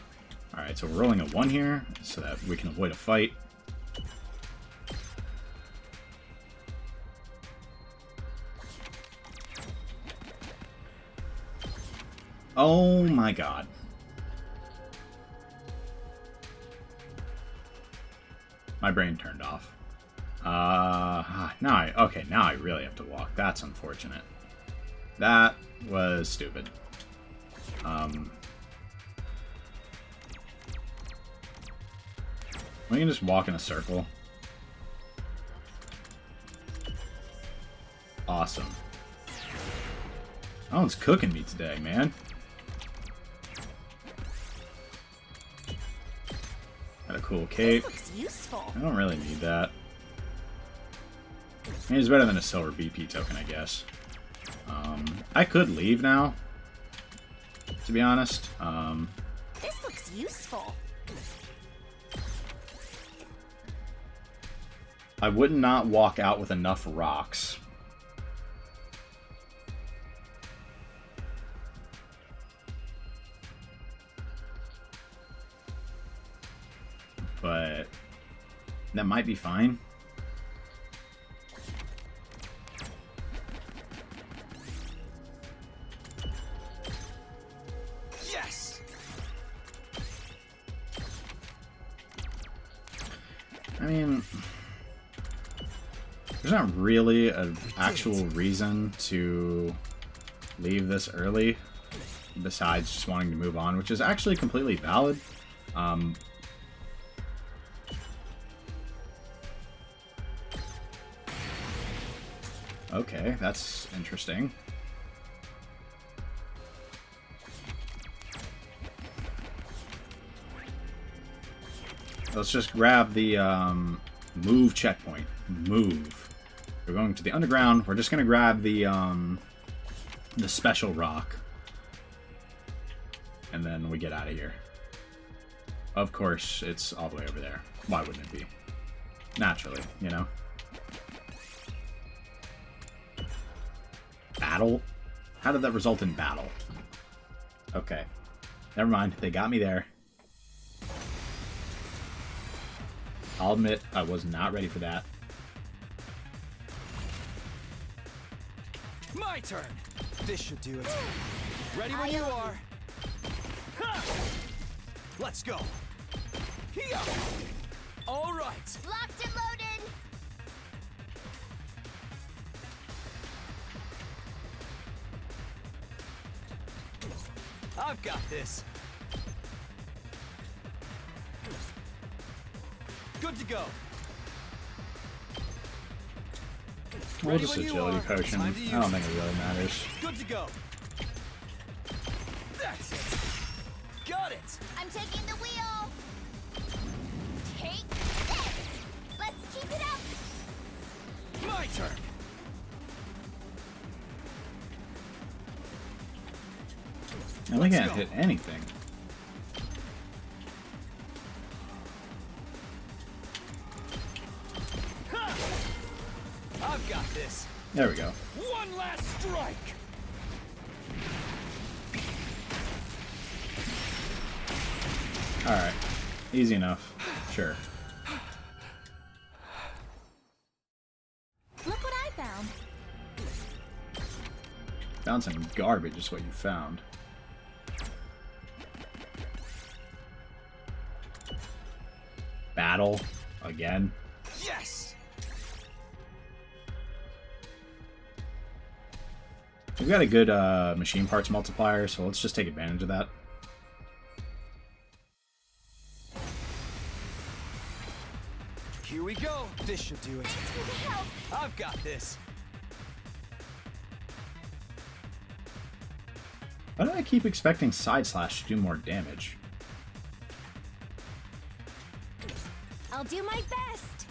Alright, so we're rolling a 1 here, so that we can avoid a fight. Oh my god. My brain turned off. Now I really have to walk. That's unfortunate. That was stupid. We can just walk in a circle. Awesome. That one's cooking me today, man. Got a cool cape. I don't really need that. I mean, it's better than a silver BP token, I guess. I could leave now, to be honest. This looks useful. I would not walk out with enough rocks. But that might be fine. Yes. I mean, there's not really an actual reason to leave this early, besides just wanting to move on, which is actually completely valid. Okay, that's interesting. Let's just grab the move checkpoint. Move. We're going to the underground. We're just going to grab the special rock. And then we get out of here. Of course, it's all the way over there. Why wouldn't it be? Naturally, you know? Battle? How did that result in battle? Okay. Never mind. They got me there. I'll admit, I was not ready for that. My turn! This should do it. Ready when you are. Ha! Let's go. Here! All right. Locked and loaded! I've got this. Good to go. We'll just agility potion. I don't think it really matters. Good to go. That's it. Got it. I'm taking the wheel. Take this. Let's keep it up. My turn. I can't hit anything. I've got this. There we go. One last strike. Alright. Easy enough. Sure. Look what I found. Found some garbage is what you found. Battle. Again. Yes. We've got a good machine parts multiplier, so let's just take advantage of that. Here we go. This should do it. I've got this. Why do I keep expecting Side Slash to do more damage? I'll do my best.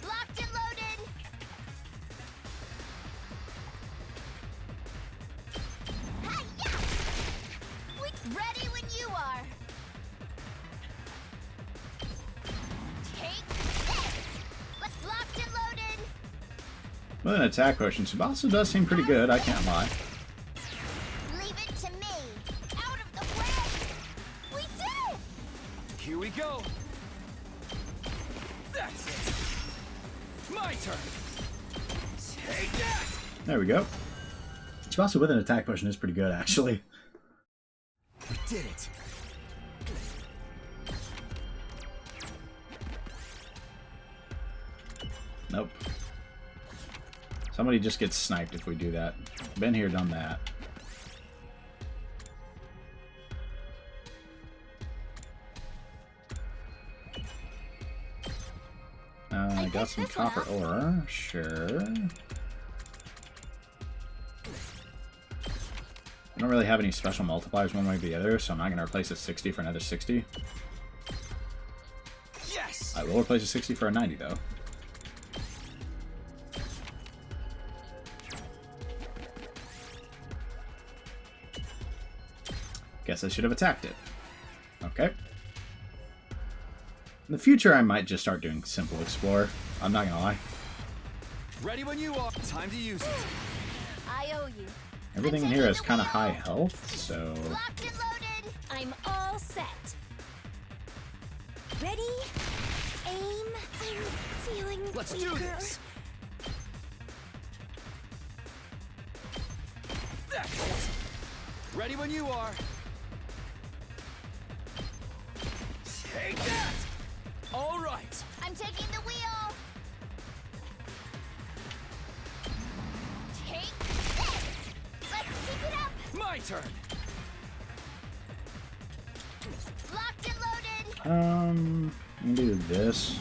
Locked and loaded. Hi-ya! Ready when you are. Take this. Locked and loaded. With an attack potion, Tsubasa does seem pretty good, I can't lie. Leave it to me. Out of the way. We did it. Here we go. That's it. My turn. Take that. There we go. Tsubasa with an attack potion is pretty good, actually. We did it. Nope. Somebody just gets sniped if we do that. Been here, done that. I got some copper ore, sure. I don't really have any special multipliers one way or the other, so I'm not going to replace a 60 for another 60. Yes! I will replace a 60 for a 90, though. Guess I should have attacked it. Okay. In the future, I might just start doing simple explore. I'm not gonna lie. Ready when you are. Time to use it. I owe you. Everything in here is kind of high health, so... Locked and loaded. I'm all set. Ready? Aim. I'm feeling Let's do weaker. this. That's it. Ready when you are. Take that. All right. turn. Locked and loaded. Let me do this.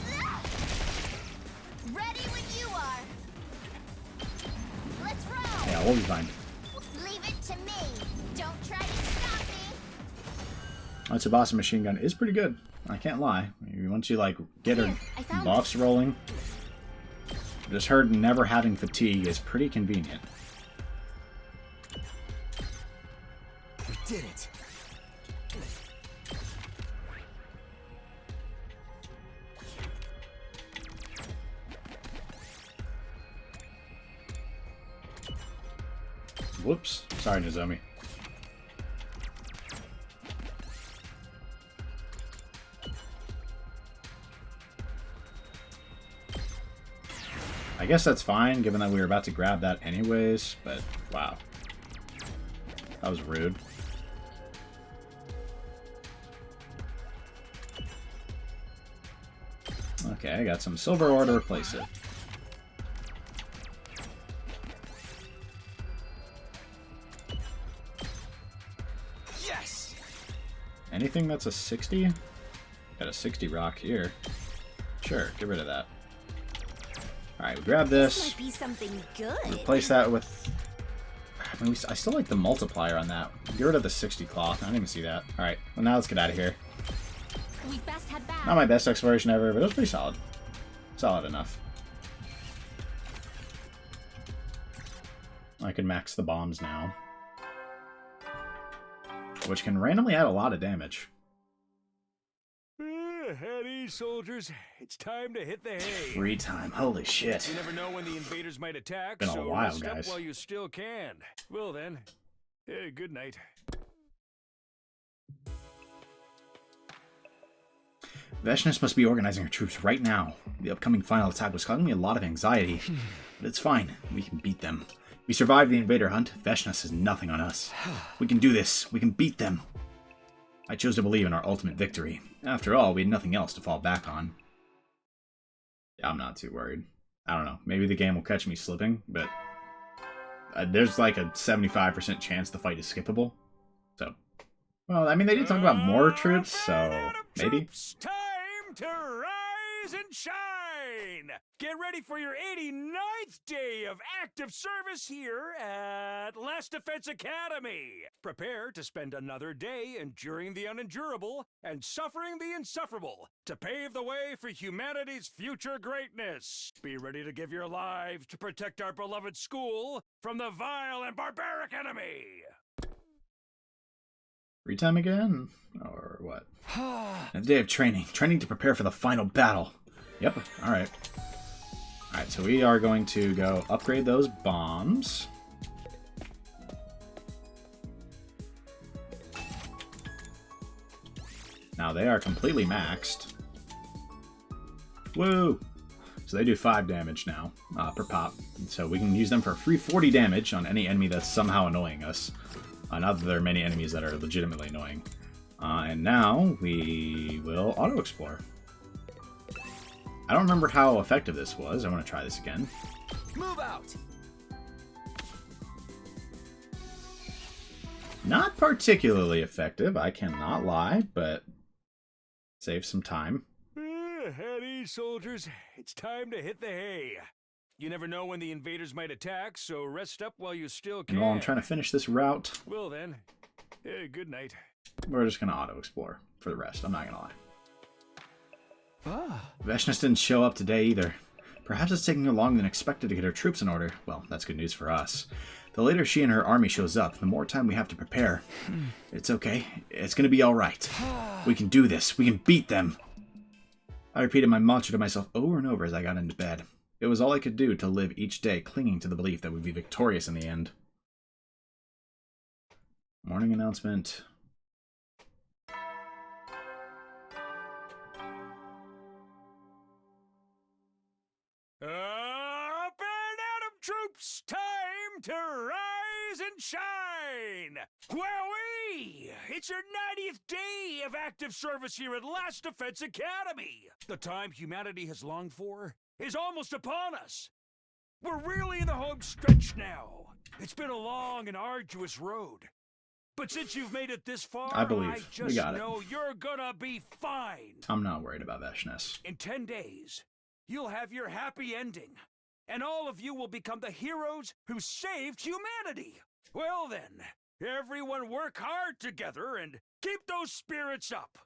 Ready when you are. Let's roll. Yeah, we'll be fine. Leave it to me. Don't try to stop me. That Tsubasa machine gun is pretty good. I can't lie. Once you like get her buffs rolling, just her never having fatigue is pretty convenient. We did it. Whoops. Sorry, Nozomi. I guess that's fine, given that we were about to grab that anyways, but wow. That was rude. Okay, I got some silver ore to replace it. Yes. Anything that's a 60? Got a 60 rock here. Sure, get rid of that. Alright, we grab this. Might be something good. Replace that with... I mean, I still like the multiplier on that. Get rid of the 60 cloth. I didn't even see that. Alright, well now let's get out of here. We best head back. Not my best exploration ever, but it was pretty solid. Solid enough. I can max the bombs now. Which can randomly add a lot of damage. At ease, soldiers. It's time to hit the hay. Free time. Holy shit. You never know when the invaders might attack, Been a so while, rest up guys. while you still can. Well then, good night. Veshness must be organizing her troops right now. The upcoming final attack was causing me a lot of anxiety. But it's fine. We can beat them. We survived the invader hunt. Veshness is nothing on us. We can do this. We can beat them. I chose to believe in our ultimate victory. After all, we had nothing else to fall back on. Yeah, I'm not too worried. I don't know. Maybe the game will catch me slipping, but there's like a 75% chance the fight is skippable. So, well, I mean, they did talk about more troops, so maybe. Troops, time to rise and shine! Get ready for your 89th day of active service here at Last Defense Academy. Prepare to spend another day enduring the unendurable and suffering the insufferable to pave the way for humanity's future greatness. Be ready to give your lives to protect our beloved school from the vile and barbaric enemy. Free time again? Or what? A day of training. Training to prepare for the final battle. Yep, alright. Alright, so we are going to go upgrade those bombs. Now they are completely maxed. Woo! So they do 5 damage now, per pop. So we can use them for a free 40 damage on any enemy that's somehow annoying us. Not that there are many enemies that are legitimately annoying. And now we will auto-explore. I don't remember how effective this was. I want to try this again. Move out. Not particularly effective, I cannot lie, but save some time. At ease, soldiers. It's time to hit the hay. You never know when the invaders might attack, so rest up while you still can. And while I'm trying to finish this route, Well then, good night. we're just going to auto-explore for the rest. I'm not going to lie. Ah. Veshness didn't show up today either. Perhaps it's taking her longer than expected to get her troops in order. Well, that's good news for us. The later she and her army shows up, the more time we have to prepare. It's okay. It's going to be alright. We can do this. We can beat them. I repeated my mantra to myself over and over as I got into bed. It was all I could do to live each day clinging to the belief that we'd be victorious in the end. Morning announcement. Up and at 'em, troops! Time to rise and shine! Wowee! It's your 90th day of active service here at Last Defense Academy! The time humanity has longed for is almost upon us! We're really in the home stretch now! It's been a long and arduous road. But since you've made it this far, I believe. I We just got it. know you're gonna be fine. I'm not worried about Veshness. In 10 days, you'll have your happy ending, and all of you will become the heroes who saved humanity. Well then, everyone work hard together and keep those spirits up.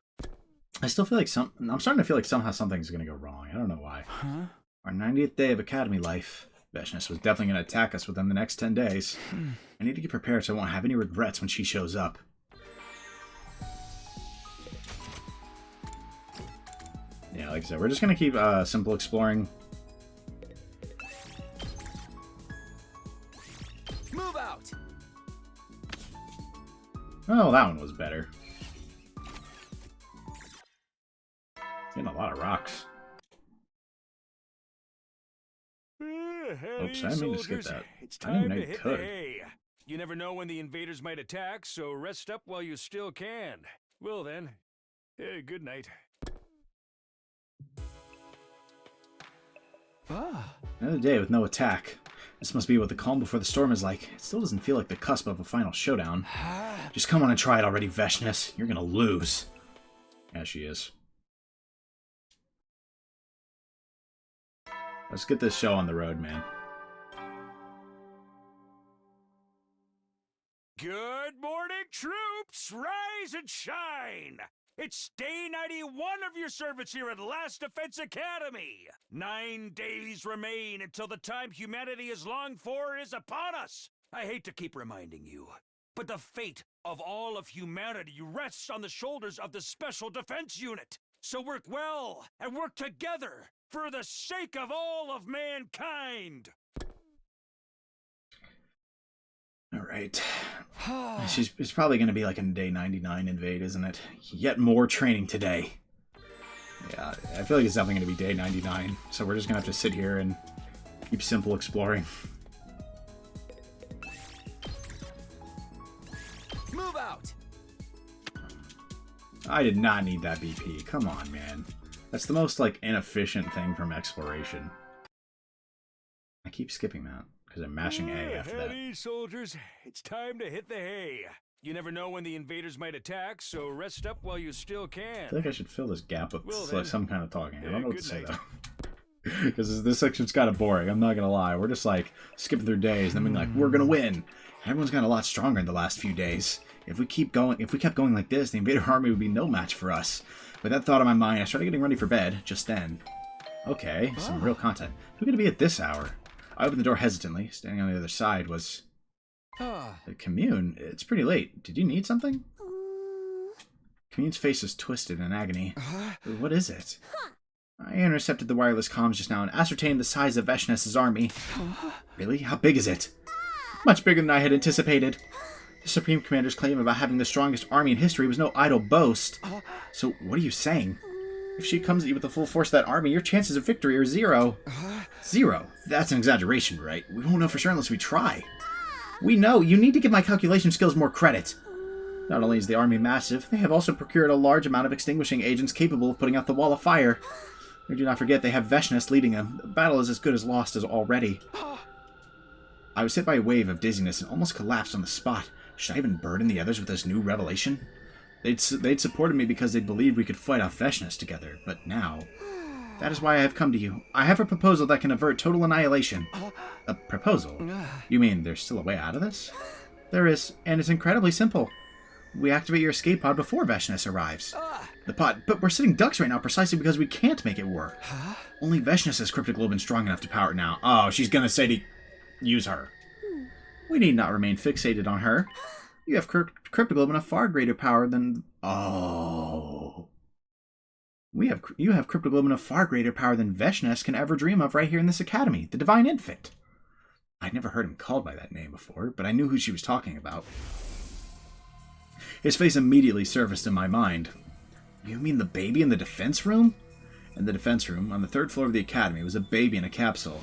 I still feel like I'm starting to feel like somehow something's going to go wrong. I don't know why. Huh? Our 90th day of Academy life. Veshness was definitely going to attack us within the next 10 days. I need to get prepared so I won't have any regrets when she shows up. Yeah, like I said, we're just going to keep simple exploring. Move out! Oh, that one was better. Getting a lot of rocks. Oops, I didn't mean to skip that. It's I didn't time even know to you hit the could. hay. You never know when the invaders might attack, so rest up while you still can. Well then, good night. Another day with no attack. This must be what the calm before the storm is like. It still doesn't feel like the cusp of a final showdown. Just come on and try it already, Veshness. You're gonna lose. Yeah, she is. Let's get this show on the road, man. Good morning, troops! Rise and shine! It's day 91 of your service here at Last Defense Academy! 9 days remain until the time humanity has longed for is upon us! I hate to keep reminding you, but the fate of all of humanity rests on the shoulders of the Special Defense Unit! So work well and work together for the sake of all of mankind! Alright. It's probably going to be like a day 99 invade, isn't it? Yet more training today. Yeah, I feel like it's definitely going to be day 99. So we're just going to have to sit here and keep simple exploring. Move out! I did not need that BP. Come on, man. That's the most, like, inefficient thing from exploration. I keep skipping that, because I'm mashing A after that. Heady, soldiers. It's time to hit the hay. You never know when the invaders might attack, so rest up while you still can. I feel like I should fill this gap with Well, like, then. some kind of talking. I don't know what to Good say, night. though. Because this section's kind of boring. I'm not going to lie. We're just, like, skipping through days and then being like, we're going to win. Everyone's gotten a lot stronger in the last few days. If we kept going like this, the invader army would be no match for us. With that thought in my mind, I started getting ready for bed just then. Okay, some real content. Who's going to be at this hour? I opened the door hesitantly. Standing on the other side was... the Commune. It's pretty late. Did you need something? Commune's face is twisted in agony. What is it? I intercepted the wireless comms just now and ascertained the size of Veshness's army. Really? How big is it? Much bigger than I had anticipated. The Supreme Commander's claim about having the strongest army in history was no idle boast. So, what are you saying? If she comes at you with the full force of that army, your chances of victory are 0. 0? That's an exaggeration, right? We won't know for sure unless we try. We know. You need to give my calculation skills more credit. Not only is the army massive, they have also procured a large amount of extinguishing agents capable of putting out the wall of fire. And do not forget, they have Veshness leading them. The battle is as good as lost as already. I was hit by a wave of dizziness and almost collapsed on the spot. Should I even burden the others with this new revelation? They'd supported me because they believed we could fight off Veshness together, but now... That is why I have come to you. I have a proposal that can avert total annihilation. A proposal? You mean there's still a way out of this? There is, and it's incredibly simple. We activate your escape pod before Veshness arrives. The pod, but we're sitting ducks right now precisely because we can't make it work. Only Veshness has cryptoglobin strong enough to power it now. Oh, she's gonna say to use her. We need not remain fixated on her. You have cryptoglobin of far greater power than... Oh... You have cryptoglobin of far greater power than Veshness can ever dream of right here in this academy, the Divine Infant. I'd never heard him called by that name before, but I knew who she was talking about. His face immediately surfaced in my mind. You mean the baby in the defense room? In the defense room, on the 3rd floor of the academy, was a baby in a capsule.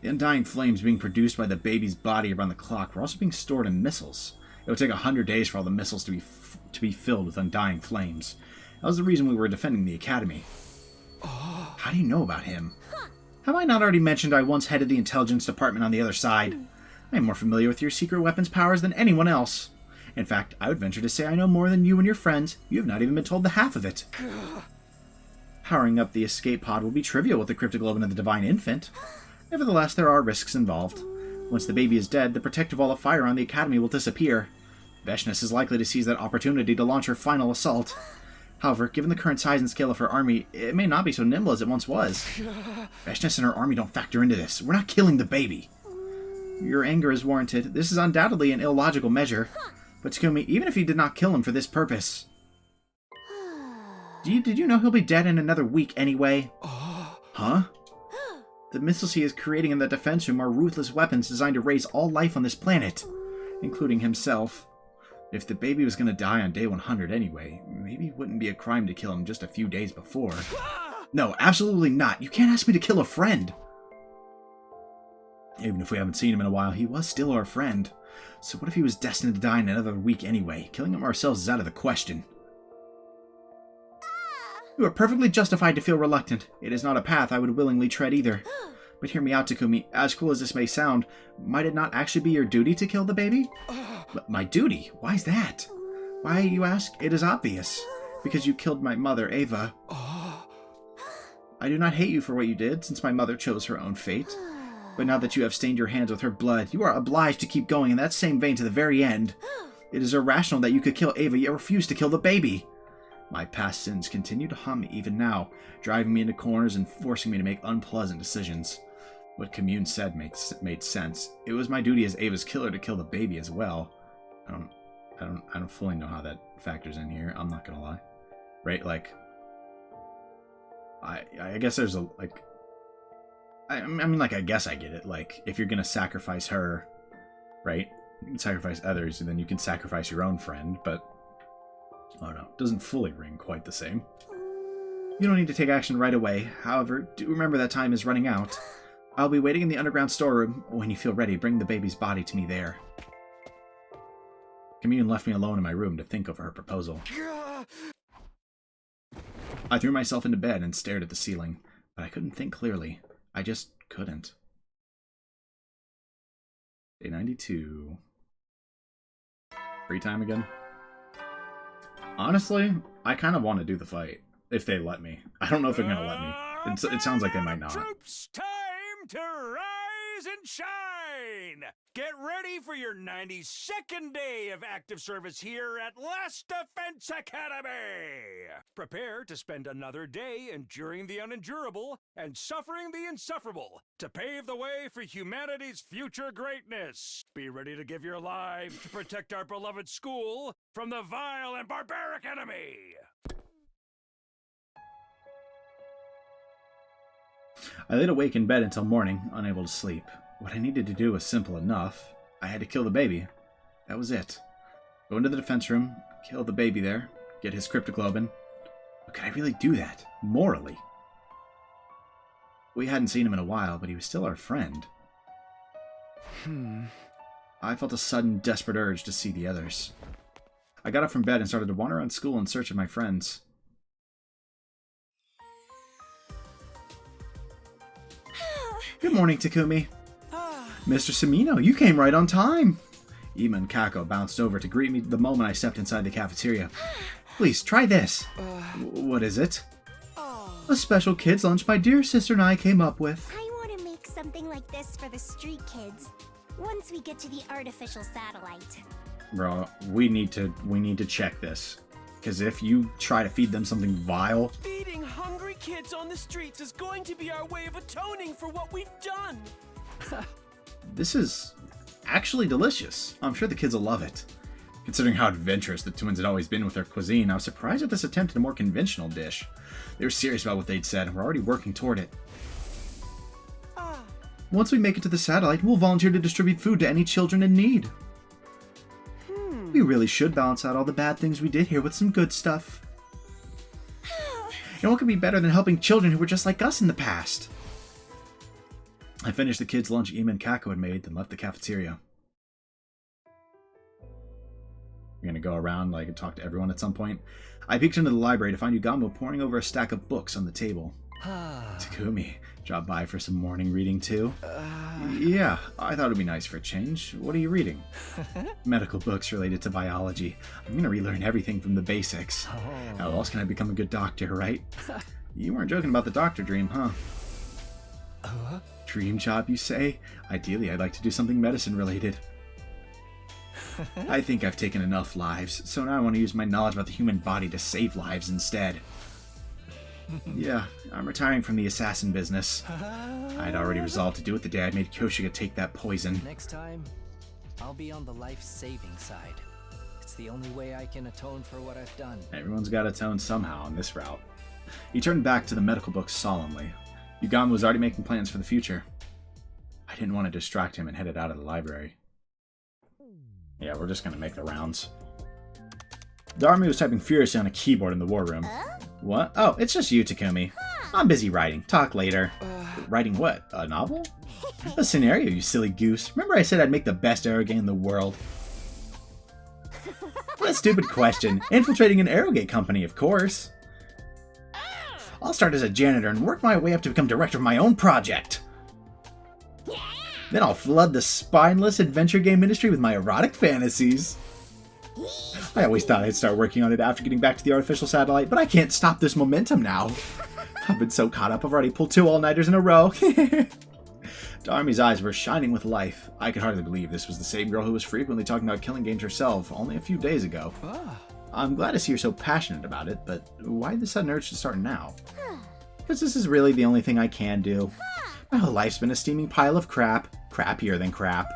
The undying flames being produced by the baby's body around the clock were also being stored in missiles. It would take 100 days for all the missiles to be filled with undying flames. That was the reason we were defending the academy. How do you know about him? Have I not already mentioned I once headed the intelligence department on the other side? I am more familiar with your secret weapons powers than anyone else. In fact, I would venture to say I know more than you and your friends. You have not even been told the half of it. Powering up the escape pod will be trivial with the cryptoglobin of the Divine Infant. Nevertheless, there are risks involved. Once the baby is dead, the protective wall of fire on the Academy will disappear. Veshnis is likely to seize that opportunity to launch her final assault. However, given the current size and scale of her army, it may not be so nimble as it once was. Veshnis and her army don't factor into this. We're not killing the baby. Your anger is warranted. This is undoubtedly an illogical measure. But Takumi, even if you did not kill him for this purpose... Did you know he'll be dead in another week anyway? Huh? The missiles he is creating in the defense room are ruthless weapons designed to raise all life on this planet, including himself. If the baby was going to die on day 100 anyway, maybe it wouldn't be a crime to kill him just a few days before. No, absolutely not. You can't ask me to kill a friend. Even if we haven't seen him in a while, he was still our friend. So what if he was destined to die in another week anyway? Killing him ourselves is out of the question. You are perfectly justified to feel reluctant. It is not a path I would willingly tread either. But hear me out, Takumi. As cool as this may sound, might it not actually be your duty to kill the baby? My duty? Why is that? Why, you ask? It is obvious. Because you killed my mother, Ava. I do not hate you for what you did, since my mother chose her own fate. But now that you have stained your hands with her blood, you are obliged to keep going in that same vein to the very end. It is irrational that you could kill Ava, yet refuse to kill the baby. My past sins continue to haunt me even now, driving me into corners and forcing me to make unpleasant decisions. What Commune said made sense. It was my duty as Ava's killer to kill the baby as well. I don't fully know how that factors in here. I'm not gonna lie, right? Like, I guess there's a like. I mean, like, I guess I get it. Like, if you're gonna sacrifice her, right? You can sacrifice others, and then you can sacrifice your own friend, but I don't know. It doesn't fully ring quite the same. You don't need to take action right away. However, do remember that time is running out. I'll be waiting in the underground storeroom. When you feel ready, bring the baby's body to me there. Commune left me alone in my room to think over her proposal. I threw myself into bed and stared at the ceiling, but I couldn't think clearly. I just couldn't. Day 92. Free time again? Honestly, I kind of want to do the fight, if they let me. I don't know if they're going to let me. It sounds like they might not. Troops, time to rise and shine! Get ready for your 92nd day of active service here at Last Defense Academy! Prepare to spend another day enduring the unendurable and suffering the insufferable to pave the way for humanity's future greatness. Be ready to give your lives to protect our beloved school from the vile and barbaric enemy! I laid awake in bed until morning, unable to sleep. What I needed to do was simple enough. I had to kill the baby. That was it. Go into the defense room, kill the baby there, get his cryptoglobin. But could I really do that? Morally? We hadn't seen him in a while, but he was still our friend. I felt a sudden, desperate urge to see the others. I got up from bed and started to wander around school in search of my friends. Good morning, Takumi. Mr. Samino, you came right on time. Ima and Kako bounced over to greet me the moment I stepped inside the cafeteria. Please, try this. What is it? A special kids' lunch my dear sister and I came up with. I want to make something like this for the street kids, once we get to the artificial satellite. Bro, we need to check this. Because if you try to feed them something vile... Feeding hungry kids on the streets is going to be our way of atoning for what we've done. This is actually delicious. I'm sure the kids will love it. Considering how adventurous the twins had always been with their cuisine, I was surprised at this attempt at a more conventional dish. They were serious about what they'd said, and were already working toward it. Once we make it to the satellite, we'll volunteer to distribute food to any children in need. We really should balance out all the bad things we did here with some good stuff. And what could be better than helping children who were just like us in the past? I finished the kids' lunch Ima and Kako had made, then left the cafeteria. We're gonna go around and talk to everyone at some point. I peeked into the library to find Ugamo poring over a stack of books on the table. Takumi, drop by for some morning reading too? Yeah, I thought it'd be nice for a change. What are you reading? Medical books related to biology. I'm gonna relearn everything from the basics. How else can I become a good doctor, right? You weren't joking about the doctor dream, huh? Dream job, you say? Ideally, I'd like to do something medicine related. I think I've taken enough lives, so now I want to use my knowledge about the human body to save lives instead. Yeah, I'm retiring from the assassin business. I'd already resolved to do it the day I made Kyoshiga take that poison. Next time, I'll be on the life-saving side. It's the only way I can atone for what I've done. Everyone's got to atone somehow on this route. He turned back to the medical books solemnly. Yugama was already making plans for the future. I didn't want to distract him and headed out of the library. Yeah, we're just going to make the rounds. Darumi was typing furiously on a keyboard in the war room. What? Oh, it's just you, Takumi. I'm busy writing. Talk later. Writing what? A novel? A scenario, you silly goose. Remember I said I'd make the best Aerogate in the world? What a stupid question. Infiltrating an Aerogate company, of course. I'll start as a janitor and work my way up to become director of my own project. Then I'll flood the spineless adventure game industry with my erotic fantasies. I always thought I'd start working on it after getting back to the artificial satellite, but I can't stop this momentum now. I've been so caught up, I've already pulled 2 all-nighters in a row. Darumi's eyes were shining with life. I could hardly believe this was the same girl who was frequently talking about killing games herself only a few days ago. I'm glad to see you're so passionate about it, but why the sudden urge to start now? Because this is really the only thing I can do. My whole life's been a steaming pile of crap. Crappier than crap.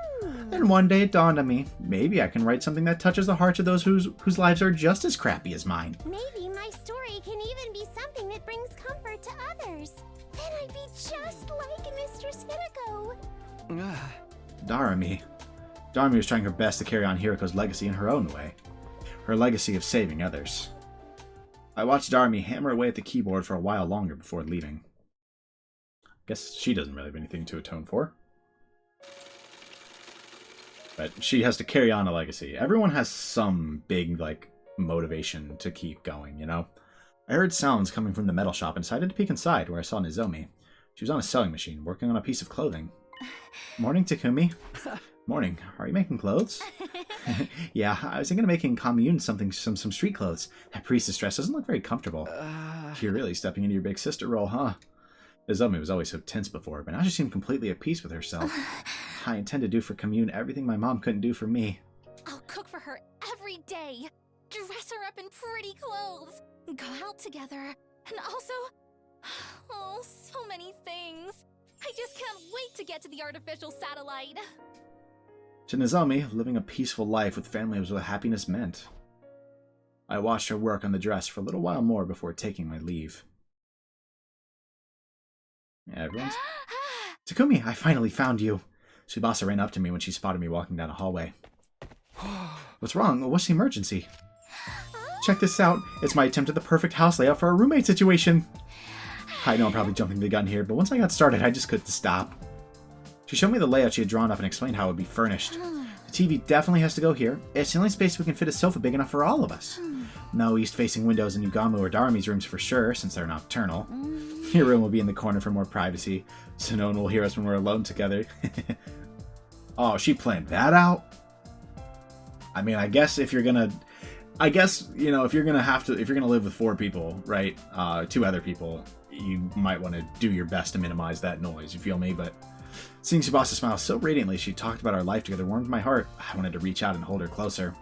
Then one day it dawned on me, maybe I can write something that touches the hearts of those whose lives are just as crappy as mine. Maybe my story can even be something that brings comfort to others. Then I'd be just like Mistress Hirako. Darumi. Darumi was trying her best to carry on Hirako's legacy in her own way. Her legacy of saving others. I watched Darumi hammer away at the keyboard for a while longer before leaving. Guess she doesn't really have anything to atone for. But she has to carry on a legacy. Everyone has some big, motivation to keep going, you know? I heard sounds coming from the metal shop and decided to peek inside, where I saw Nozomi. She was on a sewing machine, working on a piece of clothing. Morning, Takumi. Morning. Are you making clothes? Yeah, I was thinking of making commune some street clothes. That priestess dress doesn't look very comfortable. You're really stepping into your big sister role, huh? Nozomi was always so tense before, but now she seemed completely at peace with herself. I intend to do for commune everything my mom couldn't do for me. I'll cook for her every day, dress her up in pretty clothes, go out together, and also... oh, so many things. I just can't wait to get to the artificial satellite. To Nozomi, living a peaceful life with family was what happiness meant. I watched her work on the dress for a little while more before taking my leave. Everyone's... Takumi, I finally found you. Tsubasa ran up to me when she spotted me walking down a hallway. What's wrong? What's the emergency? Check this out. It's my attempt at the perfect house layout for our roommate situation. I know I'm probably jumping the gun here, but once I got started, I just couldn't stop. She showed me the layout she had drawn up and explained how it would be furnished. The TV definitely has to go here. It's the only space we can fit a sofa big enough for all of us. No east-facing windows in Yugama or Darumi's rooms for sure, since they're nocturnal. Your room will be in the corner for more privacy, so no one will hear us when we're alone together. Oh, she planned that out? I mean, I guess if you're gonna... if you're gonna live with 4 people, right? 2 other people, you might want to do your best to minimize that noise, you feel me? But seeing Tsubasa smile so radiantly she talked about our life together warmed my heart. I wanted to reach out and hold her closer,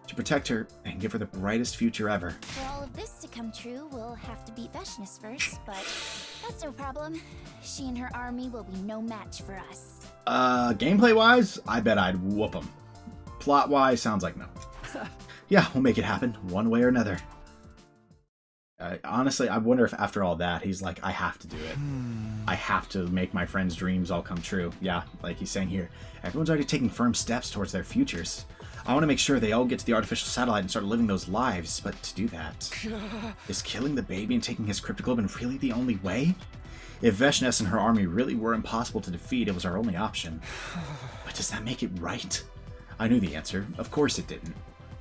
to protect her and give her the brightest future ever. For all of this to come true, we'll have to beat Veshness first, but that's no problem. She and her army will be no match for us. Gameplay-wise, I bet I'd whoop them. Plot-wise, sounds like no. Yeah, we'll make it happen, one way or another. Honestly, I wonder if after all that, he's like, I have to do it. I have to make my friends' dreams all come true. Yeah, like he's saying here, everyone's already taking firm steps towards their futures. I want to make sure they all get to the artificial satellite and start living those lives, but to do that, is killing the baby and taking his cryptoglobin really the only way? If Veshness and her army really were impossible to defeat, it was our only option. But does that make it right? I knew the answer. Of course it didn't.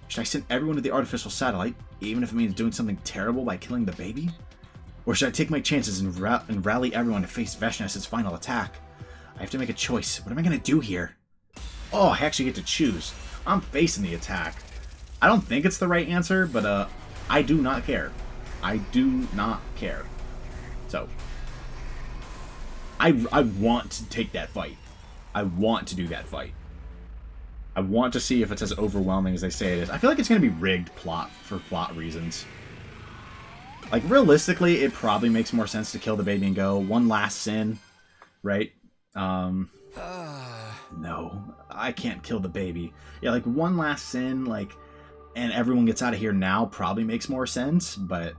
Should I send everyone to the artificial satellite, even if it means doing something terrible by killing the baby? Or should I take my chances and rally everyone to face Veshness's final attack? I have to make a choice. What am I going to do here? Oh, I actually get to choose. I'm facing the attack. I don't think it's the right answer, but I do not care. I do not care. So, I want to take that fight. I want to do that fight. I want to see if it's as overwhelming as they say it is. I feel like it's going to be rigged for plot reasons. Like, realistically, it probably makes more sense to kill the baby and go, one last sin, right? No, I can't kill the baby. Yeah, like, one last sin, like, and everyone gets out of here now probably makes more sense, but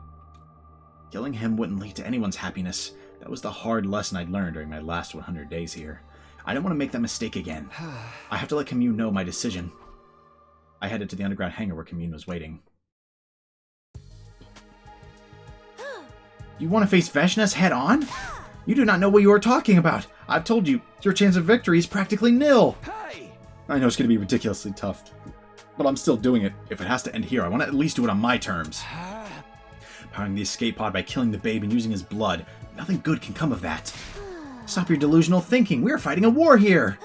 killing him wouldn't lead to anyone's happiness. That was the hard lesson I'd learned during my last 100 days here. I didn't want to make that mistake again. I have to let Commune know my decision. I headed to the underground hangar where Commune was waiting. You want to face Veshness head on? You do not know what you are talking about. I've told you, your chance of victory is practically nil. Hey! I know it's going to be ridiculously tough, but I'm still doing it. If it has to end here, I want to at least do it on my terms. Powering the escape pod by killing the babe and using his blood. Nothing good can come of that. Stop your delusional thinking. We are fighting a war here.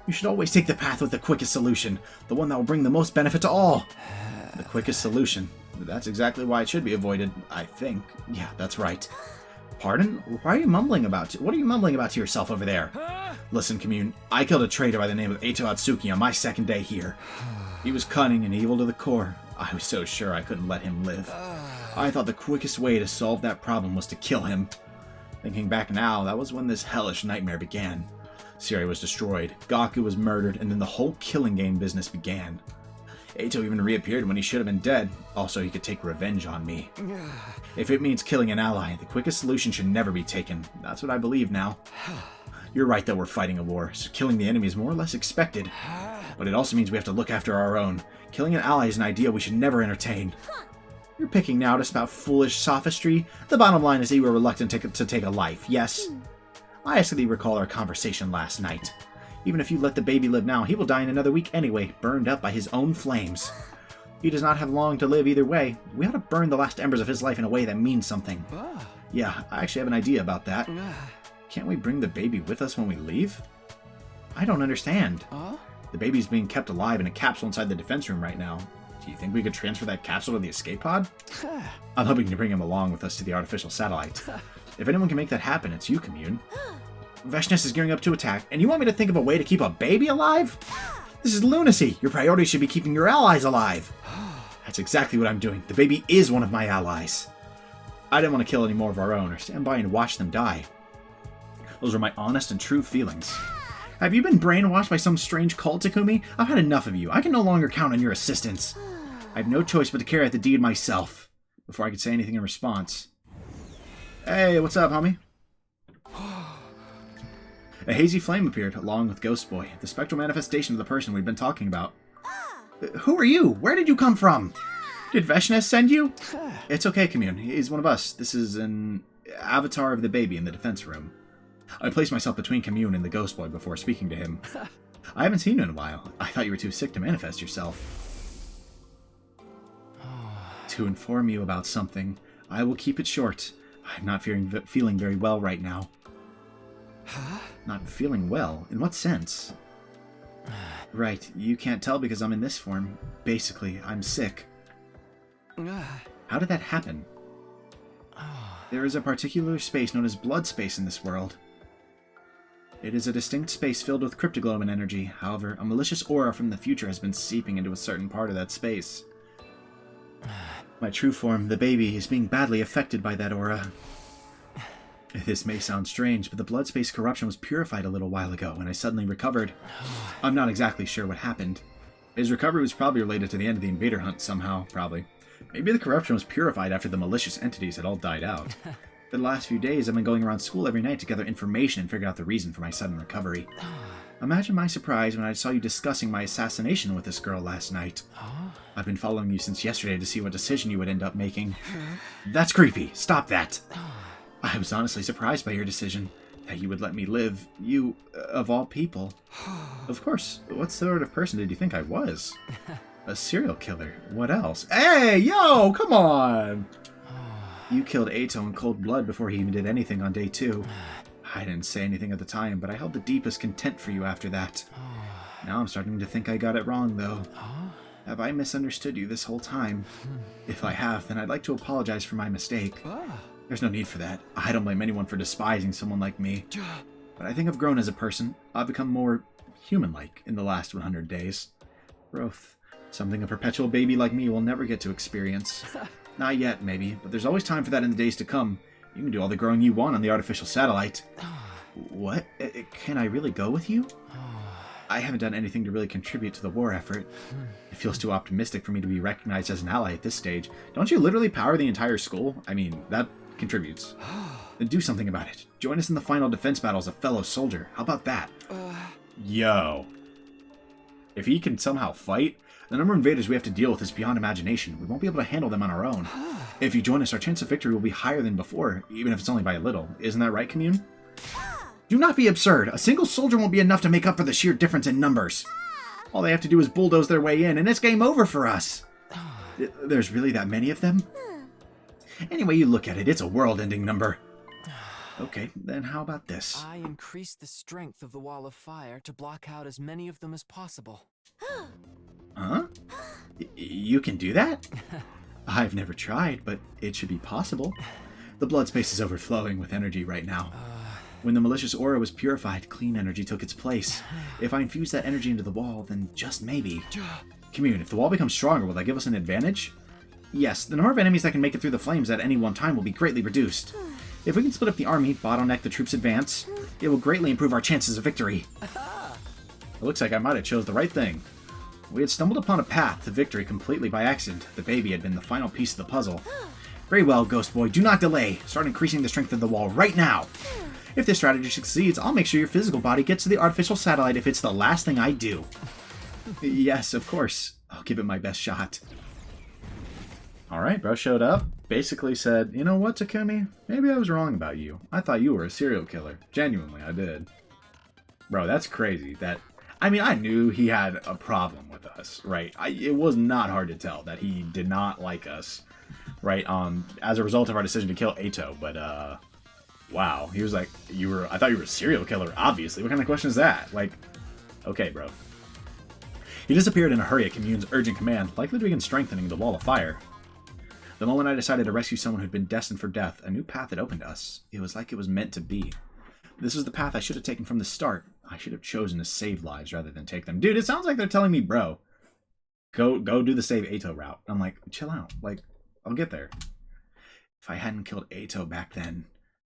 You should always take the path with the quickest solution. The one that will bring the most benefit to all. The quickest solution. That's exactly why it should be avoided, I think. Yeah, that's right. Pardon? Why are you mumbling about? What are you mumbling about to yourself over there? Listen, Commune. I killed a traitor by the name of Eito Atsuki on my second day here. He was cunning and evil to the core. I was so sure I couldn't let him live. I thought the quickest way to solve that problem was to kill him. Thinking back now, that was when this hellish nightmare began. Siri was destroyed, Gaku was murdered, and then the whole killing game business began. Eito even reappeared when he should have been dead. Also, he could take revenge on me. If it means killing an ally, the quickest solution should never be taken. That's what I believe now. You're right that we're fighting a war, so killing the enemy is more or less expected. But it also means we have to look after our own. Killing an ally is an idea we should never entertain. You're picking now to spout foolish sophistry. The bottom line is that you were reluctant to take a life, yes? I ask that you recall our conversation last night. Even if you let the baby live now, he will die in another week anyway, burned up by his own flames. He does not have long to live either way. We ought to burn the last embers of his life in a way that means something. Yeah, I actually have an idea about that. Can't we bring the baby with us when we leave? I don't understand. The baby's being kept alive in a capsule inside the defense room right now. Do you think we could transfer that capsule to the escape pod? I'm hoping to bring him along with us to the artificial satellite. If anyone can make that happen, it's you, Commune. Veshness is gearing up to attack, and you want me to think of a way to keep a baby alive? This is lunacy. Your priority should be keeping your allies alive. That's exactly what I'm doing. The baby is one of my allies. I didn't want to kill any more of our own or stand by and watch them die. Those are my honest and true feelings. Have you been brainwashed by some strange cult, Takumi? I've had enough of you. I can no longer count on your assistance. I have no choice but to carry out the deed myself. Before I could say anything in response. Hey, what's up, homie? A hazy flame appeared, along with Ghost Boy, the spectral manifestation of the person we've been talking about. Who are you? Where did you come from? Did Veshness send you? It's okay, Commune. He's one of us. This is an avatar of the baby in the defense room. I placed myself between Commune and the Ghost Boy before speaking to him. I haven't seen you in a while. I thought you were too sick to manifest yourself. To inform you about something, I will keep it short. I'm not feeling very well right now. Not feeling well? In what sense? Right, you can't tell because I'm in this form. Basically, I'm sick. How did that happen? There is a particular space known as blood space in this world. It is a distinct space filled with cryptoglobin energy. However, a malicious aura from the future has been seeping into a certain part of that space. My true form, the baby, is being badly affected by that aura. This may sound strange, but the blood space corruption was purified a little while ago, and I suddenly recovered. I'm not exactly sure what happened. His recovery was probably related to the end of the invader hunt somehow, probably. Maybe the corruption was purified after the malicious entities had all died out. For the last few days, I've been going around school every night to gather information and figure out the reason for my sudden recovery. Imagine my surprise when I saw you discussing my assassination with this girl last night. I've been following you since yesterday to see what decision you would end up making. That's creepy. Stop that. I was honestly surprised by your decision, that you would let me live. You, of all people. Of course. What sort of person did you think I was? A serial killer. What else? Hey, yo, come on! You killed Ato in cold blood before he even did anything on day 2. I didn't say anything at the time, but I held the deepest contempt for you after that. Now I'm starting to think I got it wrong, though. Have I misunderstood you this whole time? If I have, then I'd like to apologize for my mistake. There's no need for that. I don't blame anyone for despising someone like me. But I think I've grown as a person. I've become more human-like in the last 100 days. Growth. Something a perpetual baby like me will never get to experience. Not yet, maybe, but there's always time for that in the days to come. You can do all the growing you want on the artificial satellite. What? Can I really go with you? I haven't done anything to really contribute to the war effort. It feels too optimistic for me to be recognized as an ally at this stage. Don't you literally power the entire school? I mean, that contributes. Then do something about it. Join us in the final defense battle as a fellow soldier. How about that? Yo. If he can somehow fight, the number of invaders we have to deal with is beyond imagination. We won't be able to handle them on our own. If you join us, our chance of victory will be higher than before, even if it's only by a little. Isn't that right, Commune? Do not be absurd. A single soldier won't be enough to make up for the sheer difference in numbers. All they have to do is bulldoze their way in, and it's game over for us. There's really that many of them? Any way you look at it, it's a world-ending number. Okay, then how about this? I increased the strength of the wall of fire to block out as many of them as possible. Huh? You can do that? I've never tried, but it should be possible. The blood space is overflowing with energy right now. When the malicious aura was purified, clean energy took its place. If I infuse that energy into the wall, then just maybe... Commune, if the wall becomes stronger, will that give us an advantage? Yes, the number of enemies that can make it through the flames at any one time will be greatly reduced. If we can split up the army, bottleneck the troops' advance, it will greatly improve our chances of victory. It looks like I might have chose the right thing. We had stumbled upon a path to victory completely by accident. The baby had been the final piece of the puzzle. Very well, Ghost Boy, do not delay. Start increasing the strength of the wall right now. If this strategy succeeds, I'll make sure your physical body gets to the artificial satellite if it's the last thing I do. Yes, of course. I'll give it my best shot. Alright, bro showed up. Basically said, you know what, Takumi? Maybe I was wrong about you. I thought you were a serial killer. Genuinely, I did. Bro, that's crazy. I mean, I knew he had a problem with us, right? It was not hard to tell that he did not like us, right? As a result of our decision to kill Ato, but, wow. He was like, I thought you were a serial killer, obviously. What kind of question is that? Like, okay, bro. He disappeared in a hurry at Commune's urgent command, likely to begin strengthening the wall of fire. The moment I decided to rescue someone who'd been destined for death, a new path had opened to us. It was like it was meant to be. This was the path I should have taken from the start. I should have chosen to save lives rather than take them. Dude, it sounds like they're telling me, bro, go do the save Ato route. I'm like, chill out. Like, I'll get there. If I hadn't killed Ato back then,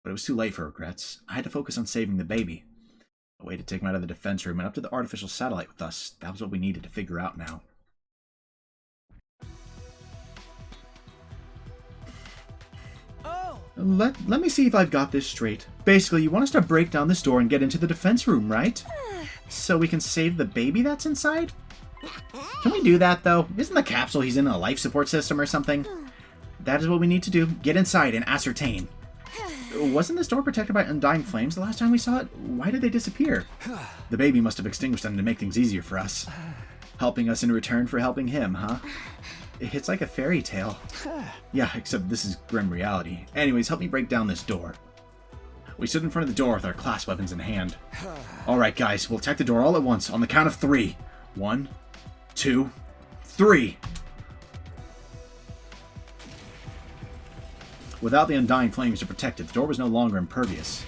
but it was too late for regrets. I had to focus on saving the baby. A way to take him out of the defense room and up to the artificial satellite with us. That was what we needed to figure out now. Let me see if I've got this straight. Basically, you want us to break down this door and get into the defense room, right? So we can save the baby that's inside? Can we do that, though? Isn't the capsule he's in a life support system or something? That is what we need to do. Get inside and ascertain. Wasn't this door protected by undying flames the last time we saw it? Why did they disappear? The baby must have extinguished them to make things easier for us. Helping us in return for helping him, huh? It's like a fairy tale. Yeah, except this is grim reality. Anyways, help me break down this door. We stood in front of the door with our class weapons in hand. Alright guys, we'll attack the door all at once on the count of 3. 1, 2, 3. Without the undying flames to protect it, the door was no longer impervious.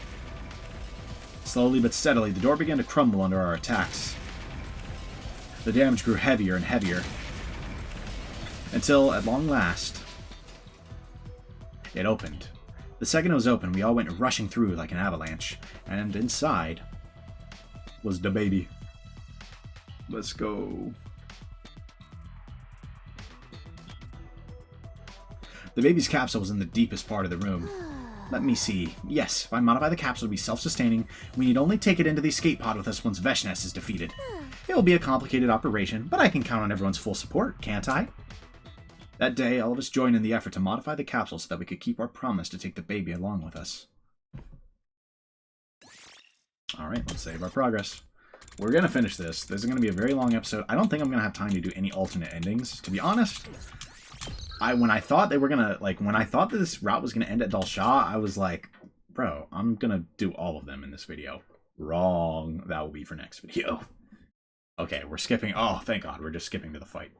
Slowly but steadily, the door began to crumble under our attacks. The damage grew heavier and heavier, until, at long last, it opened. The second it was open, we all went rushing through like an avalanche, and inside was the baby. Let's go. The baby's capsule was in the deepest part of the room. Let me see. Yes, if I modify the capsule to be self-sustaining, we need only take it into the escape pod with us once Veshness is defeated. It will be a complicated operation, but I can count on everyone's full support, can't I? That day, all of us joined in the effort to modify the capsule so that we could keep our promise to take the baby along with us. Alright, let's save our progress. We're going to finish this. This is going to be a very long episode. I don't think I'm going to have time to do any alternate endings. To be honest, when I thought they were gonna, like, when I thought that this route was gonna end at Dal Shah, I was like, bro, I'm gonna do all of them in this video. Wrong. That will be for next video. Okay, we're skipping. Oh, thank God, we're just skipping to the fight.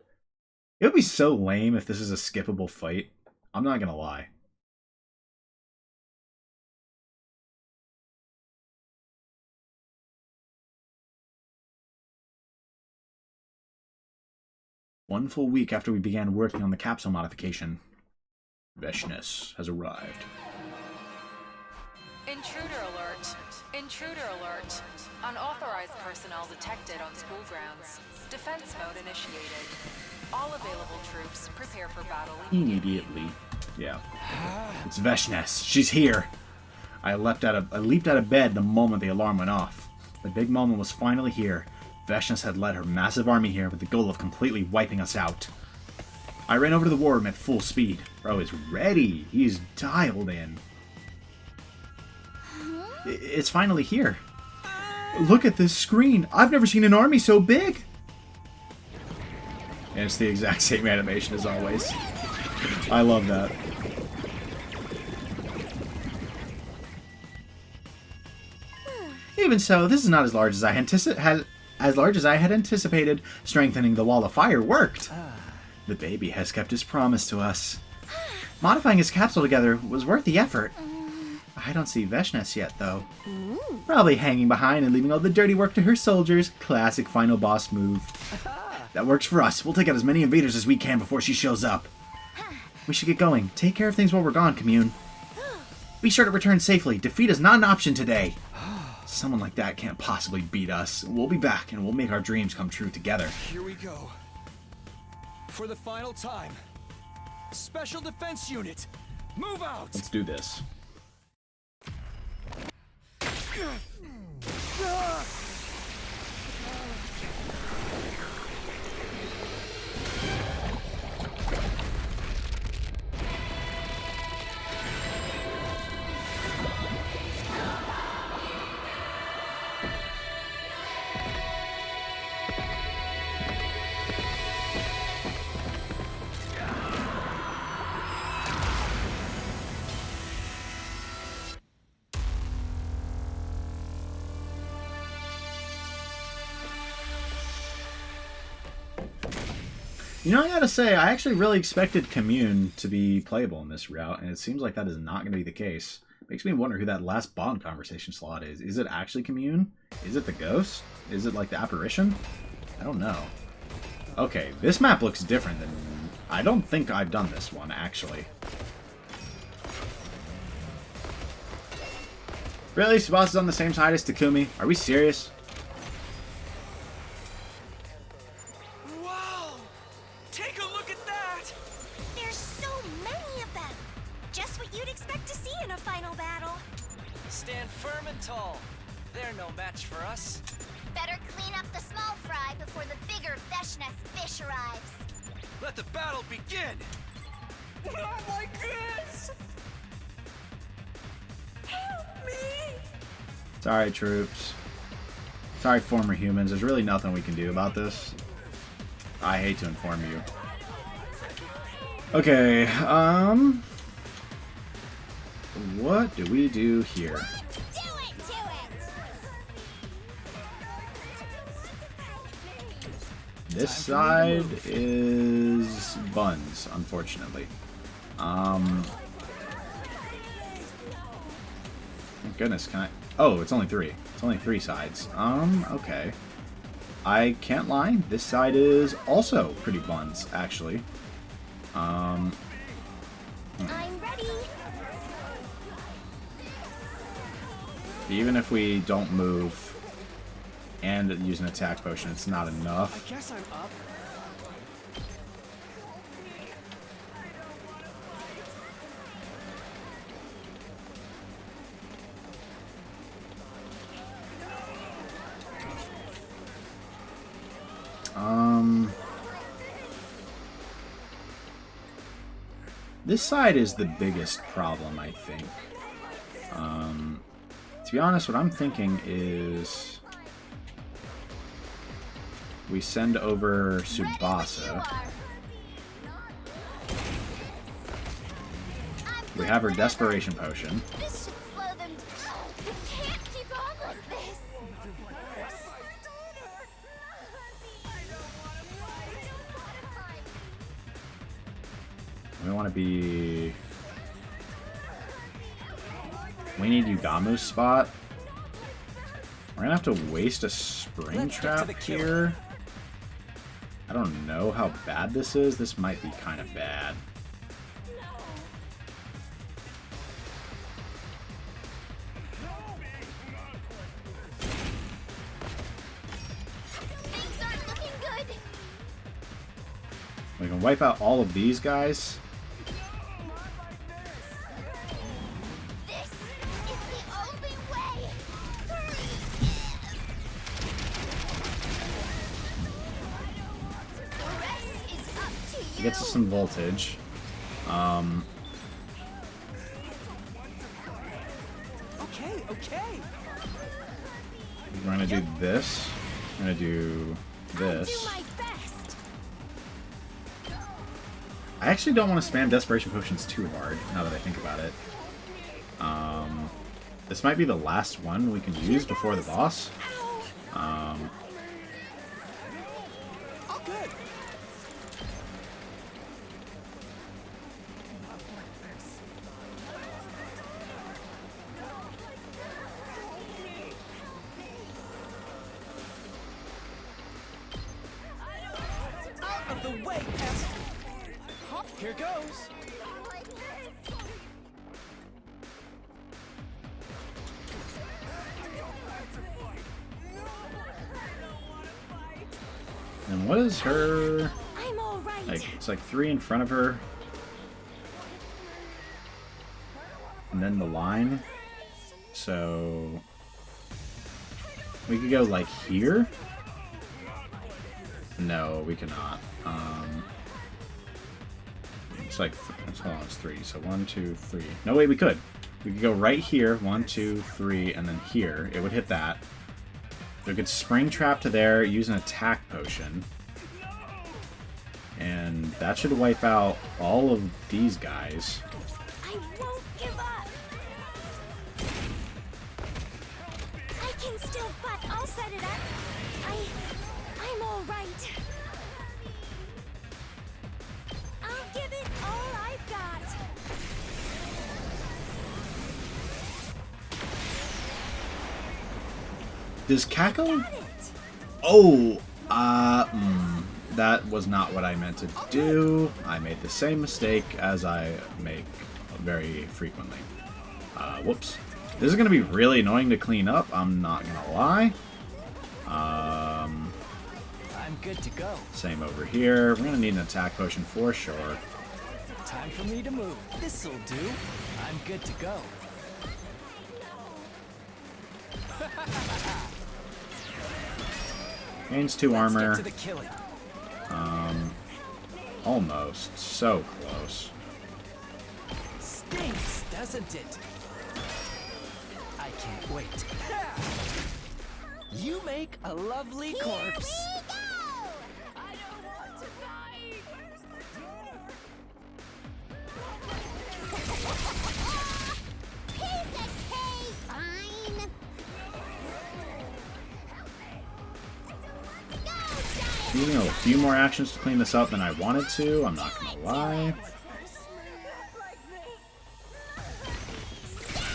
It would be so lame if this is a skippable fight. I'm not gonna lie. One full week after we began working on the capsule modification, Veshness has arrived. Intruder alert. Intruder alert. Unauthorized personnel detected on school grounds. Defense mode initiated. All available troops prepare for battle Immediately. Yeah. It's Veshness. She's here. I leaped out of bed the moment the alarm went off. The big moment was finally here. Veshness had led her massive army here with the goal of completely wiping us out. I ran over to the war room at full speed. Bro is ready. He's dialed in. It's finally here. Look at this screen. I've never seen an army so big. And it's the exact same animation as always. I love that. Even so, this is not as large as I had anticipated. Strengthening the wall of fire worked. The baby has kept his promise to us. Modifying his capsule together was worth the effort. I don't see Veshness yet, though. Probably hanging behind and leaving all the dirty work to her soldiers. Classic final boss move. That works for us. We'll take out as many invaders as we can before she shows up. We should get going. Take care of things while we're gone, Commune. Be sure to return safely. Defeat is not an option today. Someone like that can't possibly beat us. We'll be back, and we'll make our dreams come true together. Here we go. For the final time. Special Defense Unit, move out! Let's do this. You know, I gotta say, I actually really expected Commune to be playable in this route, and it seems like that is not going to be the case. Makes me wonder who that last Bond conversation slot is. Is it actually Commune? Is it the ghost? Is it like the apparition? I don't know. Okay, this map looks different than... I don't think I've done this one, actually. Really? Subasa's on the same side as Takumi? Are we serious? They're no match for us. Better clean up the small fry before the bigger Veshness fish arrives. Let the battle begin! Not like this! Help me! Sorry, troops. Sorry, former humans. There's really nothing we can do about this. I hate to inform you. Okay, what do we do here? This side is buns, unfortunately. Thank goodness, can I... Oh, it's only three. It's only three sides. Okay. I can't lie. This side is also pretty buns, actually. I'm ready. Even if we don't move and use an attack potion, it's not enough. I guess I'm up. This side is the biggest problem, I think. To be honest, what I'm thinking is we send over Tsubasa. We have her Desperation Potion. This should slow them down. You can't keep on like this. We want to be... We need Yugamu's spot. We're gonna have to waste a spring trap here. I don't know how bad this is. This might be kind of bad. Things aren't looking good. We can wipe out all of these guys. This is the only way. The rest is up to you. It gets us some voltage. Okay. We're gonna do this. We're gonna do this. I actually don't want to spam Desperation Potions too hard, now that I think about it. This might be the last one we can use before the boss. Out of the way, pest! Here goes! And what is her... I'm all right. Like, it's like 3 in front of her. And then the line. So... We could go like here? No, we cannot. It's like, hold on, it's 3. So 1, 2, 3. No, wait, we could. We could go right here, 1, 2, 3, and then here. It would hit that. We could spring trap to there, use an attack potion. And that should wipe out all of these guys. I won't give up. I can still fight. I'll set it up. I'm all right. I'll give it all I've got. Does Kako? Oh, that was not what I meant to do. I made the same mistake as I make very frequently. Whoops. This is gonna be really annoying to clean up. I'm not gonna lie. I'm good to go. Same over here. We're gonna need an attack potion for sure. Time for me to move. This'll do. I'm good to go. Gains 2 armor. Let's get to the killing. Almost. So close. Stinks, doesn't it? I can't wait. You make a lovely corpse. I don't want to fight. Piece of cake. Fine. Needing a few more actions to clean this up than I wanted to, I'm not gonna lie.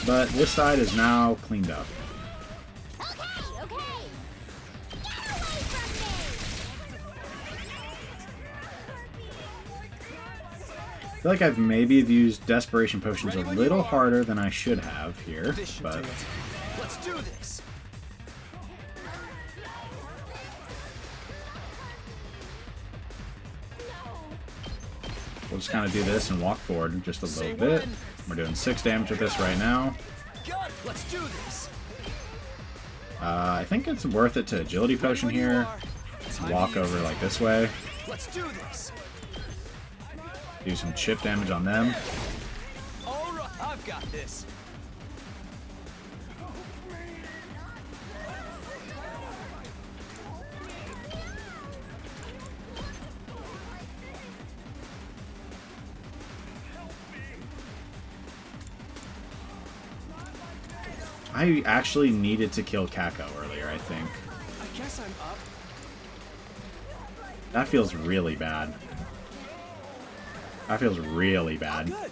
But this side is now cleaned up. I feel like I've maybe used Desperation Potions a little harder than I should have here, but... Let's do this! We'll just kind of do this and walk forward just a little bit. We're doing 6 damage with this right now. Let's do this! I think it's worth it to Agility Potion here. Walk over like this way. Let's do this! Do some chip damage on them. Alright, I've got this! I actually needed to kill Kako earlier, I think. I guess I'm up. That feels really bad. That feels really bad. Good.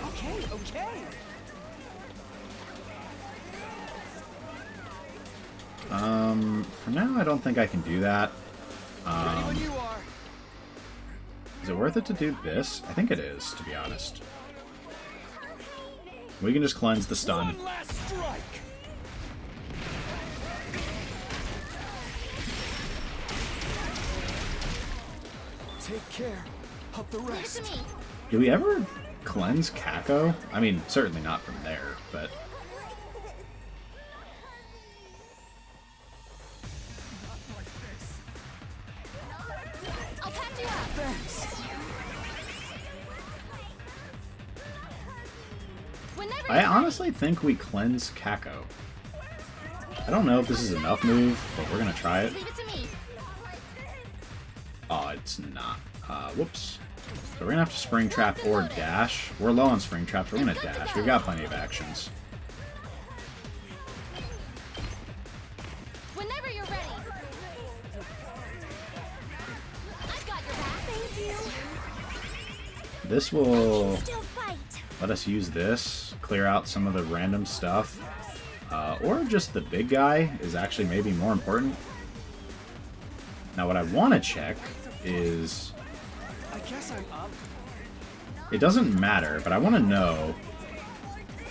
Okay, okay. For now, I don't think I can do that. Ready when you are. Is it worth it to do this? I think it is, to be honest. We can just cleanse the stun. One last strike. Take care of the rest. Do we ever cleanse Kako? I mean, certainly not from there, but... I'll catch you up first. Whenever I honestly think we cleanse Kako. I don't know if this is enough move, but we're gonna try it. leave it to me. Oh, it's not. Whoops. So we're gonna have to Spring Trap or dash. We're low on Spring Traps, we're gonna dash. We've got plenty of actions. Whenever you're ready. I've got your back. Thank you. This will Still fight. let us use this, clear out some of the random stuff. Or just the big guy is actually maybe more important. Now what I want to check is... I guess I'm up. It doesn't matter, but I want to know,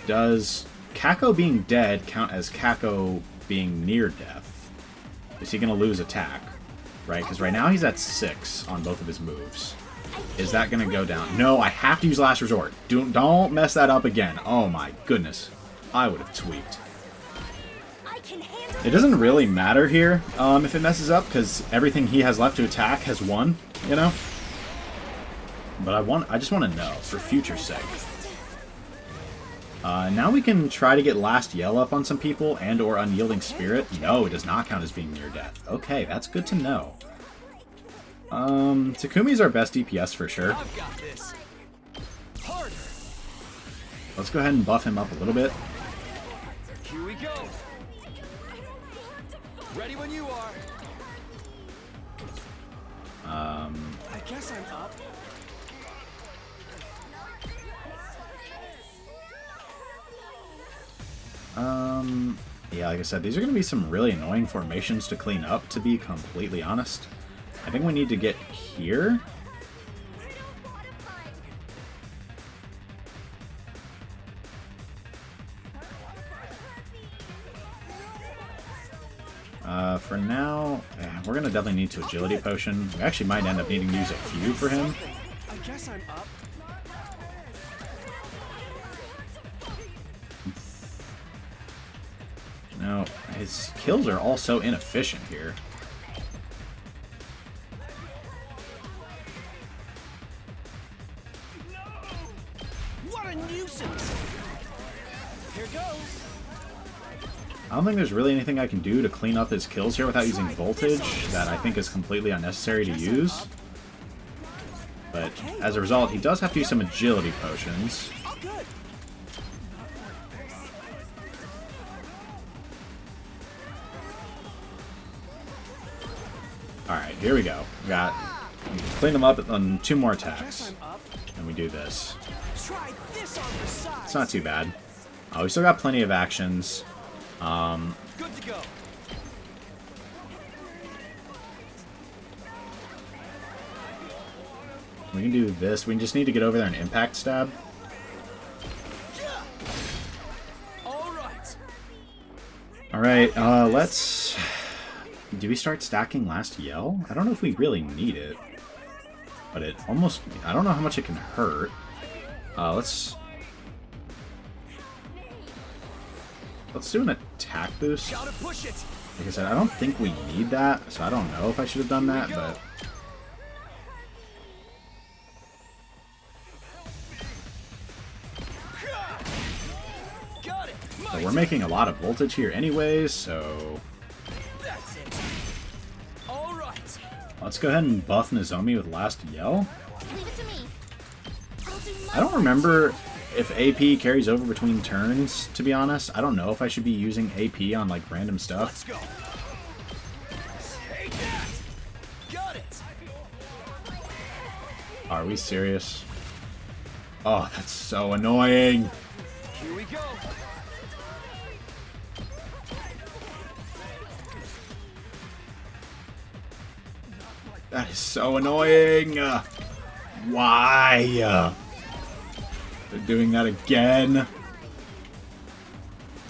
does Kako being dead count as Kako being near death? Is he going to lose attack? Right? Because right now he's at 6 on both of his moves. Is that going to go down? No, I have to use Last Resort. Don't mess that up again. Oh my goodness. I would have tweaked. It doesn't really matter here if it messes up, because everything he has left to attack has won, you know? But I just want to know, for future's sake. Now we can try to get Last Yell up on some people and or Unyielding Spirit. No, it does not count as being near death. Okay, that's good to know. Takumi's our best DPS for sure. I've got this. Harder. Let's go ahead and buff him up a little bit. Here we go. Ready when you are. I guess I'm up. Yeah, like I said, these are going to be some really annoying formations to clean up, to be completely honest. I think we need to get here. For now, we're going to definitely need to Agility Potion. We actually might end up needing to use a few for him. I guess I'm up. No, his kills are all so inefficient here. What a nuisance! Here goes. I don't think there's really anything I can do to clean up his kills here without using Voltage that I think is completely unnecessary to use. But as a result, he does have to use some Agility Potions. Alright, here we go. We got clean them up on 2 more attacks. And we do this. It's not too bad. We still got plenty of actions. Good to go. We can do this. We just need to get over there and Impact Stab. Alright, let's... Do we start stacking Last Yell? I don't know if we really need it. But it almost... I don't know how much it can hurt. Let's do an attack boost. Gotta push it. Like I said, I don't think we need that, so I don't know if I should have done that, but... Got it. So we're making a lot of voltage here anyways, so... That's it. All right. Let's go ahead and buff Nozomi with Last Yell. Leave it to me. I'll do I don't remember if AP carries over between turns, to be honest. I don't know if I should be using AP on like random stuff. Let's go. Take that. Got it. Are we serious? Oh, that's so annoying. Here we go. That is so annoying. Why? They're doing that again.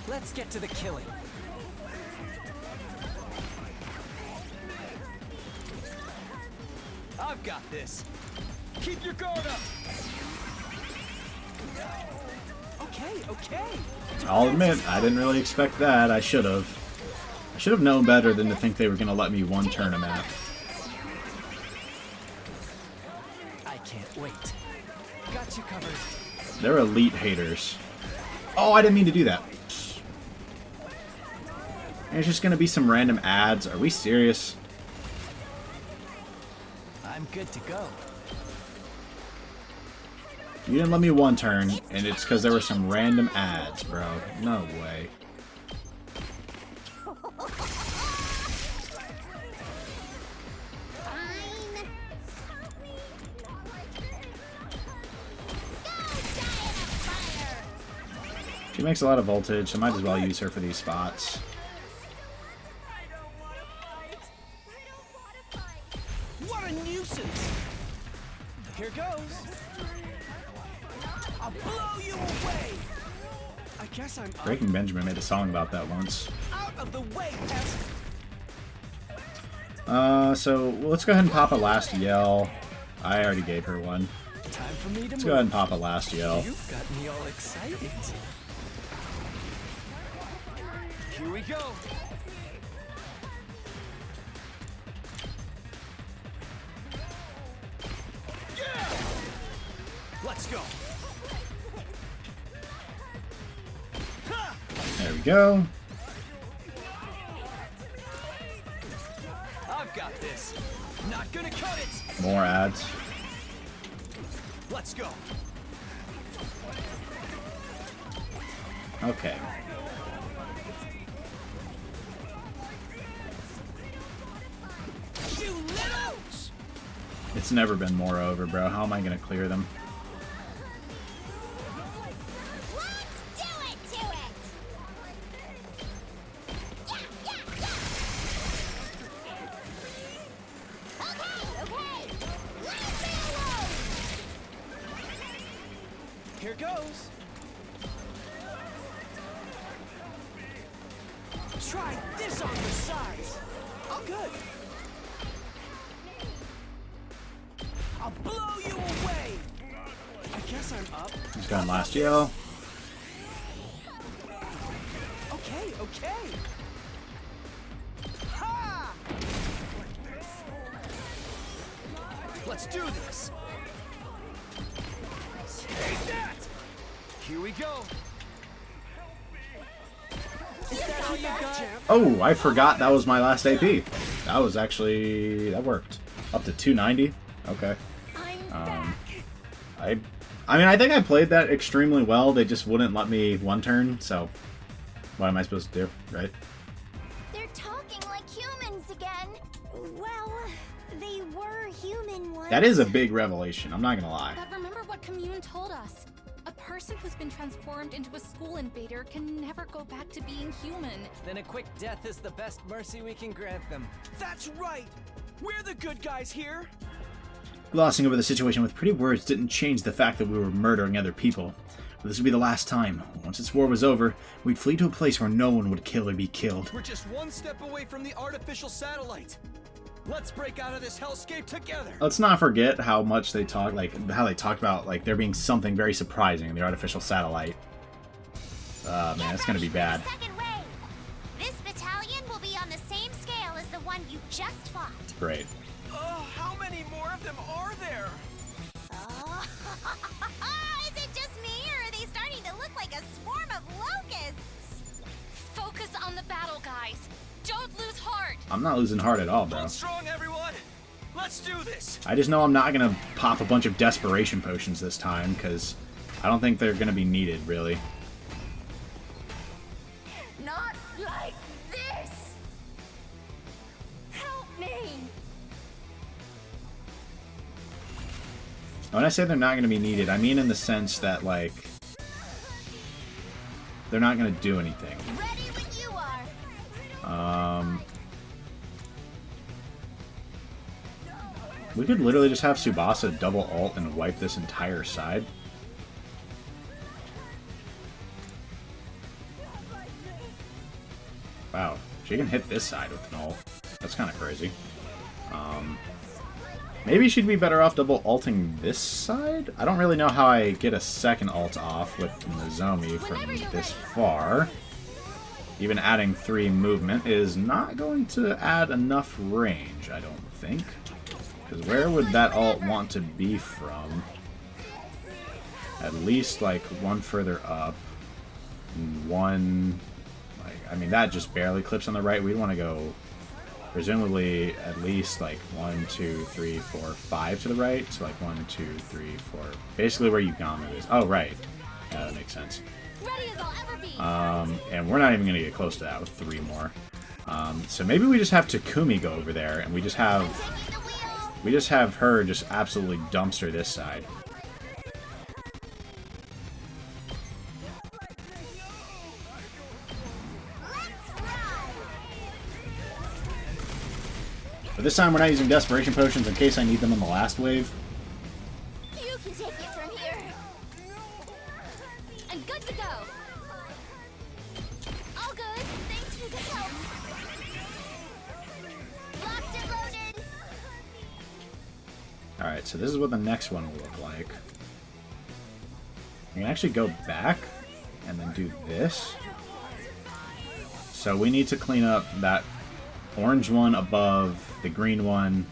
Let's get to the killing. I've got this. Keep your guard up. Okay. I'll admit, I didn't really expect that. I should have. I should have known better than to think they were going to let me one turn a map. I can't wait. Got you covered. They're elite haters. Oh, I didn't mean to do that. There's just going to be some random ads. Are we serious? I'm good to go. You didn't let me one turn, and it's because there were some random ads, bro. No way. She makes a lot of voltage, so might as well use her for these spots. What a nuisance! Here goes. I'll blow you away. I guess I'm Breaking Benjamin made a song about that once. out of the way, pest. So let's go ahead and pop a last yell. I already gave her one. Time for me to Let's go ahead and pop a last yell. You've got me all excited. Here we go. Yeah! Let's go. Ha! There we go. I've got this. Not gonna cut it. More ads. Let's go. Okay. You littles! It's never been more over, bro. How am I going to clear them? Here goes. Try this on the sides. All good. I'll blow you away. I guess I'm up. He's gone last yell. Okay. Ha! Let's do this. Take that! Here we go. Is that all you got? Oh, I forgot that was my last AP. That was actually... that worked. Up to 290. Okay. I mean, I think I played that extremely well. They just wouldn't let me one turn, so... what am I supposed to do, right? They're talking like humans again. Well, they were human once. That is a big revelation, I'm not gonna lie. But remember what Commune told us. A person who's been transformed into a school invader can never go back to being human. Then a quick death is the best mercy we can grant them. That's right. We're the good guys here. Glossing over the situation with pretty words didn't change the fact that we were murdering other people. But this would be the last time. Once this war was over, we'd flee to a place where no one would kill or be killed. We're just one step away from the artificial satellite. Let's break out of this hellscape together. Let's not forget how much they talk, like how they talked about like there being something very surprising in the artificial satellite. Man, it's gonna be bad. Second wave. This battalion will be on the same scale as the one you just fought. Great. How many more of them are there? Oh, is it just me, or are they starting to look like a swarm of locusts? Focus on the battle, guys. Don't lose heart. I'm not losing heart at all, bro. Hold strong, everyone. Let's do this. I just know I'm not going to pop a bunch of desperation potions this time, because I don't think they're going to be needed, really. Not like this! Help me! When I say they're not going to be needed, I mean in the sense that, like, they're not going to do anything. Ready when you are! We could literally just have Tsubasa double ult and wipe this entire side. Wow, she can hit this side with an ult. That's kind of crazy. Maybe she'd be better off double ulting this side? I don't really know how I get a second ult off with Nozomi from this far. Even adding 3 movement is not going to add enough range, I don't think. Because where would that ult want to be from? At least, like, one further up. And one... like, I mean, that just barely clips on the right. We'd want to go, presumably, at least, like, 1, 2, 3, 4, 5 to the right. So, like, 1, 2, 3, 4... basically where Yugama is. Oh, right. Yeah, that makes sense. Ready as I'll ever be! And we're not even going to get close to that with 3 more. So maybe we just have Takumi go over there, and we just have her just absolutely dumpster this side. But this time we're not using desperation potions in case I need them in the last wave. You can take it from here! I'm good to go! All good! Thanks for the help! Locked and loaded! Alright, so this is what the next one will look like. We can actually go back and then do this. So we need to clean up that orange one above the green one.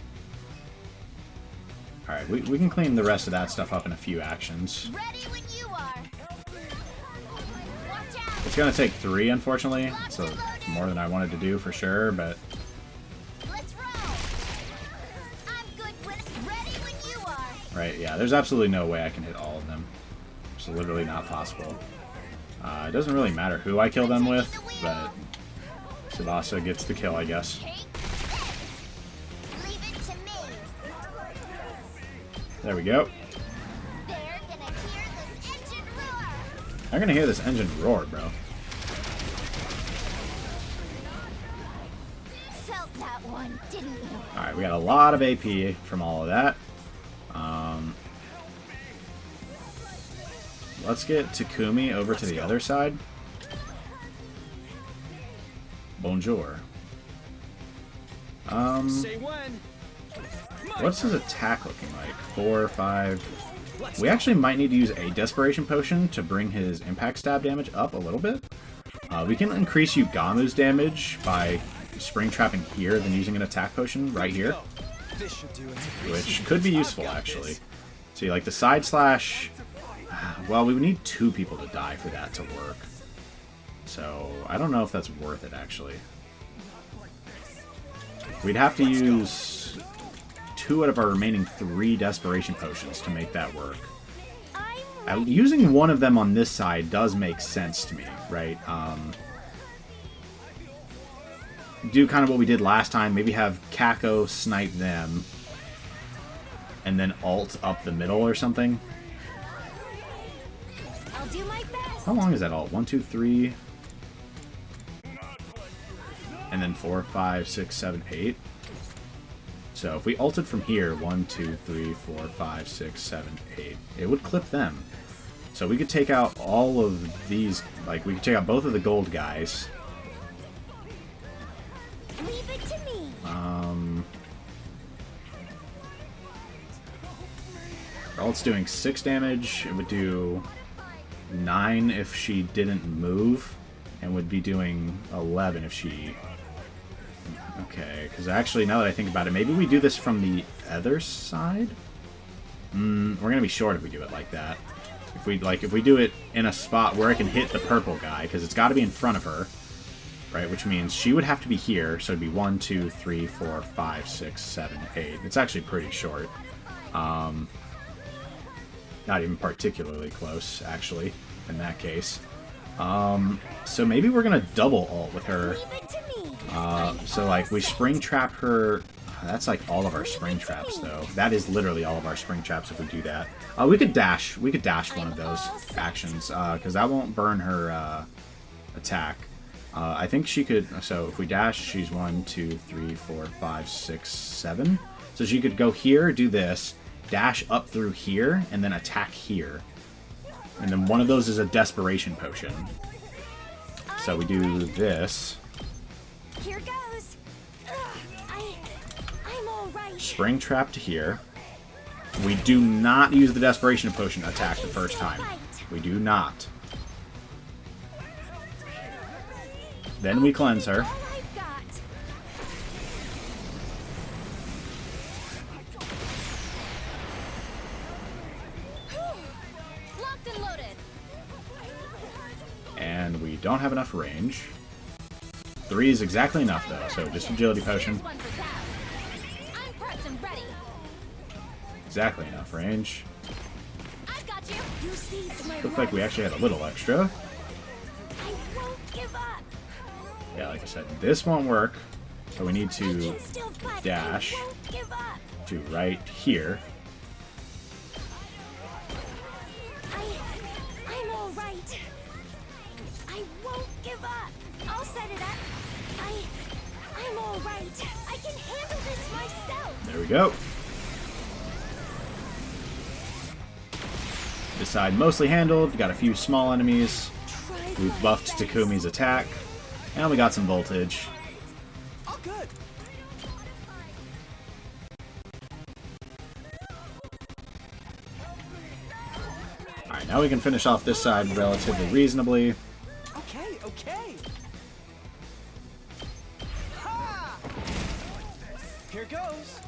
Alright, we can clean the rest of that stuff up in a few actions. Ready when you are! Watch out! It's going to take 3, unfortunately. So more than I wanted to do for sure, but... Let's roll! I'm good when ready when you are! Right, yeah, there's absolutely no way I can hit all of them. It's literally not possible. It doesn't really matter who I kill them with, but Tsubasa gets the kill, I guess. Leave it to me! There we go. They're gonna hear this engine roar! I'm gonna hear this engine roar, bro. Felt that one, didn't you? Alright, we got a lot of AP from all of that. Let's get Takumi over to the other side. Bonjour. What's his attack looking like? 4, 5... We actually might need to use a Desperation Potion to bring his impact stab damage up a little bit. We can increase Yugamu's damage by Spring Trapping here, then using an attack potion right here. Which could be useful, actually. See, like the side slash... Well, we would need 2 people to die for that to work. So, I don't know if that's worth it, actually. We'd have to use 2 out of our remaining 3 Desperation Potions to make that work. Using one of them on this side does make sense to me, right? Do kind of what we did last time. Maybe have Kako snipe them. And then ult up the middle or something. I'll do my best. How long is that ult? 1, 2, 3... and then 4, 5, 6, 7, 8. So if we ulted from here, 1, 2, 3, 4, 5, 6, 7, 8, it would clip them. So we could take out all of these, like we could take out both of the gold guys. Leave it to me. Her ult's doing 6 damage. It would do 9 if she didn't move, and would be doing 11 if she... Okay, because actually, now that I think about it, maybe we do this from the other side? We're gonna be short if we do it like that. If we do it in a spot where I can hit the purple guy, because it's got to be in front of her. right? Which means she would have to be here, so it'd be 1, 2, 3, 4, 5, 6, 7, 8. It's actually pretty short. Not even particularly close, actually, in that case. So maybe we're gonna double ult with her. So like we spring trap her. That's like all of our spring traps, though. That is literally all of our spring traps if we do that. We could dash. We could dash one of those actions because that won't burn her attack. I think she could. So if we dash, she's 1, 2, 3, 4, 5, 6, 7. So she could go here, do this, dash up through here, and then attack here. And then one of those is a desperation potion. So we do this. Here goes. I'm all right. Spring trap to here. We do not use the desperation potion attack the first time. We do not. Then we cleanse her. Locked and loaded. And we don't have enough range. 3 is exactly enough, though, so just agility potion. I'm prepped and ready. Exactly enough range. I've got you. You seized my Looks like we actually had a little extra. I won't give up. Yeah, like I said, this won't work. So we need to Still fight. dash I won't give up. to right here. I'm all right. I won't give up. I'll set it up. I'm all right. I can handle this myself. There we go. This side mostly handled. Got a few small enemies. We've buffed Takumi's attack. And we got some voltage. All good. Alright, now we can finish off this side relatively reasonably. Okay, okay. Here goes.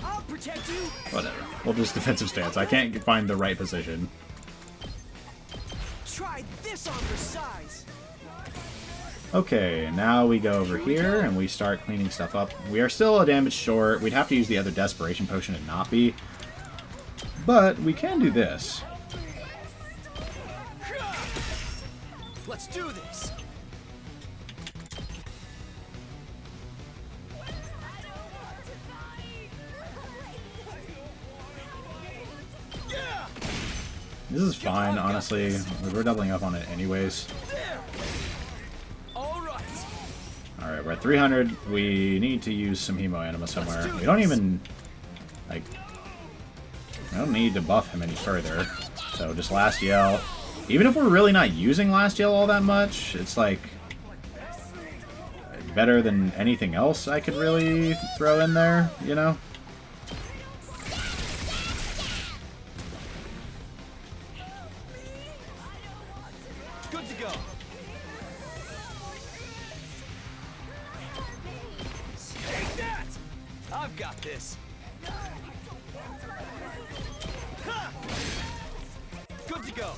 I'll protect you. Whatever. We'll just defensive stance. I can't find the right position. Try this on for size. Okay, now we go over here and we start cleaning stuff up. We are still a damage short. We'd have to use the other desperation potion and not be. But we can do this. Let's do this. This is fine, honestly. We're doubling up on it anyways. Alright, we're at 300. We need to use some Hemo Anima somewhere. We don't even... like... I don't need to buff him any further. So just Last Yell. Even if we're really not using Last Yell all that much, it's like... better than anything else I could really throw in there, you know? Good to go. Take that! I've got this. Ha! Good to go.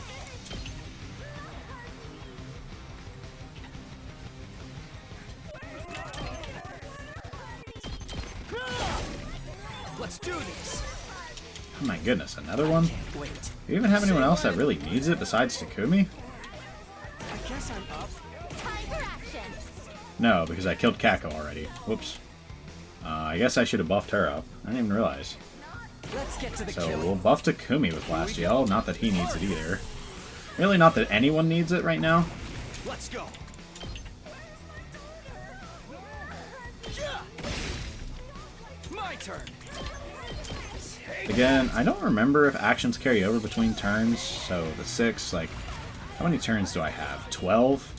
Let's do this. Oh my goodness, another one? Do you even have anyone else that really needs it besides Takumi? I guess I'm up. Time for action. No, because I killed Kako already. Whoops. I guess I should have buffed her up. I didn't even realize. Let's get to the So killing. we'll buff Takumi with Last Yell. Not that he needs it either. Really not that anyone needs it right now. Let's go. My turn. Again, I don't remember if actions carry over between turns. So the 6, like, how many turns do I have? 12?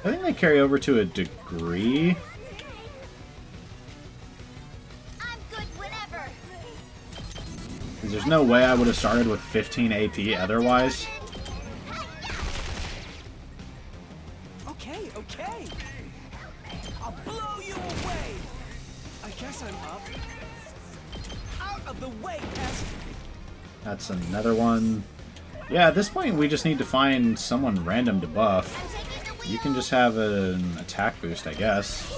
I think they carry over to a degree. I'm good whenever. Because there's no way I would have started with 15 AP otherwise. of the way, pest! That's another one. Yeah, at this point we just need to find someone random to buff. You can just have an attack boost, I guess.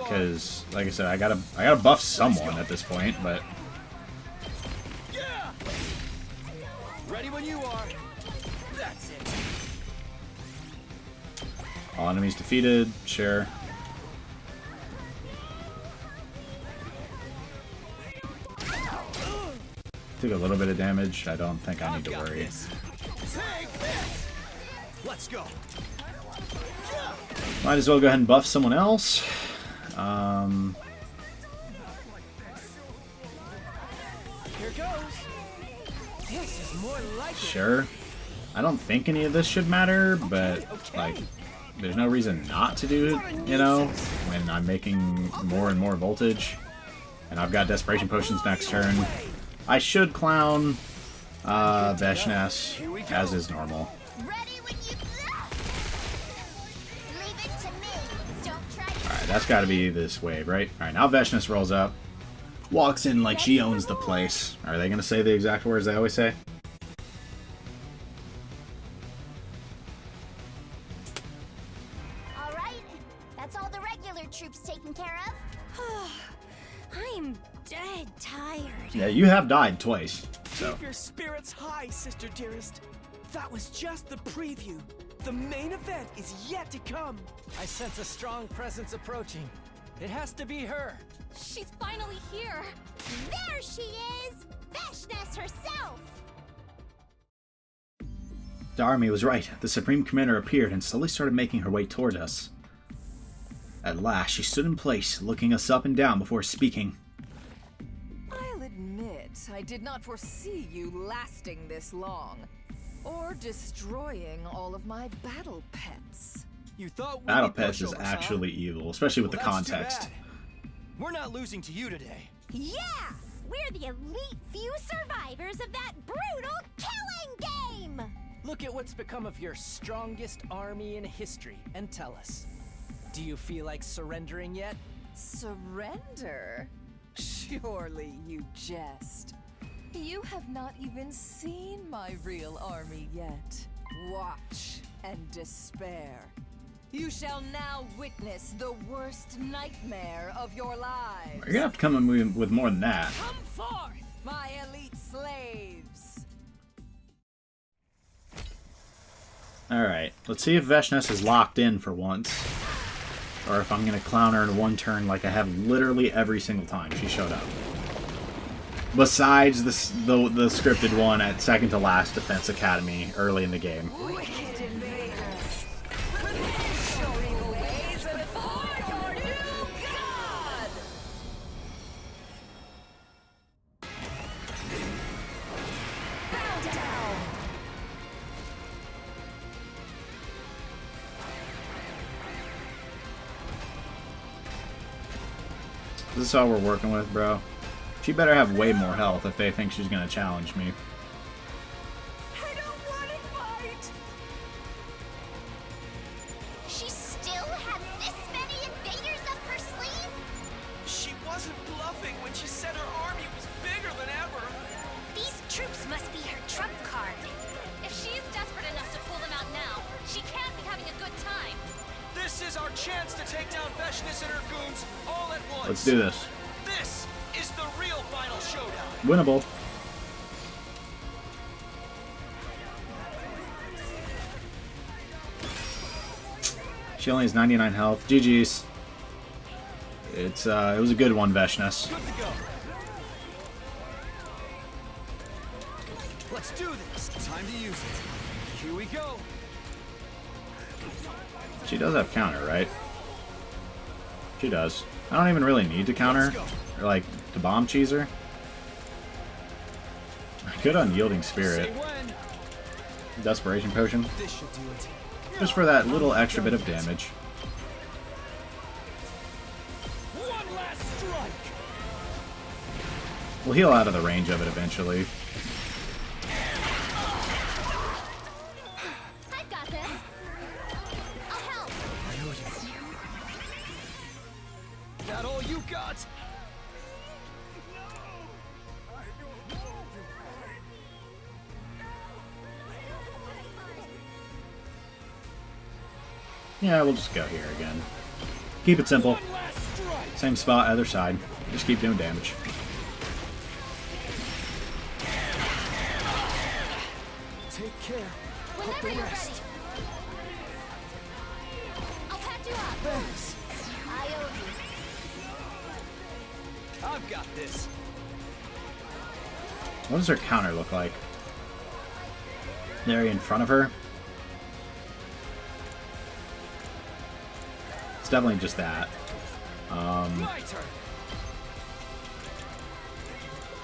Because, like I said, I gotta buff someone at this point, but Yeah! Ready when you are. That's it. all enemies defeated. Sure. Took a little bit of damage. I don't think I need to worry. Let's go. Might as well go ahead and buff someone else. Here goes. This is more like it. Sure. I don't think any of this should matter, but like, there's no reason not to do it, you know, when I'm making more and more voltage. And I've got Desperation Potions next turn. I should clown Veshnes, as is normal. Alright, that's gotta be this wave, right? Alright, now Veshnes rolls up. Walks in like she owns the place. Are they gonna say the exact words they always say? Alright, that's all the regular troops taken care of. I'm dead tired. Yeah, you have died twice, so. Keep your spirits high, sister dearest. That was just the preview. The main event is yet to come. I sense a strong presence approaching. It has to be her. She's finally here. There she is! Veshnes herself! Darmy was right. The Supreme Commander appeared and slowly started making her way toward us. At last, she stood in place, looking us up and down before speaking. I'll admit, I did not foresee you lasting this long. Or destroying all of my battle pets. You thought we'd Battle be Pets is pushovers, huh? actually evil, especially with the Well, that's too context. bad. We're not losing to you today. Yeah! We're the elite few survivors of that brutal killing game! Look at what's become of your strongest army in history and tell us. Do you feel like surrendering yet? Surrender? Surely you jest. You have not even seen my real army yet. Watch and despair. You shall now witness the worst nightmare of your lives. You're gonna have to come in with more than that. Come forth, my elite slaves. Alright, let's see if Veshnes is locked in for once. Or if I'm gonna clown her in one turn like I have literally every single time she showed up. Besides the scripted one at second to last Defense Academy early in the game. Wicked invaders. Show me the ways before your new god! Bow down! This is all we're working with, bro. She better have way more health if they think she's gonna challenge me. I don't want to fight! She still had this many invaders up her sleeve? She wasn't bluffing when she said her army was bigger than ever. These troops must be her trump card. If she is desperate enough to pull them out now, she can't be having a good time. This is our chance to take down Veshnes and her goons all at once. Let's do this. This is the real final showdown. Winnable. She only has 99 health. GG's. It was a good one, Veshnes. Good to go. Let's do this. Time to use it. Here we go. She does have counter, right? She does. I don't even really need to counter, or like to bomb cheese her. I could Unyielding Spirit. Desperation Potion. This should do it. Just for that little extra bit of damage. One last strike. We'll heal out of the range of it eventually. I've got this. I'll help. That all you got? Yeah, we'll just go here again. Keep it simple. Same spot, other side. Just keep doing damage. Take care. Whenever you're ready. I'll patch you up. Thanks. I owe you. I've got this. What does her counter look like? There in front of her? It's definitely just that. My turn.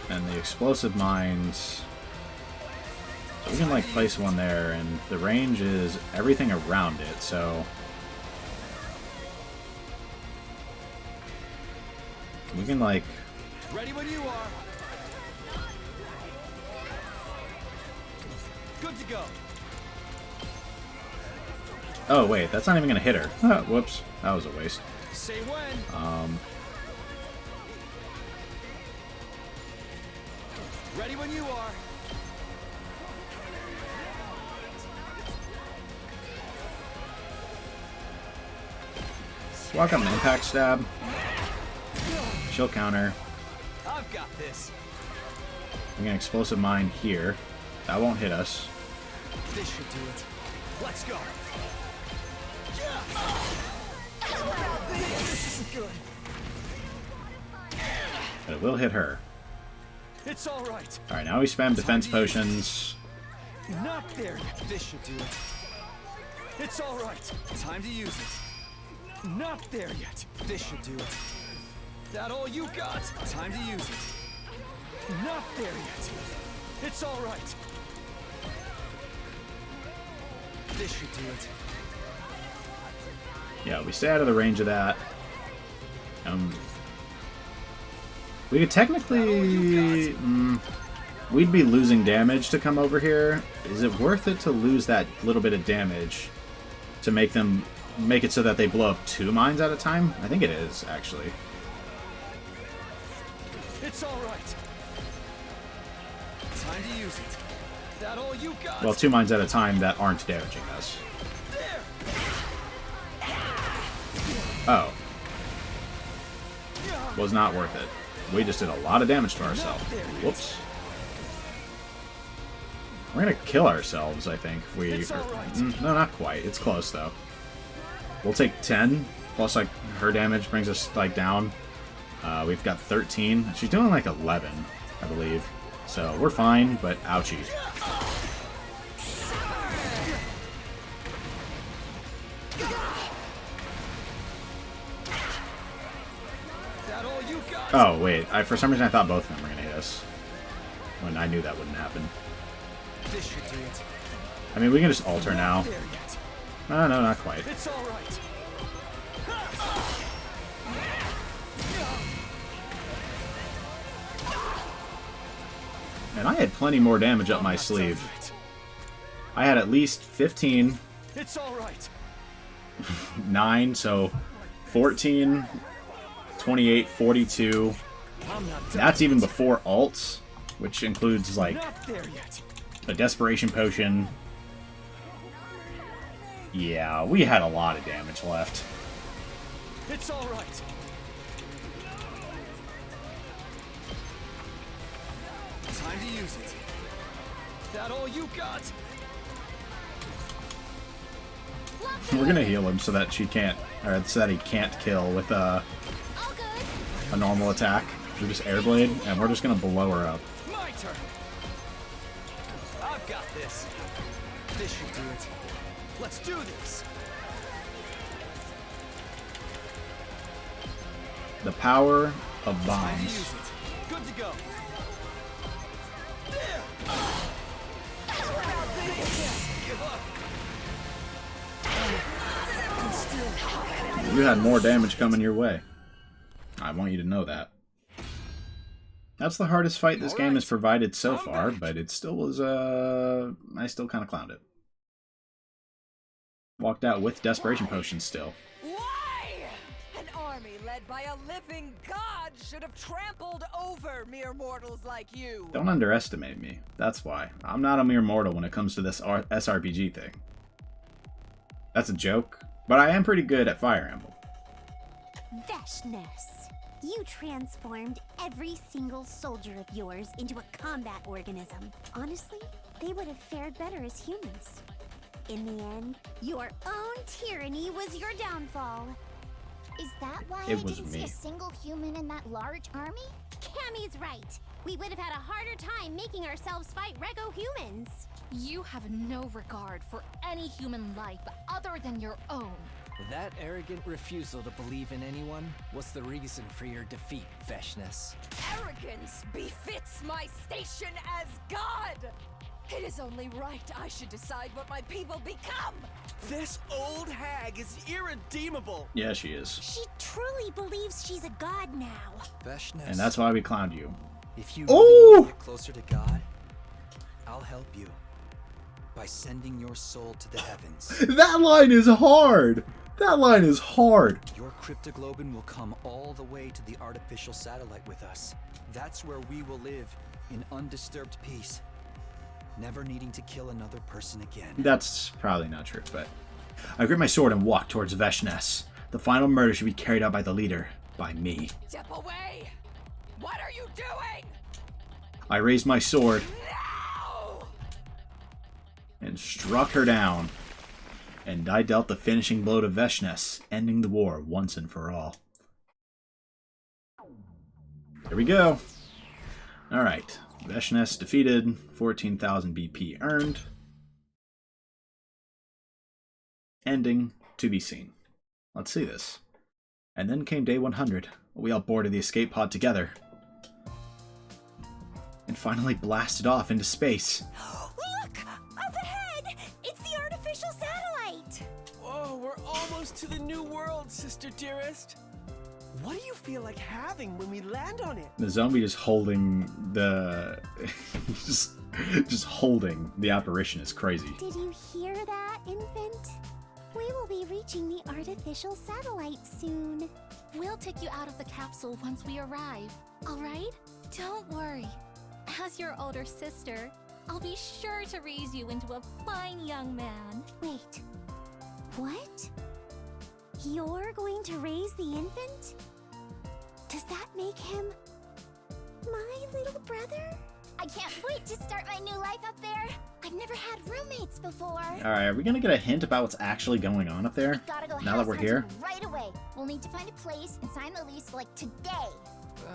And the explosive mines. So we can like place one there, and the range is everything around it, so we can like Ready when you are. Good to go. oh wait, that's not even gonna hit her. Oh, whoops. That was a waste. Say when. Ready when you are. Walk up an impact stab. She'll counter. I've got this. We can explosive mine here. That won't hit us. This should do it. Let's go. This is good. But it will hit her. It's all right. Alright, now we spam defense potions. Not there yet. This should do it. It's all right. Time to use it. Not there yet. This should do it. That all you got? Time to use it. Not there yet. It's all right. This should do it. Yeah, we stay out of the range of that. We could technically... we'd be losing damage to come over here. Is it worth it to lose that little bit of damage to make it so that they blow up 2 mines at a time? I think it is, actually. It's all right. Time to use it. That all you got? Well, 2 mines at a time that aren't damaging us. Oh. Was not worth it. We just did a lot of damage to ourselves. Whoops. We're gonna kill ourselves, I think, if we... no, not quite. It's close, though. We'll take 10, plus, like, her damage brings us, like, down. We've got 13. She's doing, like, 11, I believe. So, we're fine, but ouchie. Oh, wait. For some reason I thought both of them were going to hit us. When I knew that wouldn't happen. This should do it. I mean, we can just alter now. No, not quite. It's all right. And I had plenty more damage up my sleeve. I had at least 15. It's all right. 9, so 14, 28, 42. That's even before alts, which includes, like, a desperation potion. Yeah, we had a lot of damage left. It's all right. Time to use it. That all you got? We're gonna heal him so that she can't, or so that he can't kill with a normal attack. We just airblade, and we're just gonna blow her up. My turn. I've got this. This should do it. Let's do this. The power of Time to bombs. use it. Good to go. There. Give up. You had more damage coming your way. I want you to know that. That's the hardest fight this game has provided so far, but it still was, I still kind of clowned it. Walked out with desperation potions still. Why? An army led by a living god, should have trampled over mere mortals like you. Don't underestimate me. That's why. I'm not a mere mortal when it comes to this SRPG thing. That's a joke, but I am pretty good at Fire Emblem. Veshness, you transformed every single soldier of yours into a combat organism. Honestly, they would have fared better as humans. In the end, your own tyranny was your downfall. Is that why It I was didn't see me. a single human in that large army? Cammy's right. We would have had a harder time making ourselves fight Rego humans. You have no regard for any human life other than your own. That arrogant refusal to believe in anyone was the reason for your defeat, Veshness. Arrogance befits my station as god! It is only right I should decide what my people become! This old hag is irredeemable. Yeah, she is. She truly believes she's a god now. Veshness, And that's why we clowned you. if you Ooh! really want to get closer to God, I'll help you by sending your soul to the heavens. That line is hard! That line is hard! Your cryptoglobin will come all the way to the artificial satellite with us. That's where we will live in undisturbed peace, never needing to kill another person again. That's probably not true, but... I grip my sword and walk towards Veshness. The final murder should be carried out by the leader. By me. Step away! What are you doing? I raised my sword No! and struck her down. And I dealt the finishing blow to Veshness, ending the war once and for all. Here we go. Alright. Veshness defeated. 14,000 BP earned. Ending to be seen. Let's see this. And then came day 100. We all boarded the escape pod together. And finally blasted off into space. Look! Up ahead! It's the artificial satellite! Oh, we're almost to the new world, sister dearest. What do you feel like having when we land on it? The zombie just holding the... just holding the apparition is crazy. Did you hear that, infant? We will be reaching the artificial satellite soon. We'll take you out of the capsule once we arrive, all right? Don't worry. As your older sister, I'll be sure to raise you into a fine young man. Wait. What? You're going to raise the infant? Does that make him my little brother? I can't wait to start my new life up there. I've never had roommates before. Alright, are we gonna get a hint about what's actually going on up there? Gotta go Now that we're house here? hunting right away. We'll need to find a place and sign the lease like today.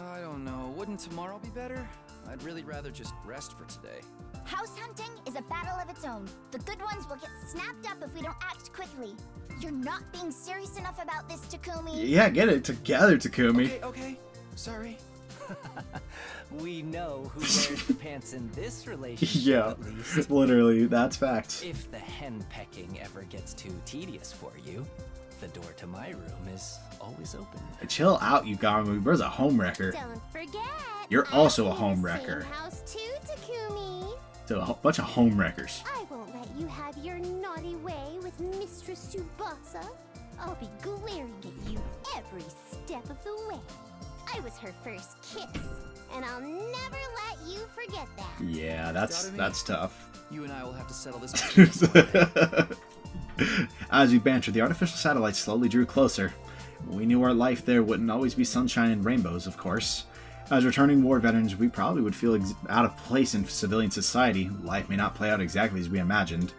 I don't know. Wouldn't tomorrow be better? I'd really rather just rest for today. House hunting is a battle of its own. The good ones will get snapped up if we don't act quickly. You're not being serious enough about this, Takumi. Yeah, get it together, Takumi. Okay. Sorry. We know who wears the pants in this relationship, Yeah, at least. literally, that's fact. If the hen pecking ever gets too tedious for you, the door to my room is always open. Chill out, Yugami. Where's a home wrecker? Don't forget. You're also a I'm in home the wrecker. same house too, Takumi. So a bunch of home wreckers. I won't let you have your naughty way with Mistress Tsubasa. I'll be glaring at you every step of the way. I was her first kiss, and I'll never let you forget that. Yeah, that's tough. You and I will have to settle this. As we bantered, the artificial satellite slowly drew closer. We knew our life there wouldn't always be sunshine and rainbows, of course. As returning war veterans, we probably would feel out of place in civilian society. Life may not play out exactly as we imagined.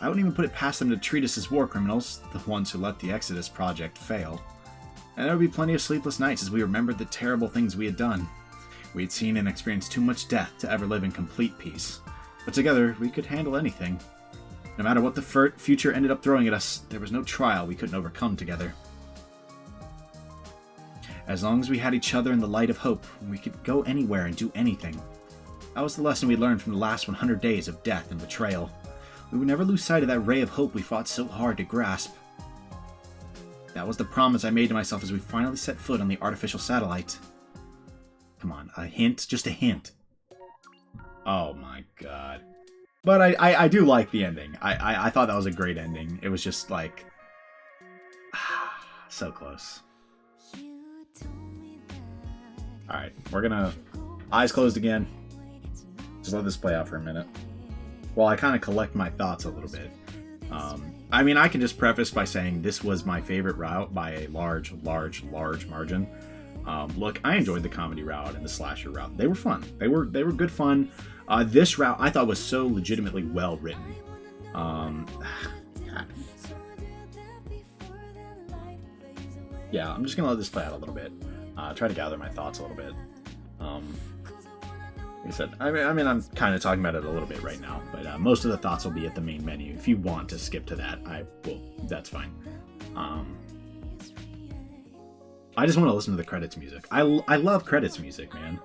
I wouldn't even put it past them to treat us as war criminals, the ones who let the Exodus project fail. And there would be plenty of sleepless nights as we remembered the terrible things we had done. We had seen and experienced too much death to ever live in complete peace. But together, we could handle anything. No matter what the future ended up throwing at us, there was no trial we couldn't overcome together. As long as we had each other in the light of hope, we could go anywhere and do anything. That was the lesson we learned from the last 100 days of death and betrayal. We would never lose sight of that ray of hope we fought so hard to grasp. That was the promise I made to myself as we finally set foot on the artificial satellite. Come on, a hint? Just a hint. Oh my god. But I do like the ending. I thought that was a great ending. It was just like... so close. You Alright, we're gonna... Eyes closed again. Just let this play out for a minute. While I kind of collect my thoughts a little bit. I mean, I can just preface by saying this was my favorite route by a large margin. Look, I enjoyed the comedy route and the slasher route. They were fun. They were good fun. This route I thought was so legitimately well written. Yeah, I'm just gonna let this play out a little bit. Try to gather my thoughts a little bit. Like I said, I mean, I'm kind of talking about it a little bit right now, but most of the thoughts will be at the main menu. If you want to skip to that, I will. That's fine. I just want to listen to the credits music. I love credits music, man.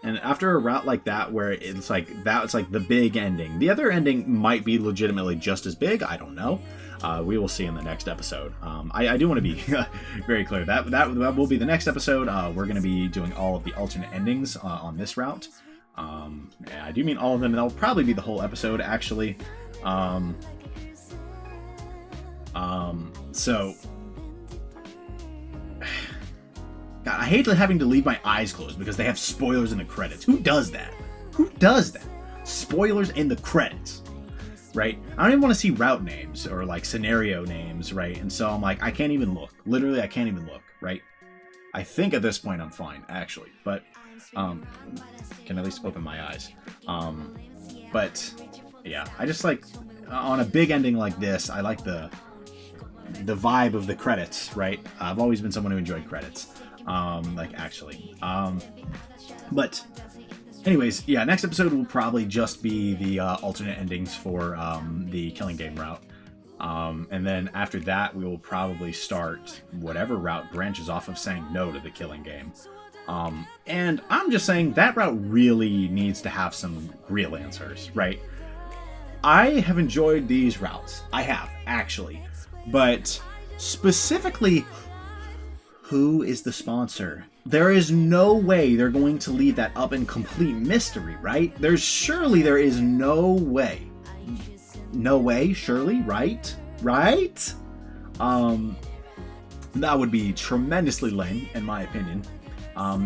And after a route like that, where it's like the big ending. The other ending might be legitimately just as big. I don't know. We will see in the next episode. I do want to be very clear. That will be the next episode. We're going to be doing all of the alternate endings on this route. I do mean all of them. That'll probably be the whole episode, actually. So... God, I hate having to leave my eyes closed because they have spoilers in the credits. Who does that? Who does that? Spoilers in the credits, right? I don't even want to see route names or like scenario names, right? And so I'm like, I can't even look. Literally, I can't even look, right? I think at this point I'm fine, actually, but can at least open my eyes. But yeah, I just like on a big ending like this, I like the vibe of the credits, right? I've always been someone who enjoyed credits. But anyways, yeah, next episode will probably just be the alternate endings for the Killing Game route. And then after that, we will probably start whatever route branches off of saying no to the Killing Game. And I'm just saying that route really needs to have some real answers, right? I have enjoyed these routes. I have, actually. But specifically, who is the sponsor? There is no way they're going to leave that up in complete mystery, right? There is no way. No way, surely, right? Right? That would be tremendously lame, in my opinion,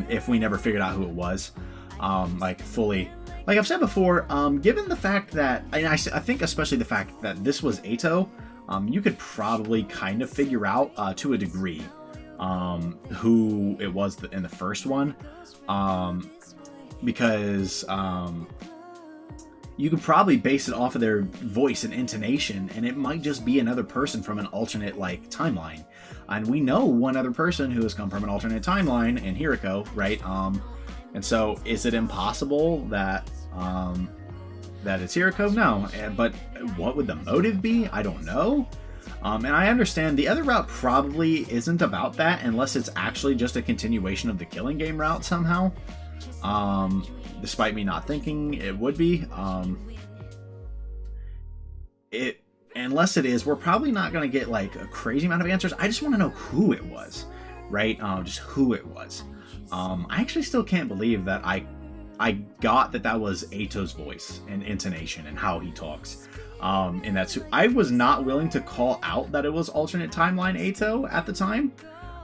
if we never figured out who it was. Like, fully. Like I've said before, given the fact that, and I think especially the fact that this was Ato, you could probably kind of figure out, to a degree, who it was in the first one, because you could probably base it off of their voice and intonation, and it might just be another person from an alternate like timeline. And we know one other person who has come from an alternate timeline in Hiriko, right? And so is it impossible that that it's Hiriko? No, but what would the motive be? I don't know. And I understand the other route probably isn't about that unless it's actually just a continuation of the Killing Game route somehow. Despite me not thinking it would be. Unless it is, we're probably not going to get like a crazy amount of answers. I just want to know who it was, right? Just who it was. I actually still can't believe that I got that was Ato's voice and intonation and how he talks. And that's I was not willing to call out that it was alternate timeline Ato at the time.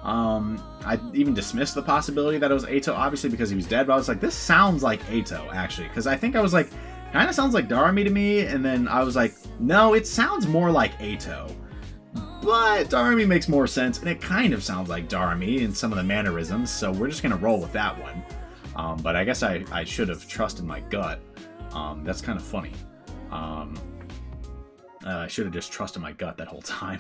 I even dismissed the possibility that it was Ato, obviously because he was dead, but I was like, this sounds like Ato, actually, because I think I was like, kind of sounds like Darami to me, and then I was like, no, it sounds more like Ato, but Darami makes more sense, and it kind of sounds like Darami in some of the mannerisms, so we're just gonna roll with that one. But I guess I should have trusted my gut. That's kind of funny. I should have just trusted my gut that whole time.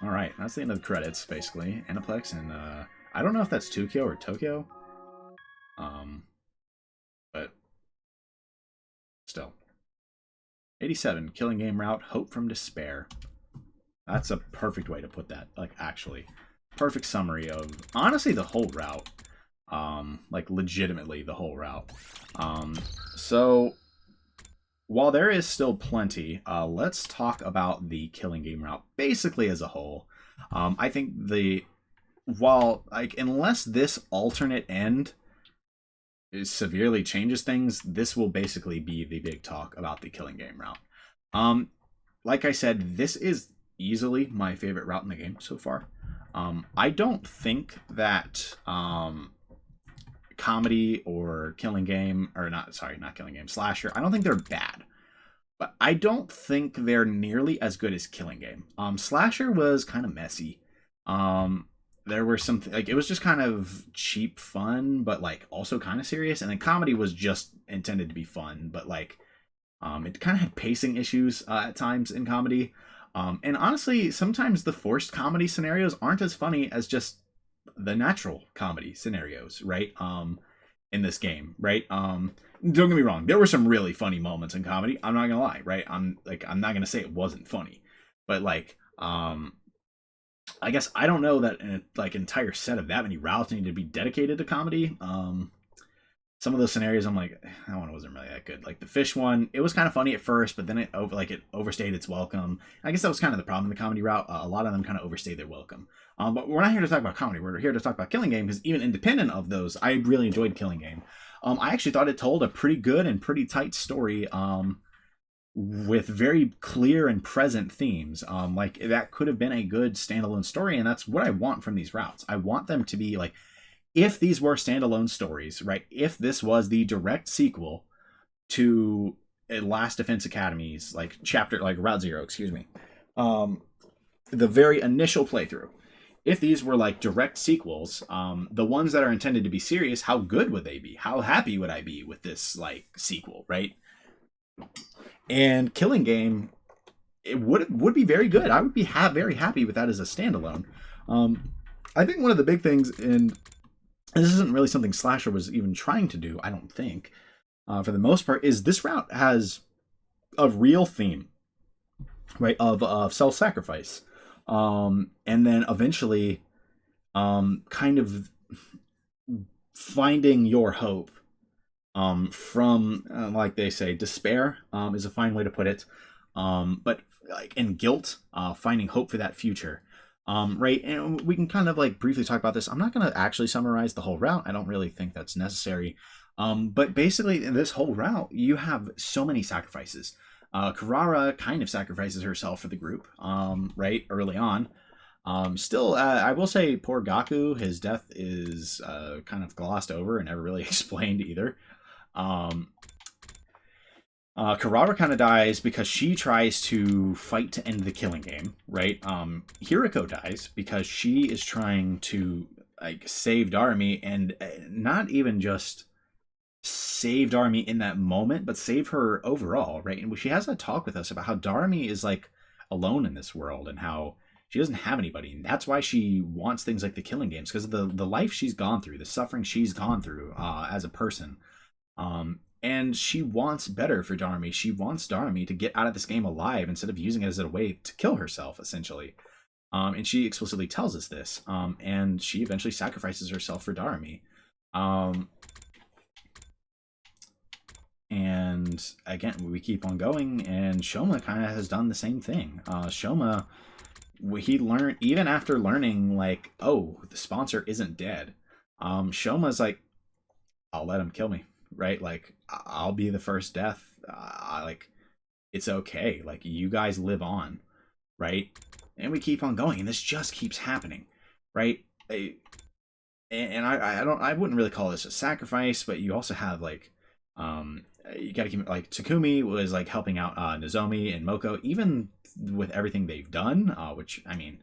Alright, that's the end of the credits, basically. Aniplex, and I don't know if that's Tokyo or Tokyo. But still. 87, Killing Game route, Hope from Despair. That's a perfect way to put that, like, actually. Perfect summary of, honestly, the whole route. Like, legitimately the whole route. So, while there is still plenty, let's talk about the Killing Game route basically as a whole. I think unless this alternate end severely changes things, this will basically be the big talk about the Killing Game route. Like I said, this is easily my favorite route in the game so far. I don't think that comedy or Killing Game, or not Killing Game, Slasher, I don't think they're bad. But I don't think they're nearly as good as Killing Game. Slasher was kind of messy. There were some, like, it was just kind of cheap fun, but, like, also kind of serious. And then comedy was just intended to be fun, but, like, it kind of had pacing issues at times in comedy. And honestly, sometimes the forced comedy scenarios aren't as funny as just the natural comedy scenarios, right? In this game, right? Don't get me wrong, there were some really funny moments in comedy. I'm not gonna lie, right? I'm not gonna say it wasn't funny, but like, I guess I don't know that an entire set of that many routes need to be dedicated to comedy. Some of those scenarios, I'm like, that one wasn't really that good. Like the fish one, it was kind of funny at first, but then it overstayed its welcome. I guess that was kind of the problem in the comedy route. A lot of them kind of overstayed their welcome. But we're not here to talk about comedy. We're here to talk about Killing Game, because even independent of those, I really enjoyed Killing Game. I actually thought it told a pretty good and pretty tight story, with very clear and present themes. Like that could have been a good standalone story, and that's what I want from these routes. I want them to be like, if these were standalone stories, right? If this was the direct sequel to Last Defense Academy's Route Zero, excuse me, the very initial playthrough. If these were like direct sequels, the ones that are intended to be serious, how good would they be? How happy would I be with this like sequel, right? And Killing Game, it would be very good. I would be very happy with that as a standalone. I think one of the big things in this isn't really something Slasher was even trying to do, I don't think, for the most part, is this route has a real theme, right, of self-sacrifice. And then eventually kind of finding your hope from, like they say, despair is a fine way to put it. But like in guilt, finding hope for that future. Right, and we can kind of like briefly talk about this. I'm not going to actually summarize the whole route. I don't really think that's necessary. But basically, in this whole route, you have so many sacrifices. Karara kind of sacrifices herself for the group, right, early on. Still, I will say poor Gaku, his death is kind of glossed over and never really explained either. Karara kind of dies because she tries to fight to end the Killing Game, right? Hiriko dies because she is trying to like save Darumi, and not even just save Darumi in that moment, but save her overall, right? And she has a talk with us about how Darumi is like alone in this world and how she doesn't have anybody, and that's why she wants things like the Killing Games, because of the life she's gone through, the suffering she's gone through as a person. And she wants better for Darumi. She wants Darumi to get out of this game alive instead of using it as a way to kill herself, essentially. And she explicitly tells us this. And she eventually sacrifices herself for Darumi. And again, we keep on going, and Shoma kind of has done the same thing. Shoma, he learned, even after learning, like, oh, the sponsor isn't dead, Shoma's like, I'll let him kill me. Right, like I'll be the first death. Like it's okay. Like you guys live on, right? And we keep on going, and this just keeps happening, right? I wouldn't really call this a sacrifice, but you also have like, you gotta keep like Takumi was like helping out Nozomi and Moko, even with everything they've done. Which I mean,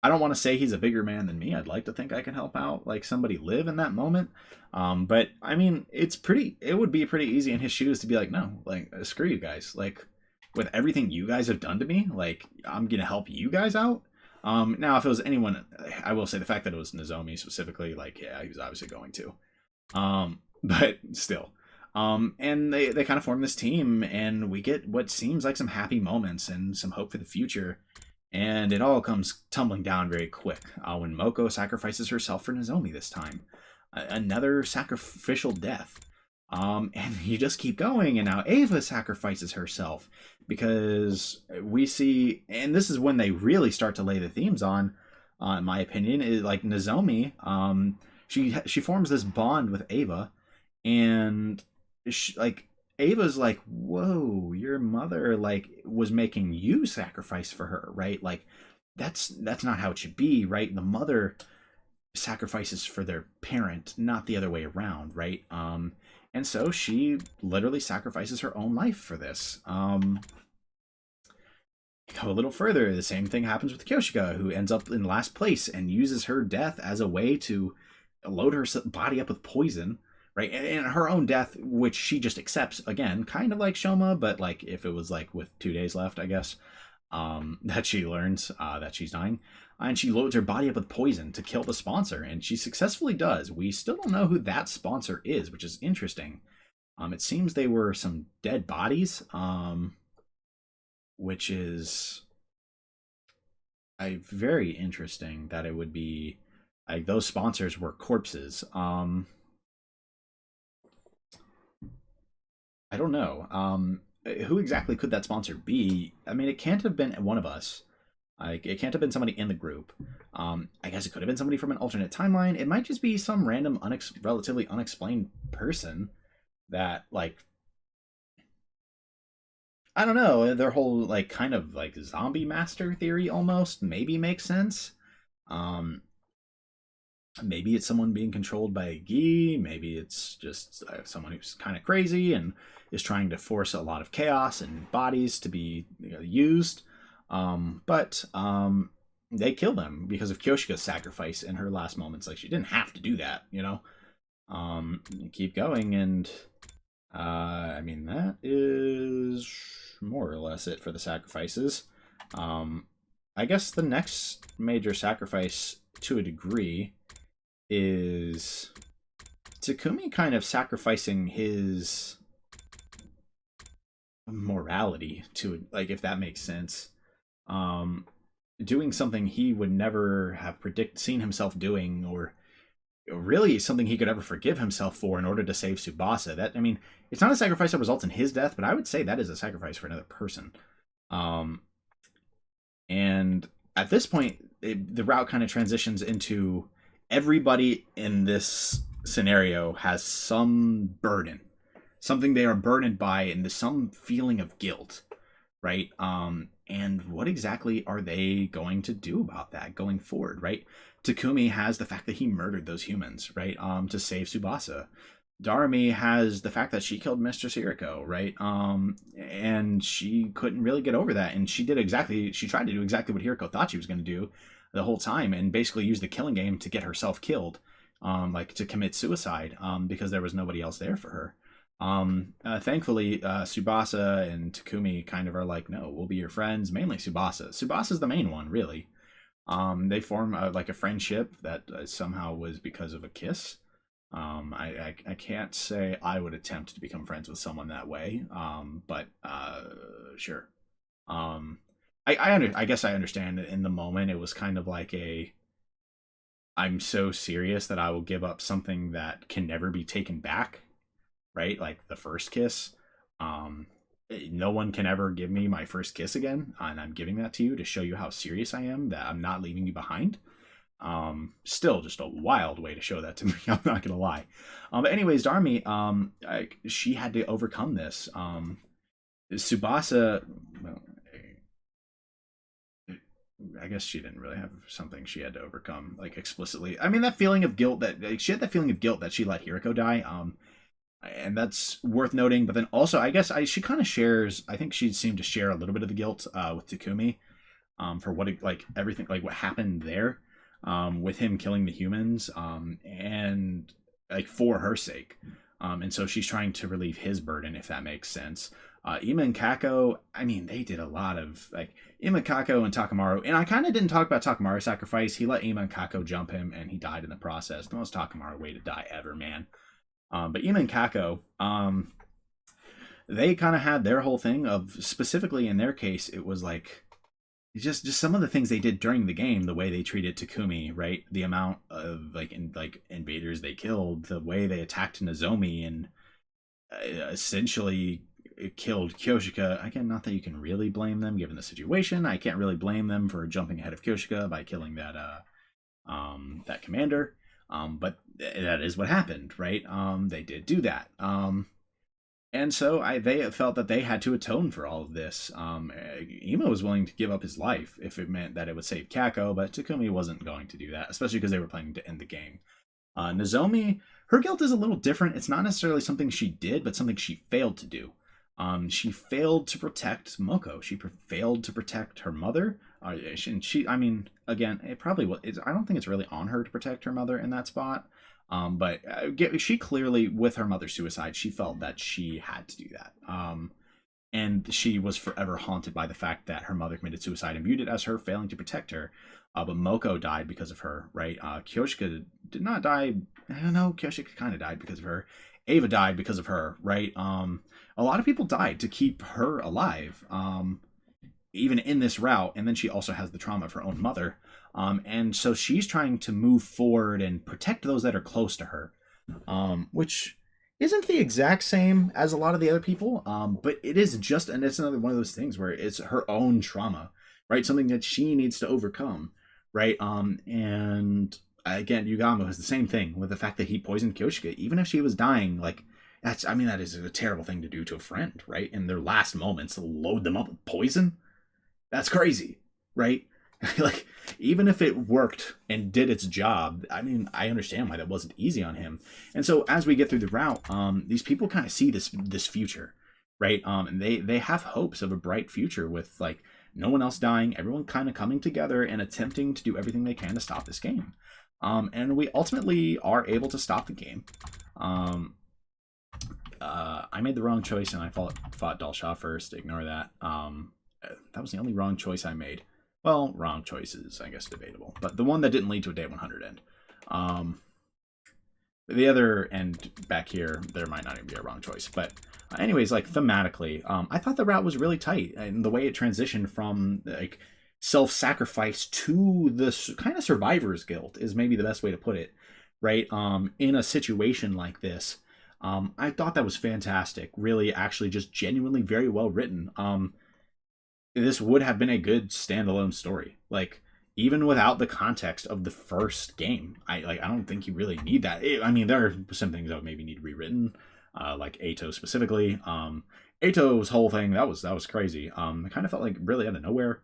I don't want to say he's a bigger man than me. I'd like to think I can help out like somebody live in that moment. But I mean, it would be pretty easy in his shoes to be like, no, like screw you guys. Like with everything you guys have done to me, like I'm going to help you guys out. Now if it was anyone, I will say the fact that it was Nozomi specifically, like, yeah, he was obviously going to, but still, and they kind of form this team, and we get what seems like some happy moments and some hope for the future. And it all comes tumbling down very quick when Moko sacrifices herself for Nozomi this time. Another sacrificial death. And you just keep going, and now Ava sacrifices herself because we see, and this is when they really start to lay the themes on, in my opinion, is like Nozomi. She forms this bond with Ava, and Ava's like, whoa, your mother like was making you sacrifice for her, right? Like that's not how it should be, right? The mother sacrifices for their parent, not the other way around, right? And so she literally sacrifices her own life for this. Go a little further, the same thing happens with Kyoshika, who ends up in last place and uses her death as a way to load her body up with poison, right? And her own death, which she just accepts, again, kind of like Shoma, but like if it was like with 2 days left, I guess, that she learns that she's dying. And she loads her body up with poison to kill the sponsor, and she successfully does. We still don't know who that sponsor is, which is interesting. It seems they were some dead bodies, which is very interesting that it would be like those sponsors were corpses. I don't know. Who exactly could that sponsor be? I mean, it can't have been one of us. Like, it can't have been somebody in the group. I guess it could have been somebody from an alternate timeline. It might just be some random, relatively unexplained person that, like, I don't know, their whole, like, kind of, like, zombie master theory almost maybe makes sense. Maybe it's someone being controlled by a Gi. Maybe it's just someone who's kind of crazy and is trying to force a lot of chaos and bodies to be used. But they kill them because of Kyoshika's sacrifice in her last moments. Like, she didn't have to do that, you know? Keep going, and I mean, that is more or less it for the sacrifices. I guess the next major sacrifice, to a degree, is Takumi kind of sacrificing his morality to, like, if that makes sense. Doing something he would never have seen himself doing, or really something he could ever forgive himself for in order to save Tsubasa. That, I mean, it's not a sacrifice that results in his death, but I would say that is a sacrifice for another person. And at this point, the route kind of transitions into everybody in this scenario has some burden, something they are burdened by, and some feeling of guilt, right? And what exactly are they going to do about that going forward, right? Takumi has the fact that he murdered those humans, right? To save Tsubasa. Darumi has the fact that she killed Mr. Siriko, right? And she couldn't really get over that, and she tried to do exactly what Hiriko thought she was going to do the whole time, and basically use the killing game to get herself killed, like to commit suicide, because there was nobody else there for her. Thankfully, Tsubasa and Takumi kind of are like, no, we'll be your friends. Mainly Tsubasa. Tsubasa's the main one, really. They form like a friendship that somehow was because of a kiss. I can't say I would attempt to become friends with someone that way. But sure. I guess I understand it in the moment. It was kind of like I'm so serious that I will give up something that can never be taken back. Right? Like the first kiss. No one can ever give me my first kiss again, and I'm giving that to you to show you how serious I am, that I'm not leaving you behind. Still just a wild way to show that to me, I'm not gonna lie. But anyways, Darumi, she had to overcome this. Tsubasa, well, I guess she didn't really have something she had to overcome, like, explicitly. I mean, that feeling of guilt she had that feeling of guilt that she let Hiriko die. And that's worth noting. But then also, I guess she kind of shares, I think she seemed to share a little bit of the guilt with Takumi, for what everything, like what happened there, with him killing the humans, and like for her sake. And so she's trying to relieve his burden, if that makes sense. Ima and Kako, I mean, they did a lot of, like, Ima, Kako, and Takamaru. And I kind of didn't talk about Takamaru's sacrifice. He let Ima and Kako jump him, and he died in the process. The most Takamaru way to die ever, man. But Ima and Kako, they kind of had their whole thing of, specifically in their case, it was like just some of the things they did during the game, the way they treated Takumi, right? The amount of invaders they killed, the way they attacked Nozomi, and essentially killed Kyoshika. Again, not that you can really blame them given the situation. I can't really blame them for jumping ahead of Kyoshika by killing that commander. But that is what happened, right? They did do that. And so they felt that they had to atone for all of this. Imo was willing to give up his life if it meant that it would save Kako, but Takumi wasn't going to do that, especially because they were planning to end the game. Nozomi, her guilt is a little different. It's not necessarily something she did, but something she failed to do. She failed to protect Moko. She failed to protect her mother. I mean, again, it probably was. I don't think it's really on her to protect her mother in that spot. But she clearly, with her mother's suicide, she felt that she had to do that. And she was forever haunted by the fact that her mother committed suicide and viewed it as her failing to protect her. But Moko died because of her, right? Kyoshika did not die. I don't know. Kyoshika kind of died because of her. Ava died because of her, right? A lot of people died to keep her alive, even in this route. And then she also has the trauma of her own mother. And so she's trying to move forward and protect those that are close to her, which isn't the exact same as a lot of the other people, but it is just, and it's another one of those things where it's her own trauma, right? Something that she needs to overcome, right? And again, Yugamo has the same thing with the fact that he poisoned Kyoshika, even if she was dying. Like, that is a terrible thing to do to a friend, right? In their last moments, to load them up with poison. That's crazy, right? Like, even if it worked and did its job, I mean, I understand why that wasn't easy on him. And so as we get through the route, these people kind of see this future, right? And they have hopes of a bright future with, like, no one else dying, everyone kind of coming together and attempting to do everything they can to stop this game. And we ultimately are able to stop the game. I made the wrong choice and I fought Dalsha first. Ignore that. That was the only wrong choice I made. Well, wrong choices, I guess, debatable. But the one that didn't lead to a day 100 end. The other end back here, there might not even be a wrong choice. But anyways, like, thematically, I thought the route was really tight. And the way it transitioned from, like, self-sacrifice to the kind of survivor's guilt is maybe the best way to put it, right? In a situation like this, I thought that was fantastic. Really, actually, just genuinely very well written. This would have been a good standalone story. Like, even without the context of the first game, I don't think you really need that. I mean, there are some things that would maybe need rewritten, like Eito specifically. Eito's whole thing, that was crazy. It kind of felt like really out of nowhere.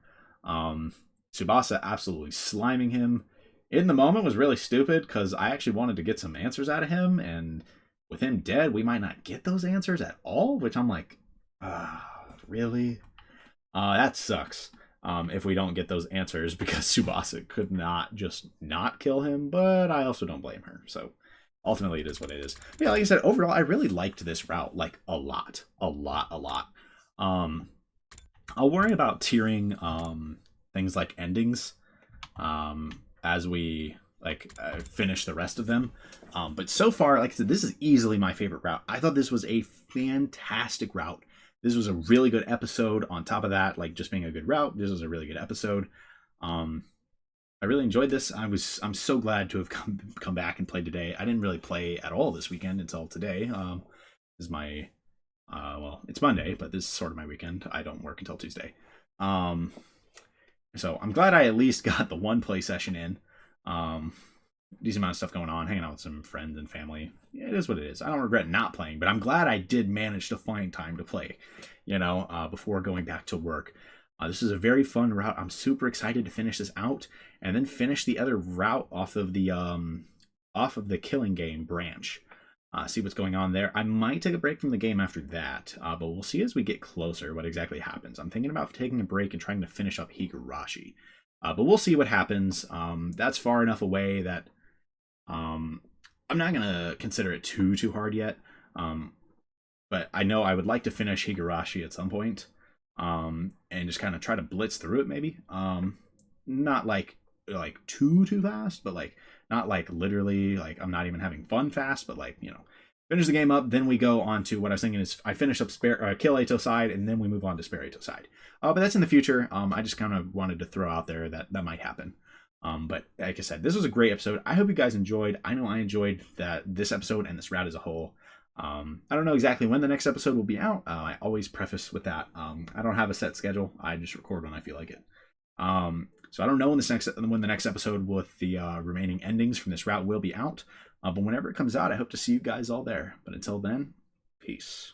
Tsubasa absolutely sliming him in the moment was really stupid because I actually wanted to get some answers out of him, and with him dead, we might not get those answers at all, which I'm like, really? That sucks. If we don't get those answers, because Tsubasa could not just not kill him, but I also don't blame her. So ultimately it is what it is. But yeah, like I said, overall, I really liked this route, like, a lot. I'll worry about tiering things like endings as we finish the rest of them. But so far, like I said, this is easily my favorite route. I thought this was a fantastic route. This was a really good episode. On top of that, like, just being a good route, this was a really good episode. I really enjoyed this. I'm so glad to have come back and played today. I didn't really play at all this weekend until today. This is my it's Monday, but this is sort of my weekend. I don't work until Tuesday. So I'm glad I at least got the one play session in. Decent amount of stuff going on, hanging out with some friends and family. Yeah, it is what it is. I don't regret not playing, but I'm glad I did manage to find time to play, before going back to work. This is a very fun route. I'm super excited to finish this out and then finish the other route off of the Killing Game branch. See what's going on there. I might take a break from the game after that, but we'll see as we get closer what exactly happens. I'm thinking about taking a break and trying to finish up Higurashi. But we'll see what happens. That's far enough away that I'm not going to consider it too hard yet. But I know I would like to finish Higurashi at some point. And just kind of try to blitz through it maybe. Not like too fast, but like not like literally like I'm not even having fun fast, but like, finish the game up, then we go on to what I was thinking is I finish up Kill Eito side, and then we move on to Spare Eito side. But that's in the future. I just kind of wanted to throw out there that might happen. But like I said, this was a great episode. I hope you guys enjoyed. I know I enjoyed this episode and this route as a whole. I don't know exactly when the next episode will be out. I always preface with that. I don't have a set schedule. I just record when I feel like it. So I don't know when the next episode with the remaining endings from this route will be out. But whenever it comes out, I hope to see you guys all there. But until then, peace.